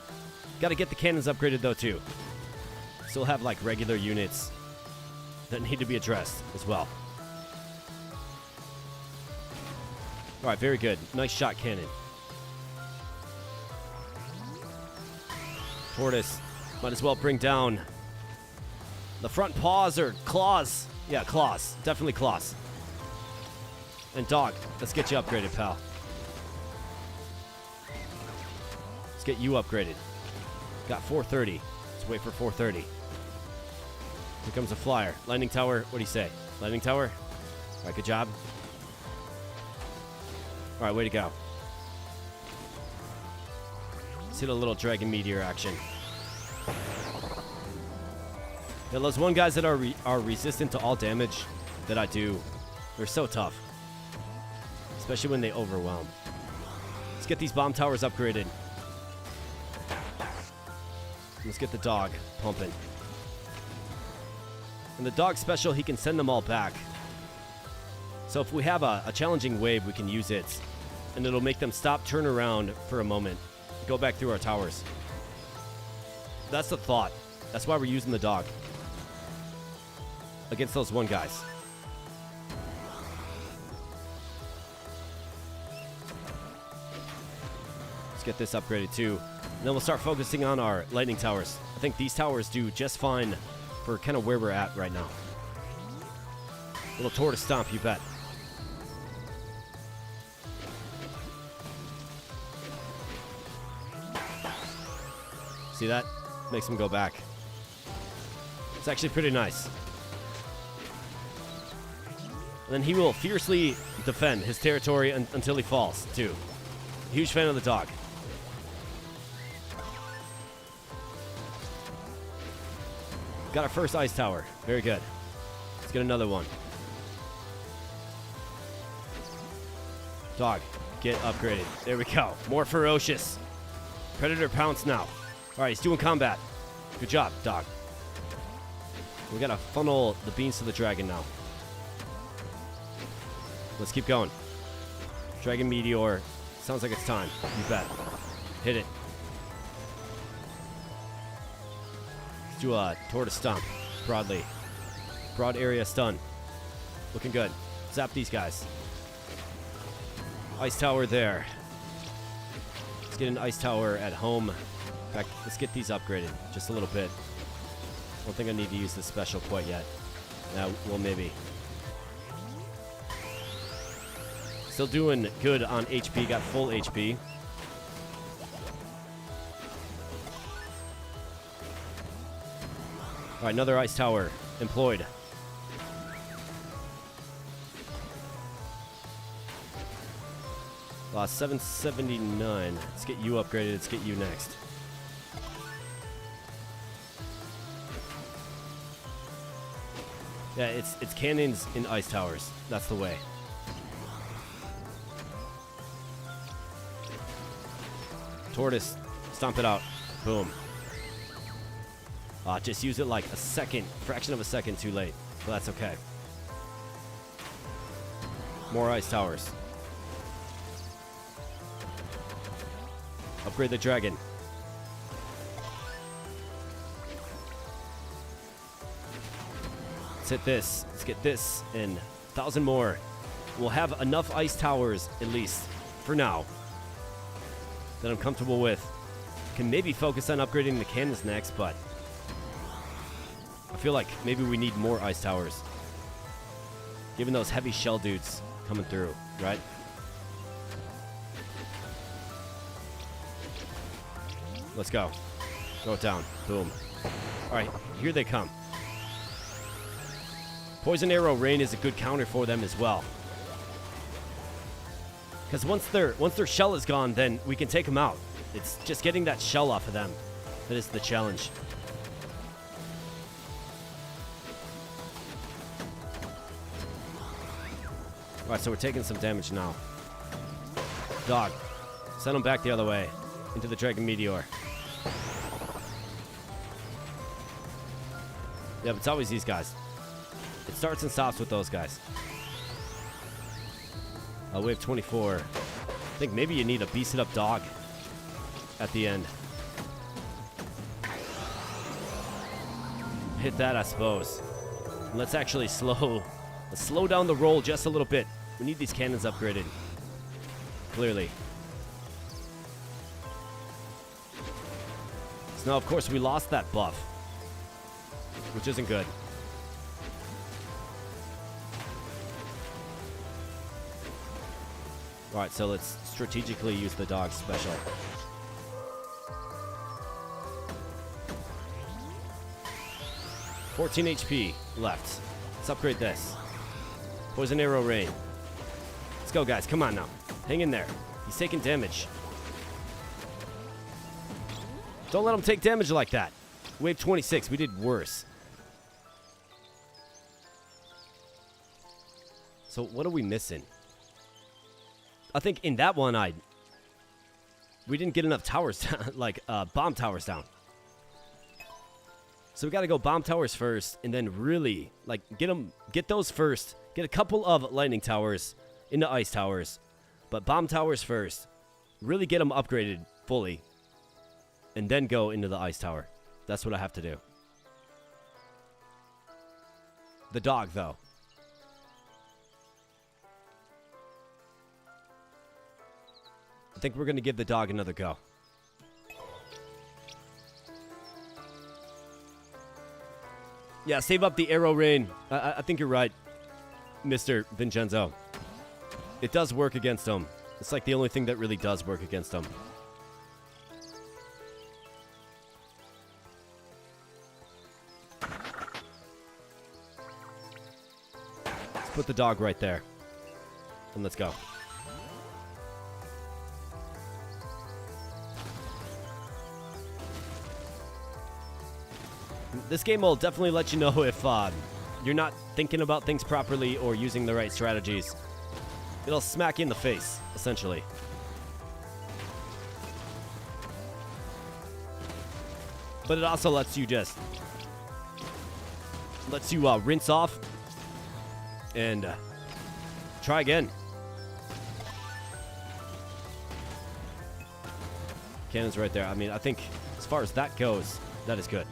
Got to get the cannons upgraded, though, too. Still have, like, regular units that need to be addressed as well. All right, very good. Nice shot cannon. Tortoise. Might as well bring down the front paws or claws. Yeah, claws. Definitely claws. And dog. Let's get you upgraded, pal. Let's get you upgraded. Got 430. Let's wait for 430. Here comes a flyer. Lightning tower. What do you say? Lightning tower? All right, good job. All right, way to go. Let's hit a little dragon meteor action. Yeah, those one guys that are resistant to all damage that I do, they're so tough. Especially when they overwhelm. Let's get these bomb towers upgraded. Let's get the dog pumping. And the dog special, he can send them all back. So if we have a challenging wave, we can use it. And it'll make them stop, turn around for a moment, go back through our towers. That's the thought. That's why we're using the dog. Against those 1 guys. Let's get this upgraded too. And then we'll start focusing on our lightning towers. I think these towers do just fine for kind of where we're at right now. Little tortoise stomp, you bet. See that? Makes him go back. It's actually pretty nice. And then he will fiercely defend his territory until he falls, too. Huge fan of the dog. Got our first ice tower. Very good. Let's get another one. Dog, get upgraded. There we go. More ferocious. Predator pounce now. All right, he's doing combat. Good job, dog. We gotta funnel the beans to the dragon now. Let's keep going. Dragon meteor. Sounds like it's time. You bet. Hit it. Let's do a tortoise stomp. Broadly. Broad area stun. Looking good. Zap these guys. Ice tower there. Let's get an ice tower at home. In fact, let's get these upgraded just a little bit. I don't think I need to use this special quite yet. Well, maybe. Still doing good on HP. Got full HP. All right, another ice tower employed. Lost 779. Let's get you upgraded. Let's get you next. Yeah, it's cannons in ice towers. That's the way. Tortoise, stomp it out. Boom. Just use it like a second, fraction of a second too late. But that's okay. More ice towers. Upgrade the dragon. Let's hit this. Let's get this and 1,000 more. We'll have enough ice towers, at least, for now, that I'm comfortable with. Can maybe focus on upgrading the cannons next, but I feel like maybe we need more ice towers. Given those heavy shell dudes coming through, right? Let's go. Throw it down. Boom. All right, here they come. Poison arrow rain is a good counter for them as well. Because once their shell is gone, then we can take them out. It's just getting that shell off of them that is the challenge. All right, so we're taking some damage now. Dog, send them back the other way into the dragon meteor. Yep, it's always these guys. It starts and stops with those guys. Wave 24. I think maybe you need a beasted up dog at the end. Hit that, I suppose. And let's actually slow down the roll just a little bit. We need these cannons upgraded. Clearly. So now, of course, we lost that buff, which isn't good. All right, so let's strategically use the dog special. $14 HP left. Let's upgrade this. Poison arrow rain. Let's go, guys. Come on now. Hang in there. He's taking damage. Don't let him take damage like that. Wave 26. We did worse. So what are we missing? I think in that one, we didn't get enough towers down, like bomb towers down. So we got to go bomb towers first, and then really get those first. Get a couple of lightning towers into ice towers, but bomb towers first. Really get them upgraded fully, and then go into the ice tower. That's what I have to do. the dog, though. I think we're going to give the dog another go. Yeah, save up the arrow rain. I think you're right, Mr. Vincenzo. It does work against him. It's like the only thing that really does work against him. Let's put the dog right there. And let's go. This game will definitely let you know if you're not thinking about things properly or using the right strategies. It'll smack you in the face, essentially. But it also lets you rinse off and try again. Cannon's right there. I mean, I think as far as that goes, that is good.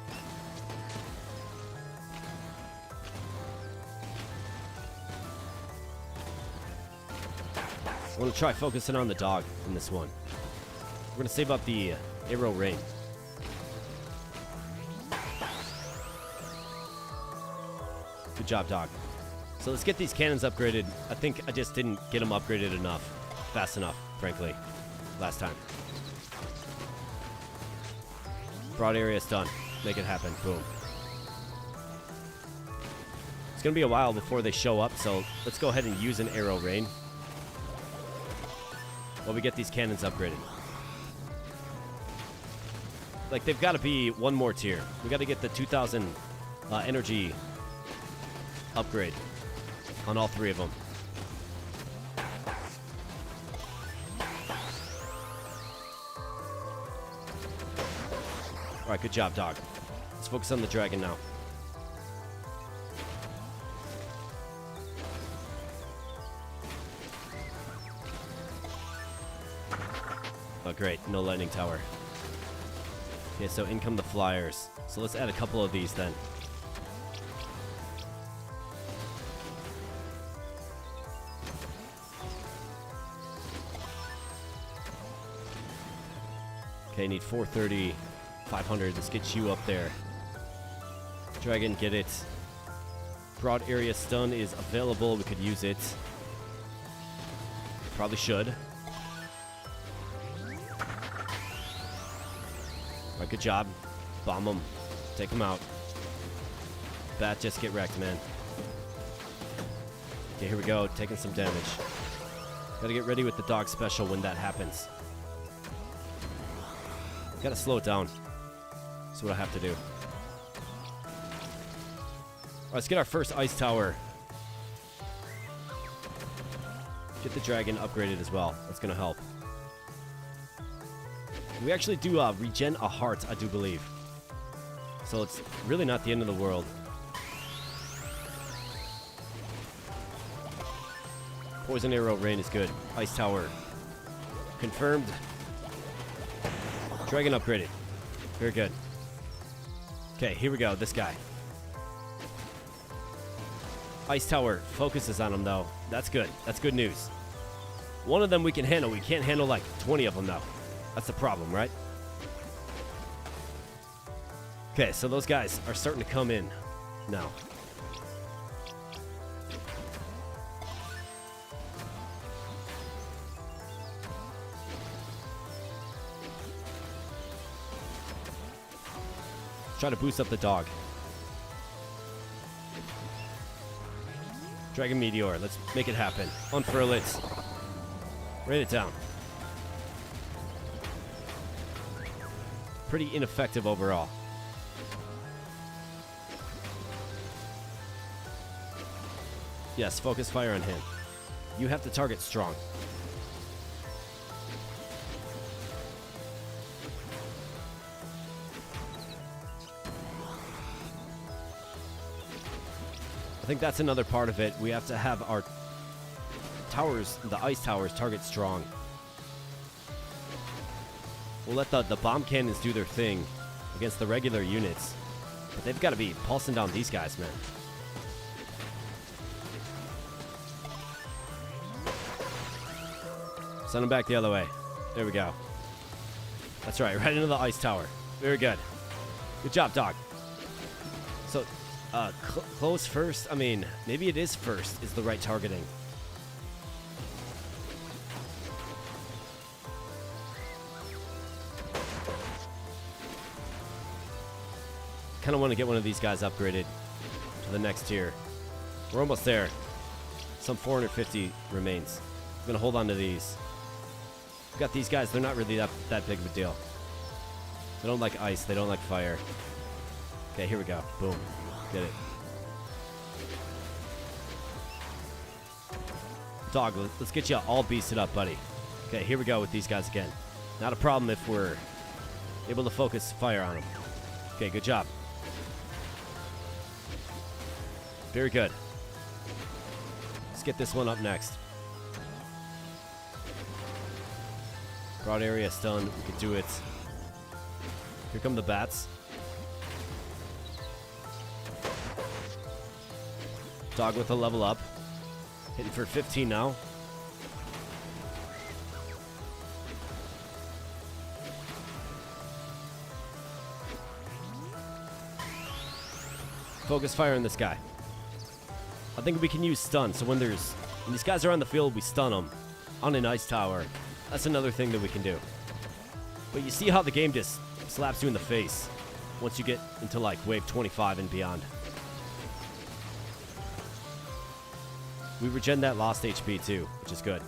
I want to try focusing on the dog in this one. We're going to save up the arrow rain. Good job, dog. So let's get these cannons upgraded. I think I just didn't get them upgraded enough, fast enough, frankly, last time. Broad area is done. Make it happen. Boom. It's going to be a while before they show up, so let's go ahead and use an arrow rain while we get these cannons upgraded. Like, they've got to be one more tier. We got to get the 2,000 energy upgrade on all three of them. All right, good job, dog. Let's focus on the dragon now. Oh, great. No lightning tower. Okay, so in come the flyers. So let's add a couple of these then. Okay, need 430, 500. Let's get you up there. Dragon, get it. Broad area stun is available. We could use it. Probably should. Alright, good job. Bomb them. Take them out. Bat, just get wrecked, man. Okay, here we go. Taking some damage. Gotta get ready with the dog special when that happens. Gotta slow it down. That's what I have to do. Alright, let's get our first ice tower. Get the dragon upgraded as well. That's gonna help. We actually do regen a heart, I do believe. So it's really not the end of the world. Poison arrow rain is good. Ice tower confirmed. Dragon upgraded. Very good. Okay, here we go. This guy. Ice tower focuses on him, though. That's good. That's good news. One of them we can handle. We can't handle like 20 of them, though. That's the problem, right? Okay, so those guys are starting to come in now. Try to boost up the dog. Dragon Meteor, let's make it happen. Unfurl it. Rain it down. Pretty ineffective overall. Yes, focus fire on him. You have to target strong. I think that's another part of it. We have to have our towers, the ice towers, target strong. We'll let the bomb cannons do their thing against the regular units. But they've got to be pulsing down these guys, man. Send him back the other way. There we go. That's right, right into the ice tower. Very good. Good job, dog. So, close first. I mean, maybe it is first is the right targeting. Kind of want to get one of these guys upgraded to the next tier. We're almost there. Some 450 remains. I'm going to hold on to these. We've got these guys. They're not really that big of a deal. They don't like ice. They don't like fire. Okay, here we go. Boom. Get it. Dog, let's get you all beasted up, buddy. Okay, here we go with these guys again. Not a problem if we're able to focus fire on them. Okay, good job. Very good. Let's get this one up next. Broad area stun. We can do it. Here come the bats. Dog with a level up. Hitting for 15 now. Focus fire on this guy. I think we can use stun, so when these guys are on the field, we stun them on an ice tower. That's another thing that we can do. But you see how the game just slaps you in the face once you get into like wave 25 and beyond. We regen that lost HP too, which is good.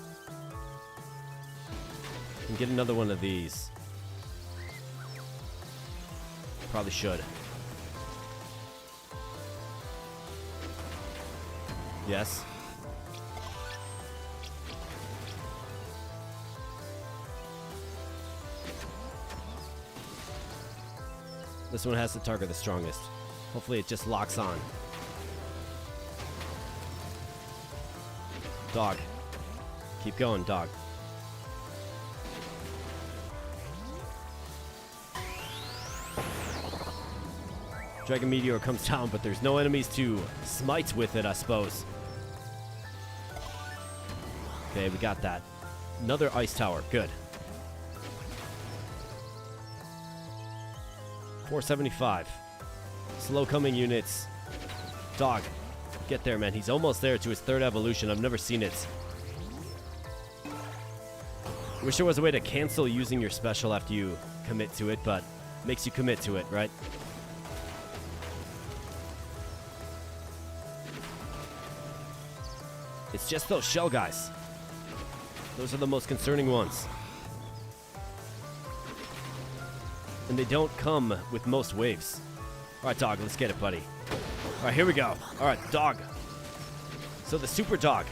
Can get another one of these. Probably should. Yes. This one has to target the strongest. Hopefully it just locks on. Dog. Keep going, dog. Dragon Meteor comes down, but there's no enemies to smite with it, I suppose. Okay, we got that. Another ice tower. Good. 475. Slow coming units. Dog. Get there, man. He's almost there to his third evolution. I've never seen it. Wish there was a way to cancel using your special after you commit to it, but makes you commit to it, right? It's just those shell guys. Those are the most concerning ones. And they don't come with most waves. Alright, dog, let's get it, buddy. Alright, here we go. Alright, dog. So the super dog.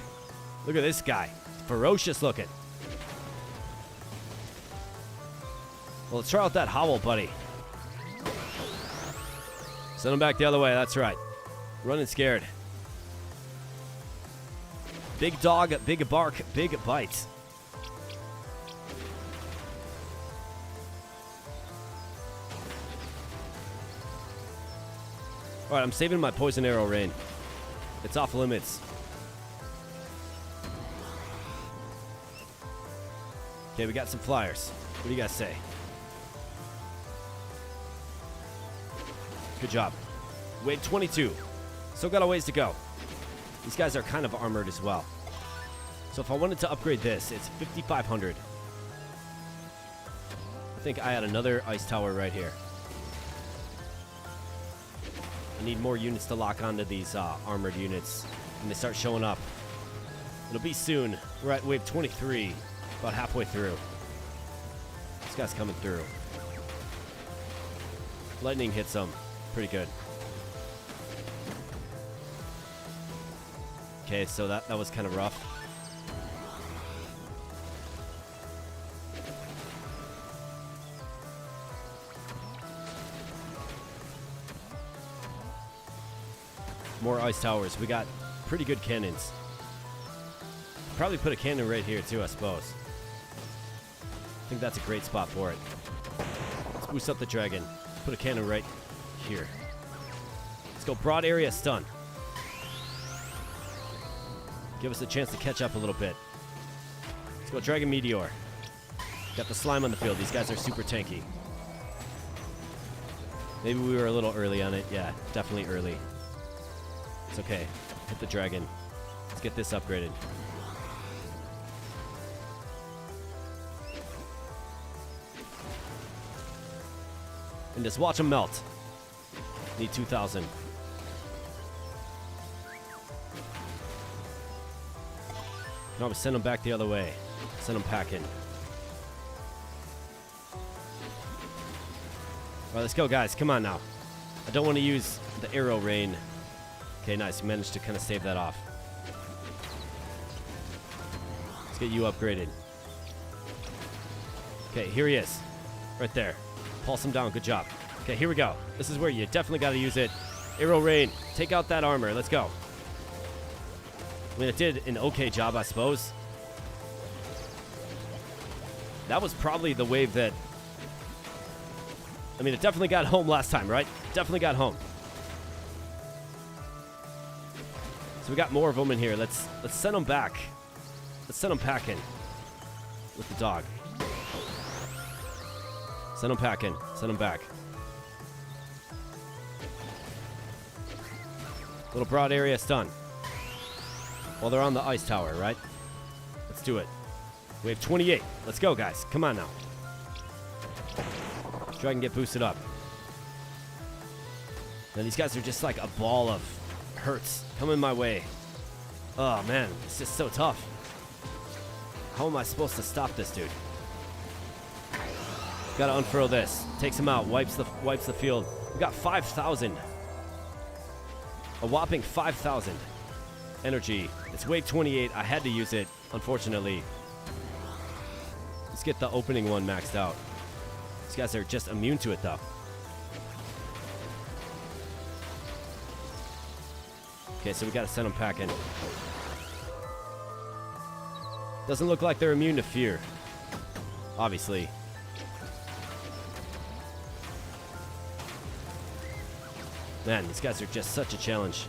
Look at this guy. Ferocious looking. Well, let's try out that howl, buddy. Send him back the other way, that's right. Running scared. Big dog, big bark, big bite. Alright, I'm saving my poison arrow rain. It's off limits. Okay, we got some flyers. What do you guys say? Good job. Wave 22. Still got a ways to go. These guys are kind of armored as well. So if I wanted to upgrade this, it's 5,500. I think I had another ice tower right here. I need more units to lock onto these armored units when they start showing up. It'll be soon. We're at wave 23, about halfway through. This guy's coming through. Lightning hits him. Pretty good. Okay, so that was kind of rough. More ice towers. We got pretty good cannons. Probably put a cannon right here too, I suppose. I think that's a great spot for it. Let's boost up the dragon. Put a cannon right here. Let's go broad area stun. Give us a chance to catch up a little bit. Let's Let's go Dragon Meteor. Got the slime on the field. These guys are super tanky. Maybe we were a little early on it. Yeah, definitely early. It's okay. Hit the dragon. Let's get this upgraded. And just watch them melt. Need 2,000. Can always send them back the other way. Send them packing. All right, let's go, guys. Come on now. I don't want to use the arrow rain. Okay, nice. We managed to kind of save that off. Let's get you upgraded. Okay, here he is. Right there. Pulse him down. Good job. Okay, here we go. This is where you definitely got to use it. Arrow rain. Take out that armor. Let's go. I mean, it did an okay job, I suppose. That was probably the wave that... I mean, it definitely got home last time, right? Definitely got home. So we got more of them in here. Let's send them back. Let's send them packing with the dog. Send them packing. Send them back. Little broad area stun. Well, they're on the ice tower, right? Let's do it. Wave 28. Let's go, guys. Come on now. Try and get boosted up. And these guys are just like a ball of hurts coming my way. Oh, man. It's just so tough. How am I supposed to stop this dude? Gotta unfurl this. Takes him out. Wipes the field. We got 5,000. A whopping 5,000 energy. It's wave 28. I had to use it, unfortunately. Let's get the opening one maxed out. These guys are just immune to it, though. Okay, so we gotta send them packing. Doesn't look like they're immune to fear. Obviously. Man, these guys are just such a challenge.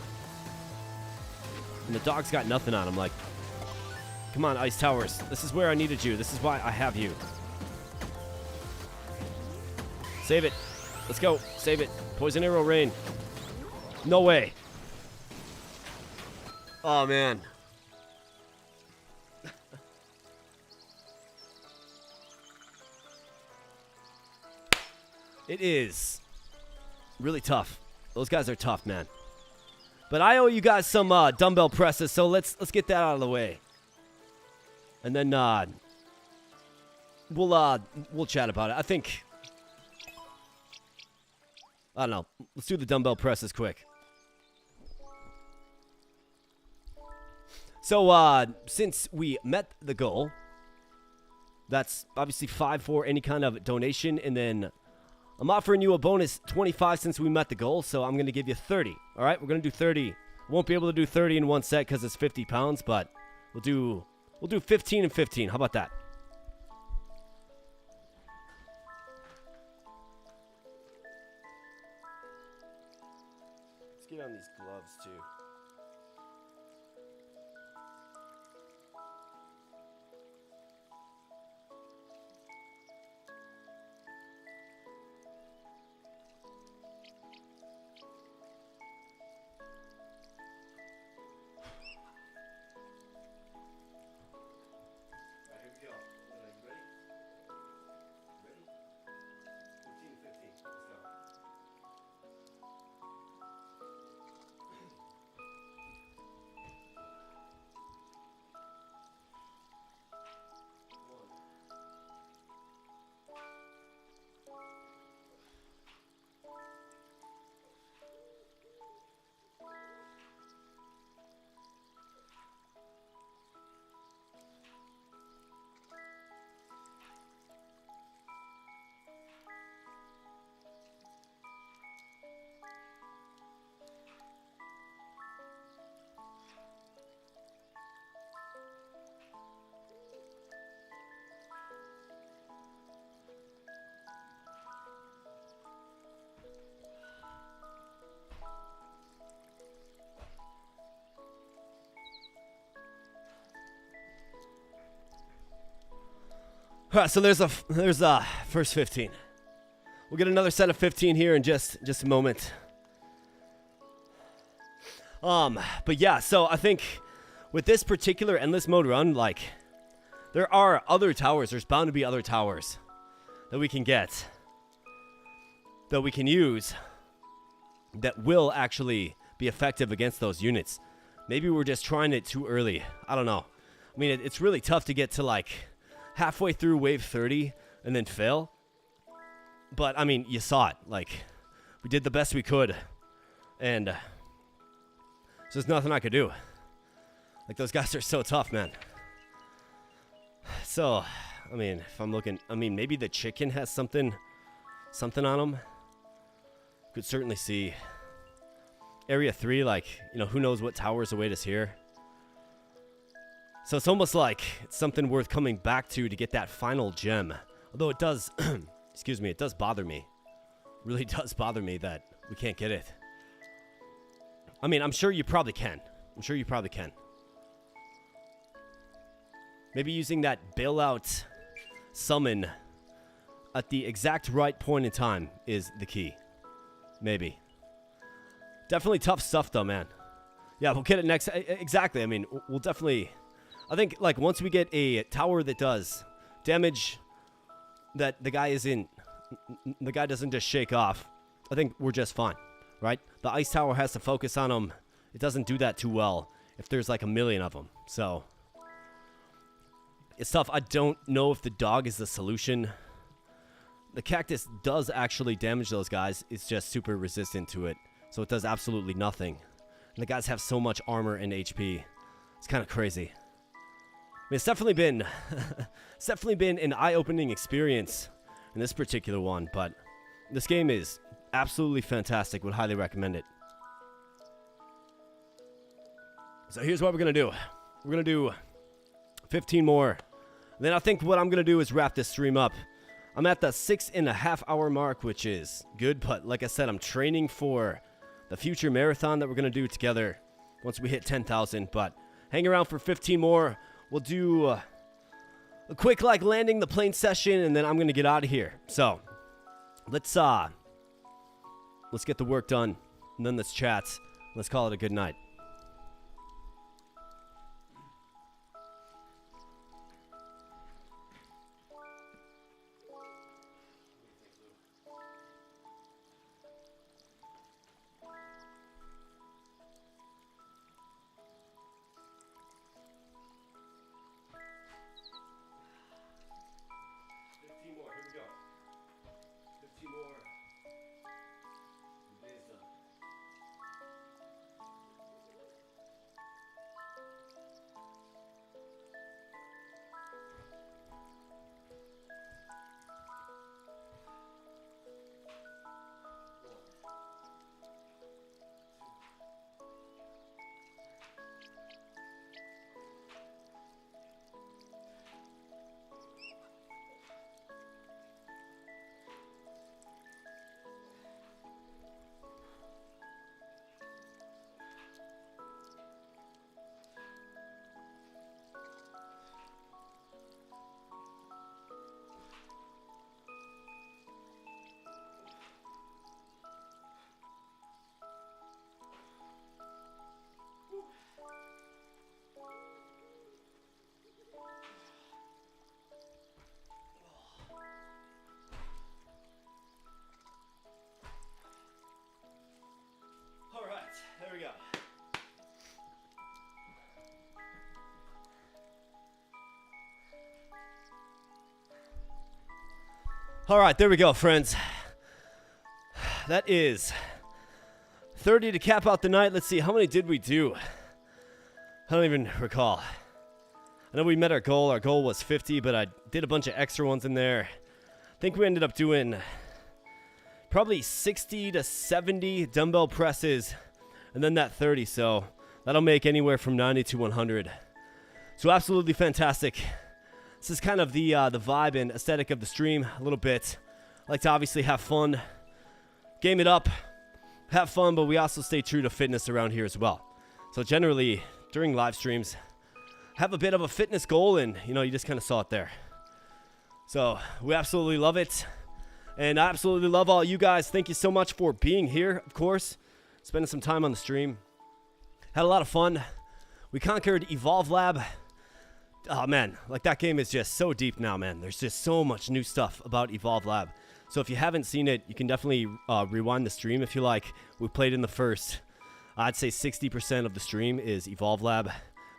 And the dog's got nothing on him. Like, come on, Ice Towers. This is where I needed you. This is why I have you. Save it. Let's go. Save it. Poison Arrow Rain. No way. Oh, man. It is really tough. Those guys are tough, man. But I owe you guys some dumbbell presses, so let's get that out of the way. And then we'll chat about it. I think, I don't know. Let's do the dumbbell presses quick. So since we met the goal, that's obviously 5 for any kind of donation, and then I'm offering you a bonus 25 since we met the goal, so I'm going to give you 30. All right, we're going to do 30. Won't be able to do 30 in one set because it's 50 pounds, but we'll do 15 and 15. How about that? Let's get on these gloves too. Here we go. All right, so there's first 15. We'll get another set of 15 here in just a moment. But yeah, so I think with this particular endless mode run, like, there are other towers. There's bound to be other towers that we can get, that we can use, that will actually be effective against those units. Maybe we're just trying it too early. I don't know. I mean, it's really tough to get to, like, halfway through wave 30 and then fail. But, I mean, you saw it. Like, we did the best we could. And there's nothing I could do. Like, those guys are so tough, man. So, I mean, if I'm looking... I mean, maybe the chicken has something on him. Could certainly see. Area 3, like, you know, who knows what towers await us here. So it's almost like it's something worth coming back to get that final gem. Although it does... excuse me, it does bother me. Really does bother me that we can't get it. I mean, I'm sure you probably can. Maybe using that bailout summon at the exact right point in time is the key. Maybe. Definitely tough stuff, though, man. Yeah, we'll get it next. Exactly. I mean, we'll definitely... I think, like, once we get a tower that does damage that the guy doesn't just shake off, I think we're just fine, right? The ice tower has to focus on him. It doesn't do that too well if there's, like, a million of them. So, it's tough. I don't know if the dog is the solution. The cactus does actually damage those guys. It's just super resistant to it. So it does absolutely nothing. And the guys have so much armor and HP. It's kind of crazy. I mean, it's definitely been an eye-opening experience in this particular one, but this game is absolutely fantastic. Would highly recommend it. So here's what we're going to do. We're going to do 15 more. And then I think what I'm going to do is wrap this stream up. I'm at the 6.5 hour mark, which is good, but like I said, I'm training for the future marathon that we're going to do together once we hit 10,000, but hang around for 15 more. We'll do a quick, like, landing the plane session, and then I'm going to get out of here. So, let's get the work done, and then let's chat. Let's call it a good night. There we go. All right, there we go, friends. That is 30 to cap out the night. Let's see, how many did we do? I don't even recall. I know we met our goal. Our goal was 50, but I did a bunch of extra ones in there. I think we ended up doing probably 60 to 70 dumbbell presses, and then that 30, so that'll make anywhere from 90 to 100. So absolutely fantastic. This is kind of the vibe and aesthetic of the stream a little bit. I like to obviously have fun, game it up, have fun, but we also stay true to fitness around here as well. So generally, during live streams, have a bit of a fitness goal, and, you know, you just kind of saw it there. So we absolutely love it. And I absolutely love all you guys. Thank you so much for being here, of course. Spending some time on the stream. Had a lot of fun. We conquered Evolve Lab. Oh, man. Like, that game is just so deep now, man. There's just so much new stuff about Evolve Lab. So if you haven't seen it, you can definitely rewind the stream if you like. We played in the first, I'd say 60% of the stream is Evolve Lab.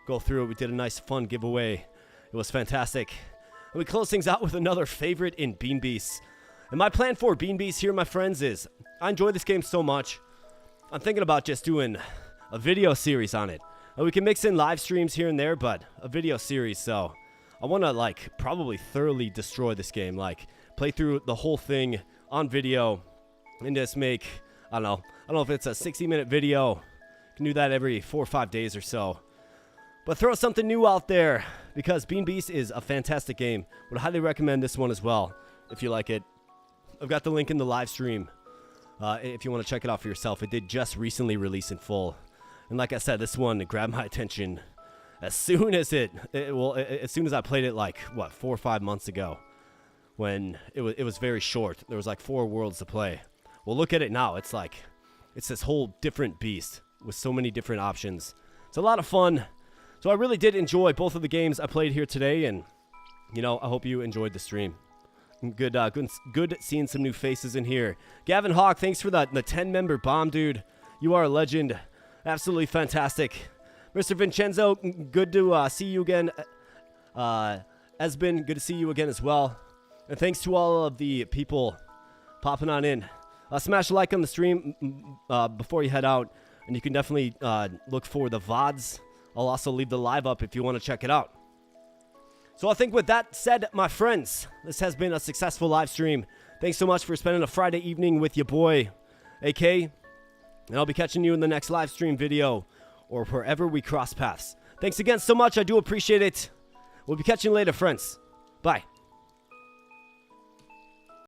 Go through it. We did a nice, fun giveaway. It was fantastic. And we close things out with another favorite in Bean Beasts. And my plan for Bean Beasts here, my friends, is I enjoy this game so much. I'm thinking about just doing a video series on it. And we can mix in live streams here and there, but a video series. So I want to, like, probably thoroughly destroy this game. Like, play through the whole thing on video and just make, I don't know if it's a 60-minute video. You can do that every 4 or 5 days or so. But throw something new out there because Bean Beast is a fantastic game. Would highly recommend this one as well if you like it. I've got the link in the live stream if you want to check it out for yourself. It did just recently release in full. And like I said, this one grabbed my attention as soon as as soon as I played it, like, what, 4 or 5 months ago when it was very short. There was like 4 worlds to play. Well, look at it now. It's like, it's this whole different beast with so many different options. It's a lot of fun. So I really did enjoy both of the games I played here today, and, you know, I hope you enjoyed the stream. Good seeing some new faces in here. Gavin Hawk, thanks for the 10-member bomb, dude. You are a legend. Absolutely fantastic. Mr. Vincenzo, good to see you again. Esbin, good to see you again as well. And thanks to all of the people popping on in. Smash a like on the stream before you head out, and you can definitely look for the VODs. I'll also leave the live up if you want to check it out. So I think with that said, my friends, this has been a successful live stream. Thanks so much for spending a Friday evening with your boy, AK. And I'll be catching you in the next live stream video or wherever we cross paths. Thanks again so much. I do appreciate it. We'll be catching you later, friends. Bye.